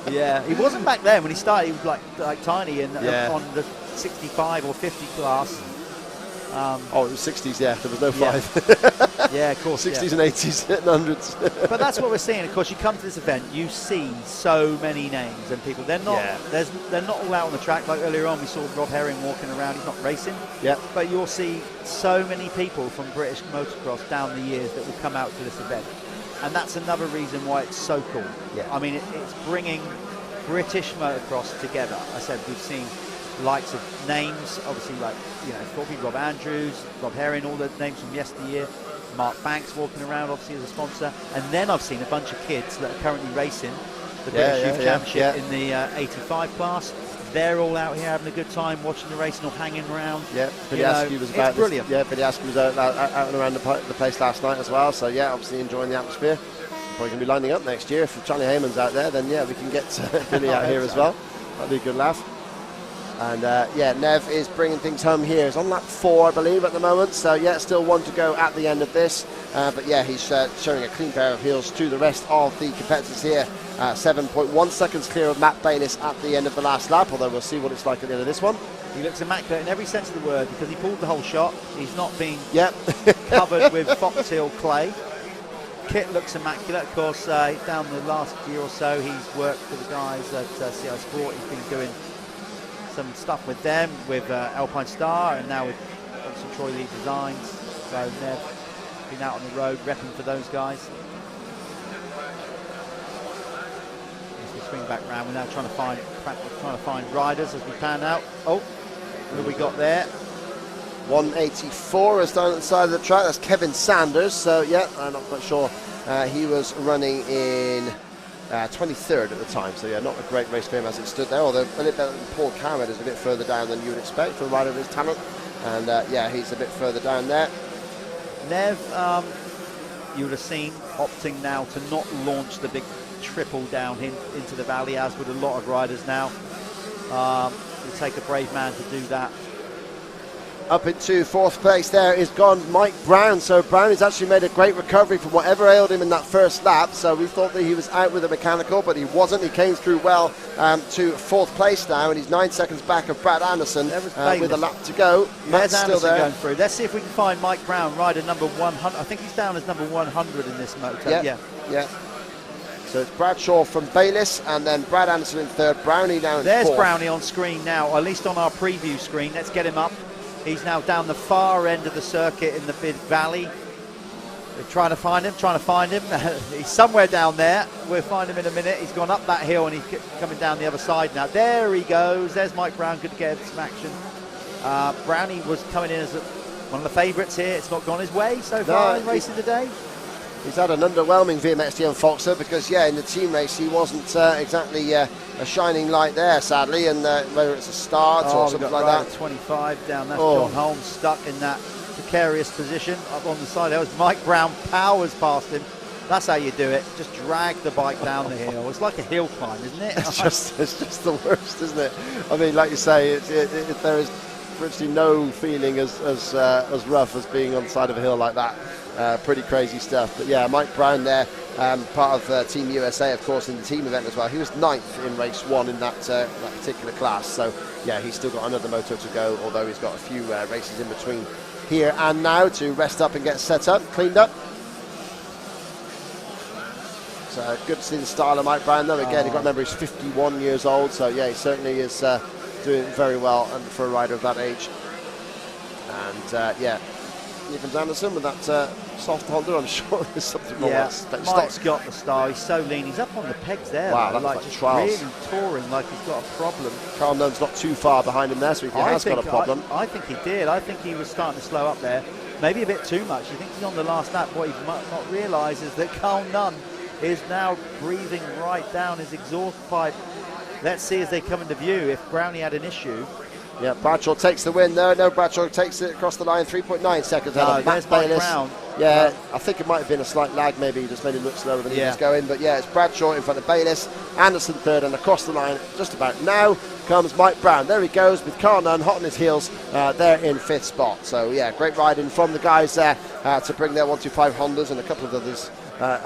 Yeah, he wasn't back then when he started. He was like tiny and on the 65 or 50 class. It was 60s, yeah. There was no 5. Yeah, of course. 60s and 80s and 100s. But that's what we're seeing. Of course, you come to this event, you see so many names and people. They're not. They're not all out on the track. Like earlier on, we saw Rob Herring walking around. He's not racing. Yeah. But you'll see so many people from British motocross down the years that will come out to this event, and that's another reason why it's so cool. Yeah. I mean, it's bringing British motocross together. I said we've seen likes of names, obviously, like, probably Rob Andrews, Rob Herring, all the names from yesteryear. Mark Banks walking around, obviously, as a sponsor. And then I've seen a bunch of kids that are currently racing the British Youth Championship in the 85 class. They're all out here having a good time, watching the racing or hanging around. Yeah, Billy Askew was about brilliant. Billy Askew was out and around the place last night as well. So, yeah, obviously enjoying the atmosphere. Probably going to be lining up next year. If Charlie Heyman's out there, then, yeah, we can get Billy out here as well. That'd be a good laugh. And Nev is bringing things home here. He's on lap 4, I believe, at the moment. So, yeah, still 1 to go at the end of this. But, yeah, he's showing a clean pair of heels to the rest of the competitors here. 7.1 seconds clear of Matt Bayliss at the end of the last lap, although we'll see what it's like at the end of this one. He looks immaculate in every sense of the word because he pulled the whole shot. He's not been covered with Foxhill clay. Kit looks immaculate. Of course, down the last year or so, he's worked for the guys at CI Sport. He's been doing some stuff with them, with Alpine Star, and now with obviously Troy Lee Designs. So they've been out on the road repping for those guys. As we swing back round, we're now trying to find riders as we pan out. Oh, what have we got there? 184 is down at the side of the track. That's Kevin Sanders. So yeah, I'm not quite sure. He was running in 23rd at the time, so yeah, not a great race for him as it stood there, although a little better than Paul Cameron is a bit further down than you would expect for a rider of his talent, and yeah, he's a bit further down there. Nev, you would have seen opting now to not launch the big triple down into the valley, as would a lot of riders now. It'll take a brave man to do that. Up into 4th place there is gone Mike Brown. So Brown has actually made a great recovery from whatever ailed him in that first lap. So we thought that he was out with a mechanical, but he wasn't. He came through well to 4th place now, and he's 9 seconds back of Brad Anderson with a lap to go. Matt's still there. Going through. Let's see if we can find Mike Brown, rider number 100. I think he's down as number 100 in this moto. Yeah. So it's Bradshaw from Bayliss, and then Brad Anderson in 3rd. Brownie down. There's 4th. Brownie on screen now, or at least on our preview screen. Let's get him up. He's now down the far end of the circuit in the mid valley. We're trying to find him. He's somewhere down there. We'll find him in a minute. He's gone up that hill and he's coming down the other side now. There he goes. There's Mike Brown. Good to get some action. Brownie was coming in as one of the favourites here. It's not gone his way so far in racing today. He's had an underwhelming VMXdN Foxhill because, yeah, in the team race he wasn't exactly a shining light there, sadly, and whether it's a start or something like that. 25 down, that's John Holmes stuck in that precarious position up on the side. There was Mike Brown, powers past him. That's how you do it. Just drag the bike down the hill. It's like a hill climb, isn't it? It's just the worst, isn't it? I mean, like you say, there is virtually no feeling as rough as being on the side of a hill like that. Pretty crazy stuff. But yeah, Mike Brown there, part of Team USA, of course, in the team event as well. He was 9th in race 1 in that particular class. So yeah, he's still got another moto to go, although he's got a few races in between here and now to rest up and get set up, cleaned up. So good to see the style of Mike Brown though. Again, you've got to remember he's 51 years old, so yeah, he certainly is doing very well for a rider of that age. And yeah, Here comes Anderson with that soft Honda. I'm sure there's something wrong with that. Mike's got the star. He's so lean. He's up on the pegs there. Wow, though, that's like like just trials. really touring like he's got a problem. Carl Nunn's not too far behind him there, so he has got a problem. I think he did. I think he was starting to slow up there. Maybe a bit too much. He thinks he's on the last lap. What he might not realise is that Carl Nunn is now breathing right down his exhaust pipe. Let's see as they come into view if Brownie had an issue. Yeah, Bradshaw takes the win. No, Bradshaw takes it across the line. 3.9 seconds out of Matt Bayliss. Yeah, I think it might have been a slight lag. Maybe he just made it look slower than he was going. But yeah, it's Bradshaw in front of Bayliss. Anderson third, and across the line just about now comes Mike Brown. There he goes with Carl Nunn hot on his heels there in fifth spot. So yeah, great riding from the guys there to bring their 125 Hondas and a couple of others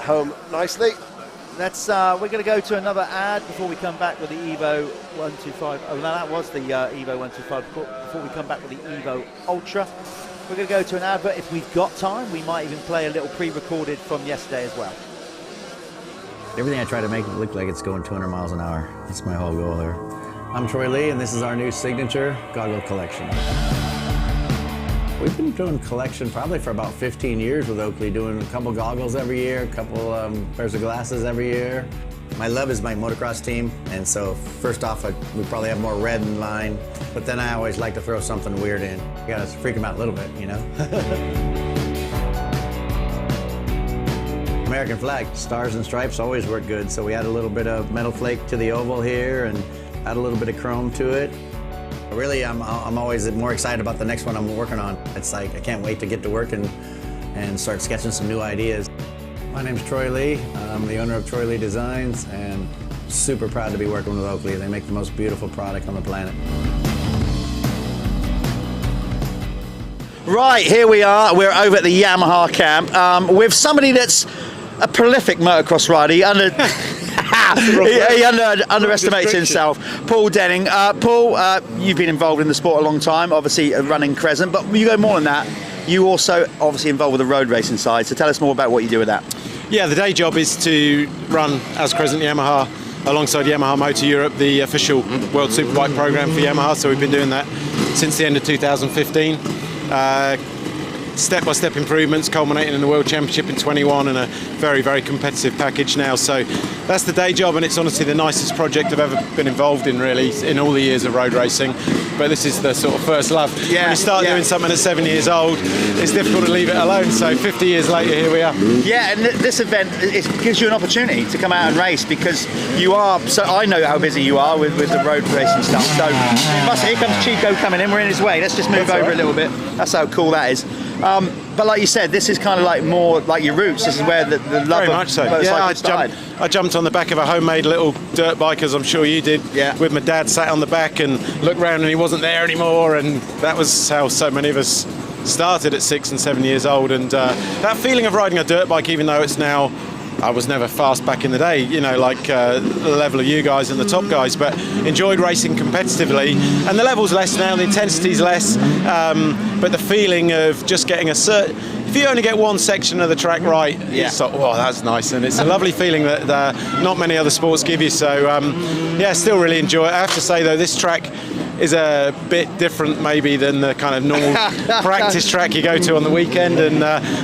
home nicely. We're going to go to another ad before we come back with the Evo 125. Oh, no, that was the Evo 125. Before we come back with the Evo Ultra, we're going to go to an ad. But if we've got time, we might even play a little pre-recorded from yesterday as well. Everything I try to make it look like it's going 200 miles an hour. That's my whole goal there. I'm Troy Lee, and this is our new signature Goggle collection. We've been doing collection probably for about 15 years with Oakley, doing a couple goggles every year, a couple pairs of glasses every year. My love is my motocross team, and so first off, we probably have more red in line, but then I always like to throw something weird in. You gotta freak them out a little bit, you know? American flag, stars and stripes always work good, so we add a little bit of metal flake to the oval here and add a little bit of chrome to it. Really, I'm always more excited about the next one I'm working on. It's like I can't wait to get to work and start sketching some new ideas. My name's Troy Lee. I'm the owner of Troy Lee Designs, and super proud to be working with Oakley. They make the most beautiful product on the planet. Right, here we are. We're over at the Yamaha camp with somebody that's a prolific motocross rider. He underestimates himself. Paul Denning. Paul, you've been involved in the sport a long time, obviously running Crescent, but you go more than that. You also obviously involved with the road racing side, so tell us more about what you do with that. Yeah, the day job is to run as Crescent Yamaha alongside Yamaha Moto Europe, the official World Superbike program for Yamaha, so we've been doing that since the end of 2015. Step-by-step improvements culminating in the World Championship in 21 and a very, very competitive package now. So that's the day job, and it's honestly the nicest project I've ever been involved in, really, in all the years of road racing. But this is the sort of first love. Yeah, when you start doing something at 7 years old, it's difficult to leave it alone. So 50 years later, here we are. Yeah, and this event, it gives you an opportunity to come out and race because you are, so I know how busy you are with the road racing stuff. So here comes Chico coming in, we're in his way. Let's just move over a little bit. That's how cool that is. But like you said, this is kind of like more like your roots. This is where the love very much so. I jumped on the back of a homemade little dirt bike, as I'm sure you did, with my dad sat on the back and looked round and he wasn't there anymore, and that was how so many of us started at 6 and 7 years old. And that feeling of riding a dirt bike, even though it's now, I was never fast back in the day, you know, like the level of you guys and the top guys, but enjoyed racing competitively. And the level's less now, the intensity's less, but the feeling of just getting if you only get one section of the track right, it's like, oh, that's nice. And it's a lovely feeling that not many other sports give you. So, yeah, still really enjoy it. I have to say, though, this track is a bit different maybe than the kind of normal practice track you go to on the weekend, and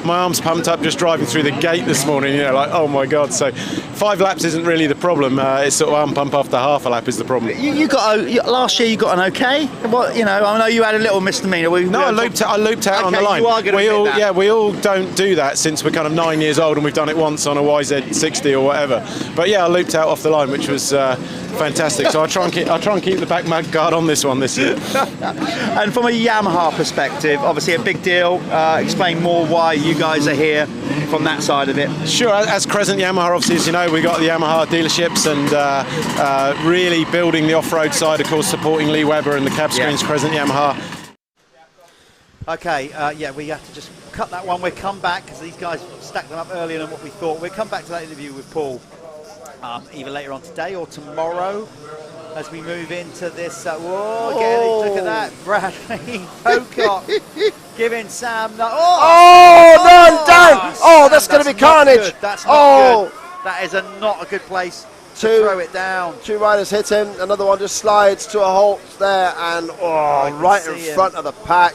my arms pumped up just driving through the gate this morning, you know, like, oh my god. So 5 laps isn't really the problem, it's sort of arm pump after half a lap is the problem. You got last year you got an okay? What, you know, I know you had a little misdemeanor. I looped out on the line. You are going to admit that. We all don't do that since we're kind of 9 years old, and we've done it once on a YZ60 or whatever. But yeah, I looped out off the line, which was fantastic. So I'll try and keep the back mud guard on this one this year. And from a Yamaha perspective, obviously a big deal. Explain more why you guys are here from that side of it. Sure. As Crescent Yamaha, obviously, as you know, we got the Yamaha dealerships, and really building the off-road side, of course, supporting Lee Webber and the cab screens, Crescent Yamaha. Okay, we have to just cut that one. We'll come back because these guys stacked them up earlier than what we thought. We'll come back to that interview with Paul either later on today or tomorrow as we move into this. Look at that, Bradley Pocock giving Sam. None down. That's going to be carnage. That's not good. That is not a good place to throw it down. 2 riders hit him. Another one just slides to a halt there, and right in front of the pack.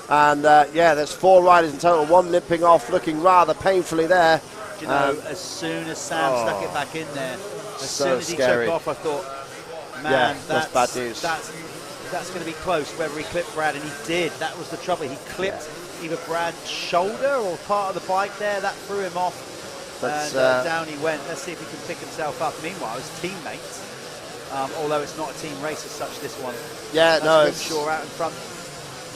And yeah, there's 4 riders in total, 1 limping off, looking rather painfully there. Do you know, as soon as Sam stuck it back in there, as soon as he scary. took off, I thought, man, Yeah, that's bad news. That's going to be close, whether he clipped Brad, and he did. That was the trouble. He clipped either Brad's shoulder or part of the bike there. That threw him off, and down he went. Let's see if he can pick himself up. Meanwhile, his teammates, although it's not a team race as such, this one. Yeah, no, Grimshaw out in front.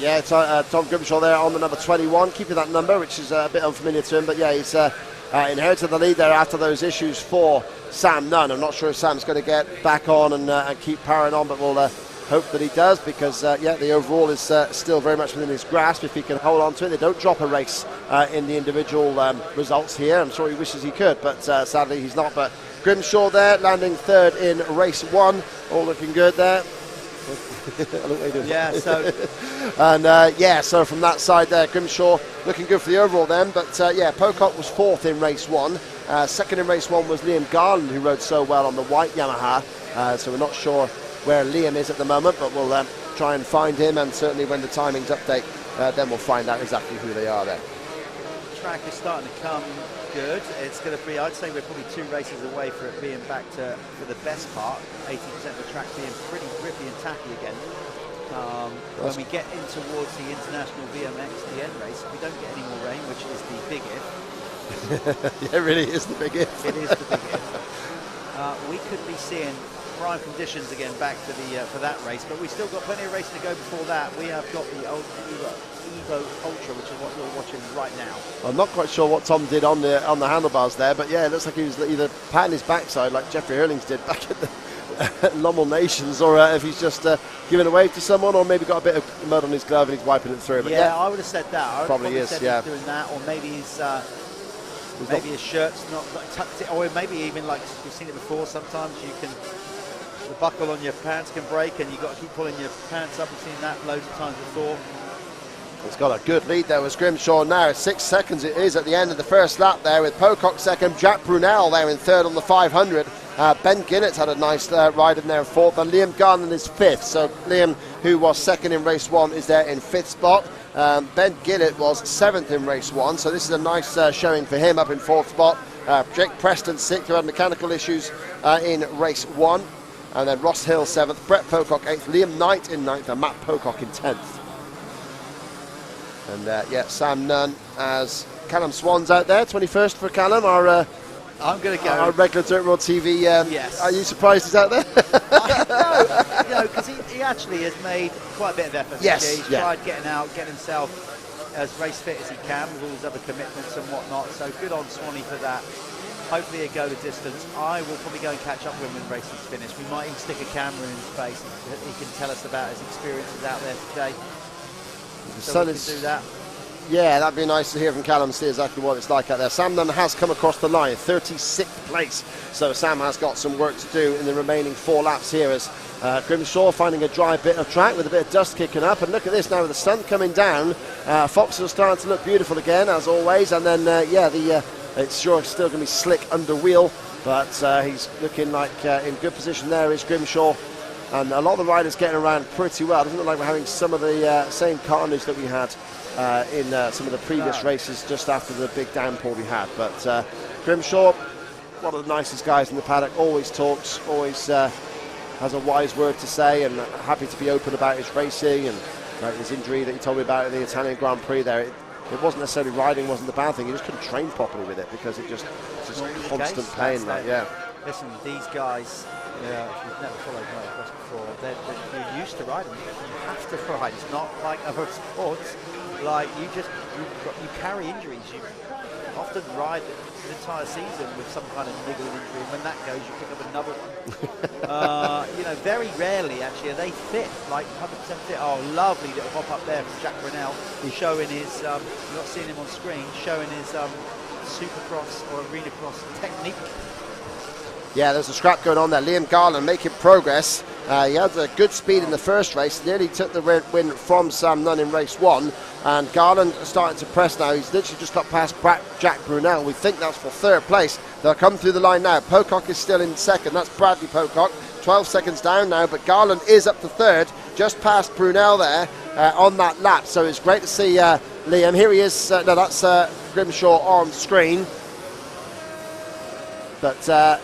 Yeah, it's Tom Grimshaw there on the number 21, keeping that number, which is a bit unfamiliar to him. But yeah, he's inherited the lead there after those issues for Sam Nunn. I'm not sure if Sam's going to get back on and keep powering on, but we'll hope that he does, because yeah, the overall is still very much within his grasp if he can hold on to it. They don't drop a race in the individual results here. I'm sure he wishes he could, but sadly he's not. But Grimshaw there, landing 3rd in race 1, all looking good there. Yeah, so and yeah, so from that side there, Grimshaw looking good for the overall then. But yeah, Pocock was 4th in race 1. 2nd in race 1 was Liam Garland, who rode so well on the white Yamaha. So we're not sure where Liam is at the moment, but we'll try and find him, and certainly when the timings update, then we'll find out exactly who they are there. Track is starting to come good. It's going to be, I'd say we're probably 2 races away for it being back to, for the best part, 80% of the track being pretty grippy and tacky again. When we get in towards the international VMXdN race, if we don't get any more rain, which is the big if. Yeah, it really is the big if. It is the big if. We could be seeing prime conditions again back to the for that race, but we've still got plenty of racing to go before that. We have got the old Evo Ultra, which is what you're watching right now. I'm not quite sure what Tom did on the handlebars there, but yeah, it looks like he was either patting his backside like Jeffrey Hurlings did back at the Lommel Nations, or if he's just giving a wave to someone, or maybe got a bit of mud on his glove and he's wiping it through. But yeah, I would have said that. I would probably is. Said yeah, he's doing that, or maybe he's. Maybe his shirt's not tucked it, or maybe even like we've seen it before. Sometimes you can, the buckle on your pants can break, and you've got to keep pulling your pants up. We've seen that loads of times before. It's got a good lead there with Grimshaw now. 6 seconds it is at the end of the first lap there, with Pocock 2nd, Jack Brunell there in 3rd on the 500. Ben Ginnett's had a nice ride in there in 4th, and Liam Garland is 5th. So Liam, who was 2nd in race 1, is there in 5th spot. Ben Ginnett was 7th in race 1, so this is a nice showing for him up in 4th spot. Jake Preston 6th, who had mechanical issues in race 1. And then Ross Hill 7th, Brett Pocock 8th, Liam Knight in 9th, and Matt Pocock in 10th. And yeah, Sam Nunn as Callum Swan's out there, 21st for Callum, our I'm going to go. Our regular DirtWorld-TV. Yes. Are you surprised he's out there? No, because he actually has made quite a bit of effort. Yes. He's tried getting out, getting himself as race fit as he can with all his other commitments and whatnot. So good on Swanee for that. Hopefully he'll go the distance. I will probably go and catch up with him when the race is finished. We might even stick a camera in his face. He can tell us about his experiences out there today. So we can do that. Yeah, that'd be nice to hear from Callum, see exactly what it's like out there. Sam Nunn has come across the line, 36th place. So Sam has got some work to do in the remaining 4 laps here, as Grimshaw finding a dry bit of track with a bit of dust kicking up. And look at this now with the sun coming down. Foxhill's starting to look beautiful again, as always. And then, yeah, it's sure still going to be slick under wheel, but he's looking like in good position there is Grimshaw. And a lot of the riders getting around pretty well. Doesn't look like we're having some of the same carnage that we had in some of the previous races just after the big downpour we had. But Grimshaw, one of the nicest guys in the paddock, always talks, always has a wise word to say, and happy to be open about his racing and his injury that he told me about in the Italian Grand Prix there. It wasn't necessarily riding, wasn't the bad thing, he just couldn't train properly with it because it's just constant pain. Listen, these guys, if you've never followed motocross before, they're used to riding. You have to ride. It's not like other sports. Like you carry injuries. You often ride the entire season with some kind of niggling injury, and when that goes, you pick up another one. Very rarely actually are they fit, like 100% fit. Oh, lovely little hop up there from Jack Brunell, showing his. You're not seeing him on screen, showing his supercross or arena cross technique. Yeah, there's a scrap going on there. Liam Garland making progress. He had a good speed in the first race, nearly took the win from Sam Nunn in race 1. And Garland starting to press now. He's literally just got past Jack Brunell. We think that's for 3rd place. They'll come through the line now. Pocock is still in 2nd. That's Bradley Pocock. 12 seconds down now, but Garland is up to 3rd, just past Brunell there. on that lap. So it's great to see Liam. Here he is. No, that's Grimshaw on screen. But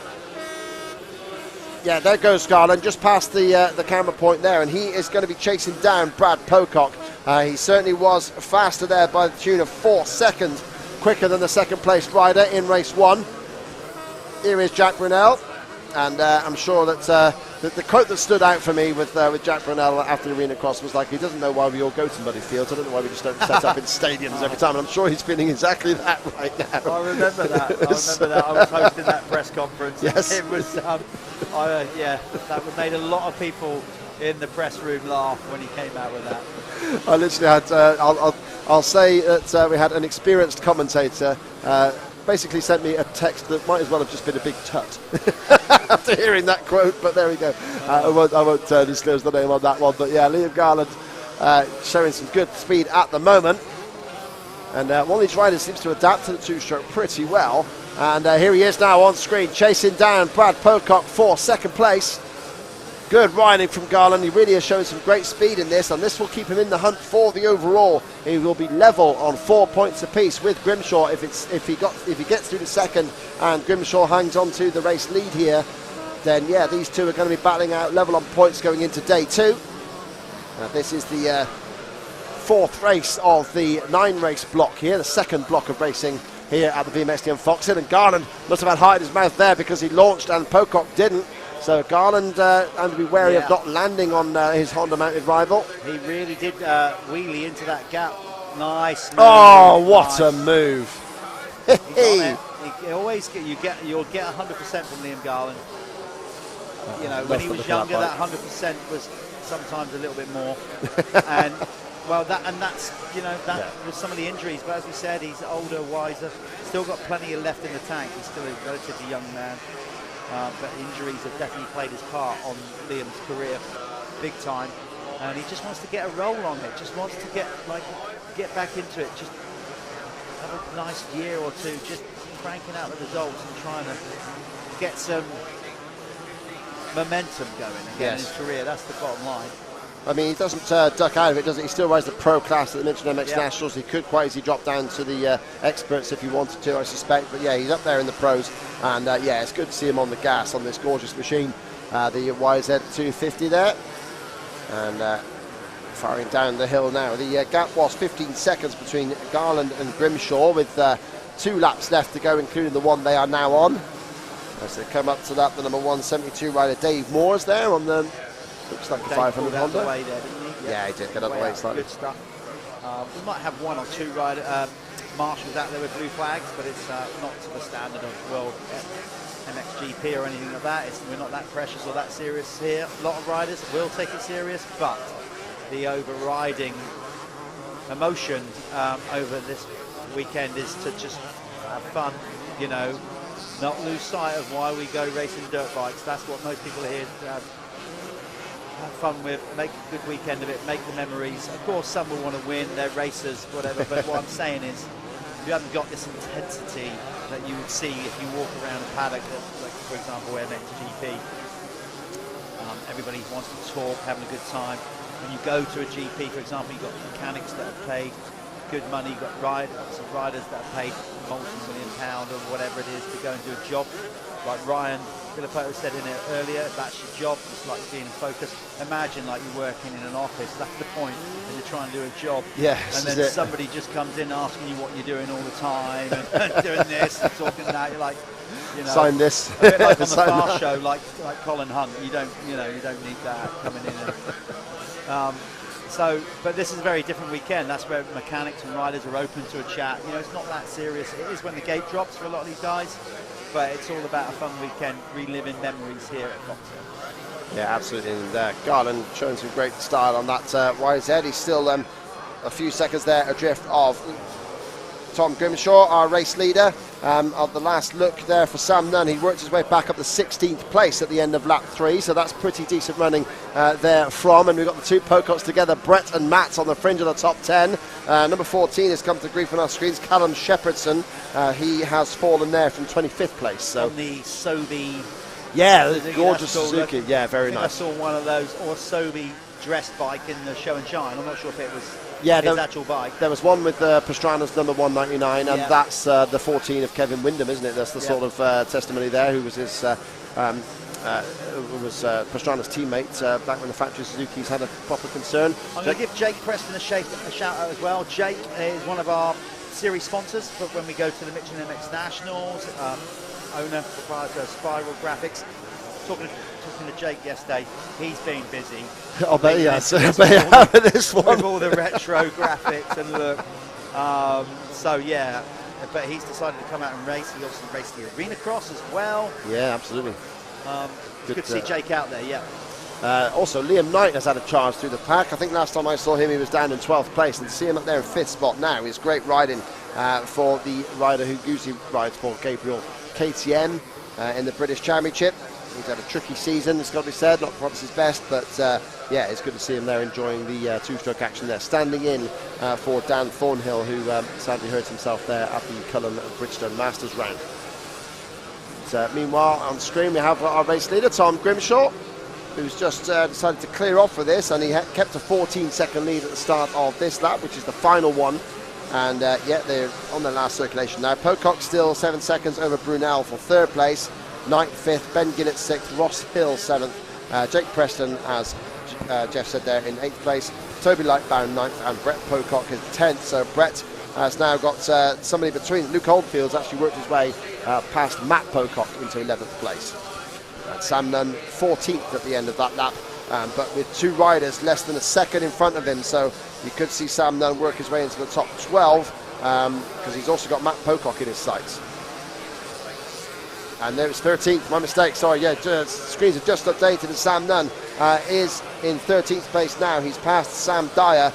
yeah, there goes Garland, just past the camera point there, and he is going to be chasing down Brad Pocock. He certainly was faster there by the tune of 4 seconds quicker than the second place rider in race 1. Here is Jack Brunell, and I'm sure that the quote that stood out for me with Jack Brunell after the arena cross was like, he doesn't know why we all go to muddy fields. I don't know why we just don't set up in stadiums every time, and I'm sure he's feeling exactly that right now. I remember that. I was hosting that press conference. Yes. It was, yeah, that made a lot of people in the press room laugh when he came out with that. I literally had, I'll say that we had an experienced commentator basically sent me a text that might as well have just been a big tut after hearing that quote, but there we go. I won't disclose the name on that one, but yeah, Liam Garland showing some good speed at the moment. And one of these riders seems to adapt to the two-stroke pretty well. And here he is now on screen, chasing down Brad Pocock for second place. Good riding from Garland. He really has shown some great speed in this, and this will keep him in the hunt for the overall. He will be level on 4 points apiece with Grimshaw if he gets through the second, and Grimshaw hangs on to the race lead here. Then yeah, these two are going to be battling out level on points going into day 2. This is the 4th race of the 9-race block here, the second block of racing here at the VMXdN Foxhill, and Garland must have had heart in his mouth there because he launched and Pocock didn't. So Garland had to be wary of not landing on his Honda-mounted rival. He really did wheelie into that gap. Nice. Oh, what a move! You always you'll get 100% from Liam Garland. You know, when he was younger, that 100% was sometimes a little bit more. And well, that's with some of the injuries. But as we said, he's older, wiser, still got plenty left in the tank. He's still a relatively young man. But injuries have definitely played his part on Liam's career, big time. And he just wants to get a roll on it. Just wants to get back into it. Just have a nice year or two, just cranking out the results and trying to get some momentum going again in his career. That's the bottom line. I mean, he doesn't duck out of it, does he? He still rides the pro class at the Michelin MX Nationals. He could quite easily drop down to the experts if he wanted to, I suspect. But yeah, he's up there in the pros. And yeah, it's good to see him on the gas on this gorgeous machine. The YZ250 there. And firing down the hill now. The gap was 15 seconds between Garland and Grimshaw with 2 laps left to go, including the one they are now on. As they come up to that, the number 172 rider Dave Moore's there on the... Looks like the 500 Honda. Way there, didn't he? Yeah, he did get out of the way slightly. Good stuff. We might have 1 or 2 marshals out there with blue flags, but it's not to the standard of World MXGP or anything like that. We're not that precious or that serious here. A lot of riders will take it serious, but the overriding emotion over this weekend is to just have fun, you know, not lose sight of why we go racing dirt bikes. That's what most people are here to have fun with, make a good weekend of it, make the memories. Of course, some will want to win, they're racers, whatever, but what I'm saying is, you haven't got this intensity that you would see if you walk around a paddock, like, for example, MXGP. Everybody wants to talk, having a good time. When you go to a GP, for example, you've got mechanics that have paid good money, you've got some riders that have paid multi-million pound or whatever it is to go and do a job. Like Ryan Filippo said in it earlier, that's your job, it's like being in focus. Imagine like you're working in an office, that's the point, and you're trying to do a job. Yes, and then somebody just comes in asking you what you're doing all the time, and doing this and talking that, you're like, you know. Sign this. A bit like on the Fast Show, like Colin Hunt, you don't need that coming in. But this is a very different weekend. That's where mechanics and riders are open to a chat. You know, it's not that serious. It is when the gate drops for a lot of these guys, but it's all about a fun weekend, reliving memories here at Foxhill. Yeah, absolutely. And Garland showing some great style on that YZ. He's still a few seconds there adrift of Tom Grimshaw, our race leader. Of the last look there for Sam Nunn, he worked his way back up to 16th place at the end of lap 3, so that's pretty decent running there from. And we've got the 2 Pococks together, Brett and Matt on the fringe of the top 10. Number 14 has come to grief on our screens, Callum Shepherdson. He has fallen there from 25th place. So on the Sobe. Yeah, the gorgeous Suzuki. Yeah, very nice. I saw one of those, or Sobe dressed bike in the show and shine. I'm not sure if it was his actual bike. There was one with Pastrana's number 199, and that's the 14 of Kevin Windham, isn't it? That's the sort of testimony there, who was his Pastrana's teammate back when the factory Suzuki's had a proper concern. I'm going to give Jake Preston a shout out as well. Jake is one of our series sponsors, but when we go to the Michelin MX Nationals, owner, proprietor of Spiral Graphics. Talking to Jake yesterday, he's been busy. I'll bet he has. This one. With all the retro graphics and look. So yeah, but he's decided to come out and race. He obviously raced the Arena Cross as well. Yeah, absolutely. Good to see Jake out there, yeah. Also, Liam Knight has had a charge through the pack. I think last time I saw him, he was down in 12th place, and to see him up there in 5th spot now is great riding for the rider who usually rides for Gabriel KTM in the British Championship. He's had a tricky season, it's got to be said, not perhaps his best, but yeah, it's good to see him there enjoying the two-stroke action there. Standing in for Dan Thornhill, who sadly hurt himself there at the Cullen Bridgestone Masters round. But, meanwhile, on screen we have our race leader, Tom Grimshaw, who's just decided to clear off for this, and he kept a 14-second lead at the start of this lap, which is the final one. And yeah, they're on their last circulation now. Pocock still 7 seconds over Brunell for 3rd place. Knight 5th, Ben Ginnett 6th, Ross Hill 7th, Jake Preston, as Jeff said there, in 8th place, Toby Lightbound 9th, and Brett Pocock is 10th. So Brett has now got somebody between. Luke Oldfield's actually worked his way past Matt Pocock into 11th place. And Sam Nunn 14th at the end of that lap, but with 2 riders less than a second in front of him, so you could see Sam Nunn work his way into the top 12, because he's also got Matt Pocock in his sights. And there it's 13th, my mistake, sorry, yeah, screens have just updated, and Sam Nunn is in 13th place now. He's passed Sam Dyer.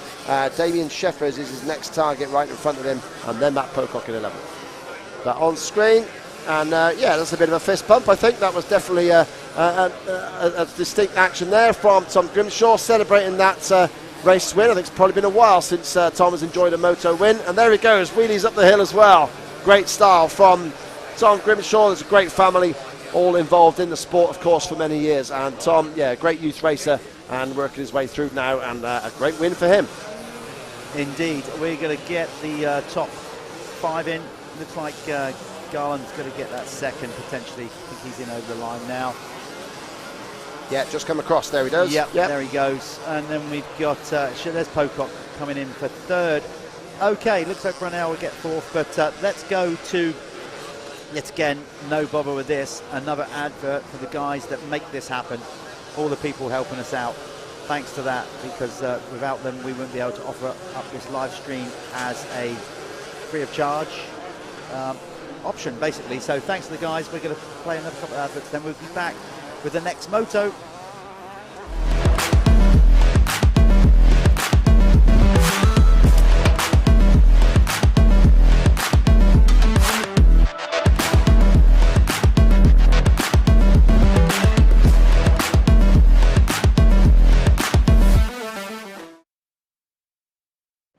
Damien Sheffers is his next target right in front of him, and then Matt Pocock in 11th. But on screen, and yeah, that's a bit of a fist pump. I think that was definitely a distinct action there from Tom Grimshaw, celebrating that race win. I think it's probably been a while since Tom has enjoyed a moto win, and there he goes, wheelies up the hill as well. Great style from Tom Grimshaw. There's a great family all involved in the sport, of course, for many years, and Tom, yeah, great youth racer and working his way through now, and a great win for him. Indeed. We're going to get the top 5 in. Looks like Garland's going to get that second potentially. I think he's in over the line now. Yeah, just come across, there he does. Yep. There he goes. And then we've got there's Pocock coming in for 3rd. Okay, looks like Brunell will get 4th, but let's go to, yet again, no bother with this, another advert for the guys that make this happen, all the people helping us out. Thanks to that, because without them we wouldn't be able to offer up this live stream as a free of charge option, basically. So thanks to the guys. We're going to play another couple of adverts, then we'll be back with the next moto.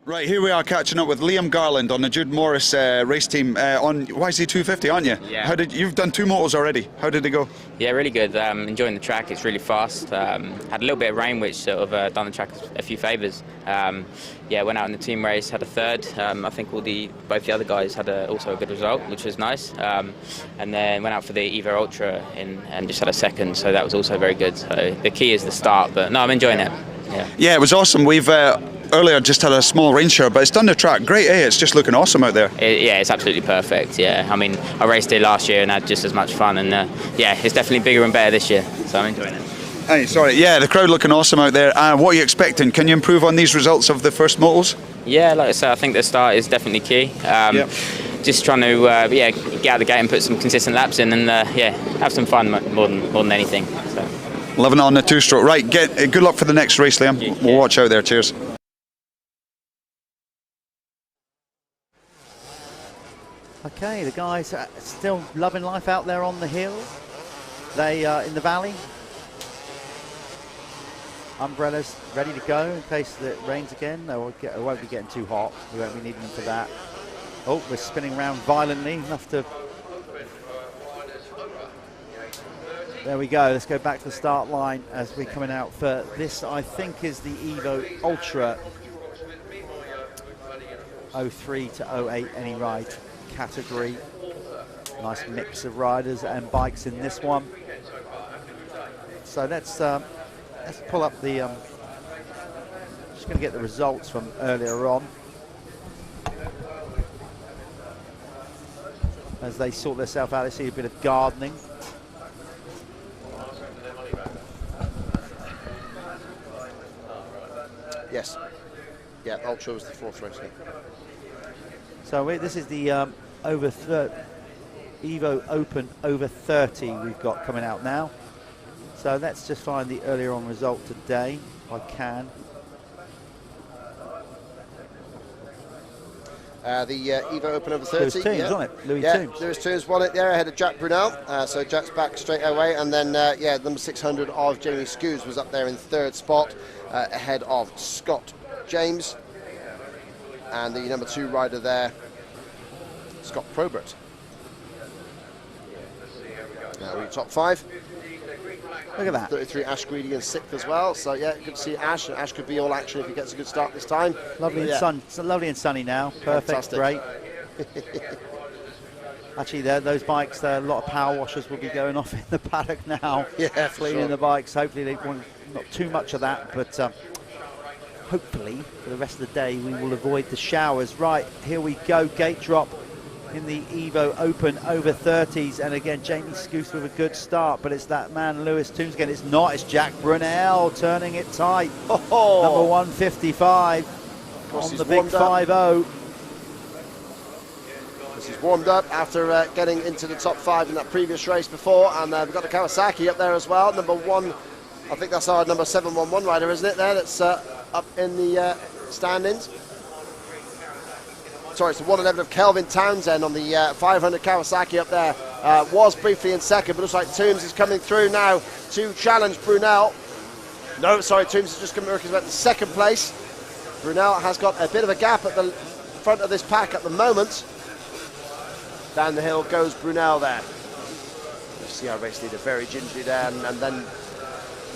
Right, here we are catching up with Liam Garland on the Jude Morris race team on YZ250, aren't you? Yeah. You've done 2 motos already. How did it go? Yeah, really good. Enjoying the track. It's really fast. Had a little bit of rain, which sort of done the track a few favours. Yeah, went out in the team race, had a 3rd. I think both the other guys had also a good result, which was nice. And then went out for the Evo Ultra and just had a 2nd, so that was also very good. So the key is the start, but no, I'm enjoying it. Yeah, it was awesome. We've earlier just had a small rain shower, but it's done the track great, eh? It's just looking awesome out there. Yeah, it's absolutely perfect. Yeah, I mean, I raced here last year and had just as much fun, and yeah, it's definitely bigger and better this year, so I'm enjoying it. Hey, sorry, yeah, the crowd looking awesome out there. What are you expecting? Can you improve on these results of the first motos? Yeah, like I said, I think the start is definitely key. Just trying to yeah, get out of the gate and put some consistent laps in, and yeah, have some fun more than anything. So. Loving on the 2-stroke. Right, good luck for the next race, Liam. We'll watch out there. Cheers. Okay, the guys are still loving life out there on the hill. They are in the valley. Umbrellas ready to go in case it rains again. It won't be getting too hot. We won't be needing them for that. Oh, we're spinning around violently, enough to There we go. Let's go back to the start line as we're coming out for this. I think is the Evo Ultra 03 to 08 any ride category. Nice mix of riders and bikes in this one. So let's pull up the. Just going to get the results from earlier on as they sort themselves out. They see a bit of gardening. Yes. Yeah, Ultra was the 4th race. So this is the Evo Open over 30 we've got coming out now. So let's just find the earlier on result today, if I can. The Evo Open over 30. Lewis Toombs, on it. Louis Toombs. Lewis Toombs won it there ahead of Jack Brunell. So Jack's back straight away. And then, number 600 of Jamie Scoos was up there in 3rd spot ahead of Scott James. And the number 2 rider there, Scott Probert. Now we're top 5. Look at that. 33 Ash Greedy in 6th as well. So yeah, good to see Ash. Ash could be all action if he gets a good start this time. Lovely and lovely and sunny now. Perfect. Fantastic. Great. Actually, those bikes, a lot of power washers will be going off in the paddock now. Yeah, cleaning the bikes. Hopefully they want not too much of that, but hopefully for the rest of the day we will avoid the showers. Right, here we go. Gate drop in the Evo Open over 30s, and again Jamie Scoos with a good start, but it's that man Lewis Toombs again. It's not, it's Jack Brunell turning it tight. Oh. Number 155 on the big 5-0. He's warmed up after getting into the top 5 in that previous race before, and we've got the Kawasaki up there as well. Number 1, I think that's our number 711 rider, isn't it? There, that's up in the standings. Sorry, it's the 111 of Kelvin Townsend on the 500 Kawasaki up there. Was briefly in 2nd, but looks like Toombs is coming through now to challenge Brunel. No, sorry, Toombs is just coming about the 2nd place. Brunel has got a bit of a gap at the front of this pack at the moment. Down the hill goes Brunel there. You see our race leader very gingerly there, and then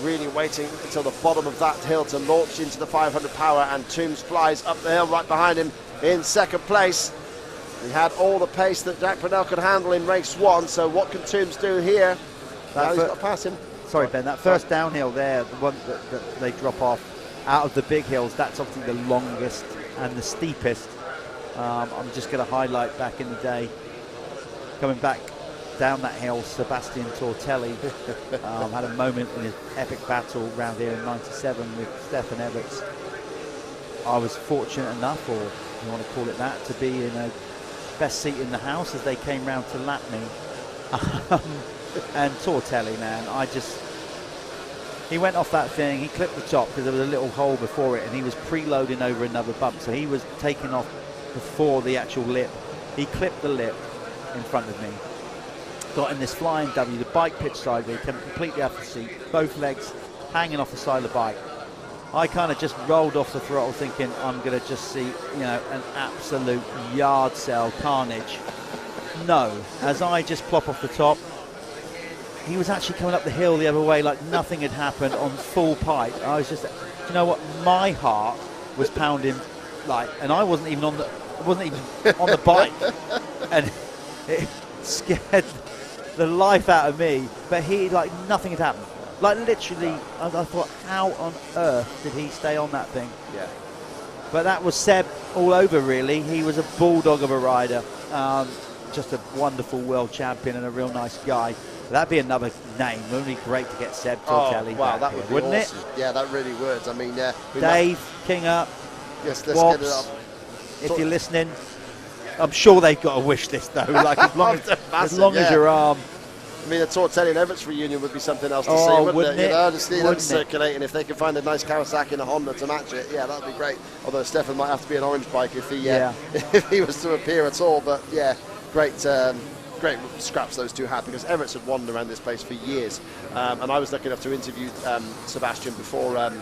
really waiting until the bottom of that hill to launch into the 500 power, and Toombs flies up the hill right behind him in 2nd place. He had all the pace that Jack Brunel could handle in race 1, so what can Toombs do here? Now he's got to pass him. Sorry, Ben, that first downhill there, the one that they drop off out of the big hills, that's obviously the longest and the steepest. I'm just going to highlight back in the day, coming back down that hill, Sebastian Tortelli had a moment in his epic battle round here in '97 with Stefan Everts. I was fortunate enough, or you want to call it that, to be in a best seat in the house as they came round to lap me. And Tortelli, man, he went off that thing, he clipped the top because there was a little hole before it, and he was preloading over another bump, so he was taking off before the actual lip. He clipped the lip in front of me, got in this flying W, the bike pitched sideways, came completely off the seat, both legs hanging off the side of the bike. I kind of just rolled off the throttle thinking I'm going to just see, an absolute yard sale carnage. No, as I just plop off the top, he was actually coming up the hill the other way like nothing had happened on full pipe. I was just, you know what, my heart was pounding and I wasn't even on the bike, and it scared the life out of me. But nothing had happened. Literally, I thought, how on earth did he stay on that thing? Yeah. But that was Seb all over, really. He was a bulldog of a rider. Just a wonderful world champion and a real nice guy. That'd be another name. Wouldn't it be great to get Seb Tortelli wow, back that here, would be wouldn't awesome. it? Yeah, that really would. I mean, Dave, King Up, yes, let's Wobbs, get it up. if you're listening, I'm sure they've got a wish list though. As long as your arm. I mean, a Tortelli and Everts reunion would be something else to see, wouldn't it? Just see them circulating. If they could find a nice Kawasaki and a Honda to match it, yeah, that'd be great. Although Stefan might have to be an orange bike if he was to appear at all. But yeah, great scraps those two had, because Everts had wandered around this place for years, and I was lucky enough to interview Sebastian before writing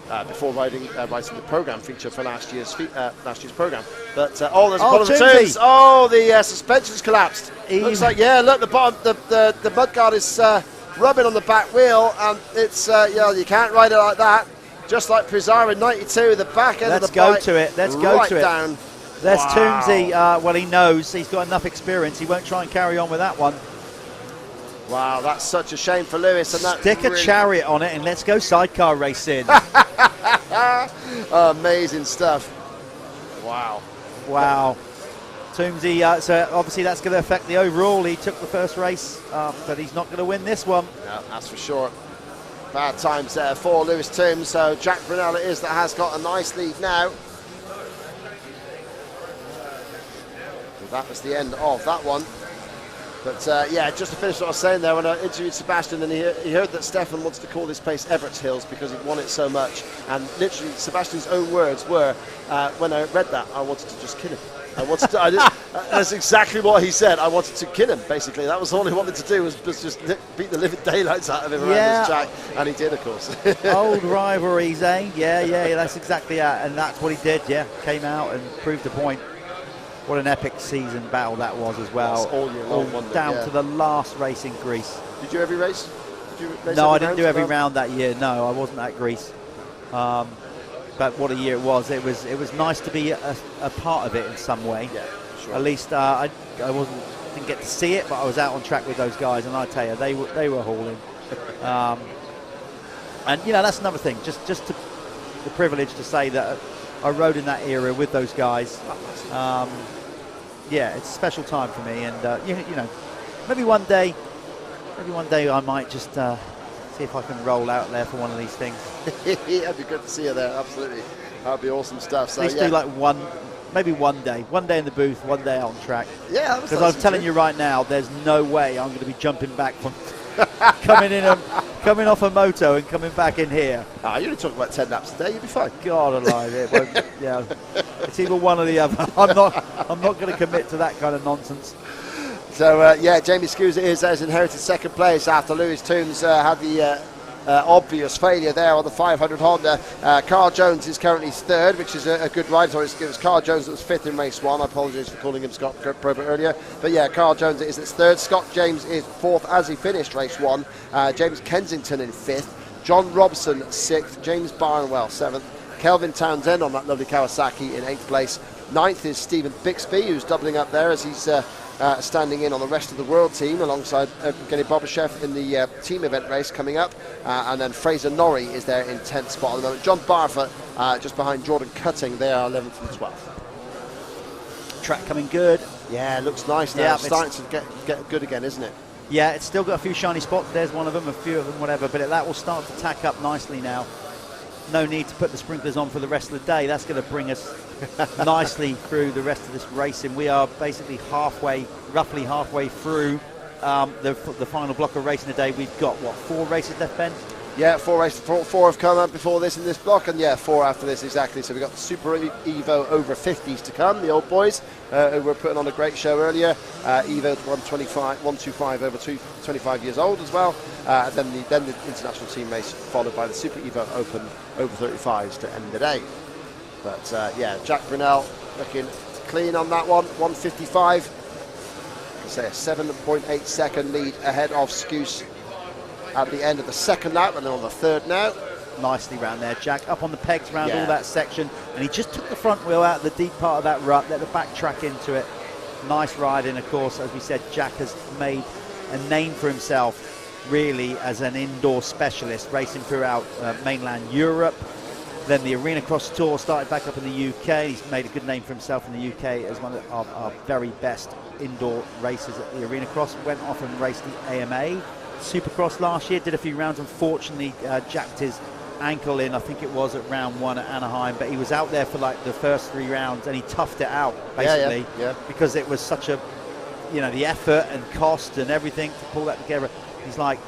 the program feature for last year's program. But there's a bottom of the turns. Oh, the suspension's collapsed. Looks like, look, the bottom, the mud guard is rubbing on the back wheel, and it's you can't ride it like that. Just like Pizarro in '92, the back end of the bike. Let's go to it. Let's go to it. Down. There's Wow. Toomsy. Well, he knows he's got enough experience. He won't try and carry on with that one. Wow, that's such a shame for Lewis. And that Stick a really chariot on it and let's go sidecar racing. Amazing stuff. Wow. Wow. Toomsy, so obviously that's going to affect the overall. He took the first race, but he's not going to win this one. No, that's for sure. Bad times there for Lewis Toombs. So Jack Brunell it is that has got a nice lead now. And that was the end of that one. But yeah, just to finish what I was saying there, when I interviewed Sebastian, and he heard that Stefan wants to call this place Everett's Hills because he'd won it so much. And literally, Sebastian's own words were, when I read that, I wanted to just kill him. That's exactly what he said. I wanted to kill him, basically. That was all he wanted to do, was just beat the living daylights out of him around this track. And he did, of course. Old rivalries, eh? Yeah, that's exactly it. And that's what he did, yeah. Came out and proved the point. What an epic season battle that was as well. That's all year long, wasn't it? Down to the last race in Greece. Did you every race? No, I didn't do every round that year. No, I wasn't at Greece. But what a year it was. It was nice to be a part of it in some way. Yeah, sure. At least I didn't get to see it, but I was out on track with those guys, and I tell you, they were hauling. And you know, that's another thing. Just the privilege to say that I rode in that era with those guys. Yeah, it's a special time for me, and you know, maybe one day I might just see if I can roll out there for one of these things. It'd be good to see you there, absolutely. That'd be awesome stuff. So At least do like maybe one day in the booth, one day on track. Yeah, because I'm telling you right now, there's no way I'm going to be jumping back from coming off a moto and coming back in here. You're only talking about 10 laps a day, you'll be fine. God alive, it won't, yeah, it's either one or the other. I'm not going to commit to that kind of nonsense. So yeah, Jamie Scusa has inherited second place after Lewis Toombs had the obvious failure there on the 500 Honda. Carl Jones is currently third, which is a good ride. So it was Carl Jones that was fifth in race one. I apologise for calling him Scott Probert earlier. But yeah, Carl Jones is third. Scott James is fourth as he finished race one. James Kensington in fifth. John Robson sixth. James Barnwell seventh. Kelvin Townsend on that lovely Kawasaki in eighth place. Ninth is Stephen Bixby, who's doubling up there as he's standing in on the rest of the world team alongside Evgeny Bobashev in the team event race coming up. And then Fraser Norrie is there in 10th spot at the moment. John Barfoot just behind Jordan Cutting. They are 11th and 12th. Track coming good. Yeah, it looks nice now. Yeah, it's starting to get good again, isn't it? Yeah, it's still got a few shiny spots. There's one of them, a few of them, whatever. But that will start to tack up nicely now. No need to put the sprinklers on for the rest of the day. That's going to bring us nicely through the rest of this racing. We are basically roughly halfway through the final block of racing today. We've got, what, 4 races left, Ben? Yeah, 4 races. 4 have come up before this in this block, and yeah, 4 after this, exactly. So we've got the Super Evo over 50s to come, the old boys, who were putting on a great show earlier. Evo 125 over 25 years old as well. Then the international team race, followed by the Super Evo Open over 35s to end the day. But yeah, Jack Brunell looking clean on that one, 155. I say a 7.8 second lead ahead of Scouse at the end of the second lap, and then on the third now. Nicely round there, Jack, up on the pegs around all that section, and he just took the front wheel out of the deep part of that rut, let the back track into it. Nice riding, of course. As we said, Jack has made a name for himself really as an indoor specialist, racing throughout mainland Europe. Then the Arena Cross Tour started back up in the UK. He's made a good name for himself in the UK as one of our very best indoor racers at the Arena Cross. Went off and raced the AMA Supercross last year, did a few rounds. Unfortunately, jacked his ankle in, I think it was at round 1 at Anaheim, but he was out there for like the first 3 rounds and he toughed it out basically, because it was such a, you know, the effort and cost and everything to pull that together. He's like,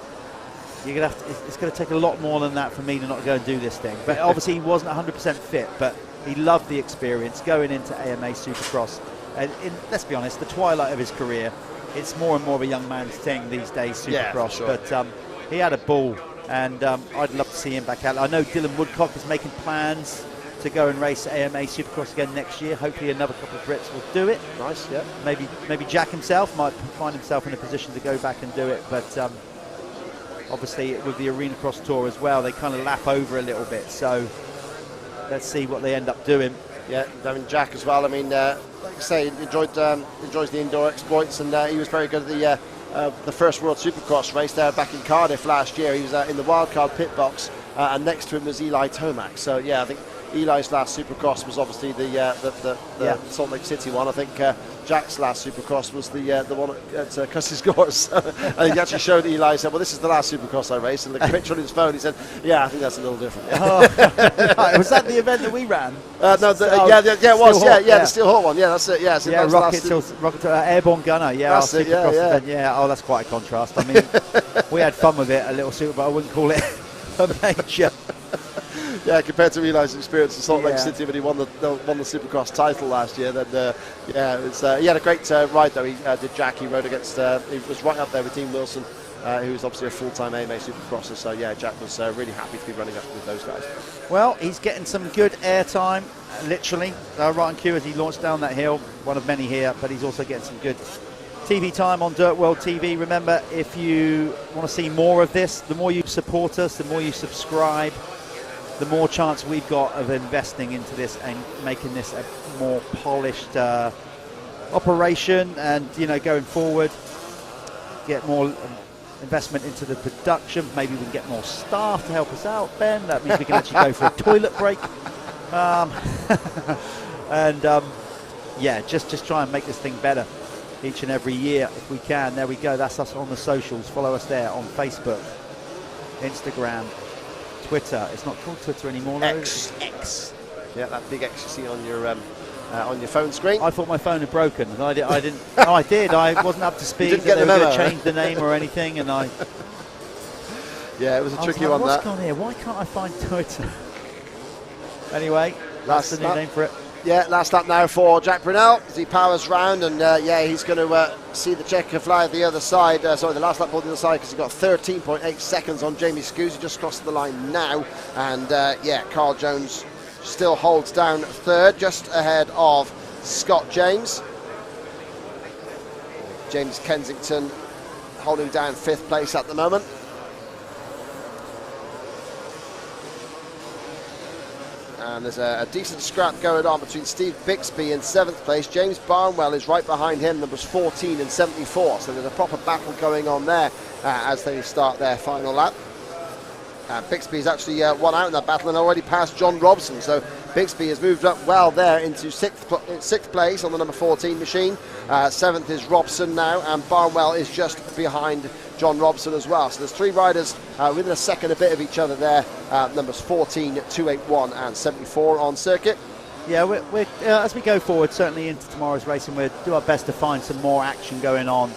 you're gonna have to, it's going to take a lot more than that for me to not go and do this thing. But obviously he wasn't 100% fit, but he loved the experience going into AMA Supercross. And let's be honest, the twilight of his career, it's more and more of a young man's thing these days, Supercross. Sure. But he had a ball, and I'd love to see him back out. I know Dylan Woodcock is making plans to go and race AMA Supercross again next year. Hopefully another couple of Brits will do it. Nice, yeah. Maybe Jack himself might find himself in a position to go back and do it. But obviously with the Arena Cross Tour as well, they kind of lap over a little bit. So let's see what they end up doing. Yeah, I mean Jack as well. I mean, like I say, enjoys the indoor exploits, and he was very good at the first World Supercross race there back in Cardiff last year. He was in the wildcard pit box, and next to him was Eli Tomac. So yeah, I think Eli's last Supercross was obviously the Salt Lake City one. I think Jack's last Supercross was the one at Cussey's Gorse. And he actually showed Eli, said, well, this is the last Supercross I raced, and the picture on his phone, he said, yeah, I think that's a little different. Right, was that the event that we ran? No, it was, the Steel Hawk one, yeah, that's it, yeah. So Rocket Airborne Gunner, yeah. That's it, yeah. Oh, that's quite a contrast. I mean, we had fun with it, a little super, but I wouldn't call it a major. Yeah, compared to Eli's experience in Salt Lake City when he won the Supercross title last year, then he had a great ride though. He did Jack. He rode against. He was right up there with Dean Wilson, who was obviously a full-time AMA Supercrosser. So yeah, Jack was really happy to be running up with those guys. Well, he's getting some good airtime, literally, right on cue as he launched down that hill. One of many here, but he's also getting some good TV time on DirtWorld-TV. Remember, if you want to see more of this, the more you support us, the more you subscribe, the more chance we've got of investing into this and making this a more polished operation, and going forward, get more investment into the production. Maybe we can get more staff to help us out, Ben. That means we can actually go for a toilet break. Just try and make this thing better each and every year if we can. There we go. That's us on the socials. Follow us there on Facebook, Instagram, Twitter. It's not called Twitter anymore. X. Yeah, that big X you see on your phone screen. I thought my phone had broken. I didn't. No, I did. I wasn't up to speed. Didn't get the memo. They were going to change the name or anything, and I. Yeah, it was a tricky one. What's gone here? Why can't I find Twitter? Anyway, that's the new name for it. Yeah, last lap now for Jack Brunell as he powers round, and he's going to see the checker fly at the other side. The last lap on the other side, because he's got 13.8 seconds on Jamie Scoos, who just crossed the line now. And Carl Jones still holds down third, just ahead of Scott James. James Kensington holding down fifth place at the moment. And there's a decent scrap going on between Steve Bixby in 7th place. James Barnwell is right behind him, numbers 14 and 74. So there's a proper battle going on there as they start their final lap. Bixby's actually won out in that battle and already passed John Robson. So Bixby has moved up well there into 6th place on the number 14 machine. 7th is Robson now, and Barnwell is just behind John Robson as well. So there's three riders within a second a bit of each other there. Numbers 14, 281 and 74 on circuit. Yeah, we're as we go forward, certainly into tomorrow's racing, we'll do our best to find some more action going on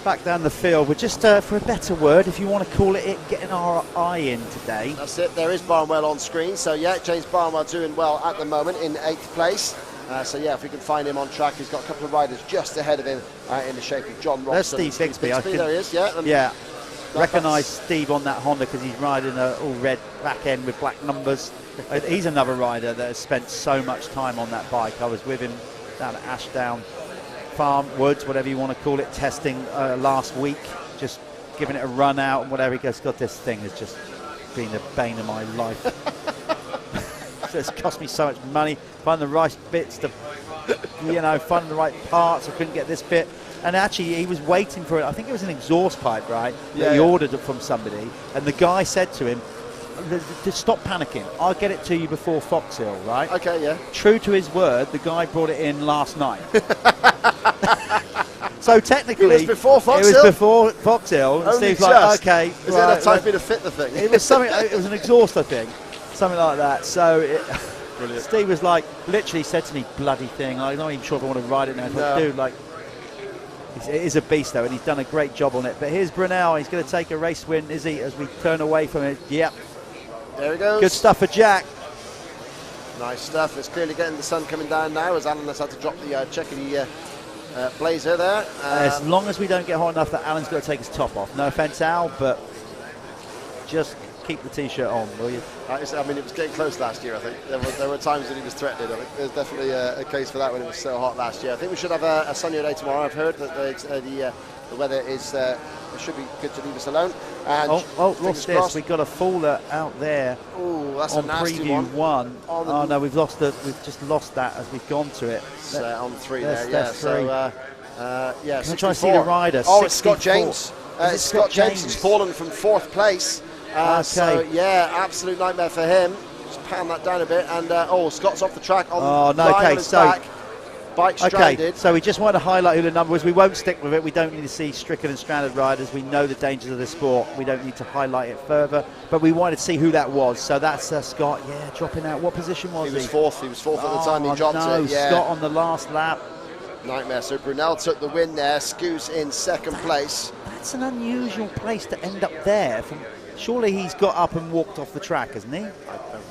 back down the field. We're just, for a better word, if you want to call it, getting our eye in today. That's it. There is Barnwell on screen. So yeah, James Barnwell doing well at the moment in 8th place. If we can find him on track, he's got a couple of riders just ahead of him in the shape of John Robson. There's Steve Bixby. There he is, yeah. Recognise Steve on that Honda because he's riding a all red back end with black numbers. He's another rider that has spent so much time on that bike. I was with him down at Ashdown Farm, Woods, whatever you want to call it, testing last week, just giving it a run out and whatever. He goes, God, this thing has just been the bane of my life. It's cost me so much money, find the right bits to, find the right parts. I couldn't get this bit. And actually, he was waiting for it. I think it was an exhaust pipe, right? That he ordered it from somebody. And the guy said to him, stop panicking. I'll get it to you before Foxhill, right? Okay, yeah. True to his word, the guy brought it in last night. So technically, it was before Foxhill. It was before Foxhill. And Steve's like, okay. Is there enough time for me to fit the thing? It was something. It was an exhaust, I think. Something like that. So Steve was like, literally said to me, bloody thing. I'm not even sure if I want to ride it now. No. Dude, like, it is a beast though, and he's done a great job on it. But here's Brunell. He's going to take a race win, is he? As we turn away from it. Yep. There he goes. Good stuff for Jack. Nice stuff. It's clearly getting the sun coming down now as Alan has had to drop the checkity blazer there. As long as we don't get hot enough that Alan's got to take his top off. No offence, Al, but just keep the t-shirt on, will you? I mean, it was getting close last year, I think. There were times that he was threatened. I think there's definitely a case for that when it was so hot last year. I think we should have a sunnier day tomorrow. I've heard that the weather is it should be good to leave us alone. And lost this. We've got a faller out there. Oh, that's on a nasty preview one. Oh no, we've just lost that as we've gone to it. On 3 there, yeah. Three. Yeah, I'm trying to see the rider. Oh, it's Scott James. It's Scott James who's fallen from 4th place. So yeah, absolute nightmare for him. Just pound that down a bit, and Scott's off the track. Bike stranded. Okay, so we just want to highlight who the number was. We won't stick with it. We don't need to see stricken and stranded riders. We know the dangers of the sport. We don't need to highlight it further. But we wanted to see who that was. So that's Scott, dropping out. What position was he? He was fourth at the time he dropped it. Yeah. Scott on the last lap. Nightmare. So Brunell took the win there. Scoos in 2nd place. That's an unusual place to end up there. Surely he's got up and walked off the track, hasn't he? I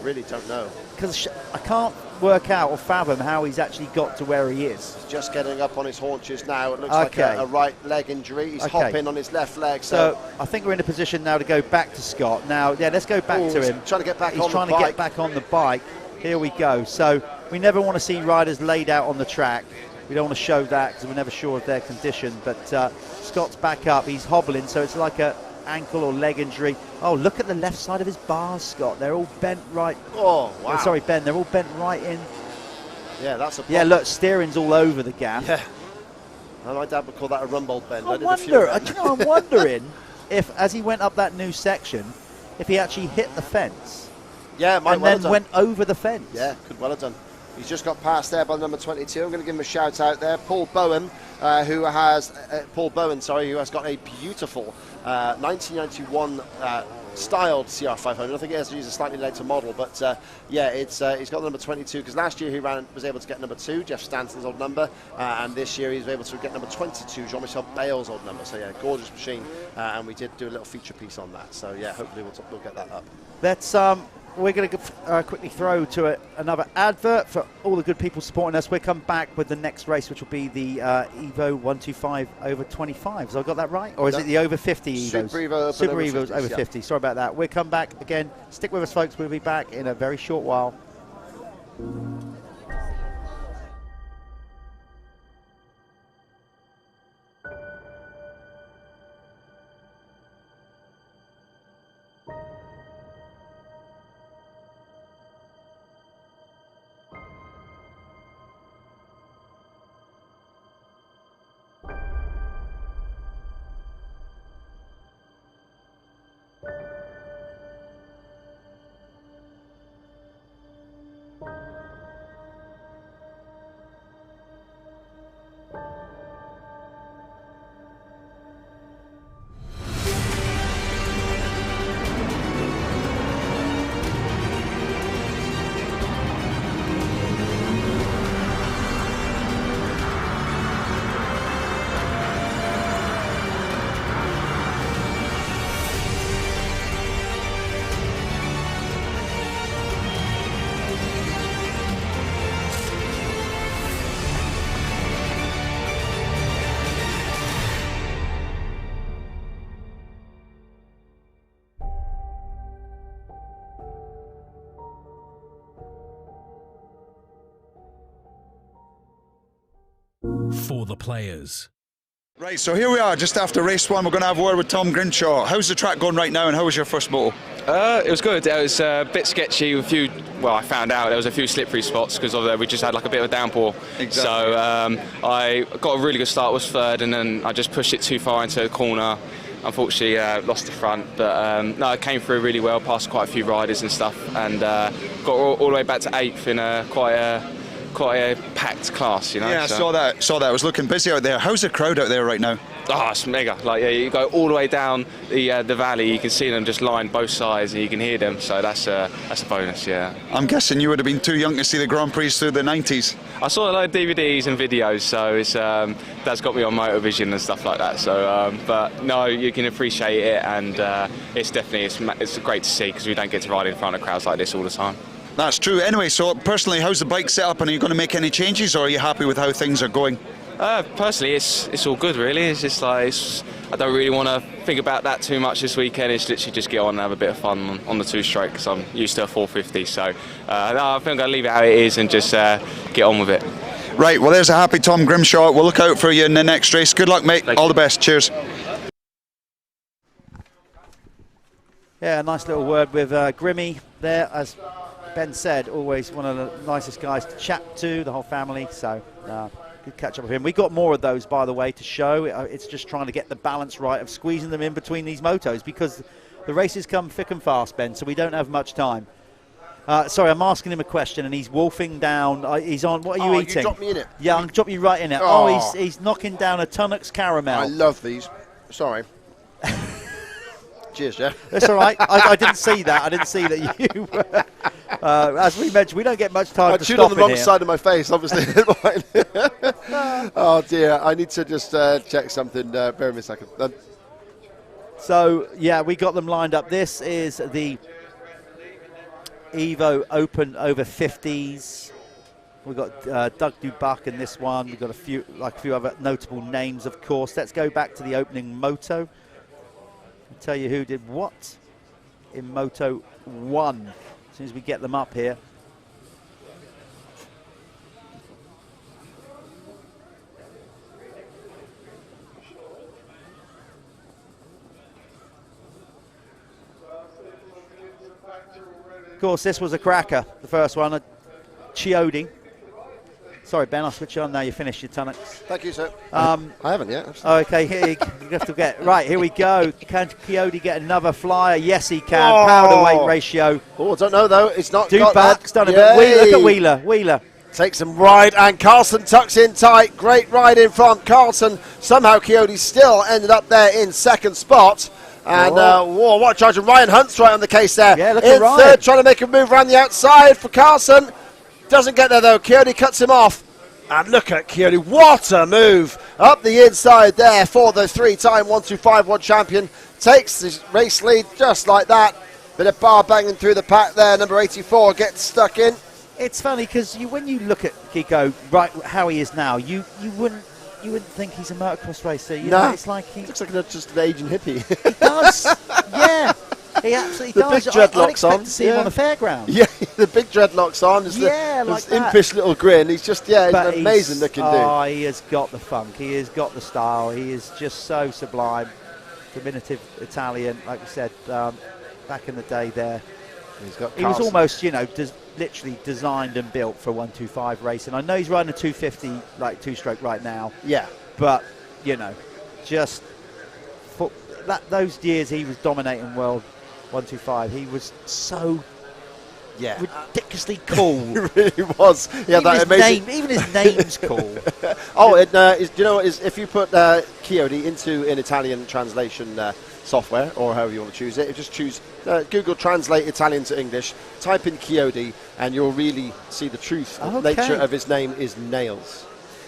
really don't know. Because I can't work out or fathom how he's actually got to where he is. He's just getting up on his haunches now. It looks like a right leg injury. He's hopping on his left leg. So I think we're in a position now to go back to Scott. Now, let's go back to him. Trying to get back on the bike. He's trying to get back on the bike. Here we go. So we never want to see riders laid out on the track. We don't want to show that because we're never sure of their condition. But Scott's back up. He's hobbling, so it's like a ankle or leg injury. Oh, look at the left side of his bars, Scott. They're all bent right. Oh, wow. Sorry, Ben. They're all bent right in. Yeah, that's a problem. Yeah, look, steering's all over the gaff. Yeah. My dad would call that a rumble bend. I'm wondering if, as he went up that new section, if he actually hit the fence. Yeah, and then went over the fence. Yeah, could well have done. He's just got past there by number 22. I'm going to give him a shout out there. Paul Bowen, who has got a beautiful 1991 styled CR500. I think he has to use a slightly later model, but he's got the number 22 because last year he was able to get number 2, Jeff Stanton's old number, and this year he was able to get number 22, Jean-Michel Bale's old number. So yeah, gorgeous machine, and we did do a little feature piece on that. So yeah, hopefully we'll get that up. That's we're going to quickly throw to another advert for all the good people supporting us. We'll come back with the next race, which will be the Evo 125 over 25. Have I got that right? Or is it the over 50 Evos? Super Evo Super Evo's over 50. Sorry about that. We'll come back again. Stick with us, folks. We'll be back in a very short while. For the players. Right, so here we are, just after race 1. We're going to have a word with Tom Grimshaw. How's the track going right now, and how was your first moto? It was good. It was a bit sketchy. I found out there was a few slippery spots because we just had like a bit of a downpour. Exactly. So I got a really good start, was third, and then I just pushed it too far into the corner. Unfortunately, lost the front, but no, I came through really well, passed quite a few riders and stuff, and got all the way back to 8th in quite a packed class, you know. Yeah, so. I saw that. It was looking busy out there. How's the crowd out there right now? Oh, it's mega. You go all the way down the valley, you can see them just lined both sides, and you can hear them. So that's a bonus, yeah. I'm guessing you would have been too young to see the Grand Prix through the 90s. I saw a lot of DVDs and videos, so it's that's got me on Motovision and stuff like that. So, but no, you can appreciate it, and it's great to see because we don't get to ride in front of crowds like this all the time. That's true. Anyway, so personally, how's the bike set up, and are you going to make any changes, or are you happy with how things are going? Personally, it's all good, really. It's just I don't really want to think about that too much this weekend. It's literally just get on and have a bit of fun on the 2-stroke because I'm used to a 450. So no, I think I'm going to leave it how it is and just get on with it. Right, well, there's a happy Tom Grimshaw. We'll look out for you in the next race. Good luck, mate. All the best. Cheers. Yeah, a nice little word with Grimmy there. As Ben said, always one of the nicest guys to chat to, the whole family. So good catch up with him. We got more of those, by the way, to show. It's just trying to get the balance right of squeezing them in between these motos, because the races come thick and fast, Ben, so we don't have much time. Sorry, I'm asking him a question, and he's wolfing down. He's on. What are you eating? You dropped me in it. Yeah, I'm drop you right in it. Oh. He's knocking down a Tunnocks caramel. I love these. Sorry. Cheers, Jeff. That's all right. I didn't see that. I didn't see that you. As we mentioned, we don't get much time. I to chewed stop on the wrong in here. side of my face, obviously. Oh dear! I need to just check something. Bear with me a second. So yeah, we got them lined up. This is the Evo Open over 50s. We've got Doug Dubuck in this one. We've got a few other notable names, of course. Let's go back to the opening Moto. I'll tell you who did what in Moto 1 as soon as we get them up here. Of course, this was a cracker, the first one, Chiodi. Sorry, Ben, I'll switch you on now. You finished your Tunnocks. Thank you, sir. I haven't yet. Okay, here you have to get right. Here we go. Can Chiodi get another flyer? Yes, he can. Power to weight ratio. Oh, I don't know though. It's not. Dubuck's done it. But look at Wheeler. Wheeler takes him wide, and Carlson tucks in tight. Great ride in front. Carlson somehow Chiodi still ended up there in second spot. And what a charge! Ryan Hunt's right on the case there. Yeah, look in at Ryan. third, trying to make a move around the outside for Carlson. Doesn't get there though. Chiodi cuts him off. And look at Chiodi. What a move up the inside there for the 3-time 125 world champion. Takes the race lead just like that. Bit of bar banging through the pack there. Number 84 gets stuck in. It's funny because when you look at Kiko, right, how he is now, you wouldn't think he's a motocross racer. You know, it's like he looks like just an aging hippie. He does. Yeah. He absolutely does. Big dreadlocks I'd expect on. to see him on a fairground. Yeah, the big dreadlocks on. There's like this that. impish little grin. He's just, he's But an amazing looking dude. Oh, he has got the funk. He has got the style. He is just so sublime. Diminutive Italian, like we said, back in the day there. He was almost, literally designed and built for a 125 race. And I know he's riding a 250, like two-stroke right now. Yeah. But, just for those years he was dominating world 125. He was so ridiculously cool. He really was. Yeah, even that his amazing. Even his name's cool. If you put Chiodi into an Italian translation software, or however you want to choose it, just choose Google Translate Italian to English, type in Chiodi, and you'll really see the truth. The nature of his name is nails.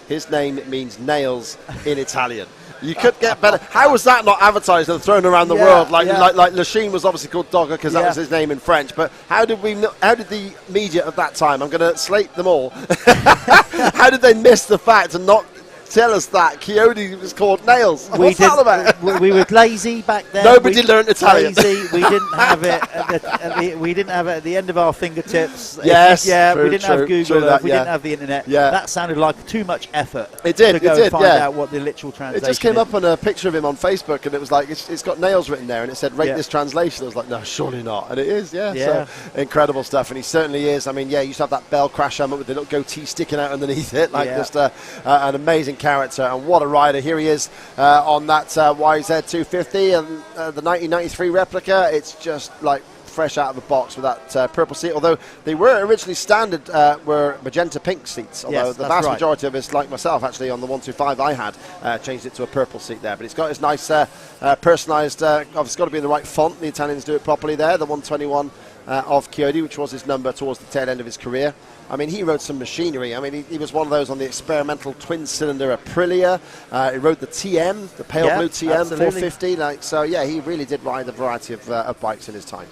His name means nails in Italian. You could get better. How was that not advertised and thrown around the world? Like Lachine was obviously called Dogger because that was his name in French. But how did the media of that time? I'm going to slate them all. How did they miss the fact and not tell us that Chiodi was called Nails? What's that about? We were lazy back then. Nobody learned Italian. Lazy. We didn't have it. We didn't have it at the end of our fingertips. Yes. We didn't have Google. We didn't have the internet. Yeah. That sounded like too much effort. It did. To go and find out what the literal translation. It just came is. up on a picture of him on Facebook, and it was like it's got nails written there, and it said rate this translation. I was like, no, surely not, and it is. So incredible stuff, and he certainly is. I mean, he used to have that bell crash helmet with the little goatee sticking out underneath it, like just an amazing character, and what a rider. Here he is on that YZ 250 and the 1993 replica. It's just like fresh out of the box with that purple seat, although they were originally standard were magenta pink seats, although the vast majority of us, like myself actually on the 125 I had, changed it to a purple seat there. But it's got his nice personalised, obviously it's got to be in the right font. The Italians do it properly there. The 121 of Chiodi, which was his number towards the tail end of his career. I mean, he rode some machinery. I mean, he was one of those on the experimental twin-cylinder Aprilia. He rode the TM, the pale blue TM, absolutely. 450. He really did ride a variety of bikes in his time.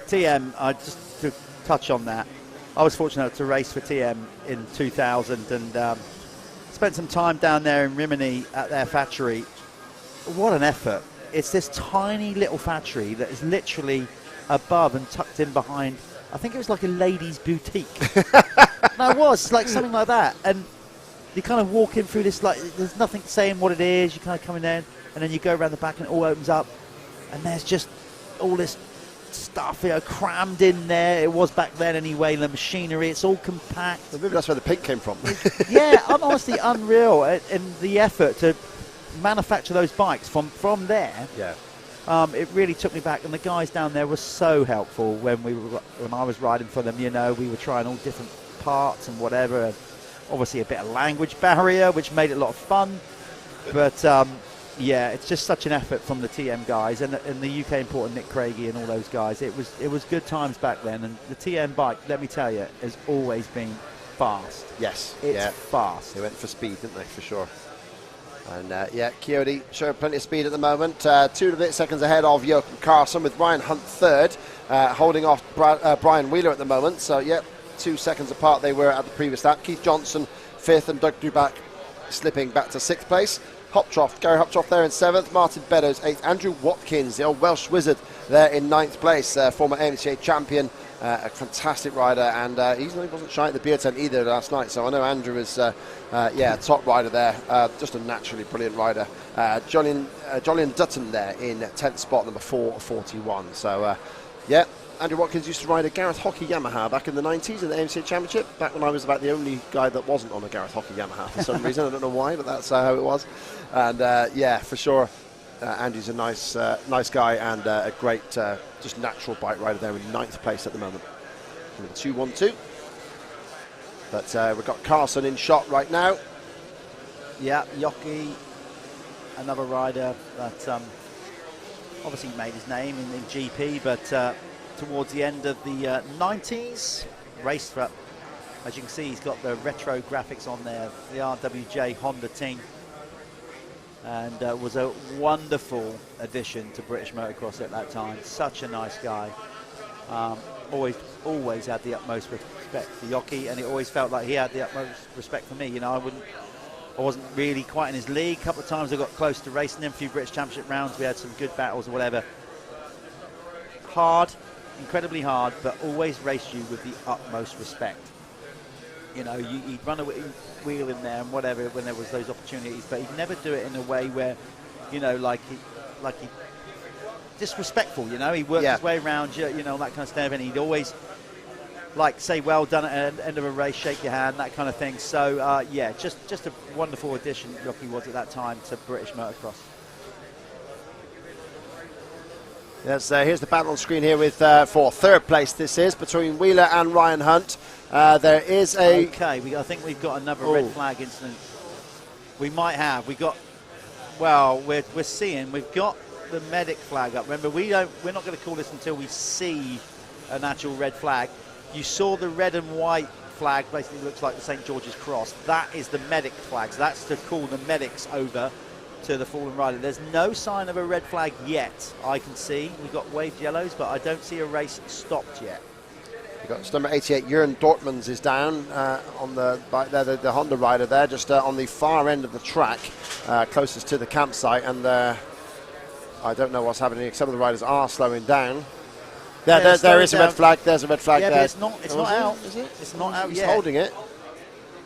TM, just to touch on that, I was fortunate to race for TM in 2000 and spent some time down there in Rimini at their factory. What an effort. It's this tiny little factory that is literally above and tucked in behind, I think it was like a ladies' boutique. No, it was like something like that. And you kind of walk in through this, like, there's nothing saying what it is. You kind of come in there and then you go around the back and it all opens up. And there's just all this stuff, crammed in there. It was back then anyway. The machinery, it's all compact. Well, maybe that's where the pink came from. Yeah, honestly unreal, and the effort to manufacture those bikes from there. Yeah. It really took me back, and the guys down there were so helpful when I was riding for them. We were trying all different parts and whatever. Obviously, a bit of language barrier, which made it a lot of fun. But yeah, it's just such an effort from the TM guys and the UK importer Nick Craigie and all those guys. It was good times back then, and the TM bike, let me tell you, has always been fast. Yes, it's fast. They went for speed, didn't they? For sure. And yeah, Coyote showed plenty of speed at the moment. 2 seconds ahead of Joachim Carson, with Ryan Hunt third, holding off Brian Wheeler at the moment. So yeah, 2 seconds apart they were at the previous lap. Keith Johnson fifth, and Doug Dubak slipping back to 6th place. Gary Hoptroff there in 7th, Martin Beddoes 8th, Andrew Watkins, the old Welsh wizard, there in 9th place, former AMCA champion, a fantastic rider, and he wasn't shy at the beer tent either last night, so I know Andrew is top rider there, just a naturally brilliant rider. Jolyon Dutton there in 10th spot, number 441, so yeah. Andrew Watkins used to ride a Gareth Hockey Yamaha back in the 90s in the AMCA Championship, back when I was about the only guy that wasn't on a Gareth Hockey Yamaha for some reason. I don't know why, but that's how it was. And yeah, for sure, Andy's a nice guy and a great, just natural bike rider there in 9th place at the moment. Number 212. But we've got Carson in shot right now. Yeah, Yoki, another rider that obviously made his name in GP, but towards the end of the 90s, raced for, as you can see, he's got the retro graphics on there, the RWJ Honda team, and was a wonderful addition to British motocross at that time. Such a nice guy. Always had the utmost respect for Yoki, and it always felt like he had the utmost respect for me. I wasn't really quite in his league. A couple of times I got close to racing him, a few British Championship rounds, we had some good battles or whatever. Hard, incredibly hard, but always raced you with the utmost respect. He'd run a wheel in there and whatever when there was those opportunities, but he'd never do it in a way where, like he disrespectful. He worked his way around you, that kind of stuff, and he'd always say well done at the end of a race, shake your hand, that kind of thing. So yeah, just a wonderful addition Yoki was at that time to British motocross. Yes, here's the battle on screen here with for 3rd place. This is between Wheeler and Ryan Hunt. There is a... Okay, I think we've got another red flag incident. We might have. We're seeing, we've got the medic flag up. Remember, we're not going to call this until we see an actual red flag. You saw the red and white flag, basically looks like the St. George's Cross. That is the medic flag. So that's to call the medics over to the fallen rider. There's no sign of a red flag yet, I can see. We've got waved yellows, but I don't see a race stopped yet. You've got number 88, Jürgen Dortmans is down on the bike there, the Honda rider there, just on the far end of the track, closest to the campsite, and I don't know what's happening. Some of the riders are slowing down. There is a red flag. There's a red flag there. But it's not out. Is it? It's not out He's yet. holding it.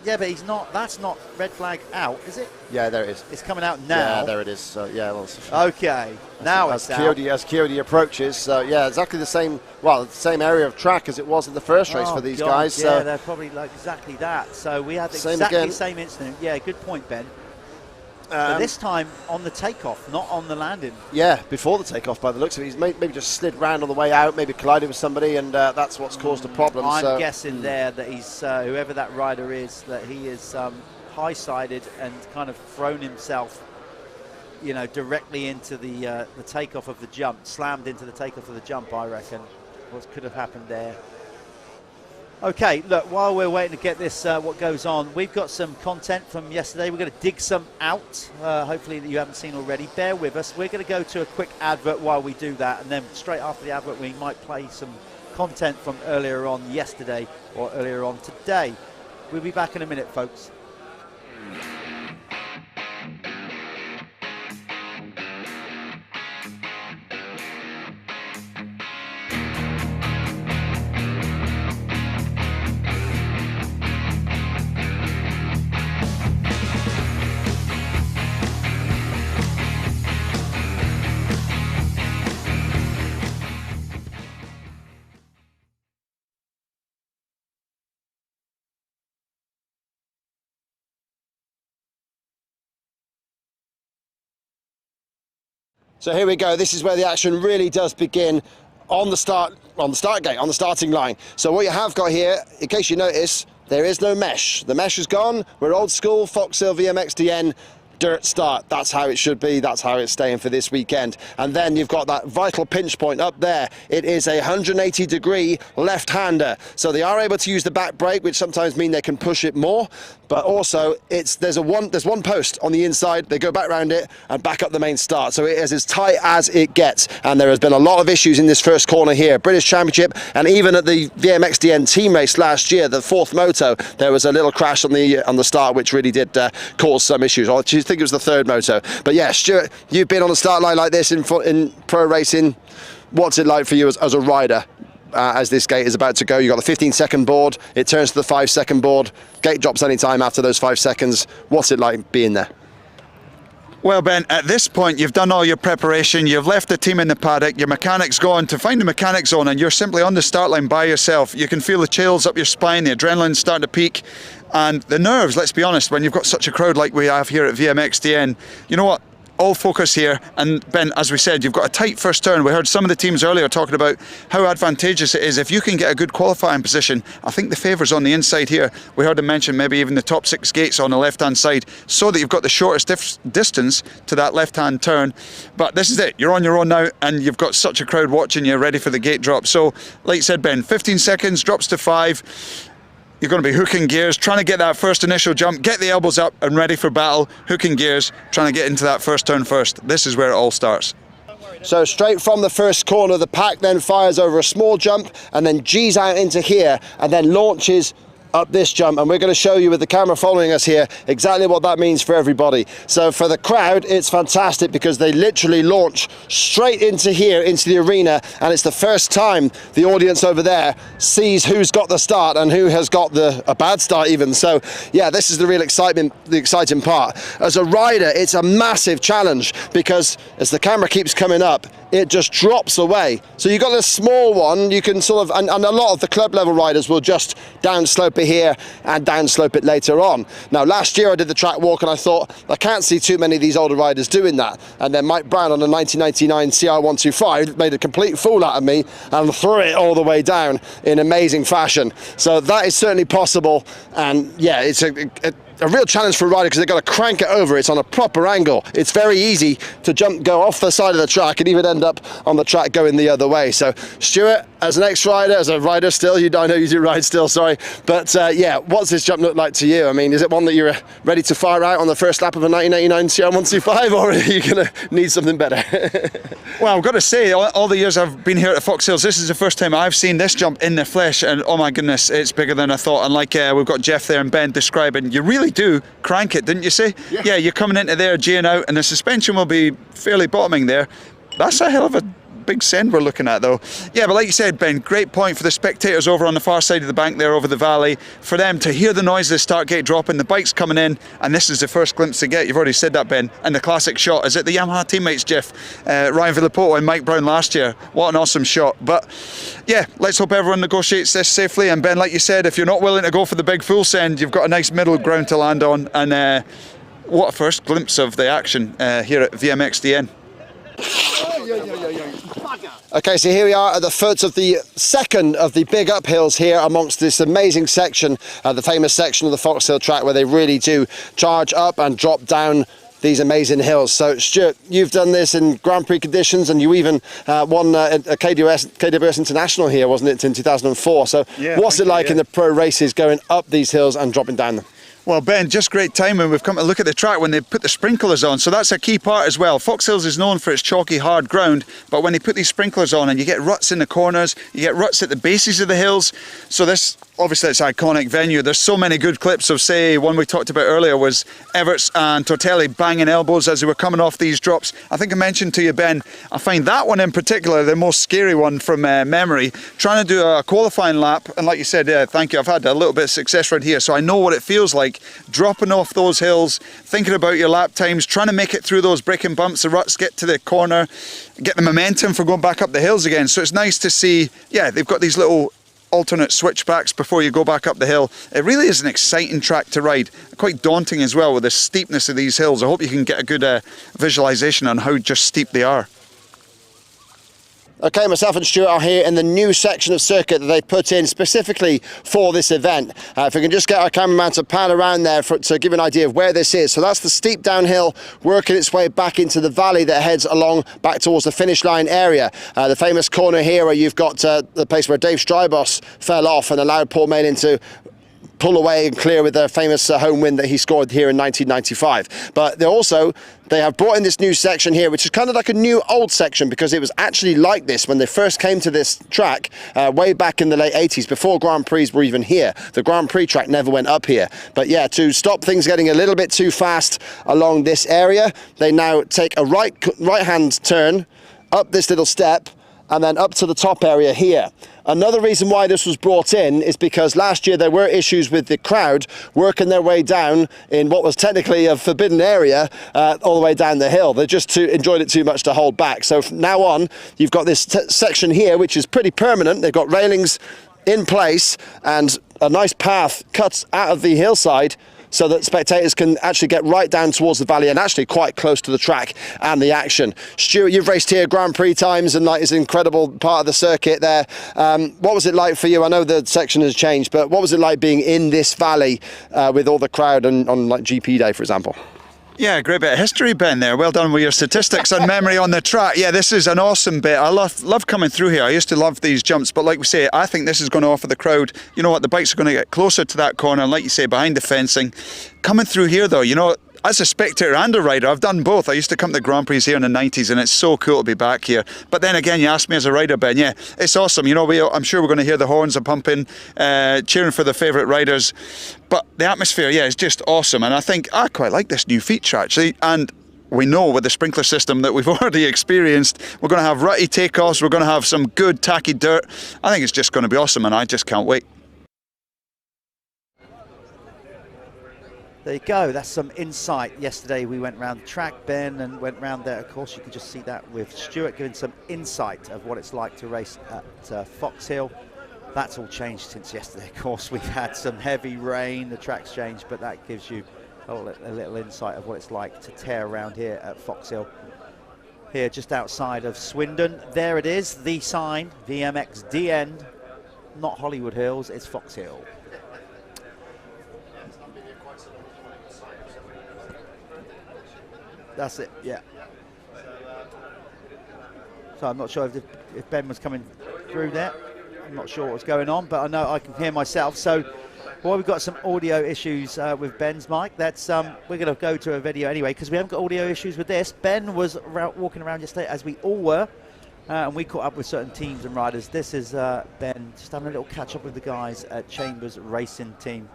Yeah, but he's not. That's not red flag out, is it? Yeah, there it is. It's coming out now. Yeah, there it is. So yeah, okay. Now it's out. As Coyote approaches. So yeah, exactly the same. Well, the same area of track as it was in the first race for these guys. Yeah, so they're probably exactly that. So we had exactly the same incident. Yeah, good point, Ben. But this time on the takeoff, not on the landing. Yeah, before the takeoff, by the looks of it. He's maybe just slid round on the way out, maybe collided with somebody, and that's what's caused the problem. I'm guessing there that he's, whoever that rider is, that he is high-sided and kind of thrown himself, directly into the takeoff of the jump, slammed into the takeoff of the jump, I reckon. What could have happened there? Okay, look, while we're waiting to get this, what goes on, we've got some content from yesterday. We're going to dig some out, hopefully that you haven't seen already. Bear with us. We're going to go to a quick advert while we do that, and then straight after the advert, we might play some content from earlier on yesterday or earlier on today. We'll be back in a minute, folks. So here we go. This is where the action really does begin on the starting line. So what you have got here, in case you notice, there is no mesh. The mesh is gone. We're old school Foxhill VMXdN dirt start. That's how it should be. That's how it's staying for this weekend. And then you've got that vital pinch point up there. It is a 180-degree left-hander. So they are able to use the back brake, which sometimes mean they can push it more. But also, there's one post on the inside. They go back around it and back up the main start. So it is as tight as it gets. And there has been a lot of issues in this first corner here. British Championship, and even at the VMXdN team race last year, the 4th Moto, there was a little crash on the start, which really did cause some issues. I think it was the 3rd Moto. But yeah, Stuart, you've been on the start line like this in pro racing. What's it like for you as a rider? As this gate is about to go, you've got the 15-second board, it turns to the 5-second board, gate drops any time after those 5 seconds. What's it like being there? Well, Ben, at this point, you've done all your preparation, you've left the team in the paddock, your mechanic's gone to find the mechanic zone, and you're simply on the start line by yourself. You can feel the chills up your spine, the adrenaline's starting to peak, and the nerves, let's be honest, when you've got such a crowd like we have here at VMXdN. You know what? All focus here, and Ben, as we said, you've got a tight first turn. We heard some of the teams earlier talking about how advantageous it is if you can get a good qualifying position. I think the favour's on the inside here. We heard him mention maybe even the top 6 gates on the left-hand side, so that you've got the shortest distance to that left-hand turn. But this is it. You're on your own now, and you've got such a crowd watching you, ready for the gate drop. So, like you said, Ben, 15 seconds, drops to 5. You're going to be hooking gears, trying to get that first initial jump, get the elbows up and ready for battle, hooking gears, trying to get into that first turn first. This is where it all starts. So straight from the first corner, the pack then fires over a small jump and then G's out into here and then launches up this jump, and we're going to show you with the camera following us here exactly what that means for everybody. So for the crowd, it's fantastic because they literally launch straight into here, into the arena, and it's the first time the audience over there sees who's got the start and who has got a bad start even. So yeah, this is the real excitement, the exciting part. As a rider, it's a massive challenge because as the camera keeps coming up, it just drops away. So you've got this small one, you can sort of, and a lot of the club level riders will just downslope it here and downslope it later on. Now last year I did the track walk and I thought, I can't see too many of these older riders doing that. And then Mike Brown on a 1999 CR125 made a complete fool out of me and threw it all the way down in amazing fashion. So that is certainly possible, and yeah, it's a real challenge for a rider because they've got to crank it over. It's on a proper angle. It's very easy to go off the side of the track and even end up on the track going the other way. So Stuart, as an ex-rider, as a rider still, I know you do ride still, sorry, but yeah, what's this jump look like to you? I mean, is it one that you're ready to fire out on the first lap of a 1989 CR125, or are you going to need something better? Well, I've got to say, all the years I've been here at Foxhills, this is the first time I've seen this jump in the flesh, and oh my goodness, it's bigger than I thought. And like we've got Jeff there and Ben describing, you really do crank it, didn't you say? Yeah, you're coming into there, G'ing out, and the suspension will be fairly bottoming there. That's a hell of a big send we're looking at though. Yeah, but like you said, Ben, great point for the spectators over on the far side of the bank there over the valley, for them to hear the noise of the start gate dropping, the bike's coming in, and this is the first glimpse they get. You've already said that, Ben, and the classic shot is it the Yamaha teammates, Jeff, Ryan Villapoto and Mike Brown last year. What an awesome shot. But yeah, let's hope everyone negotiates this safely, and Ben, like you said, if you're not willing to go for the big full send, you've got a nice middle ground to land on, and what a first glimpse of the action here at VMXdN. Okay, so here we are at the foot of the second of the big uphills here amongst this amazing section, the famous section of the Foxhill track where they really do charge up and drop down these amazing hills. So Stuart, you've done this in Grand Prix conditions, and you even won a KWS International here, wasn't it, in 2004? So yeah, what's it like in the pro races going up these hills and dropping down them? Well, Ben, just great timing. We've come to look at the track when they put the sprinklers on, so that's a key part as well. Foxhills is known for its chalky, hard ground, but when they put these sprinklers on and you get ruts in the corners, you get ruts at the bases of the hills, so this, obviously it's an iconic venue. There's so many good clips of, say, one we talked about earlier was Everts and Tortelli banging elbows as they were coming off these drops. I think I mentioned to you, Ben, I find that one in particular the most scary one from memory. Trying to do a qualifying lap, and like you said, yeah, thank you, I've had a little bit of success right here, so I know what it feels like dropping off those hills, thinking about your lap times, trying to make it through those braking bumps, the ruts, get to the corner, get the momentum for going back up the hills again. So it's nice to see, yeah, they've got these little alternate switchbacks before you go back up the hill. It really is an exciting track to ride, quite daunting as well with the steepness of these hills. I hope you can get a good visualization on how just steep they are. Okay, myself and Stuart are here in the new section of circuit that they put in specifically for this event. If we can just get our cameraman to pan around there to give an idea of where this is. So that's the steep downhill working its way back into the valley that heads along back towards the finish line area. The famous corner here where you've got the place where Dave Strybos fell off and allowed Paul Maynin to pull away and clear with the famous home win that he scored here in 1995. But they have brought in this new section here, which is kind of like a new old section, because it was actually like this when they first came to this track way back in the late 80s, before Grand Prix were even here. The Grand Prix track never went up here. But yeah, to stop things getting a little bit too fast along this area, they now take a right-hand turn up this little step and then up to the top area here. Another reason why this was brought in is because last year there were issues with the crowd working their way down in what was technically a forbidden area all the way down the hill. They just enjoyed it too much to hold back. So from now on, you've got this section here, which is pretty permanent. They've got railings in place and a nice path cut out of the hillside, so that spectators can actually get right down towards the valley and actually quite close to the track and the action. Stuart, you've raced here Grand Prix times, and like, it's an incredible part of the circuit there. What was it like for you? I know the section has changed, but what was it like being in this valley with all the crowd on like GP day, for example? Yeah, great bit of history, Ben, there. Well done with your statistics and memory on the track. Yeah, this is an awesome bit. I love coming through here. I used to love these jumps, but like we say, I think this is going to offer the crowd, you know what, the bikes are going to get closer to that corner, and like you say, behind the fencing. Coming through here, though, you know, as a spectator and a rider, I've done both. I used to come to Grand Prix here in the 90s, and it's so cool to be back here. But then again, you asked me as a rider, Ben, yeah, it's awesome. You know, I'm sure we're going to hear the horns are pumping, cheering for the favourite riders. But the atmosphere, yeah, is just awesome. And I think I quite like this new feature, actually. And we know with the sprinkler system that we've already experienced, we're going to have rutty takeoffs, we're going to have some good tacky dirt. I think it's just going to be awesome, and I just can't wait. There you go, that's some insight. Yesterday we went round the track, Ben, and went round there. Of course, you can just see that with Stuart giving some insight of what it's like to race at Foxhill. That's all changed since yesterday, of course. We've had some heavy rain, the track's changed, but that gives you a little insight of what it's like to tear around here at Foxhill. Here, just outside of Swindon. There it is, the sign, VMXdN, not Hollywood Hills, it's Foxhill. That's it, yeah. So I'm not sure if Ben was coming through there. I'm not sure what was going on, but I know I can hear myself. So, boy, we've got some audio issues with Ben's mic. That's we're going to go to a video anyway, because we haven't got audio issues with this. Ben was walking around yesterday, as we all were, and we caught up with certain teams and riders. This is Ben just having a little catch up with the guys at Chambers Racing Team.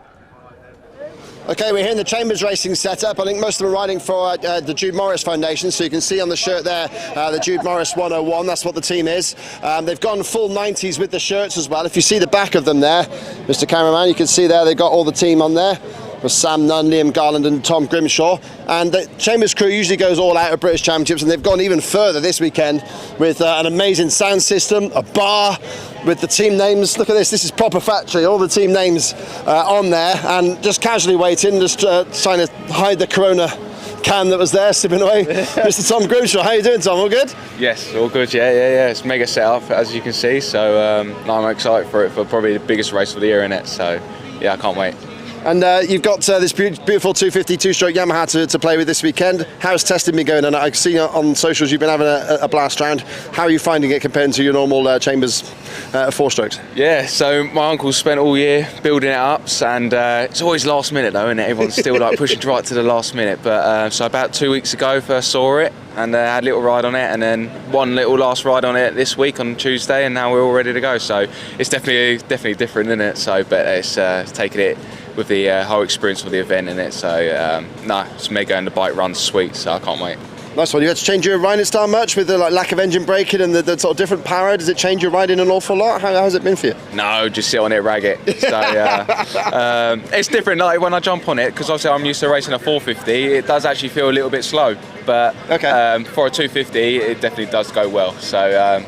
Okay, we're here in the Chambers Racing setup. I think most of them are riding for the Jude Morris Foundation, so you can see on the shirt there, the Jude Morris 101, that's what the team is. They've gone full 90s with the shirts as well. If you see the back of them there, Mr. Cameraman, you can see there they've got all the team on there. With Sam Nunn, Liam Garland and Tom Grimshaw. And the Chambers crew usually goes all out at British Championships, and they've gone even further this weekend with an amazing sound system, a bar with the team names. Look at this is proper factory, all the team names on there, and just casually waiting, just trying to hide the Corona can that was there, sipping away. Mr. Tom Grimshaw, how you doing, Tom? All good? Yes, all good, yeah. It's mega setup, as you can see, so I'm excited for it, for probably the biggest race of the year in it, so yeah, I can't wait. And you've got this beautiful 250 two-stroke Yamaha to play with this weekend. How's testing been going? And I've seen on socials you've been having a blast round. How are you finding it compared to your normal Chambers four-strokes? Yeah, so my uncle spent all year building it up, and it's always last minute though, isn't it? Everyone's still like pushing right to the last minute. But so about 2 weeks ago, first saw it, and had a little ride on it, and then one little last ride on it this week on Tuesday, and now we're all ready to go. So it's definitely different, isn't it? So, but it's taking it with the whole experience of the event in it, so it's mega, and the bike runs sweet, so I can't wait. Nice one. You had to change your riding style much with the lack of engine braking and the sort of different power? Does it change your riding an awful lot? How has it been for you? No, just sit on it, rag it. So it's different. Like when I jump on it, because obviously I'm used to racing a 450, it does actually feel a little bit slow. But for a 250, it definitely does go well. So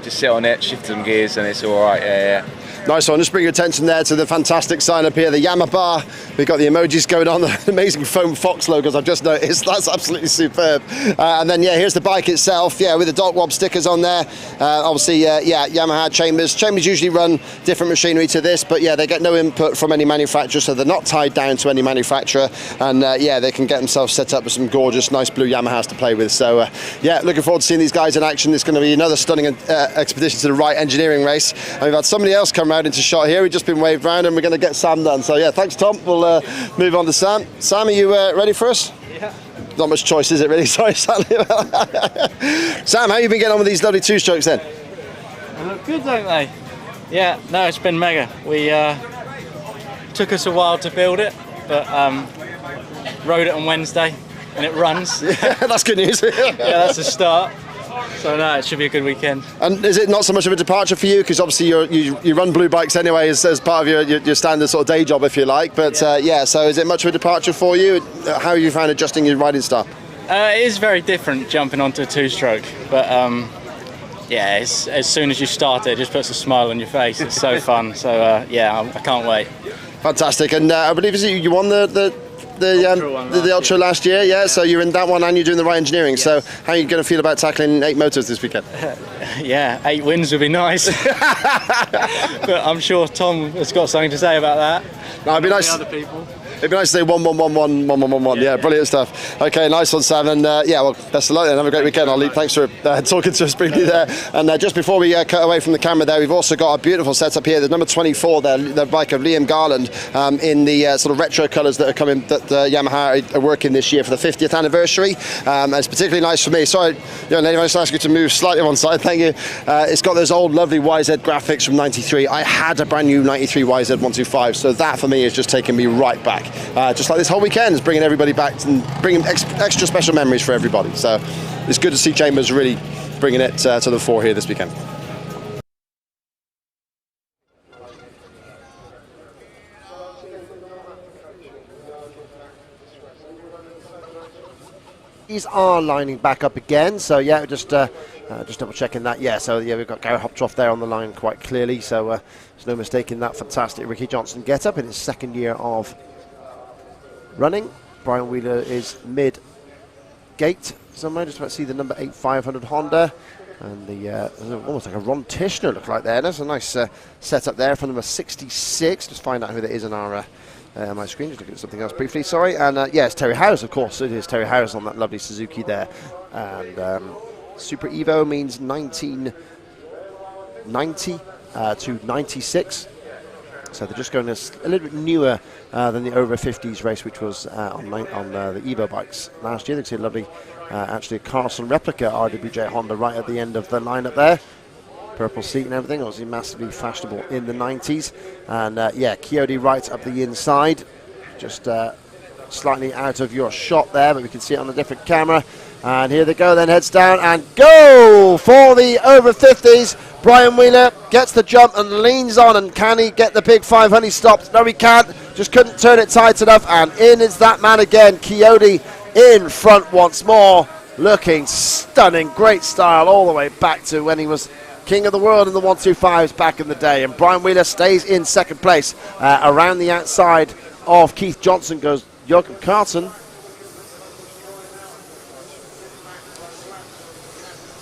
just sit on it, shift some gears, and it's all right. Yeah. Nice one. Just bring your attention there to the fantastic sign up here, the Yamaha bar. We've got the emojis going on, the amazing foam fox logos I've just noticed. That's absolutely superb. And then, yeah, here's the bike itself, yeah, with the DirtWorld stickers on there. Obviously, yeah, Yamaha chambers. Chambers usually run different machinery to this, but yeah, they get no input from any manufacturer, so they're not tied down to any manufacturer. And yeah, they can get themselves set up with some gorgeous, nice blue Yamahas to play with. So yeah, looking forward to seeing these guys in action. It's going to be another stunning expedition to the right engineering race. And we've had somebody else come round into shot here. We've just been waved round and we're going to get Sam done. So yeah, thanks Tom. We'll move on to Sam. Sam, are you ready for us? Yeah. Not much choice, is it really? Sorry, Sam. Sam, how you been getting on with these lovely two strokes then? They look good, don't they? Yeah, no, it's been mega. We took us a while to build it, but rode it on Wednesday and it runs. Yeah, that's good news. Yeah, that's a start. So no, it should be a good weekend. And is it not so much of a departure for you, because obviously you run blue bikes anyway as part of your standard sort of day job, if you like, but yeah, so is it much of a departure for you? How have you found adjusting your riding style? It is very different jumping onto a two-stroke, but yeah, as soon as you start it just puts a smile on your face. It's so fun. So yeah, I can't wait. Fantastic. And I believe you won the Ultra last year, yeah. So you're in that one and you're doing the right engineering. Yes. So how are you going to feel about tackling 8 motos this weekend? Yeah, 8 wins would be nice. But I'm sure Tom has got something to say about that. No, it'd be nice. Other people. It'd be nice to say 1 1 1 1 1 1 1 1. Yeah, brilliant stuff. Okay, nice one, Sam. And yeah, well, best of luck then. Have a great weekend, Ollie. Thanks for talking to us briefly there. And just before we cut away from the camera there, we've also got a beautiful setup here. The number 24 there, the bike of Liam Garland, in the sort of retro colours that are coming, that Yamaha are working this year for the 50th anniversary. And it's particularly nice for me. Sorry, young lady, I just ask you to move slightly on one side. Thank you. It's got those old lovely YZ graphics from '93. I had a brand new '93 YZ 125, so that for me is just taking me right back. Just like this whole weekend is bringing everybody back and bringing extra special memories for everybody. So it's good to see Chambers really bringing it to the fore here this weekend. These are lining back up again, so yeah, just double checking that. Yeah, so yeah, we've got Gary Hoptroff there on the line quite clearly, so there's no mistaking that fantastic Ricky Johnson get up in his second year of running. Brian Wheeler is mid-gate somewhere, just about to see the number 8 500 Honda, and the almost like a Ron Tishner look like there. That's a nice setup there for number 66. Just find out who that is on our my screen, just looking at something else briefly, sorry. And yeah, it's Terry Howes, of course. It is Terry Howes on that lovely Suzuki there. And Super Evo means 1990 to 96. So they're just going a little bit newer than the over 50s race, which was on the Evo bikes last year. You can see a lovely, actually a Carlson replica RWJ Honda right at the end of the lineup there. Purple seat and everything, obviously massively fashionable in the 90s. And yeah, Coyote right up the inside, just slightly out of your shot there, but we can see it on a different camera. And here they go, then heads down and go for the over 50s. Brian Wheeler gets the jump and leans on, and can he get the big 500? He stops. No, he can't. Just couldn't turn it tight enough, and in is that man again. Coyote in front once more, looking stunning. Great style all the way back to when he was king of the world in the 125s back in the day. And Brian Wheeler stays in second place. Around the outside of Keith Johnson goes Joachim Carlson.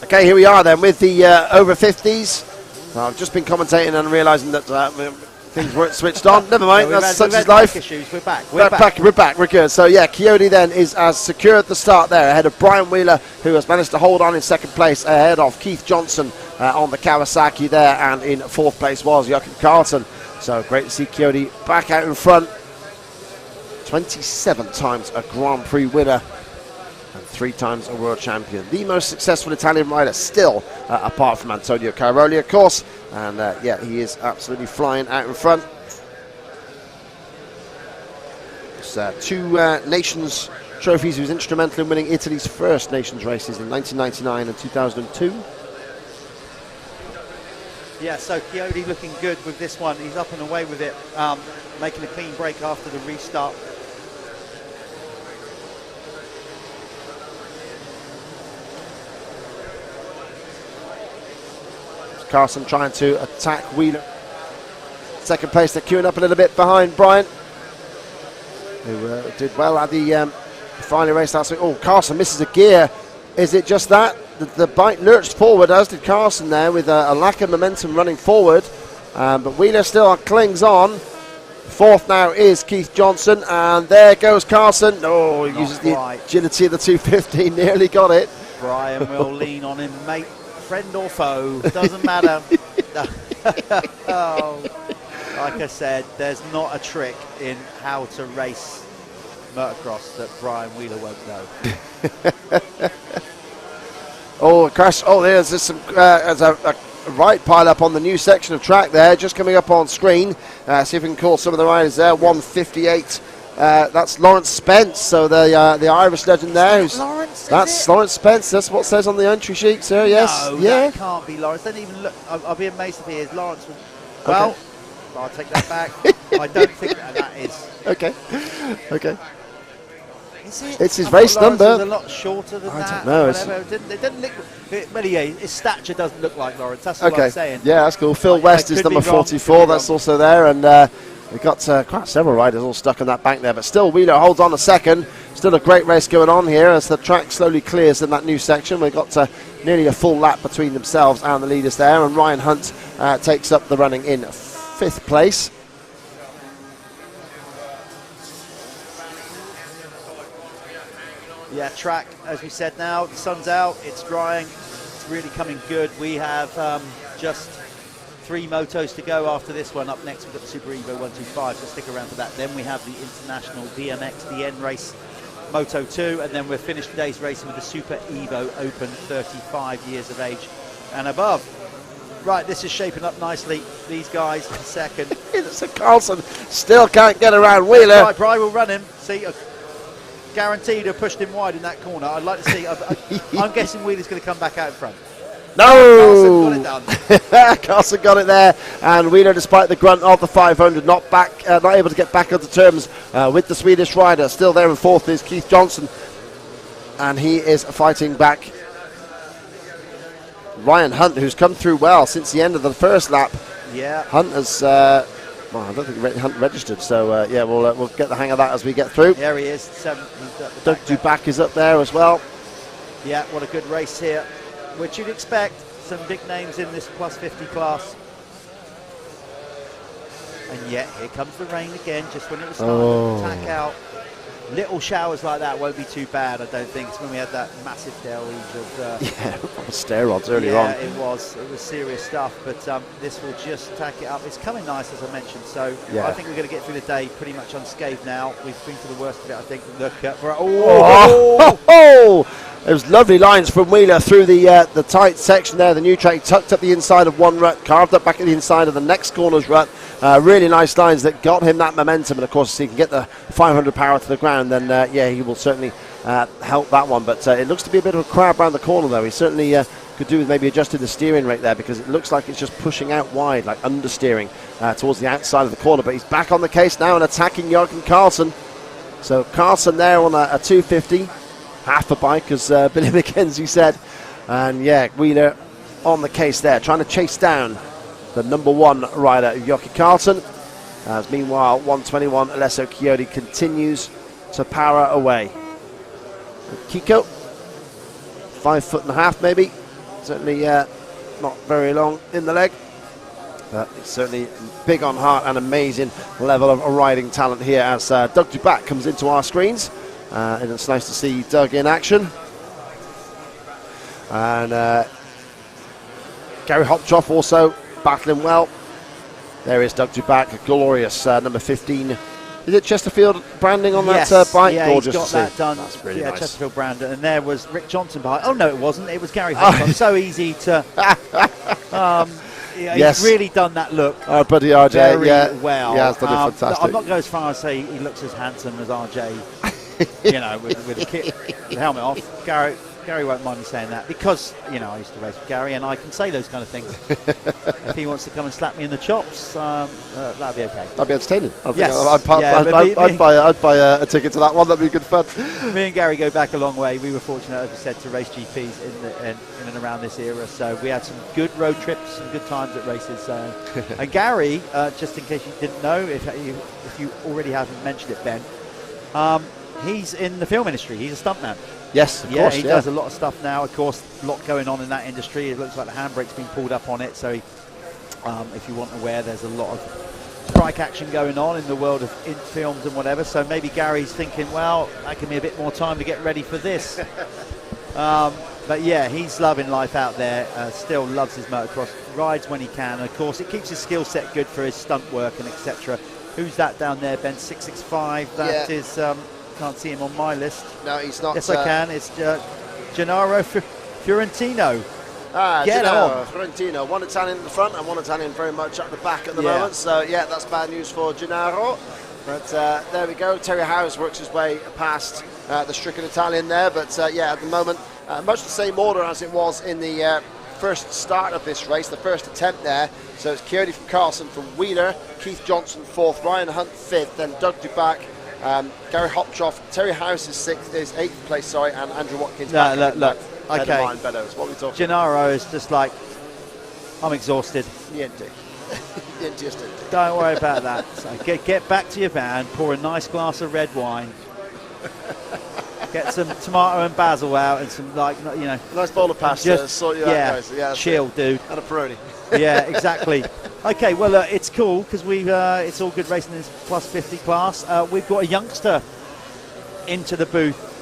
Okay, here we are then with the over 50s. I've just been commentating and realising that things weren't switched on. Never mind, that's such is life. We're back. We're back. We're good. So yeah, Coyote then has secured the start there ahead of Brian Wheeler, who has managed to hold on in second place ahead of Keith Johnson on the Kawasaki there, and in fourth place was Joachim Carlson. So great to see Coyote back out in front. 27 times a Grand Prix winner and 3 times a world champion. The most successful Italian rider still, apart from Antonio Cairoli, of course. And yeah, he is absolutely flying out in front. It's 2 Nations trophies. He was instrumental in winning Italy's first Nations races in 1999 and 2002. Yeah, so Coyote looking good with this one. He's up and away with it, making a clean break after the restart. Carlson trying to attack Wheeler. second place. They're queuing up a little bit behind Brian, who did well at the final race last week. Oh, Carson misses a gear. Is it just that? The bike lurched forward, as did Carson there, with a lack of momentum running forward. But Wheeler still clings on. Fourth now is Keith Johnson, and there goes Carson. Oh, he uses the agility of the 250, nearly got it. Brian will lean on him, mate, friend or foe, doesn't matter. Oh, like I said, there's not a trick in how to race motocross that Brian Wheeler won't know. Oh, crash. Oh, there's just some a right pile up on the new section of track there, just coming up on screen. See if we can call some of the riders there. 158. That's Lawrence Spence, so the Irish legend there. That's Lawrence Spence. That's what it says on the entry sheet, sir. Yes. No, yeah. that can't be Lawrence. Don't even look. I'll be amazed if he is Lawrence. Well, Okay. I'll take that back. I don't think that is. Okay. Okay. Is it? It's his I thought race Lawrence number. was a lot shorter than that. I don't know. Whatever. It didn't look. Well, yeah, his stature doesn't look like Lawrence. That's what Okay. I'm saying. Yeah, that's cool. Phil I West is could be number wrong, 44. could be That's wrong. also there, and we've got quite several riders all stuck in that bank there. But still, Wheeler holds on a second. Still a great race going on here as the track slowly clears in that new section. We've got nearly a full lap between themselves and the leaders there, and Ryan Hunt takes up the running in 5th place. Yeah, track, as we said now, the sun's out, it's drying, it's really coming good. We have just 3 motos to go after this one. Up next, we've got the Super Evo 125, so stick around for that. Then we have the International VMXdN race, Moto 2, and then we'll finish today's racing with the Super Evo Open, 35 years of age and above. Right, this is shaping up nicely. These guys in second. So Carlson still can't get around Wheeler. Right, Brian will run him. See, guaranteed to have pushed him wide in that corner. I'd like to see. I'm guessing Wheeler's going to come back out in front. No! Carlson got it done. Carlson got it there, and Wheeler, despite the grunt of the 500, not able to get back onto terms with the Swedish rider. Still there in 4th is Keith Johnson, and he is fighting back Ryan Hunt, who's come through well since the end of the first lap. Yeah. Hunt has, well, I don't think Hunt registered, so yeah, we'll get the hang of that as we get through. There he is. Doug Dubac is up there as well. Yeah, what a good race here, which you'd expect. Some big names in this plus 50 class. And yet, here comes the rain again, just when it was starting to tack out. Little showers like that won't be too bad, I don't think. It's when we had that massive deluge of... yeah, steroids earlier on. Yeah, it was serious stuff, but this will just tack it up. It's coming nice, as I mentioned, so Yeah. I think we're going to get through the day pretty much unscathed now. We've been through the worst of it, I think. Look at... It was lovely lines from Wheeler through the tight section there, the new track, tucked up the inside of one rut, carved up back at the inside of the next corner's rut. Really nice lines that got him that momentum, and of course, if he can get the 500 power to the ground, then yeah, he will certainly help that one. But it looks to be a bit of a crowd around the corner, though. He certainly could do with maybe adjusting the steering rate there, because it looks like it's just pushing out wide, like understeering towards the outside of the corner. But he's back on the case now and attacking Joachim Carlson. So Carlson there on a 250. Half a bike, as Billy McKenzie said. And yeah, Wheeler on the case there, trying to chase down the number 1 rider, Joachim Carlson. As meanwhile, 121 Alessio Chiodi continues to power away. Kiko, 5'1.5" maybe. Certainly not very long in the leg. But it's certainly big on heart and amazing level of riding talent here as Doug Dubac comes into our screens. And it's nice to see Doug in action. And Gary Hopchoff also battling well. There is Doug Dubac, a glorious number 15. Is it Chesterfield branding on that bike? Yeah, Gorgeous he's got to see. that done. That's really yeah, nice. Chesterfield branding. And there was Rick Johnson behind. Oh, no, it wasn't. It was Gary Hopchoff. So easy to... yeah, Yes. he's really done that look. Our buddy RJ, very yeah. well. Yeah, he's done it fantastic. I'm not going as far as say he looks as handsome as RJ, you know, with the helmet off. Gary Gary won't mind me saying that because, you know, I used to race with Gary and I can say those kind of things. If he wants to come and slap me in the chops, that'd be okay. That'd be entertaining. Yes. I'd buy a ticket to that one. That'd be good fun. Me and Gary go back a long way. We were fortunate, as we said, to race GPs in and around this era. So we had some good road trips, some good times at races. And Gary, just in case you didn't know, if you already haven't mentioned it, Ben, he's in the film industry. He's a stuntman. Yes, of yeah, course. He does a lot of stuff now. Of course, a lot going on in that industry. It looks like the handbrake's been pulled up on it. So if you weren't aware, there's a lot of strike action going on in the world of films and whatever. So maybe Gary's thinking, well, that give me a bit more time to get ready for this. But yeah, he's loving life out there. Still loves his motocross. Rides when he can. And of course, it keeps his skill set good for his stunt work and etc. Who's that down there, Ben? 665. That is. Can't see him on my list. No, he's not. Yes, I can. It's Gennaro Fiorentino. Gennaro Fiorentino. One Italian in the front and one Italian very much at the back at the moment. So, yeah, that's bad news for Gennaro. But there we go. Terry Howes works his way past the stricken Italian there. But, yeah, at the moment, much the same order as it was in the first start of this race, the first attempt there. So it's Kierdy from Carlson from Wheeler, Keith Johnson 4th, Ryan Hunt 5th, then Doug Dubac, Gary Hopchoff, Terry House is 8th place, sorry, and Andrew Watkins. Look. Okay. What are we talking? Gennaro is just like, I'm exhausted. Niente. Don't worry about that. So get back to your van, pour a nice glass of red wine, get some tomato and basil out, and some nice bowl of pasta. Sort you out, guys. Yeah, chill, dude. And a Peroni. Yeah, exactly. Okay, well, it's cool because it's all good racing in this plus 50 class. We've got a youngster into the booth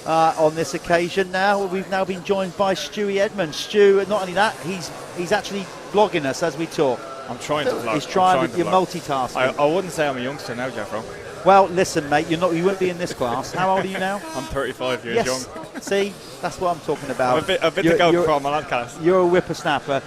on this occasion now. We've now been joined by Stuart Edmonds. Stu, not only that, he's actually vlogging us as we talk. I'm trying to vlog. He's trying to multitasking. I wouldn't say I'm a youngster now, Jeffro. Well, listen, mate, you wouldn't be in this class. How old are you now? I'm 35 years young. See, that's what I'm talking about. I'm a bit to go from my podcast. You're a whippersnapper.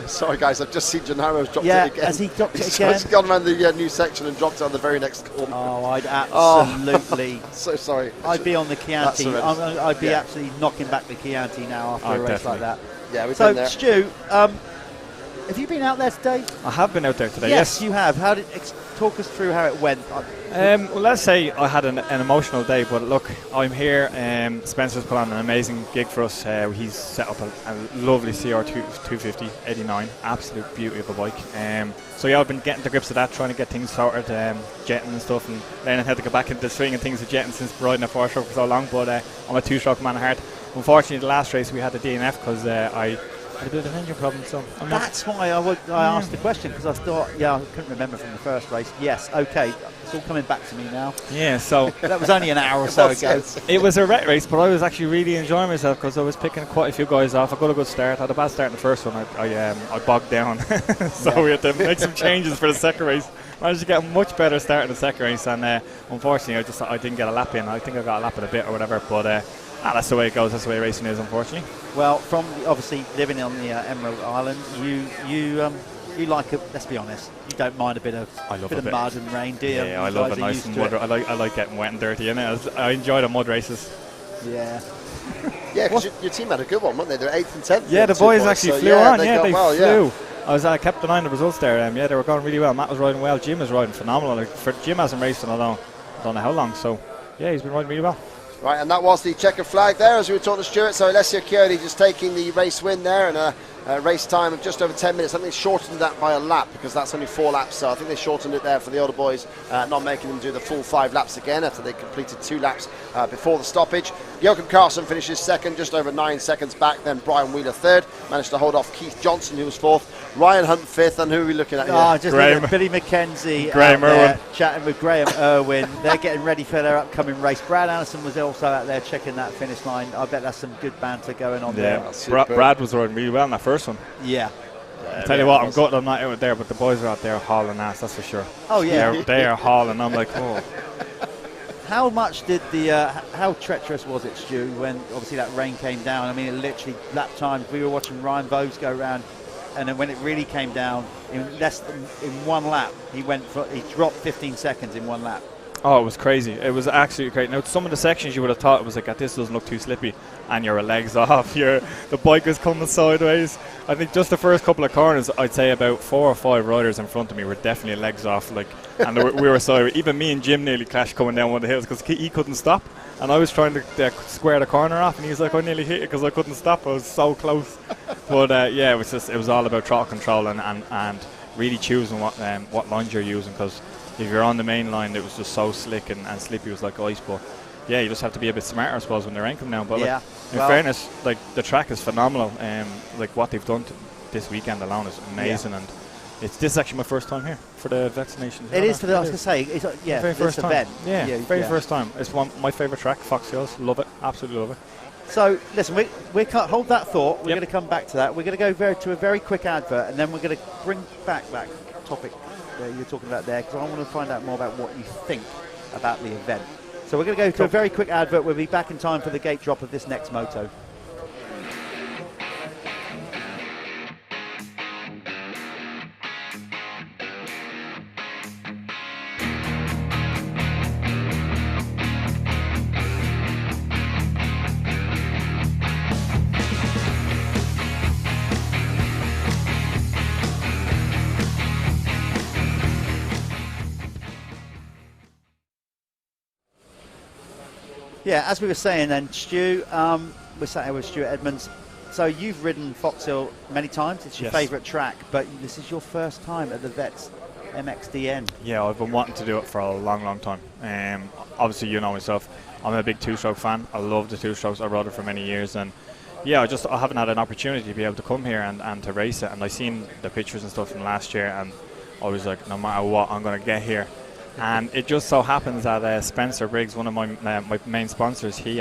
Sorry, guys, I've just seen Gennaro's dropped it again. Has he dropped it again? He's gone around the new section and dropped it on the very next corner. Oh, I'd absolutely. So sorry. I'd be on the Chianti. I'd be absolutely knocking back the Chianti now after a race definitely. like that. Yeah, we've been there. So, Stu, have you been out there today? I have been out there today, yes. You have. Talk us through how it went. Well, let's say I had an emotional day, but look, I'm here. Spencer's put on an amazing gig for us. He's set up a lovely CR 250 89, absolute beauty of a bike. So yeah, I've been getting to grips with that, trying to get things sorted, jetting and stuff, and learning how to go back into the swing and things with jetting since riding a 4-stroke for so long. But I'm a 2-stroke man at heart. Unfortunately, the last race we had a DNF because I had a bit of an engine problem, so that's why I asked the question, because I thought, I couldn't remember from the first race. Yes, okay, it's all coming back to me now. Yeah, so that was only an hour or so ago. It was a ret race, but I was actually really enjoying myself because I was picking quite a few guys off. I got a good start. I had a bad start in the first one. I bogged down, so we had to make some changes for the second race. I managed to get a much better start in the second race, and unfortunately, I didn't get a lap in. I think I got a lap in a bit or whatever, but. That's the way it goes. That's the way racing is, unfortunately. Well, from obviously living on the Emerald Island, you like it. Let's be honest, you don't mind a bit of mud and rain, do you? Yeah, I love a nice mud. I like getting wet and dirty in it. I enjoy the mud races. Yeah. Yeah, because your team had a good one, weren't they? They're 8th and 10th. Yeah, the boys actually flew on. Yeah, they flew. Yeah. I kept an eye on the results there. Yeah, they were going really well. Matt was riding well. Jim was riding phenomenal. Jim hasn't raced in I don't know how long. So yeah, he's been riding really well. Right, and that was the checkered flag there as we were talking to Stuart. So Alessio Chiodi just taking the race win there, and a race time of just over 10 minutes. I think they shortened that by a lap because that's only 4 laps. So I think they shortened it there for the older boys, not making them do the full 5 laps again after they completed 2 laps before the stoppage. Joachim Carlson finishes second, just over 9 seconds back. Then Brian Wheeler third, managed to hold off Keith Johnson, who was 4th. Ryan Hunt 5th, and who are we looking at here? Just looking at Billy McKenzie Graham Irwin, chatting with Graham Irwin. They're getting ready for their upcoming race. Brad Anderson was also out there checking that finish line. I bet that's some good banter going on there. Brad was riding really well in that first one. Yeah. I tell you what, I'm gutted I'm not out there, but the boys are out there hauling ass, that's for sure. Oh yeah, they are hauling. I'm like, oh. How much did how treacherous was it, Stu, when obviously that rain came down? I mean, it literally lap times. We were watching Ryan Voges go around, and then when it really came down, in 1 lap, he dropped 15 seconds in 1 lap. Oh, it was crazy. It was absolutely great. Now, some of the sections you would have thought it was like, this doesn't look too slippy, and your legs off. The bike was coming sideways. I think just the first couple of corners, I'd say about 4 or 5 riders in front of me were definitely legs off. And we were sideways. Even me and Jim nearly clashed coming down one of the hills because he couldn't stop. And I was trying to square the corner off, and he was like, I nearly hit it because I couldn't stop. I was so close. But yeah, it was all about throttle control and really choosing what lines you're using, because if you're on the main line, it was just so slick and slippy. It was like ice. But yeah, you just have to be a bit smarter, I suppose, when the rain comes down. But yeah, in fairness, the track is phenomenal. What they've done this weekend alone is amazing. And this is actually my first time here for the vaccination. It is for the, I was going to say, very first time. event. Yeah, very first time. It's my favourite track, Foxhills. Love it, absolutely love it. So listen, we can't hold that thought. We're going to come back to that. We're going to go to a very quick advert, and then we're going to bring back that topic you're talking about there, because I want to find out more about what you think about the event. So we're going to go to a very quick advert. We'll be back in time for the gate drop of this next moto. Yeah, as we were saying then, Stu, we're sat here with Stuart Edmonds. So you've ridden Foxhill many times. It's your favourite track, but this is your first time at the VMXdN. Yeah, I've been wanting to do it for a long, long time. Obviously, you know myself. I'm a big two-stroke fan. I love the two-strokes. I rode it for many years, and yeah, I haven't had an opportunity to be able to come here and to race it. And I seen the pictures and stuff from last year, and I was like, no matter what, I'm going to get here. And it just so happens that Spencer Briggs, one of my main sponsors, he's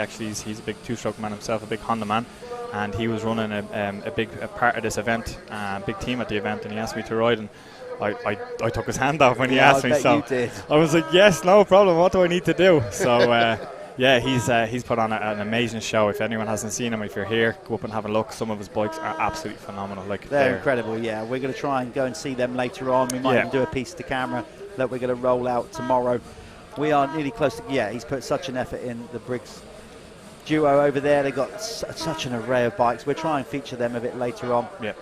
a big two-stroke man himself, a big Honda man, and he was running a big part of this event, a big team at the event, and he asked me to ride, and I took his hand off when he asked me. So you did. I was like, yes, no problem. What do I need to do? So yeah, he's put on an amazing show. If anyone hasn't seen him, if you're here, go up and have a look. Some of his bikes are absolutely phenomenal. They're incredible. Yeah, we're going to try and go and see them later on. We might even do a piece to camera that we're going to roll out tomorrow. We are nearly close to, he's put such an effort in, the Briggs duo over there. They've got such an array of bikes. We'll try and feature them a bit later on. Yeah.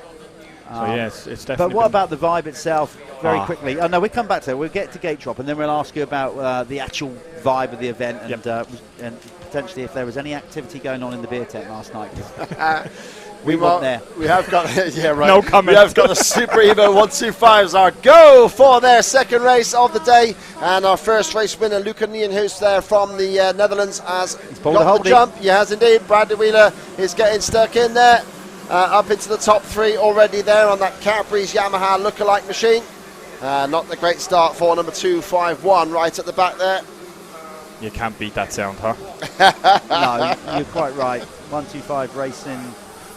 So yes, it's definitely. But what about the vibe itself, very quickly? Oh no, we'll come back to it. We'll get to gate drop, and then we'll ask you about the actual vibe of the event, and potentially if there was any activity going on in the beer tent last night. We weren't there. We have got, yeah, right. No comment. We have got the Super Evo 125s are go for their second race of the day, and our first race winner, Luca Nienhuis, there from the Netherlands, has got the jump. He has indeed. Bradley Wheeler is getting stuck in there, up into the top 3 already there on that Cadbury's Yamaha lookalike machine. Not the great start for number 251 right at the back there. You can't beat that sound, huh? No, you're quite right. 125 racing.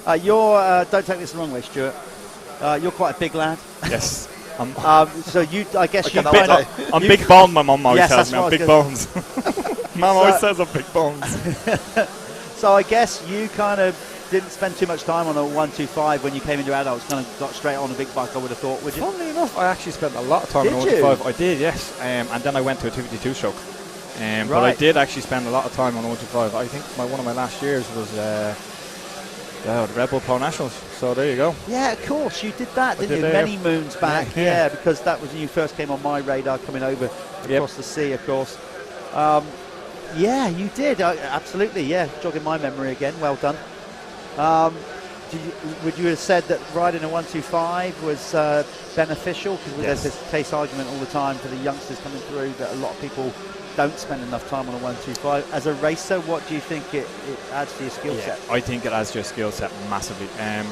Don't take this the wrong way, Stuart. You're quite a big lad. Yes. So I guess you. I'm big boned. My mum always tells me I'm big bones. Mum always says I'm big bones. So I guess you kind of didn't spend too much time on a 125 when you came into adults. Kind of got straight on a big bike, I would have thought. Would you? Funnily enough, I actually spent a lot of time on a 125. I did, yes. And then I went to a 252 stroke. But I did actually spend a lot of time on a 125. I think one of my last years was the Red Bull Pro Nationals. So there you go. Yeah, of course, you did that, didn't you? Many moons back. Yeah, because that was when you first came on my radar, coming over across the sea, of course. Yeah, you did. Absolutely, yeah. Jogging my memory again. Well done. Would you have said that riding a 125 was beneficial? Because there's this case argument all the time for the youngsters coming through that a lot of people don't spend enough time on a 125. As a racer, what do you think it adds to your skill set? I think it adds to your skill set massively,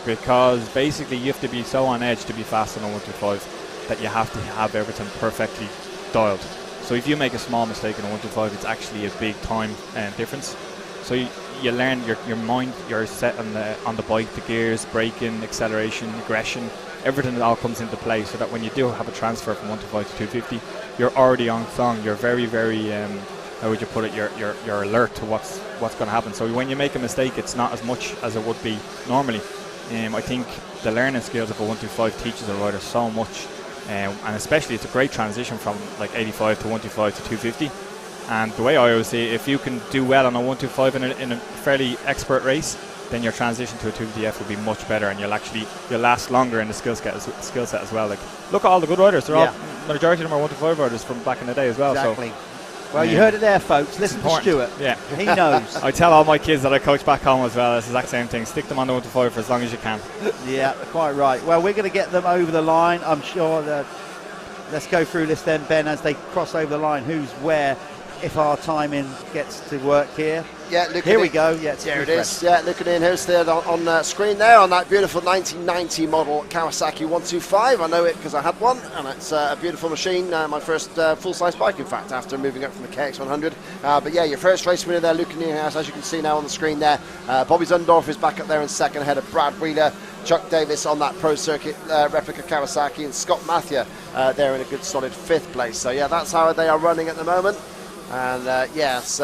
because basically you have to be so on edge to be fast on a 125 that you have to have everything perfectly dialed. So if you make a small mistake in a 125, it's actually a big time difference. So you learn your mind, you're set on the bike, the gears, braking, acceleration, aggression, everything all comes into play, so that when you do have a transfer from 125 to 250, you're already on song. You're very, very, how would you put it? You're alert to what's going to happen. So when you make a mistake, it's not as much as it would be normally. I think the learning skills of a 125 teaches a rider so much, and especially it's a great transition from like 85 to 125 to 250. And the way I always see it, if you can do well on a 125 in a fairly expert race, then your transition to a 250F will be much better, and you'll last longer in the skill set as well. Like, look at all the good riders. They're all, majority of them are 125 riders from back in the day as well. Exactly. So, well, you heard it there, folks. Listen to Stuart. Yeah. He knows. I tell all my kids that I coach back home as well, it's the exact same thing. Stick them on the 125 for as long as you can. Yeah, quite right. Well, we're going to get them over the line. I'm sure that. Let's go through this then, Ben, as they cross over the line. Who's where, if our timing gets to work here. Yeah, look here we go. Yeah, there it is. Yeah, look at the in-house there on screen there on that beautiful 1990 model Kawasaki 125. I know it because I had one, and it's a beautiful machine. My first full-size bike, in fact, after moving up from the KX100. But yeah, your first race winner there, Luke in the in-house, as you can see now on the screen there. Bobby Zundorf is back up there in second, ahead of Brad Wheeler. Chuck Davis on that Pro Circuit replica Kawasaki, and Scott Matthew there in a good solid 5th place. So yeah, that's how they are running at the moment. And yes.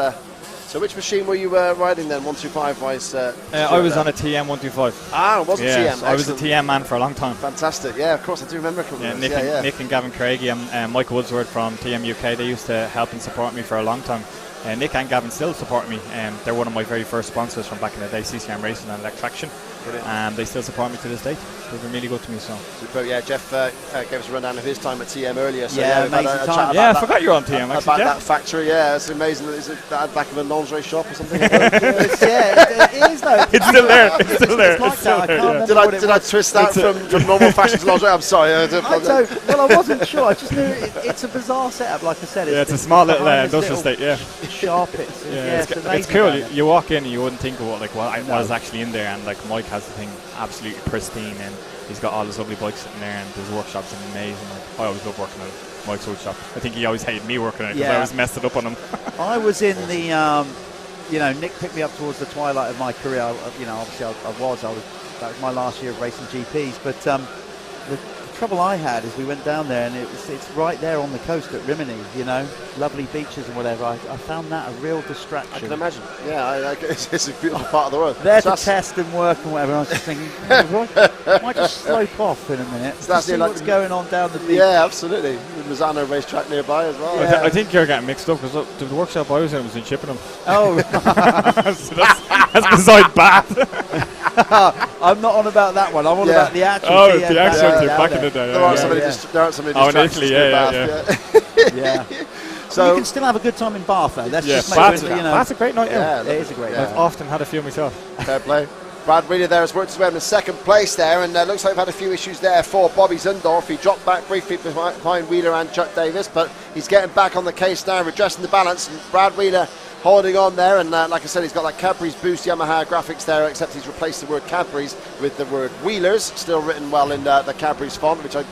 So which machine were you riding then, 125 wise? I was on a TM 125. Ah, it wasn't TM. I was a TM man for a long time. Fantastic. Yeah, of course, I do remember. Nick and Gavin Craigie and Mike Woodsworth from TM UK, they used to help and support me for a long time. Nick and Gavin still support me. They're one of my very first sponsors from back in the day, CCM Racing and Electraction. They still support me to this day. They've been really good to me. So. Super. Yeah, Jeff gave us a rundown of his time at TM earlier. So yeah, amazing time. Yeah, I forgot you were on TM. Actually, about that factory. Yeah, it's amazing. Is it at the back of a lingerie shop or something? It is though. It's still there. It's still there. It's like that. Did I twist that from normal fashion to lingerie? I'm sorry. Well, I wasn't sure. I just knew it's a bizarre setup. Like I said, it's a small little industrial estate. Yeah. Sharp pits. Yeah, it's cool. You walk in and you wouldn't think of what is actually in there, and like Mike has the thing absolutely pristine, and he's got all his lovely bikes sitting there, and his workshop's amazing. Like, I always love working at Mike's workshop. I think he always hated me working at it because I always messed it up on him. I was in the, Nick picked me up towards the twilight of my career. Obviously that was my last year of racing GPs, but the trouble I had is we went down there, and it's right there on the coast at Rimini, lovely beaches and whatever. I found that a real distraction. I can imagine. Yeah, it's a beautiful part of the world. There to test and work and whatever. I was just thinking, I might just slope off in a minute. So that's see what's going on down the beach. Yeah, absolutely. The Mazzano racetrack nearby as well. Yeah. I think you're getting mixed up because the workshop I was in was in Chippenham. Oh, so that's beside Bath. I'm not on about that one. I'm on about the actual. Oh, the actual back in the day. There aren't so many distractions. In Italy, yeah. So you can still have a good time in Bath, though. That's just Bath's a great night. Yeah, it is a great night. I've often had a few myself. Fair play. Brad Wheeler there has worked his way in second place there, and looks like we've had a few issues there for Bobby Zundorf. He dropped back briefly behind Wheeler and Chuck Davis, but he's getting back on the case now, redressing the balance, and Brad Wheeler holding on there, and like I said, he's got that Cadbury's Boost Yamaha graphics there, except he's replaced the word Cadbury's with the word Wheelers, still written well in the Cadbury's font, which I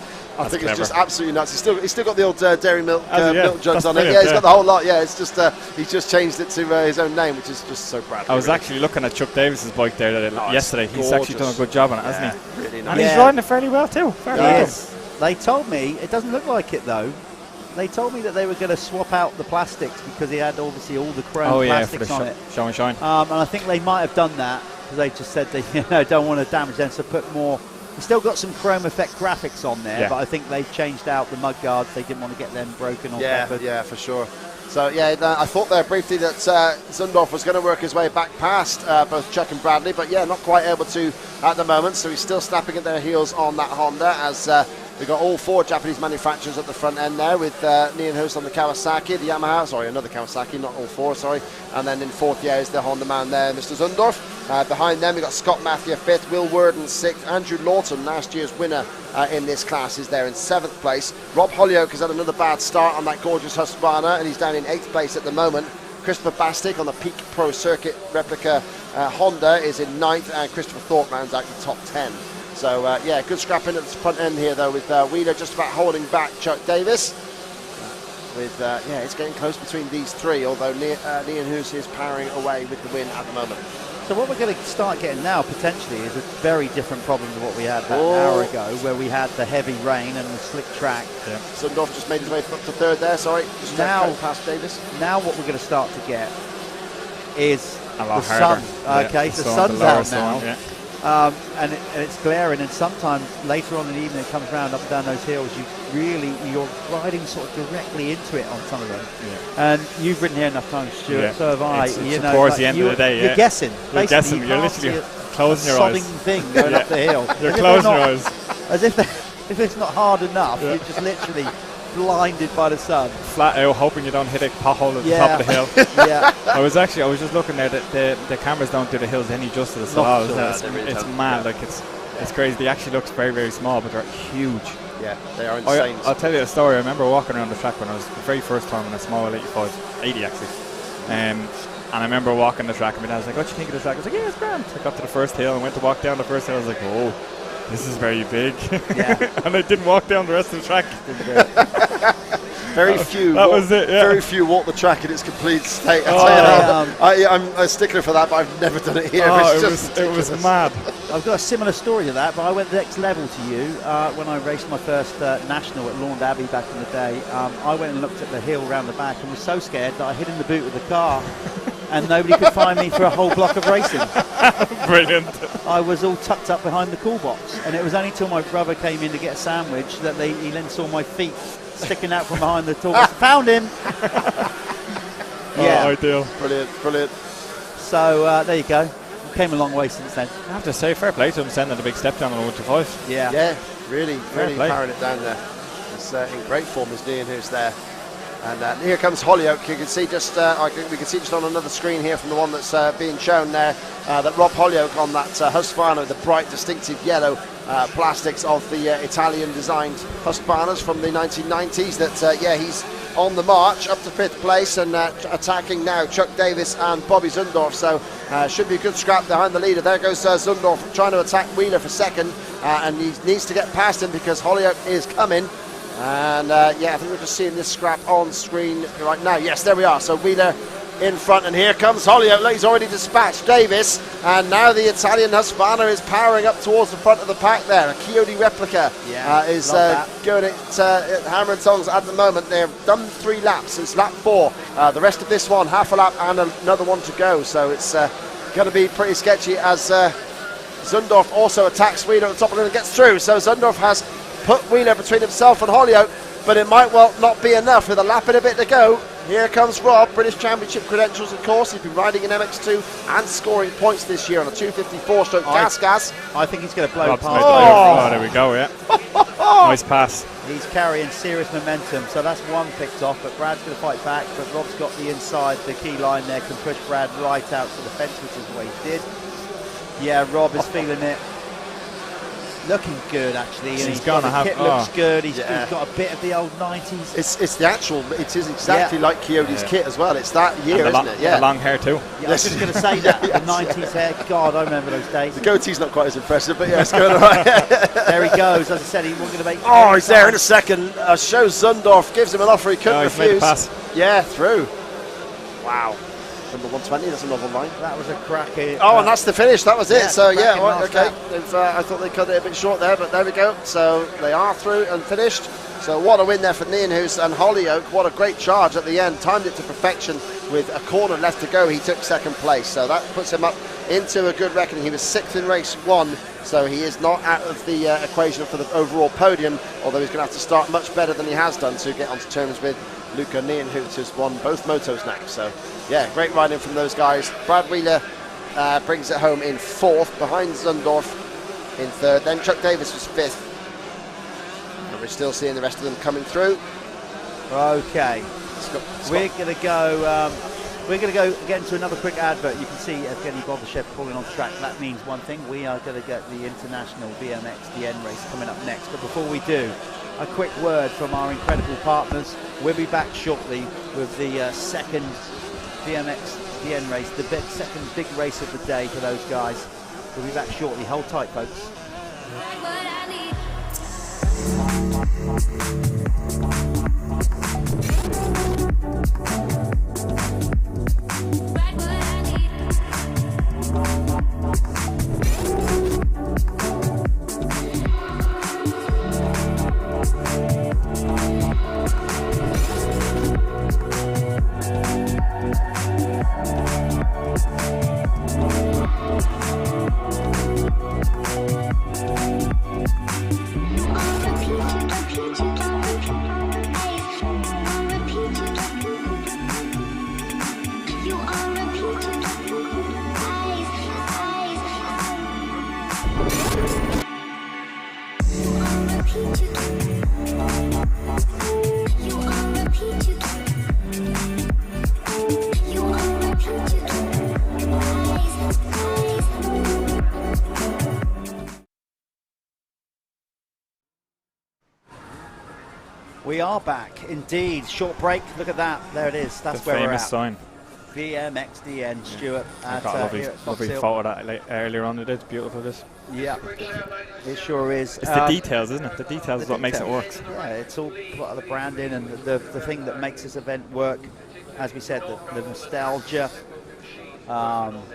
think it's just absolutely nuts. He's still got the old dairy milk milk jugs on it. Yeah, he's got the whole lot. Yeah, it's just he's just changed it to his own name, which is just so Brad. I was actually looking at Chuck Davis's bike there yesterday. He's actually done a good job on it, hasn't he? Really nice. And he's riding it fairly well too. Yes. They told me it doesn't look like it though. They told me that they were going to swap out the plastics because he had obviously all the chrome plastics on it. Show and shine. And I think they might have done that because they just said they don't want to damage them, so put more. We've still got some chrome effect graphics on there, but I think they've changed out the mud guards. They didn't want to get them broken or peppered. Yeah, for sure. So, yeah, I thought there briefly that Zundorf was going to work his way back past both Chuck and Bradley, but, yeah, not quite able to at the moment. So he's still snapping at their heels on that Honda as we've got all four Japanese manufacturers at the front end there with Nienhuis on the Kawasaki, the Yamaha, sorry, another Kawasaki, not all four, sorry. And then in fourth year is the Honda man there, Mr. Zundorf. Behind them, we've got Scott Matthew fifth, Will Worden sixth, Andrew Lawton, last year's winner in this class, is there in seventh place. Rob Holyoke has had another bad start on that gorgeous Husqvarna, and he's down in eighth place at the moment. Christopher Bastic on the Peak Pro Circuit replica Honda is in ninth, and Christopher Thorpe rounds out the top 10. So, yeah, good scrapping at the front end here, though, with Wheeler just about holding back Chuck Davis. It's getting close between these three, although Nienhuis is powering away with the win at the moment. So what we're going to start getting now, potentially, is a very different problem to what we had about an hour ago, where we had the heavy rain and the slick track. Yeah. Zundorf just made his way up to third there, sorry. Just now past Davis. Now what we're going to start to get is a lot the harder. sun. Okay, the sun's out now. and it's glaring, and sometimes later on in the evening it comes round up and down those hills, you're riding sort of directly into it on some of them. And you've ridden here enough times, Stuart, so have I. It's towards the end of the day, You're guessing. You're guessing, you're literally closing your eyes. Thing going up the hill. You're closing your eyes. As if it's not hard enough, you're just literally blinded by the sun. Flat out, hoping you don't hit a pothole at the top of the hill. Yeah. I was just looking there that the cameras don't do the hills any justice at all. It's mad, like it's crazy. They actually look very, very small, but they're huge. Yeah, they are insane. I'll tell you a story. I remember walking around the track when I was the very first time in a small 80 actually. And I remember walking the track, and my dad was like, "What do you think of the track?" I was like, "Yeah, it's grand." I got to the first hill and went to walk down the first hill. I was like, "Oh, this is very big." Yeah. And I didn't walk down the rest of the track. Very few. That was it. Yeah. Very few walk the track in its complete state. I'm a stickler for that, but I've never done it here. It was mad. I've got a similar story to that, but I went the next level to you when I raced my first national at Laund Abbey back in the day. I went and looked at the hill round the back and was so scared that I hid in the boot of the car, and nobody could find me for a whole block of racing. Brilliant. I was all tucked up behind the cool box, and it was only till my brother came in to get a sandwich that he then saw my feet sticking out from behind the toolbox. Found him. Yeah, ideal. Brilliant. So there you go. Came a long way since then. I have to say, fair play to him sending a big step down on 125. Yeah, really powering it down there. It's in great form as Ian, who's there. And here comes Hollyoak. You can see just, I think we can see just on another screen here from the one that's being shown there, that Rob Hollyoak on that Husqvarna, the bright, distinctive yellow plastics of the Italian-designed Husqvarnas from the 1990s. That, he's on the march up to 5th place and attacking now Chuck Davis and Bobby Zundorf. So should be a good scrap behind the leader. There goes Zundorf trying to attack Wheeler for second, and he needs to get past him because Hollyoak is coming. And I think we're just seeing this scrap on screen right now. Yes, there we are. So Wheeler in front, and here comes Hollyoak. Look, he's already dispatched Davis, and now the Italian Husqvarna is powering up towards the front of the pack there. A Coyote replica is going at hammer and tongs at the moment. They've done 3 laps. It's lap 4. The rest of this one, half a lap and another one to go. So it's going to be pretty sketchy as Zundorf also attacks Wheeler at the top of the and gets through. So Zundorf has put Wheeler between himself and Hollyoak, but it might well not be enough with a lap and a bit to go. Here comes Rob, British Championship credentials, of course. He's been riding in MX2 and scoring points this year on a 254 stroke gas. I think he's going to blow Rob's past. Oh, there we go, yeah. Nice pass. He's carrying serious momentum, so that's one picked off, but Brad's going to fight back, but Rob's got the inside, the key line there, can push Brad right out to the fence, which is what he did. Yeah, Rob is feeling it. Looking good, actually. And he's going to have. Kit looks good. He's got a bit of the old 90s. It's the actual. It is exactly like Coyote's kit as well. It's that year, isn't it? Yeah. The long hair too. Yeah, I was just going to say that. The 90s hair. God, I remember those days. The goatee's not quite as impressive, but yeah, it's going all right. There he goes. As I said, he wasn't going to make. Oh, he's there in a second. Shows Zundorf, gives him an offer he couldn't refuse. Made the pass. Yeah, through. Wow. Number 120, that's another line. That was a cracking. Oh, and that's the finish. That was it. So, okay. I thought they cut it a bit short there, but there we go. So, they are through and finished. So, what a win there for Nienhuis and Hollyoak. What a great charge at the end. Timed it to perfection with a corner left to go. He took 2nd place. So, that puts him up into a good reckoning. He was 6th in race 1. So, he is not out of the equation for the overall podium, although he's going to have to start much better than he has done to get onto terms with Luca Nienhuis, who's won both motos now. So, yeah, great riding from those guys. Brad Wheeler brings it home in 4th, behind Zundorf in 3rd. Then Chuck Davis was 5th. And we're still seeing the rest of them coming through. Okay, we're going to go. We're going to go get into another quick advert. You can see Evgeny Bogdashev pulling on track. That means one thing: we are going to get the international VMXdN race coming up next. But before we do, a quick word from our incredible partners. We'll be back shortly with the second VMXdN race, the second big race of the day for those guys. We'll be back shortly. Hold tight, folks. We are back, indeed. Short break. Look at that. There it is. That's the where we're famous at. sign. VMXdN, Stuart. I got a lovely photo of that earlier on. It is beautiful. This. Yeah, it sure is. It's the details, isn't it? The details is what makes it work. Yeah, it's all part of the branding and the thing that makes this event work. As we said, the nostalgia,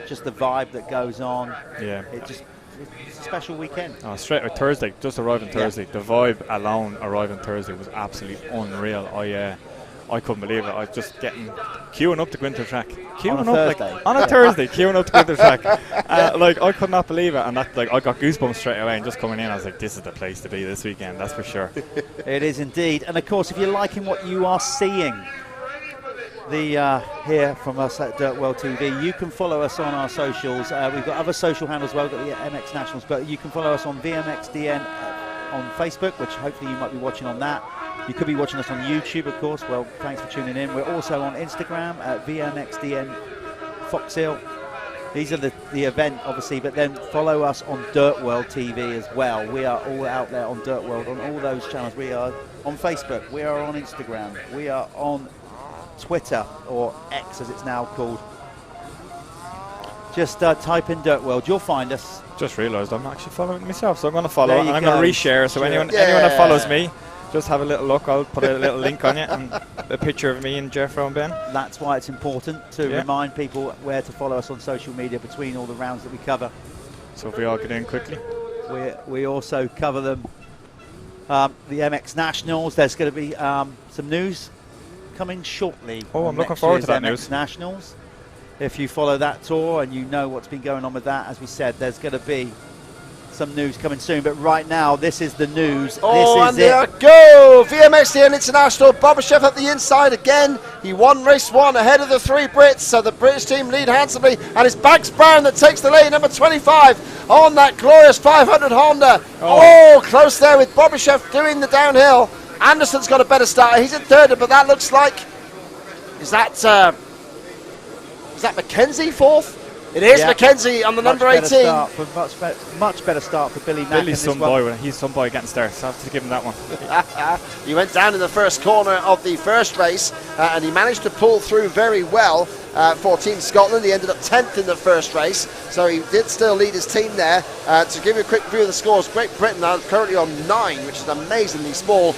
just the vibe that goes on. Yeah. It's a special weekend. Oh, straight with Thursday, just arriving Thursday. The vibe alone arriving Thursday was absolutely unreal. I couldn't believe it. I was just queuing up to go into the track. Queuing up on a Thursday, queuing up to go into the track. Like I could not believe it, and that I got goosebumps straight away. And just coming in, I was like, this is the place to be this weekend. That's for sure. It is indeed. And of course, if you're liking what you are seeing, here from us at DirtWorld-TV, you can follow us on our socials. We've got other social handles as well. We've got the MX Nationals, but you can follow us on VMXdN on Facebook, which hopefully you might be watching on that. You could be watching us on YouTube, of course. Well, thanks for tuning in. We're also on Instagram at VMXdN Foxhill. These are the event, obviously, but then follow us on DirtWorld-TV as well. We are all out there on DirtWorld, on all those channels. We are on Facebook. We are on Instagram. We are on Twitter, or X as it's now called. Just type in DirtWorld, you'll find us. Just realised I'm actually following myself, so I'm going to follow and I'm going to reshare. So sure. anyone that follows me, just have a little look. I'll put a little link on it and a picture of me and Jeffro and Ben. That's why it's important to remind people where to follow us on social media between all the rounds that we cover. So if we all get in quickly. We also cover them. The MX Nationals, there's going to be some news coming shortly. Oh, I'm looking forward to that MX news. Nationals. If you follow that tour and you know what's been going on with that, as we said, there's going to be some news coming soon. But right now, this is the news. Oh, this and there go! VMXdN International, Bobashev at the inside again. He won race 1 ahead of the 3 Brits, so the British team lead handsomely. And it's Bax Brown that takes the lead, number 25, on that glorious 500 Honda. Oh, close there with Bobashev doing the downhill. Anderson's got a better start. He's in third, but that looks like... Is that Mackenzie fourth? It is Mackenzie on the number 18. Much better start for Billy Mack. Billy's some boy. He's some boy getting there, so I have to give him that one. He went down in the first corner of the first race, and he managed to pull through very well for Team Scotland. He ended up 10th in the first race, so he did still lead his team there. To give you a quick view of the scores, Great Britain are currently on 9, which is an amazingly small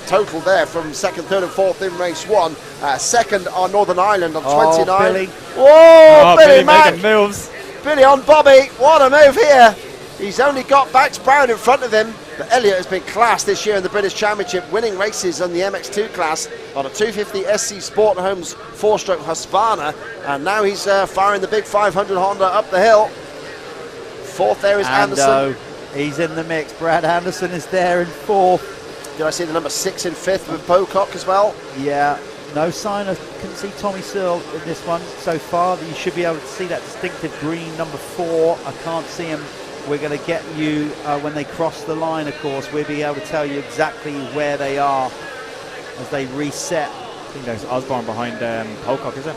total there from second, third and fourth in race 1. Second are Northern Ireland on 29. Billy. Whoa, Billy Mack. Making moves. Billy on Bobby. What a move here. He's only got Bax Brown in front of him. But Elliott has been class this year in the British Championship, winning races on the MX2 class on a 250 SC Sport Homes 4-stroke Husqvarna. And now he's firing the big 500 Honda up the hill. Fourth there is Anderson. He's in the mix. Brad Anderson is there in fourth. Did I see the number 6 in fifth with Pocock as well? Yeah, no sign of, couldn't see Tommy Searle in this one so far. You should be able to see that distinctive green number 4. I can't see him. We're going to get you, when they cross the line, of course, we'll be able to tell you exactly where they are as they reset. I think there's Osborne behind Pocock, is it?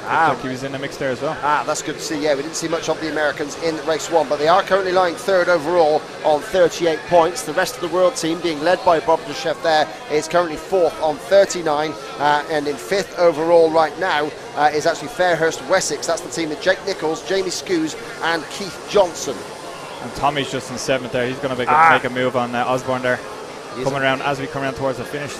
Like he was in the mix there as well. That's good to see. Yeah, we didn't see much of the Americans in race 1, but they are currently lying third overall on 38 points. The rest of the world team, being led by Bobashev there, is currently fourth on 39, and in fifth overall right now is actually Fairhurst Wessex. That's the team of Jake Nichols, Jamie Scoos and Keith Johnson. And Tommy's just in seventh there. He's going to make a move on Osborne there. Coming around as we come around towards the finish.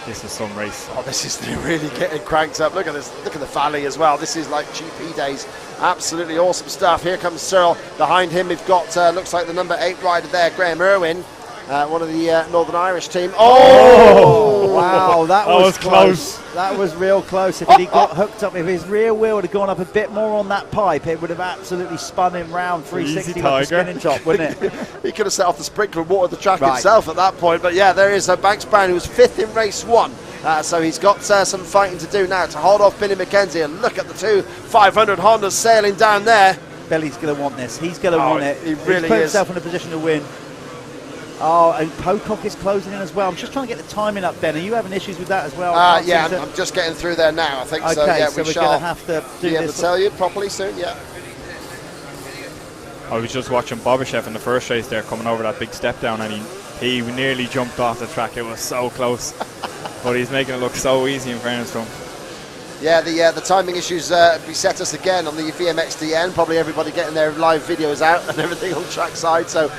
This is some race. Oh, this is really getting cranked up. Look at this. Look at the valley as well. This is like GP days. Absolutely awesome stuff. Here comes Searle. Behind him, we've got, looks like the number 8 rider there, Graham Irwin, one of the Northern Irish team. Oh! Wow, that was close. That was real close. If he got hooked up, if his rear wheel would have gone up a bit more on that pipe, it would have absolutely spun him round 360 like a spinning top, wouldn't it? He could have set off the sprinkler and watered the track himself at that point. But yeah, there is Bax Brown, who was fifth in race 1. So he's got some fighting to do now to hold off Billy McKenzie. And look at the two 500 Hondas sailing down there. Billy's going to want this. He's going to want it. He really He's put is. himself in a position to win. Oh, and Pocock is closing in as well. I'm just trying to get the timing up, Ben. Are you having issues with that as well? Yeah, I'm just getting through there now, I think. Okay, so yeah, so we we're shall going to have to do be able this. to tell you properly soon, yeah. I was just watching Bobashev in the first race there, coming over that big step down, and he nearly jumped off the track. It was so close, but he's making it look so easy in fairness to him. Yeah, the timing issues beset us again on the VMXdN. Probably everybody getting their live videos out and everything on trackside. So,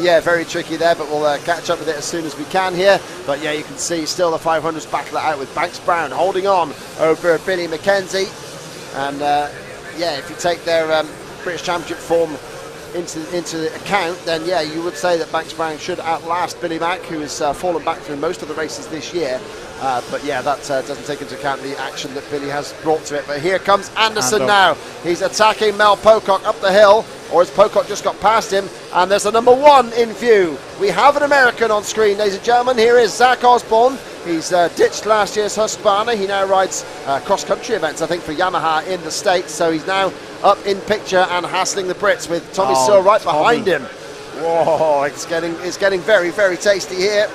yeah, very tricky there, but we'll catch up with it as soon as we can here. But, yeah, you can see still the 500s battle it out with Banks Brown holding on over Billy McKenzie. And, yeah, if you take their British Championship form into account, then, yeah, you would say that Banks Brown should outlast Billy Mack, who has fallen back through most of the races this year. But yeah, that doesn't take into account the action that Billy has brought to it. But here comes Anderson now. He's attacking Mel Pocock up the hill, or has Pocock just got past him? And there's a number 1 in view. We have an American on screen, ladies and gentlemen. Here is Zach Osborne. He's ditched last year's Husqvarna. He now rides cross-country events, I think, for Yamaha in the States. So he's now up in picture and hassling the Brits with Tommy Searle right behind him. Whoa, it's getting very, very tasty here.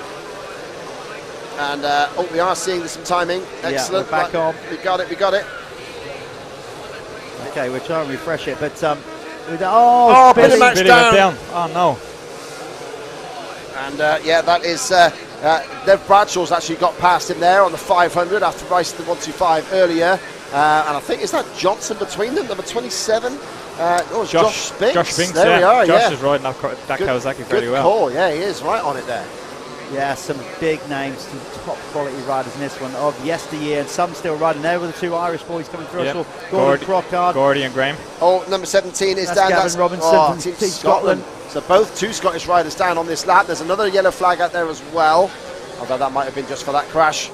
And we are seeing some timing. Excellent. Yeah, we're back on. We got it. Okay, we're trying to refresh it, but Billy Mack's down. Oh no. And yeah, that is Dev Bradshaw's actually got past him there on the 500 after racing the 125 earlier. And I think, is that Johnson between them, number 27? It's Josh Spinks. Josh Spinks, there we are. Josh is riding that Kawasaki fairly well. Good call, yeah, he is right on it there. Yeah, some big names, some top quality riders in this one of yesteryear, and some still riding. There were the two Irish boys coming through. Yep. I saw Gordon Crockard. Gordy and Graham. Oh, number 17 is down. Gavin Robinson from Team Scotland. So both two Scottish riders down on this lap. There's another yellow flag out there as well, although that might have been just for that crash.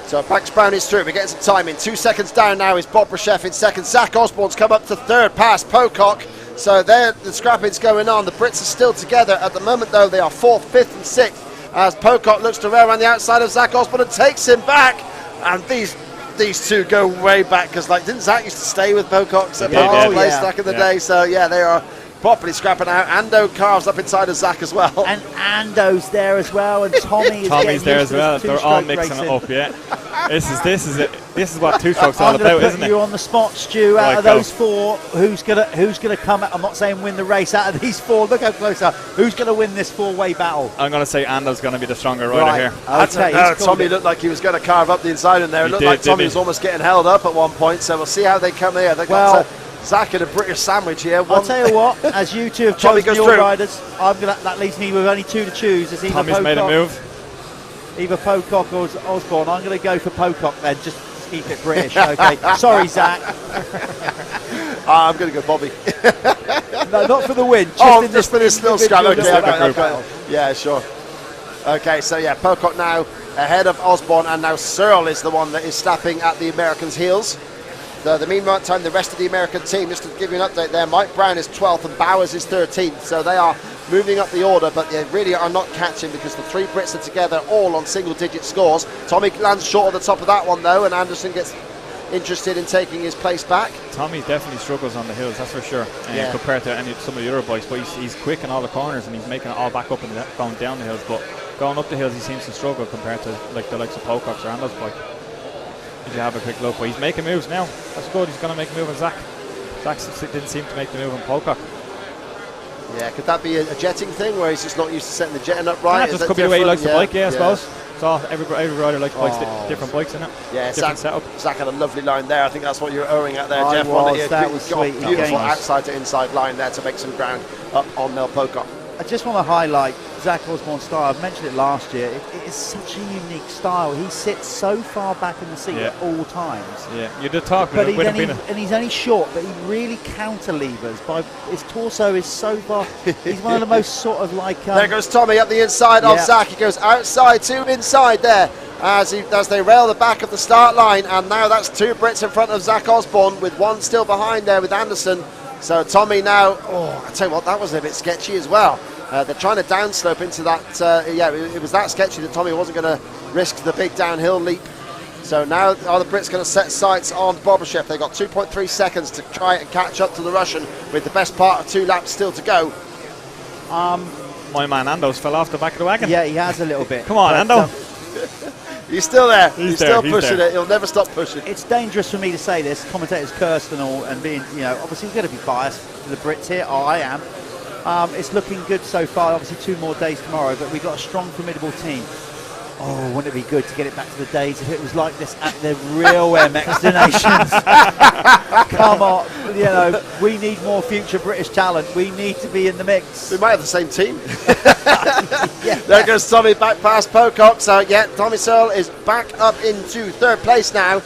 So Banks Brown is through. We're getting some time in. 2 seconds down now is Bob Brasheff in second. Zach Osborne's come up to third past Pocock. So there, the scrapping's going on. The Brits are still together. At the moment, though, they are 4th, 5th and 6th as Pocock looks to rail around the outside of Zach Osborne and takes him back. And these two go way back, because didn't Zach used to stay with Pocock at place back in the day? So yeah, they are properly scrapping out. Ando carves up inside of Zach as well. And Ando's there as well, and Tommy's there as well. They're all mixing it up, yeah. This is what two-stroke's all about, isn't it? You on the spot, Stu. Out of those four, who's gonna come out? I'm not saying win the race. Out of these four, look how close they are. Who's gonna win this four-way battle? I'm gonna say Ando's gonna be the stronger rider here. Okay, Tommy looked like he was going to carve up the inside in there. It looked like Tommy was almost getting held up at one point. So we'll see how they come here. They've got Zach in a British sandwich here. I'll tell you what, as you two have chosen your riders, that leaves me with only two to choose. It's either Tommy's made a move. Either Pocock or Osborne. I'm going to go for Pocock then, just to keep it British. Okay, sorry, Zach. I'm going to go Bobby. No, not for the win. Just for this little scrap. Okay. Yeah, sure. Okay, so yeah, Pocock now ahead of Osborne, and now Searle is the one that is snapping at the Americans' heels. The meantime, the rest of the American team, just to give you an update there, Mike Brown is 12th and Bowers is 13th. So they are moving up the order, but they really are not catching, because the three Brits are together all on single-digit scores. Tommy lands short at the top of that one, though, and Anderson gets interested in taking his place back. Tommy definitely struggles on the hills, that's for sure, compared to some of the other bikes. But he's quick in all the corners, and he's making it all back up and going down the hills. But going up the hills, he seems to struggle compared to the likes of Pocock's or Ando's bike. If you have a quick look, but he's making moves now. That's good. He's going to make a move on Zach. Zach didn't seem to make the move on Pocock. Yeah, could that be a jetting thing where he's just not used to setting the jetting up right? That just could be the way he likes the bike, I suppose. It's all, every rider likes bikes, different bikes in it. Yeah, different setup. Zach had a lovely line there. I think that's what you're owing at there, Jeff. That was sweet. Beautiful outside to inside line there to make some ground up on Mel Pocock. I just want to highlight Zach Osborne's style. I've mentioned it last year. It is such a unique style. He sits so far back in the seat at all times. Yeah, you did talk. But he's only short, but he really counter levers. His torso is so far. He's one of the most sort of like. There goes Tommy up the inside of Zach. He goes outside to inside there as they rail the back of the start line. And now that's two Brits in front of Zach Osborne, with one still behind there with Anderson. So Tommy now, I tell you what, that was a bit sketchy as well. They're trying to downslope into that. It was that sketchy that Tommy wasn't going to risk the big downhill leap. So now are the Brits going to set sights on Bobashev? They've got 2.3 seconds to try and catch up to the Russian with the best part of 2 laps still to go. My man Ando's fell off the back of the wagon. Yeah, he has a little bit. Come on, Ando. He's still there. He's still he's pushing there. it. He'll never stop pushing. It's dangerous for me to say this. Commentators cursed and all, and being, obviously we're going to be biased to the Brits here. Oh, I am. It's looking good so far. Obviously 2 more days tomorrow, but we've got a strong, formidable team. Oh, wouldn't it be good to get it back to the days if it was like this at the real VMXdN nations? Come on, we need more future British talent. We need to be in the mix. We might have the same team. There goes Tommy back past Pocock. So, Tommy Searle is back up into 3rd place now.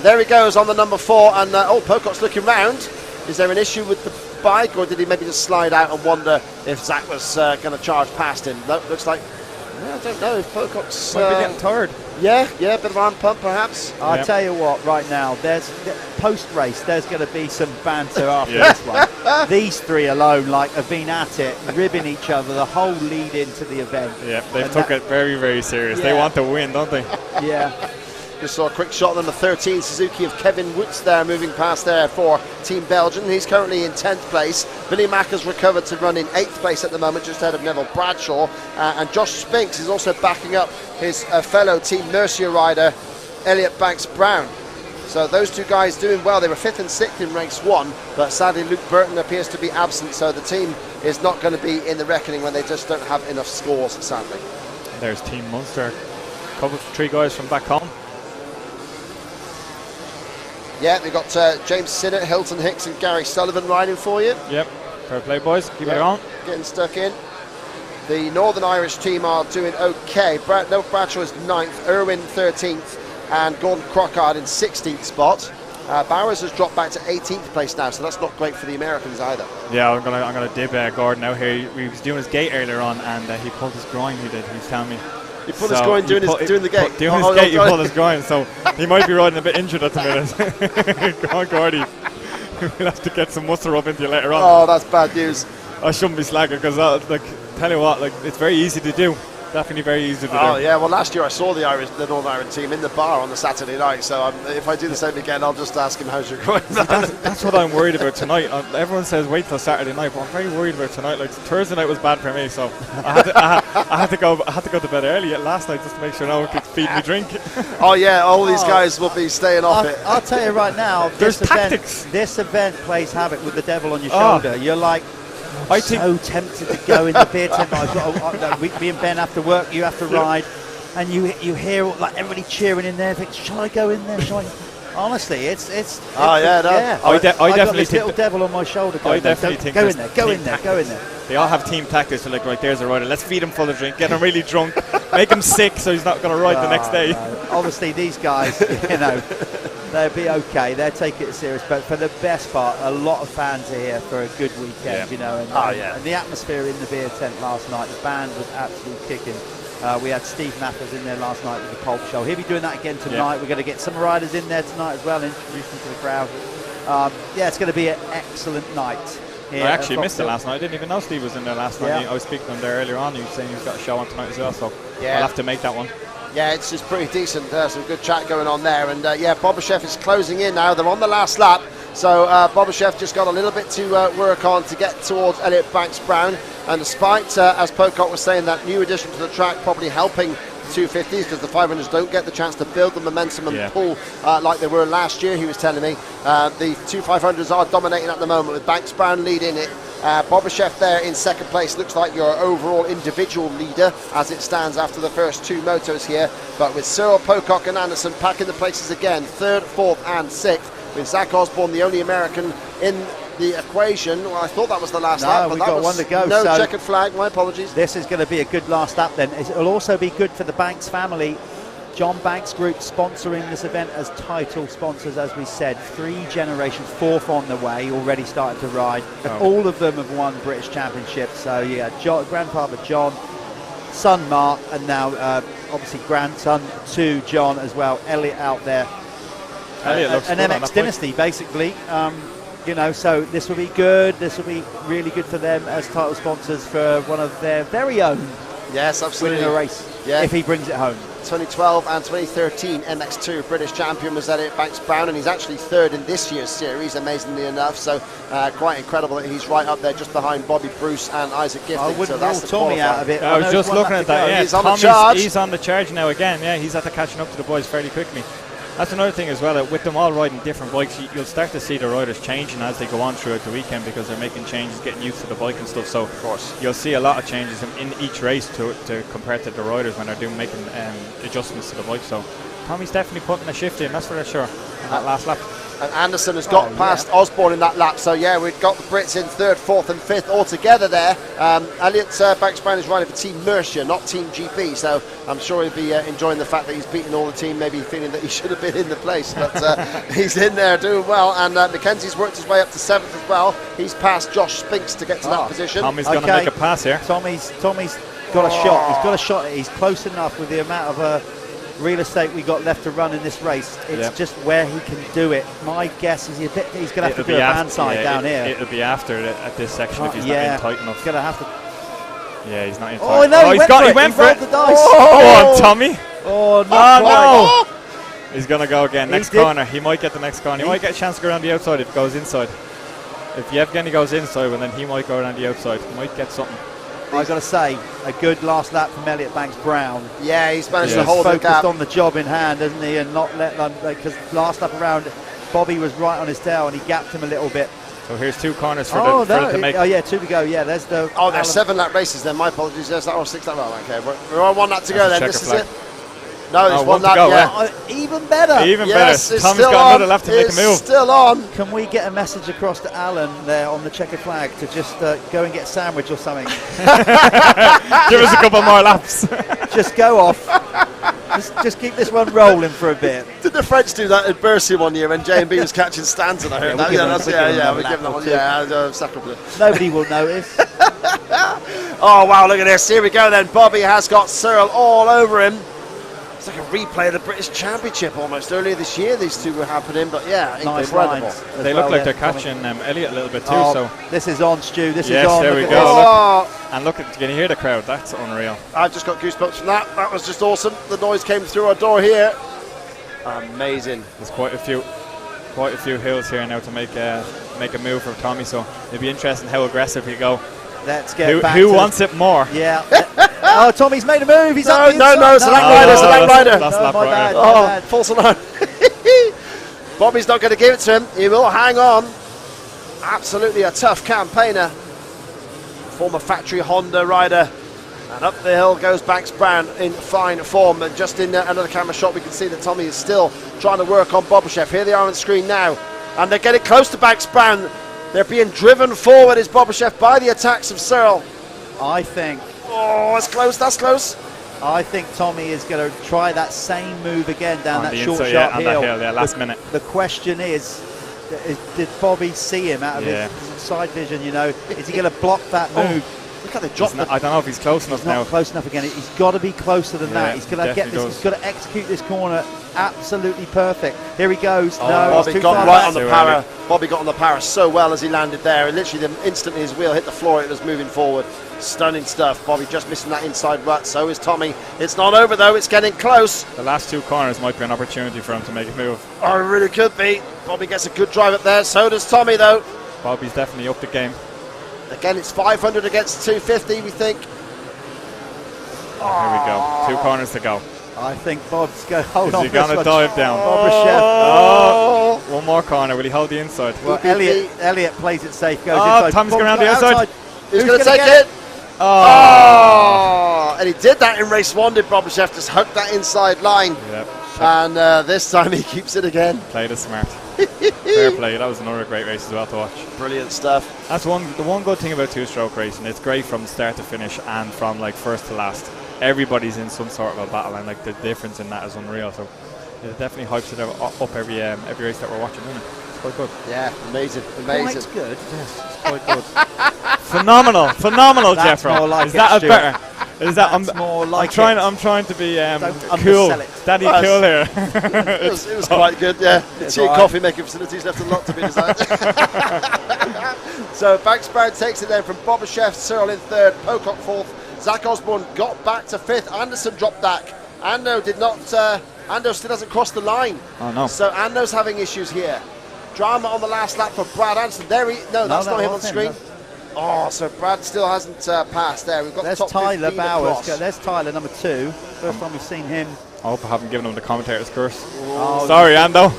There he goes on the number 4. And, Pocock's looking round. Is there an issue with the bike, or did he maybe just slide out and wonder if Zach was going to charge past him? No, looks like... I don't know if Pocock's... Might be getting tired. Yeah, a bit of arm pump perhaps. I'll tell you what, right now, there's post-race, there's going to be some banter after this one. These 3 alone, have been at it, ribbing each other the whole lead into the event. Yeah, they've took it very, very serious. They want to win, don't they? Yeah. Just saw a quick shot on the 13 Suzuki of Kevin Woods there, moving past there for Team Belgian. He's currently in 10th place. Billy Mack has recovered to run in 8th place at the moment, just ahead of Neville Bradshaw. And Josh Spinks is also backing up his fellow Team Mercia rider, Elliot Banks-Brown. So those 2 guys doing well. They were 5th and 6th in race 1, but sadly Luke Burton appears to be absent, so the team is not going to be in the reckoning when they just don't have enough scores, sadly. There's Team Munster. 3 guys from back home. Yeah, we've got James Sinnott, Hilton Hicks and Gary Sullivan riding for you. Yep, fair play boys, keep it on. Getting stuck in. The Northern Irish team are doing okay. Neville Bradshaw is 9th, Irwin 13th and Gordon Crockard in 16th spot. Bowers has dropped back to 18th place now, so that's not great for the Americans either. Yeah, I'm gonna dib Gordon out here. He was doing his gate earlier on and he pulled his groin, he did, he's telling me. He pulled his groin doing the gate? Doing his gate, he pulled his groin, so he might be riding a bit injured at the minute. Come on, Gordy. We'll have to get some muster up into you later on. Oh, that's bad news. I shouldn't be slacking because, tell you what, it's very easy to do. Definitely very easy to do. Oh yeah, well last year I saw the Northern Ireland team in the bar on the Saturday night, so if I do the same again, I'll just ask him how's your going. That's what I'm worried about tonight. Everyone says wait till Saturday night, but I'm very worried about tonight. Thursday night was bad for me, so I had to go to bed early last night just to make sure no one could feed me drink. Oh yeah, all these guys will be staying off it. I'll tell you right now, there's tactics. This event plays havoc with the devil on your shoulder. You're like, so tempted to go in the beer tent. Me and Ben have to work, you have to ride, and you hear everybody cheering in there. Think, shall I go in there? Honestly, it's I definitely got this little devil on my shoulder. I definitely think go in there. They all have team tactics. They're like, right, there's a rider. Let's feed him full of drink, get him really drunk, make him sick so he's not going to ride the next day. Obviously, these guys, they'll be okay. They'll take it serious. But for the best part, a lot of fans are here for a good weekend, And the atmosphere in the beer tent last night, the band was absolutely kicking. We had Steve Mathers in there last night with the Pulp Show. He'll be doing that again tonight. We're going to get some riders in there tonight as well, introduce them to the crowd. It's going to be an excellent night. I actually missed it last night. I didn't even know Steve was in there last night. I was speaking to him there earlier on. He was saying he's got a show on tonight as well, so I'll have to make that one. Yeah, it's just pretty decent. Some good chat going on there. And Bobashev is closing in now. They're on the last lap. So Bobashev just got a little bit to work on to get towards Elliot Banks-Brown. And despite, as Pocock was saying, that new addition to the track probably helping the 250s, because the 500s don't get the chance to build the momentum and pull like they were last year, he was telling me. The 2 500s are dominating at the moment with Banks-Brown leading it. Bobashev there in 2nd place looks like your overall individual leader as it stands after the first 2 motos here. But with Cyril, Pocock and Anderson packing the places again, 3rd, 4th and 6th, with Zach Osborne the only American in the equation. Well, I thought that was the last lap, but we've that got was one to go. No so checkered flag, my apologies. This is going to be a good last lap then. It'll also be good for the Banks family. John Banks Group sponsoring this event as title sponsors, as we said. 3 generations, 4th on the way, already started to ride. All of them have won British Championships. So grandfather John, son Mark, and now obviously grandson to John as well. Elliot out there. Elliot looks an MX dynasty, basically. You know, so this will be good. This will be really good for them as title sponsors for one of their very own. Yes, absolutely. Winning a race, if he brings it home. 2012 and 2013 MX2 British champion was Elliot Banks-Brown, and he's actually third in this year's series, amazingly enough. So quite incredible that he's right up there, just behind Bobby Bruce and Isaac Gifting. I wouldn't so that's rule Tommy out of it. I was just looking at that. Yeah, he's on the charge. He's on the charge now again. Yeah, he's after catching up to the boys fairly quickly. That's another thing as well, that with them all riding different bikes, you'll start to see the riders changing as they go on throughout the weekend, because they're making changes, getting used to the bike and stuff. So of course, you'll see a lot of changes in each race to compared to the riders when they're making adjustments to the bike. So Tommy's definitely putting a shift in, that's for sure, in that last lap. And Anderson has got past Osborne in that lap, so yeah, we've got the Brits in 3rd, 4th and 5th all together there. Elliot Banks-Brown is riding for Team Mercia, not Team GP, so I'm sure he'll be enjoying the fact that he's beaten all the team, maybe feeling that he should have been in the place, but he's in there doing well. And Mackenzie's worked his way up to 7th as well. He's passed Josh Spinks to get to that position. Tommy's going to make a pass here. Tommy's got a shot. He's got a shot. He's close enough with the amount of real estate we got left to run in this race. It's just where he can do it. My guess is he's going to have to do a band side down here. It'll be after at this section if he's not in tight enough. He's going to have to. Yeah, he's not in tight. Oh no, he went for it. The dice. Oh, on Tommy. Oh no. He's going to go again. Next corner. He might get the next corner. He might get a chance to go around the outside if it goes inside. If Yevgeny goes inside, well, then he might go around the outside. He might get something. I've got to say, a good last lap from Elliot Banks-Brown. Yeah, he's managed to hold the gap. Focused on the job in hand, hasn't he, and not let them, because last lap around, Bobby was right on his tail and he gapped him a little bit. So here's 2 corners for them to make. Oh yeah, 2 to go. Yeah, there's the. Oh, there's 7 lap races then. My apologies. There's that or 6 lap. Oh, okay, we're on 1 lap to go then. This is it. No, there's 1 lap. Yeah. Even better. Even better. Tommy's got another lap to make a move. Still on. Can we get a message across to Alan there on the checkered flag to just go and get a sandwich or something? Give us a couple more laps. Just go off. Just keep this one rolling for a bit. Did the French do that at Bercy one year when J&B was catching Stanton? I heard that. We give them one. Yeah, sacre. Nobody will notice. Oh wow, look at this. Here we go then. Bobby has got Searle all over him. It's like a replay of the British Championship almost. Earlier this year these two were happening, but yeah, nice incredible. They look like they're catching Elliot a little bit too. So this is on, Stu. This is Yes, on. there we go. And look, can you hear the crowd? That's unreal. I've just got goosebumps from that. That was just awesome. The noise came through our door here. Amazing. There's quite a few hills here now to make a move for Tommy. So it'll be interesting how aggressive he go. Let's get back. Who wants it more? Yeah. Oh, Tommy's made a move. He's up the no, inside. it's a lap rider. Last lap my right. bad. False alarm. Bobby's not going to give it to him. He will hang on. Absolutely a tough campaigner. Former factory Honda rider. And up the hill goes Banks-Brown in fine form. And just in another camera shot, we can see that Tommy is still trying to work on Bobashev. Here they are on the screen now. And they're getting close to Banks-Brown. They're being driven forward, is Bobashev, by the attacks of Searle. I think. Oh, that's close, that's close. I think Tommy is going to try that same move again down that short, sharp hill. hill. That hill, last minute. The question is, did Bobby see him out of his side vision, you know? Is he going to block that move? Look at the drop. I don't know if he's close enough now. Not close enough again. He's got to be closer than that. He's going to get this. He's got to execute this corner absolutely perfect. Here he goes. No, Bobby got right on the power. Bobby got on the power so well as he landed there. And literally, instantly his wheel hit the floor, it was moving forward. Stunning stuff. Bobby just missing that inside rut. So is Tommy. It's not over though. It's getting close. The last 2 corners might be an opportunity for him to make a move. Oh, it really could be. Bobby gets a good drive up there. So does Tommy though. Bobby's definitely up the game. Again, it's 500 against 250, we think. Here we go. 2 corners to go. I think Bob's going to hold on. Is he going to dive down? Oh. One more corner. Will he hold the inside? Well, Elliot plays it safe. Goes inside. Tommy's going around the outside. Who's going to take it? Oh. And he did that in race 1, did Bobashev. Just hooked that inside line. Yep. And this time he keeps it again. Played it smart. Fair play. That was another great race as well to watch. Brilliant stuff. That's the one good thing about 2-stroke racing. It's great from start to finish and from like first to last. Everybody's in some sort of a battle, and like the difference in that is unreal. So it definitely hypes it up every race that we're watching, isn't it? It's quite good. Yeah, amazing. Quite good. Yes, it's quite good. Phenomenal, That's Jeffro. more like is that a better? Is that more like I'm trying to be cool, undersell it. daddy cool here. It was quite good, yeah. The tea and coffee making facilities left a lot to be desired. So Banksbrad takes it then from Bobashev, Cyril in third, Pocock fourth, Zach Osborne got back to fifth, Anderson dropped back. Ando did not, Ando still hasn't crossed the line. Oh no. So Ando's having issues here. Drama on the last lap for Brad Anderson. There he, no, that's not him on screen. Oh, so Brad still hasn't passed there. We've got There's the top Tyler 15 Bowers. across. There's Tyler, number 2. First time we've seen him. I hope I haven't given him the commentator's curse. Oh, sorry, Ando.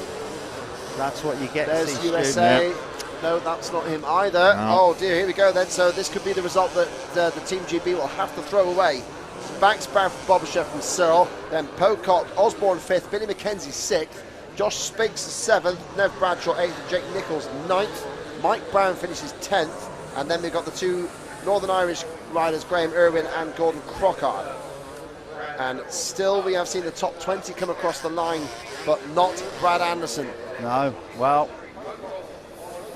That's what you get. There's to USA. No, that's not him either. No. Oh dear, here we go then. So this could be the result that the Team GB will have to throw away. Banksbrad from Bobashev from Cyril, then Pocock, Osborne 5th, Billy McKenzie 6th, Josh Spinks 7th, Nev Bradshaw 8th, and Jake Nichols 9th. Mike Brown finishes 10th, and then we've got the 2 Northern Irish riders, Graham Irwin and Gordon Crockard. And still we have seen the top 20 come across the line, but not Brad Anderson. No, well,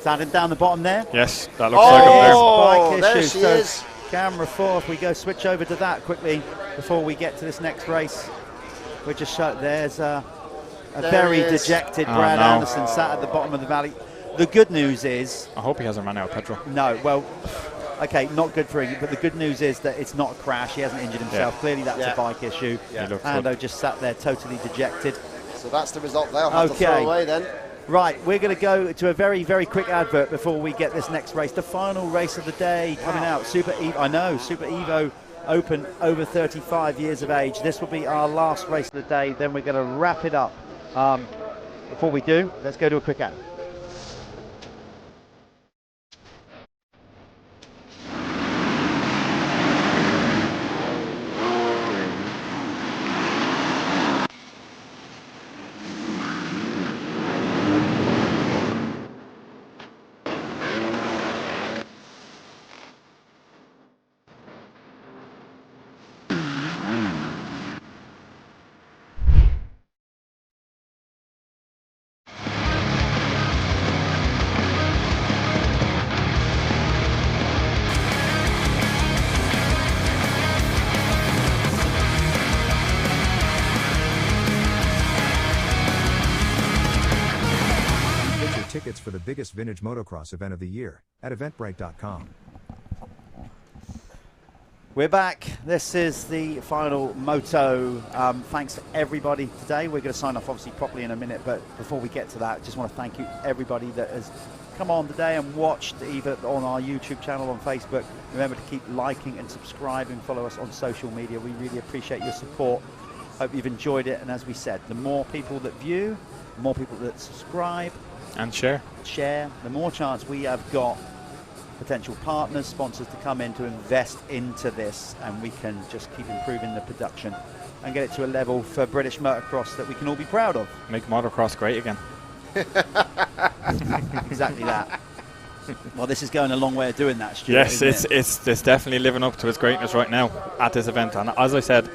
standing down the bottom there. Yes, that looks like him there. Bike there issues. she So is. Camera 4, if we go switch over to that quickly before we get to this next race. We're just shut. There's a very dejected Brad Anderson sat at the bottom of the valley. The good news is... I hope he hasn't run out of petrol. No, well, okay, not good for him, but the good news is that it's not a crash. He hasn't injured himself. Yeah. Clearly that's a bike issue. Yeah. Ando just sat there totally dejected. So that's the result they'll have to throw away then. Right, we're going to go to a very, very quick advert before we get this next race. The final race of the day coming out. Super Evo Open over 35 years of age. This will be our last race of the day. Then we're going to wrap it up. Before we do, let's go to a quick ad. Tickets for the biggest vintage motocross event of the year at eventbrite.com. We're back. This is the final Moto. Thanks to everybody today. We're going to sign off obviously properly in a minute, but before we get to that, I just want to thank you everybody that has come on today and watched either on our YouTube channel, on Facebook. Remember to keep liking and subscribing, follow us on social media. We really appreciate your support. Hope you've enjoyed it, and as we said, the more people that view, the more people that subscribe and share, the more chance we have got potential partners, sponsors to come in to invest into this, and we can just keep improving the production and get it to a level for British motocross that we can all be proud of. Make motocross great again. Exactly that. Well, this is going a long way of doing that, Stuart. Yes, it's definitely living up to its greatness right now at this event. And as I said,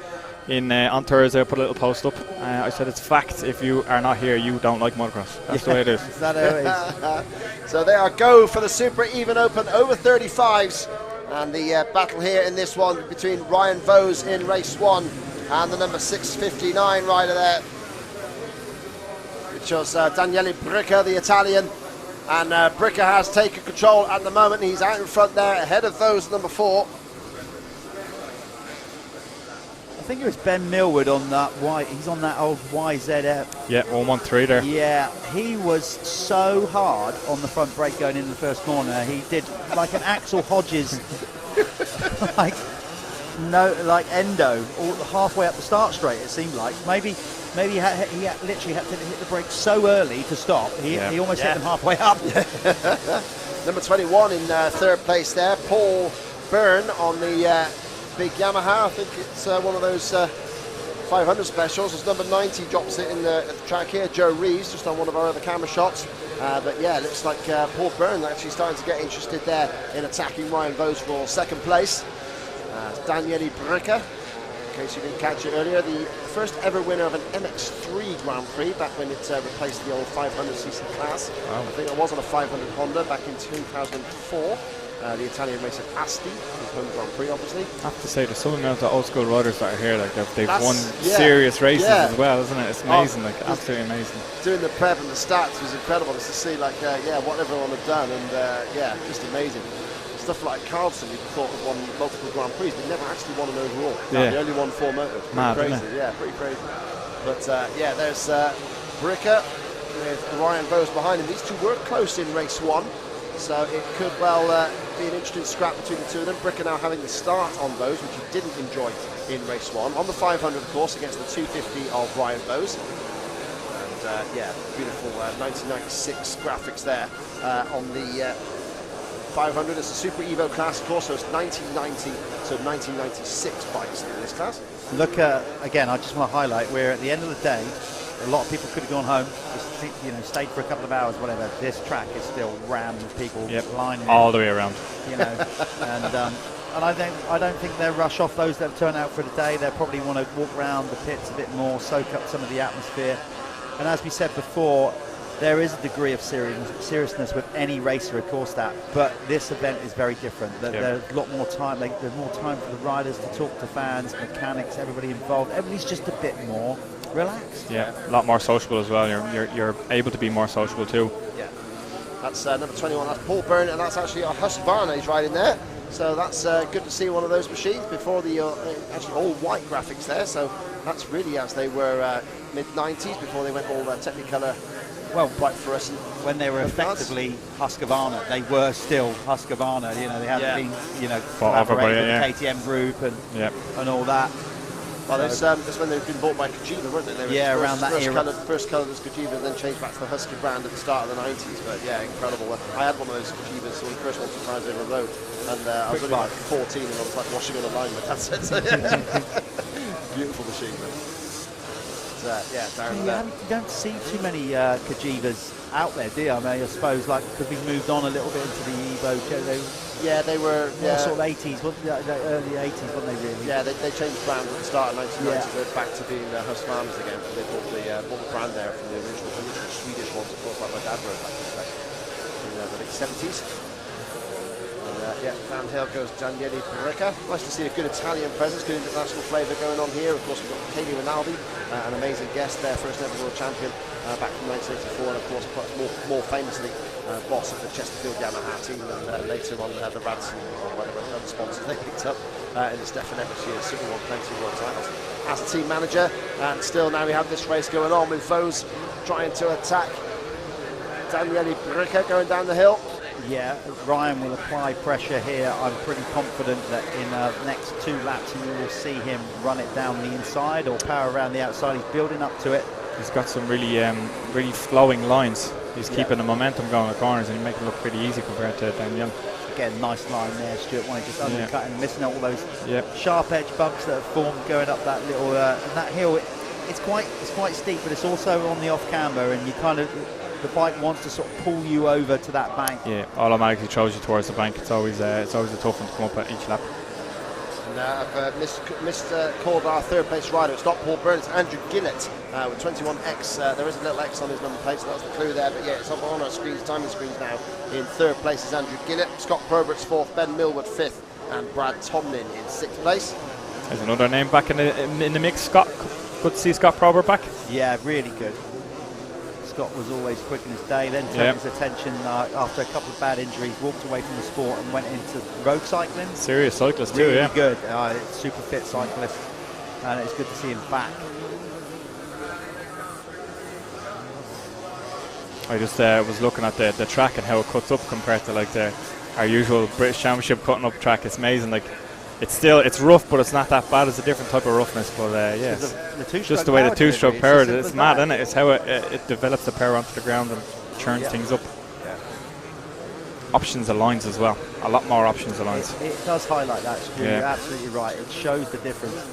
on Thursday I put a little post up. I said it's fact, if you are not here, you don't like motocross. That's the way it is. Is that how it is? So they are go for the Super Even Open over 35s, and the battle here in this one between Ryan Vose in race 1 and the number 659 rider there, which was Daniele Bricca, the Italian. And Bricca has taken control at the moment. He's out in front there ahead of Vose, number 4. I think it was Ben Millward on that he's on that old YZF. Yeah, 113 there. Yeah, he was so hard on the front brake going into the first corner. He did like an Axel Hodges, like endo, all halfway up the start straight. It seemed like maybe he literally had to hit the brake so early to stop. He almost hit them halfway up. Number 21 in third place there, Paul Byrne on the big Yamaha. I think it's one of those 500 specials. As number 90 drops it at the track here. Joe Reeves just on one of our other camera shots. But yeah, it looks like Paul Byrne actually starting to get interested there in attacking Ryan Vose for second place. Daniele Bricca, in case you didn't catch it earlier, the first ever winner of an MX3 Grand Prix back when it replaced the old 500cc class. Wow. I think it was on a 500 Honda back in 2004. the Italian racer Asti, his home Grand Prix, obviously. I have to say, there's some amount of old school riders that are here. Like they've won Yeah, serious races yeah. as well, isn't it? It's amazing, like absolutely amazing. Doing the prep and the stats was incredible just to see, like, what everyone had done, and just amazing. Stuff like Carlson, you thought had won multiple Grand Prix, but never actually won an overall. Yeah. He only won 4 motos. Pretty Mad, crazy. isn't it? Yeah, pretty crazy. But there's Bricka with Ryan Bowes behind him. These two were close in race 1, so it could well be an interesting scrap between the two of them. Bricka now having the start on Bowes, which he didn't enjoy in race 1. On the 500, of course, against the 250 of Ryan Bowes. And beautiful 1996 graphics there on the 500. It's a Super Evo class, of course, so it's 1990 to 1996 bikes in this class. Look, again, I just want to highlight, we're at the end of the day. A lot of people could have gone home, just stayed for a couple of hours, whatever. This track is still rammed with people lining all the way around. And I don't think they'll rush off those that have turned out for the day. They'll probably want to walk around the pits a bit more, soak up some of the atmosphere. And as we said before, there is a degree of seriousness with any racer, of course, but this event is very different. There's a lot more time. There's more time for the riders to talk to fans, mechanics, everybody involved. Everybody's just a bit more relaxed. Yeah, a lot more sociable as well. You're able to be more sociable too. Yeah, that's number 21. That's Paul Byrne, and that's actually a Husqvarna he's riding there. So that's good to see one of those machines before the actually all white graphics there. So that's really as they were mid-90s before they went all Technicolor. Well, quite fluorescent. When they were effectively Husqvarna, they were still Husqvarna. They hadn't been, collaborated with the KTM group and all that. Well, that's when they've been bought by Cagiva, weren't they? They were around that era. First coloured as Cagiva, then changed back to the Husky brand at the start of the 90s. But yeah, incredible. I had one of those Cagivas when the first one sometimes over the road, and I was only like 14, and I was like washing on a line with that. So, beautiful machine. You don't see too many Cagivas out there, do you? I mean, I suppose, because we've moved on a little bit into the Evo. They were sort of 80s, the early 80s, weren't they, really? Yeah, they changed brand at the start of 1990, back to being Husqvarnas again. They bought the brand there from the original Swedish ones, of course, like my dad rode back in the late 70s. Van Hill goes Daniele Bricka. Nice to see a good Italian presence, good international flavour going on here. Of course, we've got Katie Rinaldi, an amazing guest there, first ever world champion back from 1984, and of course, more famously, boss of the Chesterfield Yamaha team, and later on the Radson or whatever other sponsors they picked up in the Stefan Evans year. Super won plenty of world titles as a team manager, and still now we have this race going on with Vos trying to attack Daniele Bricka going down the hill. Yeah, Ryan will apply pressure here. I'm pretty confident that in the next 2 laps you will see him run it down the inside or power around the outside. He's building up to it. He's got some really flowing lines. He's keeping the momentum going in the corners, and he makes it look pretty easy compared to Daniel. Again, nice line there, Stuart. One just undercutting and missing out all those sharp edge bumps that have formed going up that little that hill. It's quite steep, but it's also on the off camber, and you kind of. The bike wants to sort of pull you over to that bank. Yeah, automatically throws you towards the bank. It's always a tough one to come up at each lap. And I've called our third place rider. It's not Paul Byrne, it's Andrew Gillett with 21X. There is a little X on his number plate, so that's the clue there. But yeah, it's up on our screens, timing screens now. In third place is Andrew Gillett, Scott Probert's fourth, Ben Millward fifth, and Brad Tomlin in sixth place. There's another name back in the mix. Scott, good to see Scott Probert back. Yeah, really good. Scott was always quick in his day, then turned his attention after a couple of bad injuries, walked away from the sport and went into road cycling. Serious cyclist really too, yeah. Good, super fit cyclist, and it's good to see him back. I just was looking at the track and how it cuts up compared to our usual British Championship cutting up track. It's amazing. It's rough, but it's not that bad. It's a different type of roughness, but just the way the two-stroke power, it's mad, isn't it? It's how it develops the power onto the ground and churns things up. Yeah. Options of lines as well. A lot more options of lines. It does highlight that. You're absolutely right. It shows the difference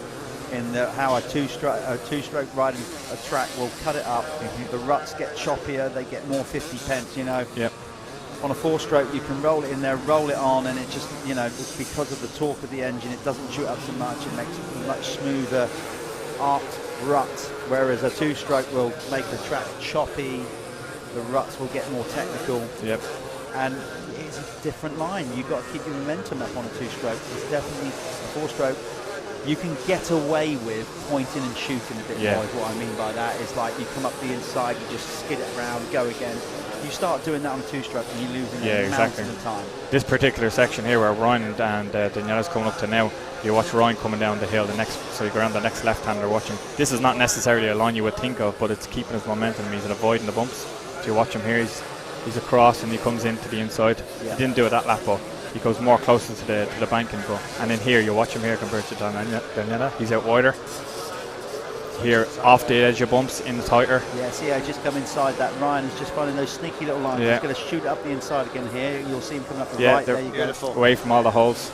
in how a two-stroke riding a track will cut it up. The ruts get choppier. They get more 50 pence. Yep. On a 4-stroke, you can roll it in there, roll it on, and it just, it's because of the torque of the engine, it doesn't shoot up so much. It makes it much smoother arced ruts, whereas a 2-stroke will make the track choppy. The ruts will get more technical. Yep. and it's a different line. You've got to keep your momentum up on a two-stroke. It's definitely a four-stroke. You can get away with pointing and shooting a bit more. Is what I mean by that is like you come up the inside, you just skid it around, go again. You start doing that on a two-stroke and you're losing mountains of time. This particular section here where Ryan and Daniela's coming up to now, you watch Ryan coming down the hill, so you go around the next left-hander watching. This is not necessarily a line you would think of, but it's keeping his momentum. He's avoiding the bumps. So you watch him here, he's across and he comes into the inside. He didn't do it that lap, but he goes more closer to the banking. And in here, you watch him here compared to Daniela. He's out wider. Here, off the edge of bumps, in the tighter. Yeah, see how just come inside that. Ryan is just finding those sneaky little lines. He's going to shoot up the inside again here. You'll see him coming up the right. There you go. Away from all the holes.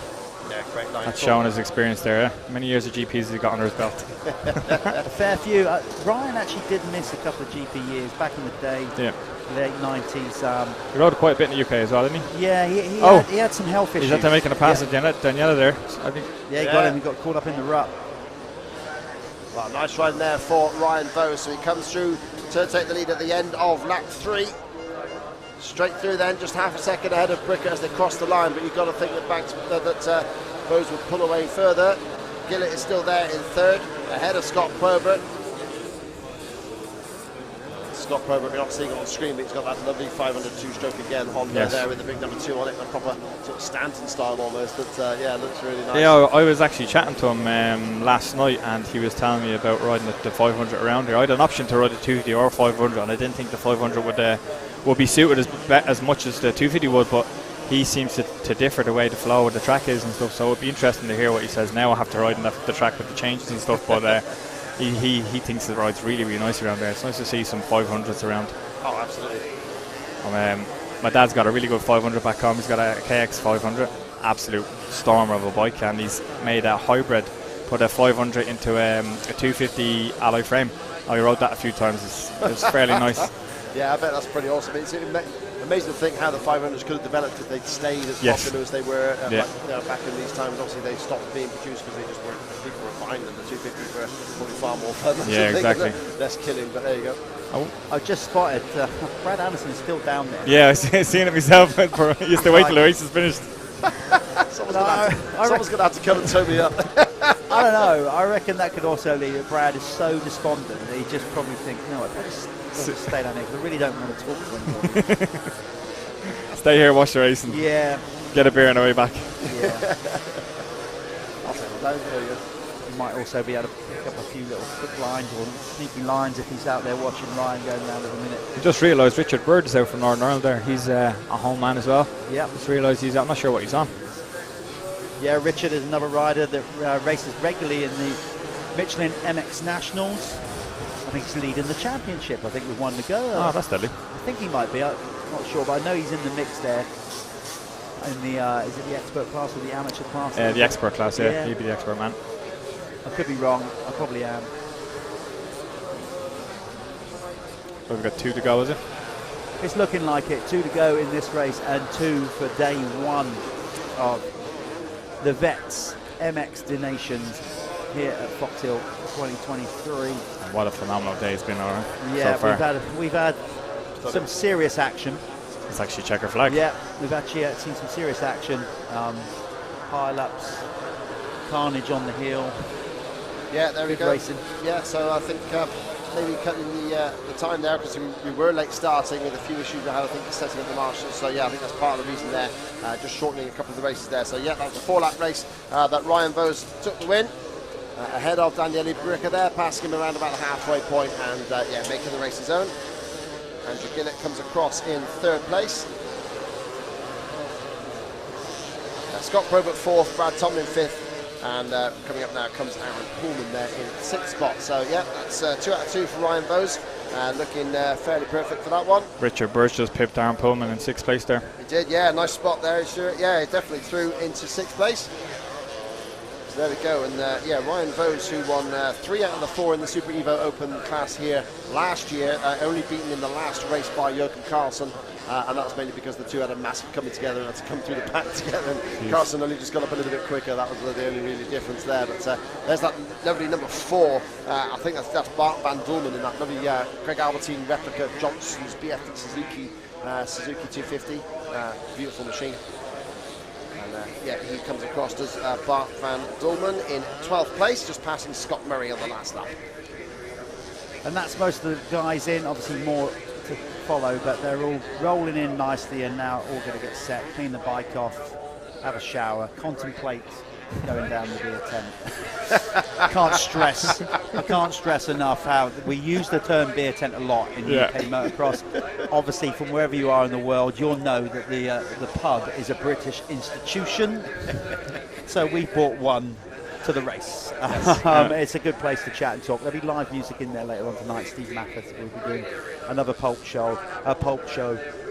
Yeah, great line. That's showing his experience there. How many years of GPs has he got under his belt? A fair few. Ryan actually did miss a couple of GP years back in the day. Yeah. Late 90s. He rode quite a bit in the UK as well, didn't he? Yeah, he had some health issues. He's had to making a pass at Daniela there. I think. Yeah, he got him. He got caught up in the rut. Well, nice ride there for Ryan Vose. So he comes through to take the lead at the end of lap 3. Straight through then, just half a second ahead of Bricker as they cross the line. But you've got to think that Vose would pull away further. Gillett is still there in third, ahead of Scott Probert. Scott Probert, we're not seeing it on screen, but he's got that lovely 500 two-stroke again on there with the big number 2 on it, a proper sort of Stanton style almost. But yeah, it looks really nice. Yeah, I was actually chatting to him last night, and he was telling me about riding the 500 around here. I had an option to ride the 250 or 500, and I didn't think the 500 would be suited as much as the 250 would, but he seems to differ the way the flow of the track is and stuff. So it'd be interesting to hear what he says now. I have to ride in the track with the changes and stuff, but. He thinks the ride's really, really nice around there. It's nice to see some 500s around. Oh, absolutely. My dad's got a really good 500 back home. He's got a KX 500, absolute stormer of a bike, and he's made a hybrid, put a 500 into a 250 alloy frame. I rode that a few times. It's fairly nice. Yeah, I bet that's pretty awesome. It's amazing to think how the 500s could have developed if they'd stayed as popular as they were back in these times. Obviously, they stopped being produced because they just weren't. People were buying them. The 250s were probably far more fun. Yeah, exactly. Less killing, but there you go. Oh, I just spotted Brad Anderson's still down there. Yeah, I've seen it myself. I used to wait till the race is finished. Someone's going to have to come and tow me up. I don't know. I reckon that could also lead that Brad is so despondent that he just probably thinks, no, I just stay down here because I really don't want to talk to anyone. Stay here, watch the race, and get a beer on the way back. Yeah. I'll say well, there you go. He might also be able to pick up a few little quick lines or sneaky lines if he's out there watching Ryan going down at the minute. I just realised Richard Bird is out from Northern Ireland there. He's a home man as well. Yeah. Just realised he's out. I'm not sure what he's on. Yeah, Richard is another rider that races regularly in the Michelin MX Nationals. I think he's leading the championship. I think with one to go. Oh, that's deadly. I think he might be. I'm not sure, but I know he's in the mix there. In the is it the expert class or the amateur class? The expert class, yeah. He'd be the expert man. I could be wrong. I probably am. So we've got 2 to go, is it? It's looking like it. 2 to go in this race, and 2 for day 1 of the Vets MXdN Nations here at Foxhill 2023. And what a phenomenal day it's been, alright. Yeah, so far. we've had some serious action. It's actually checker flag. Yeah, we've actually seen some serious action. Pile-ups, carnage on the hill. Yeah, there we go. Racing. Yeah, so I think maybe cutting the time there because we were late starting with a few issues we had, I think, setting up the marshals. So yeah, I think that's part of the reason there, just shortening a couple of the races there. So yeah, that was a 4-lap race that Ryan Vose took the win. Ahead of Daniele Bricker there, passing him around about the halfway point and yeah, making the race his own. Andrew Gillett comes across in 3rd place. Scott Probert 4th, Brad Tomlin 5th. And coming up now comes Aaron Pullman there in 6th spot. So yeah, that's 2 out of 2 for Ryan Vose. Looking fairly perfect for that one. Richard Birch just pipped Aaron Pullman in 6th place there. He did, yeah, nice spot there, Stuart. Yeah, definitely through into 6th place. So there we go, and yeah, Ryan Vose, who won 3 out of the 4 in the Super Evo Open class here last year, only beaten in the last race by Joachim Carlson, and that was mainly because the two had a massive coming together and had to come through the pack together, and Carlson only just got up a little bit quicker. That was the only really difference there, but there's that lovely number 4, I think that's Bart Van Dolman in that lovely Craig Albertine replica Johnson's BFX Suzuki Suzuki 250, beautiful machine. And yeah, he comes across as Bart van Dulman in 12th place, just passing Scott Murray on the last lap. And that's most of the guys in, obviously more to follow, but they're all rolling in nicely and now all going to get set, clean the bike off, have a shower, contemplate going down the beer tent. I can't stress enough how we use the term beer tent a lot in UK motocross. Obviously, from wherever you are in the world, you'll know that the pub is a British institution. So we brought one to the race. It's a good place to chat and talk. There'll be live music in there later on tonight. Steve Mathers will be doing another pulp show.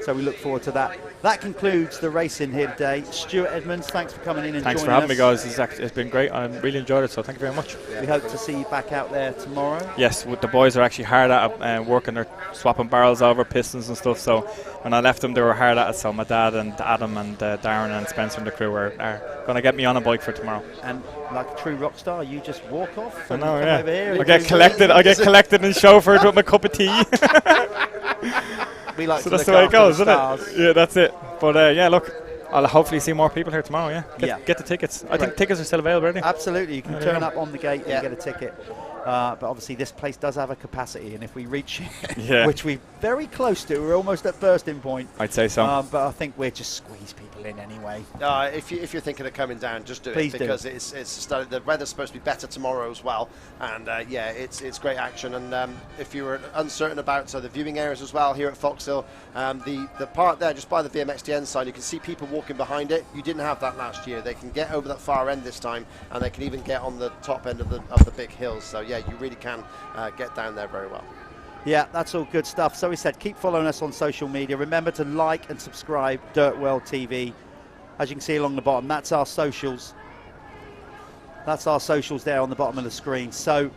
So we look forward to that. That concludes the racing here today. Stuart Edmonds, thanks for coming in and thanks joining for having us. me, guys. It's been great. I really enjoyed it, so thank you very much. We hope to see you back out there tomorrow. Yes, the boys are actually hard at it, working. They're swapping barrels over, pistons and stuff. So when I left them, they were hard at it. So my dad and Adam and Darren and Spencer and the crew are going to get me on a bike for tomorrow. And like a true rock star, you just walk off and I know, come over here. I get collected and chauffeured with my cup of tea. We like so to that's the way it goes, isn't stars. it? Yeah, that's it. But yeah, look, I'll hopefully see more people here tomorrow. Get the tickets. I think tickets are still available, aren't they? Absolutely, you can turn up on the gate and get a ticket. But obviously this place does have a capacity, and if we reach it, which we're very close to, we're almost at bursting point. I'd say so. But I think we'll just squeeze people in anyway. If you're thinking of coming down, just do Please it, because the weather's supposed to be better tomorrow as well, and yeah, it's great action. And if you were uncertain about the viewing areas as well here at Foxhill, the part there just by the VMXdN sign, you can see people walking behind it. You didn't have that last year. They can get over that far end this time, and they can even get on the top end of the big hills. So yeah, you really can get down there very well. Yeah, that's all good stuff. So we said keep following us on social media. Remember to like and subscribe DirtWorld-TV. As you can see along the bottom, that's our socials. That's our socials there on the bottom of the screen. So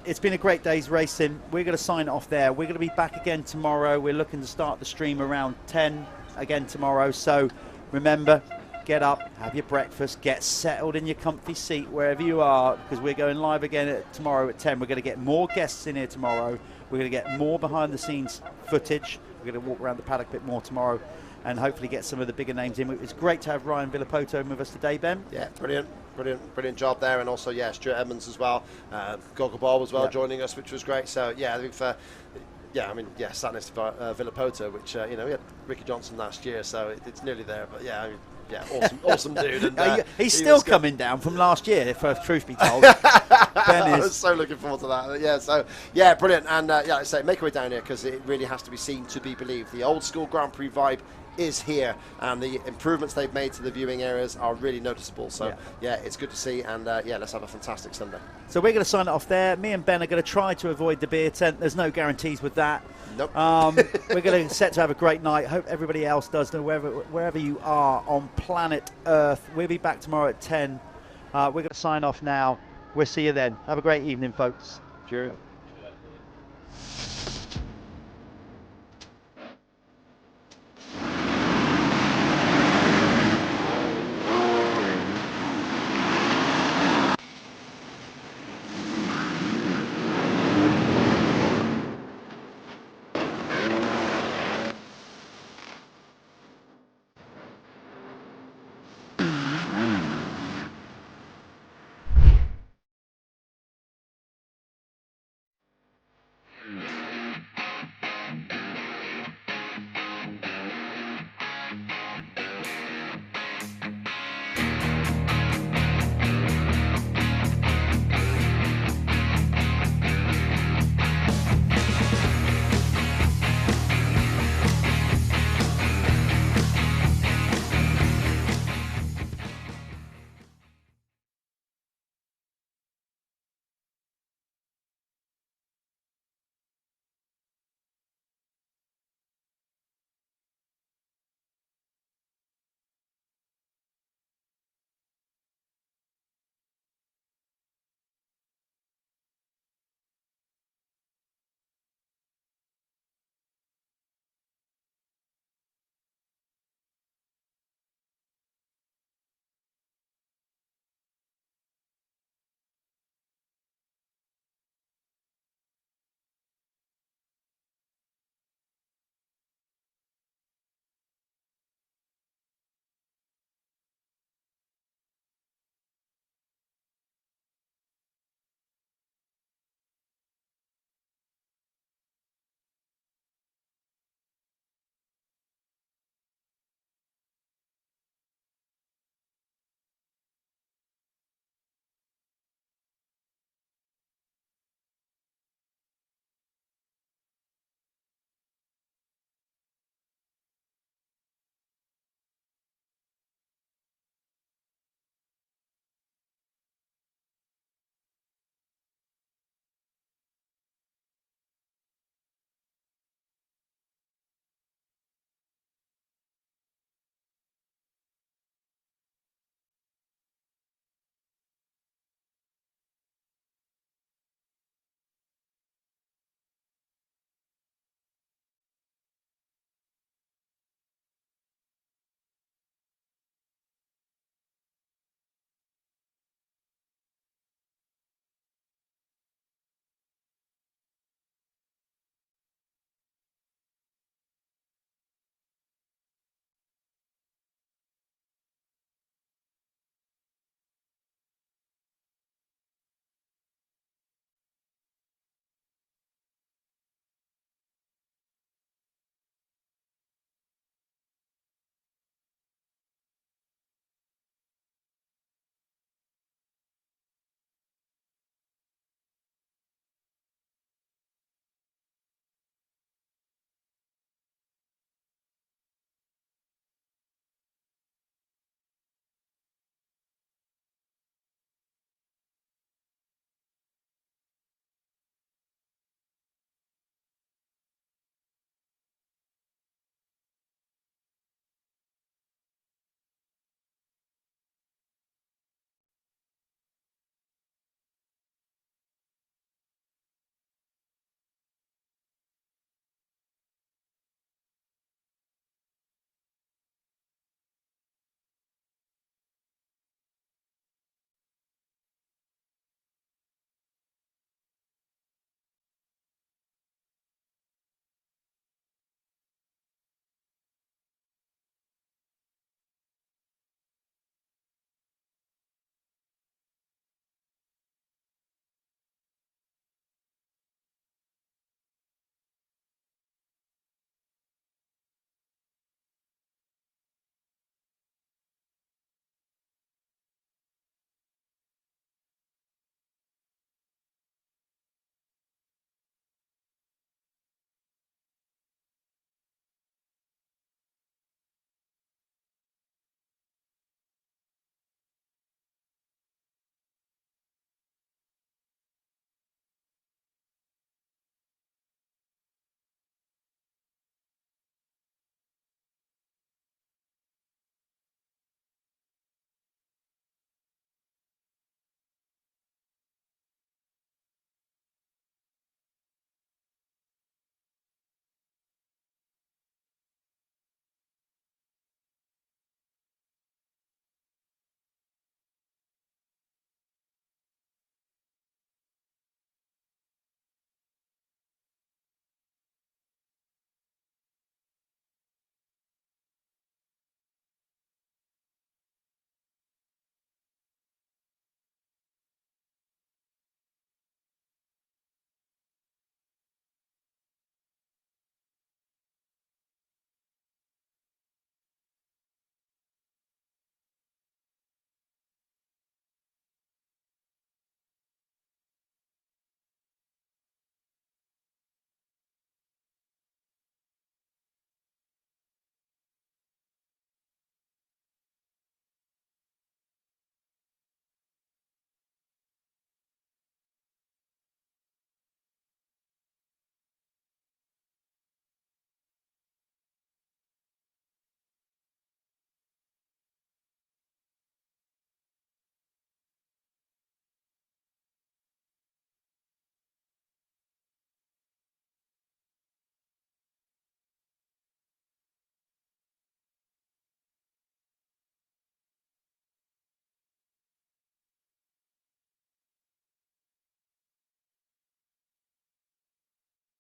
it's been a great day's racing. We're going to sign it off there. We're going to be back again tomorrow. We're looking to start the stream around 10 again tomorrow. So remember, get up, have your breakfast, get settled in your comfy seat wherever you are, because we're going live again tomorrow at 10. We're going to get more guests in here tomorrow. We're going to get more behind the scenes footage. We're going to walk around the paddock a bit more tomorrow and hopefully get some of the bigger names in. It's great to have Ryan Villapoto with us today, Ben. Yeah, brilliant job there. And also, yeah, Stuart Edmonds as well. Goggle Bob as well joining us, which was great. So, yeah, sadness for Villapoto, which, we had Ricky Johnson last year, so it's nearly there. But, yeah, awesome dude. And, he's still coming down from last year, if truth be told. Ben is. I was so looking forward to that. Brilliant. And like I say, make your way down here, because it really has to be seen to be believed. The old school Grand Prix vibe is here, and the improvements they've made to the viewing areas are really noticeable. So it's good to see, and let's have a fantastic Sunday. So we're going to sign it off there. Me and Ben are going to try to avoid the beer tent. There's no guarantees with that. Nope. We're going to set to have a great night. Hope everybody else does, wherever you are on planet Earth. We'll be back tomorrow at 10. We're going to sign off now. We'll see you then. Have a great evening, folks. Cheerio.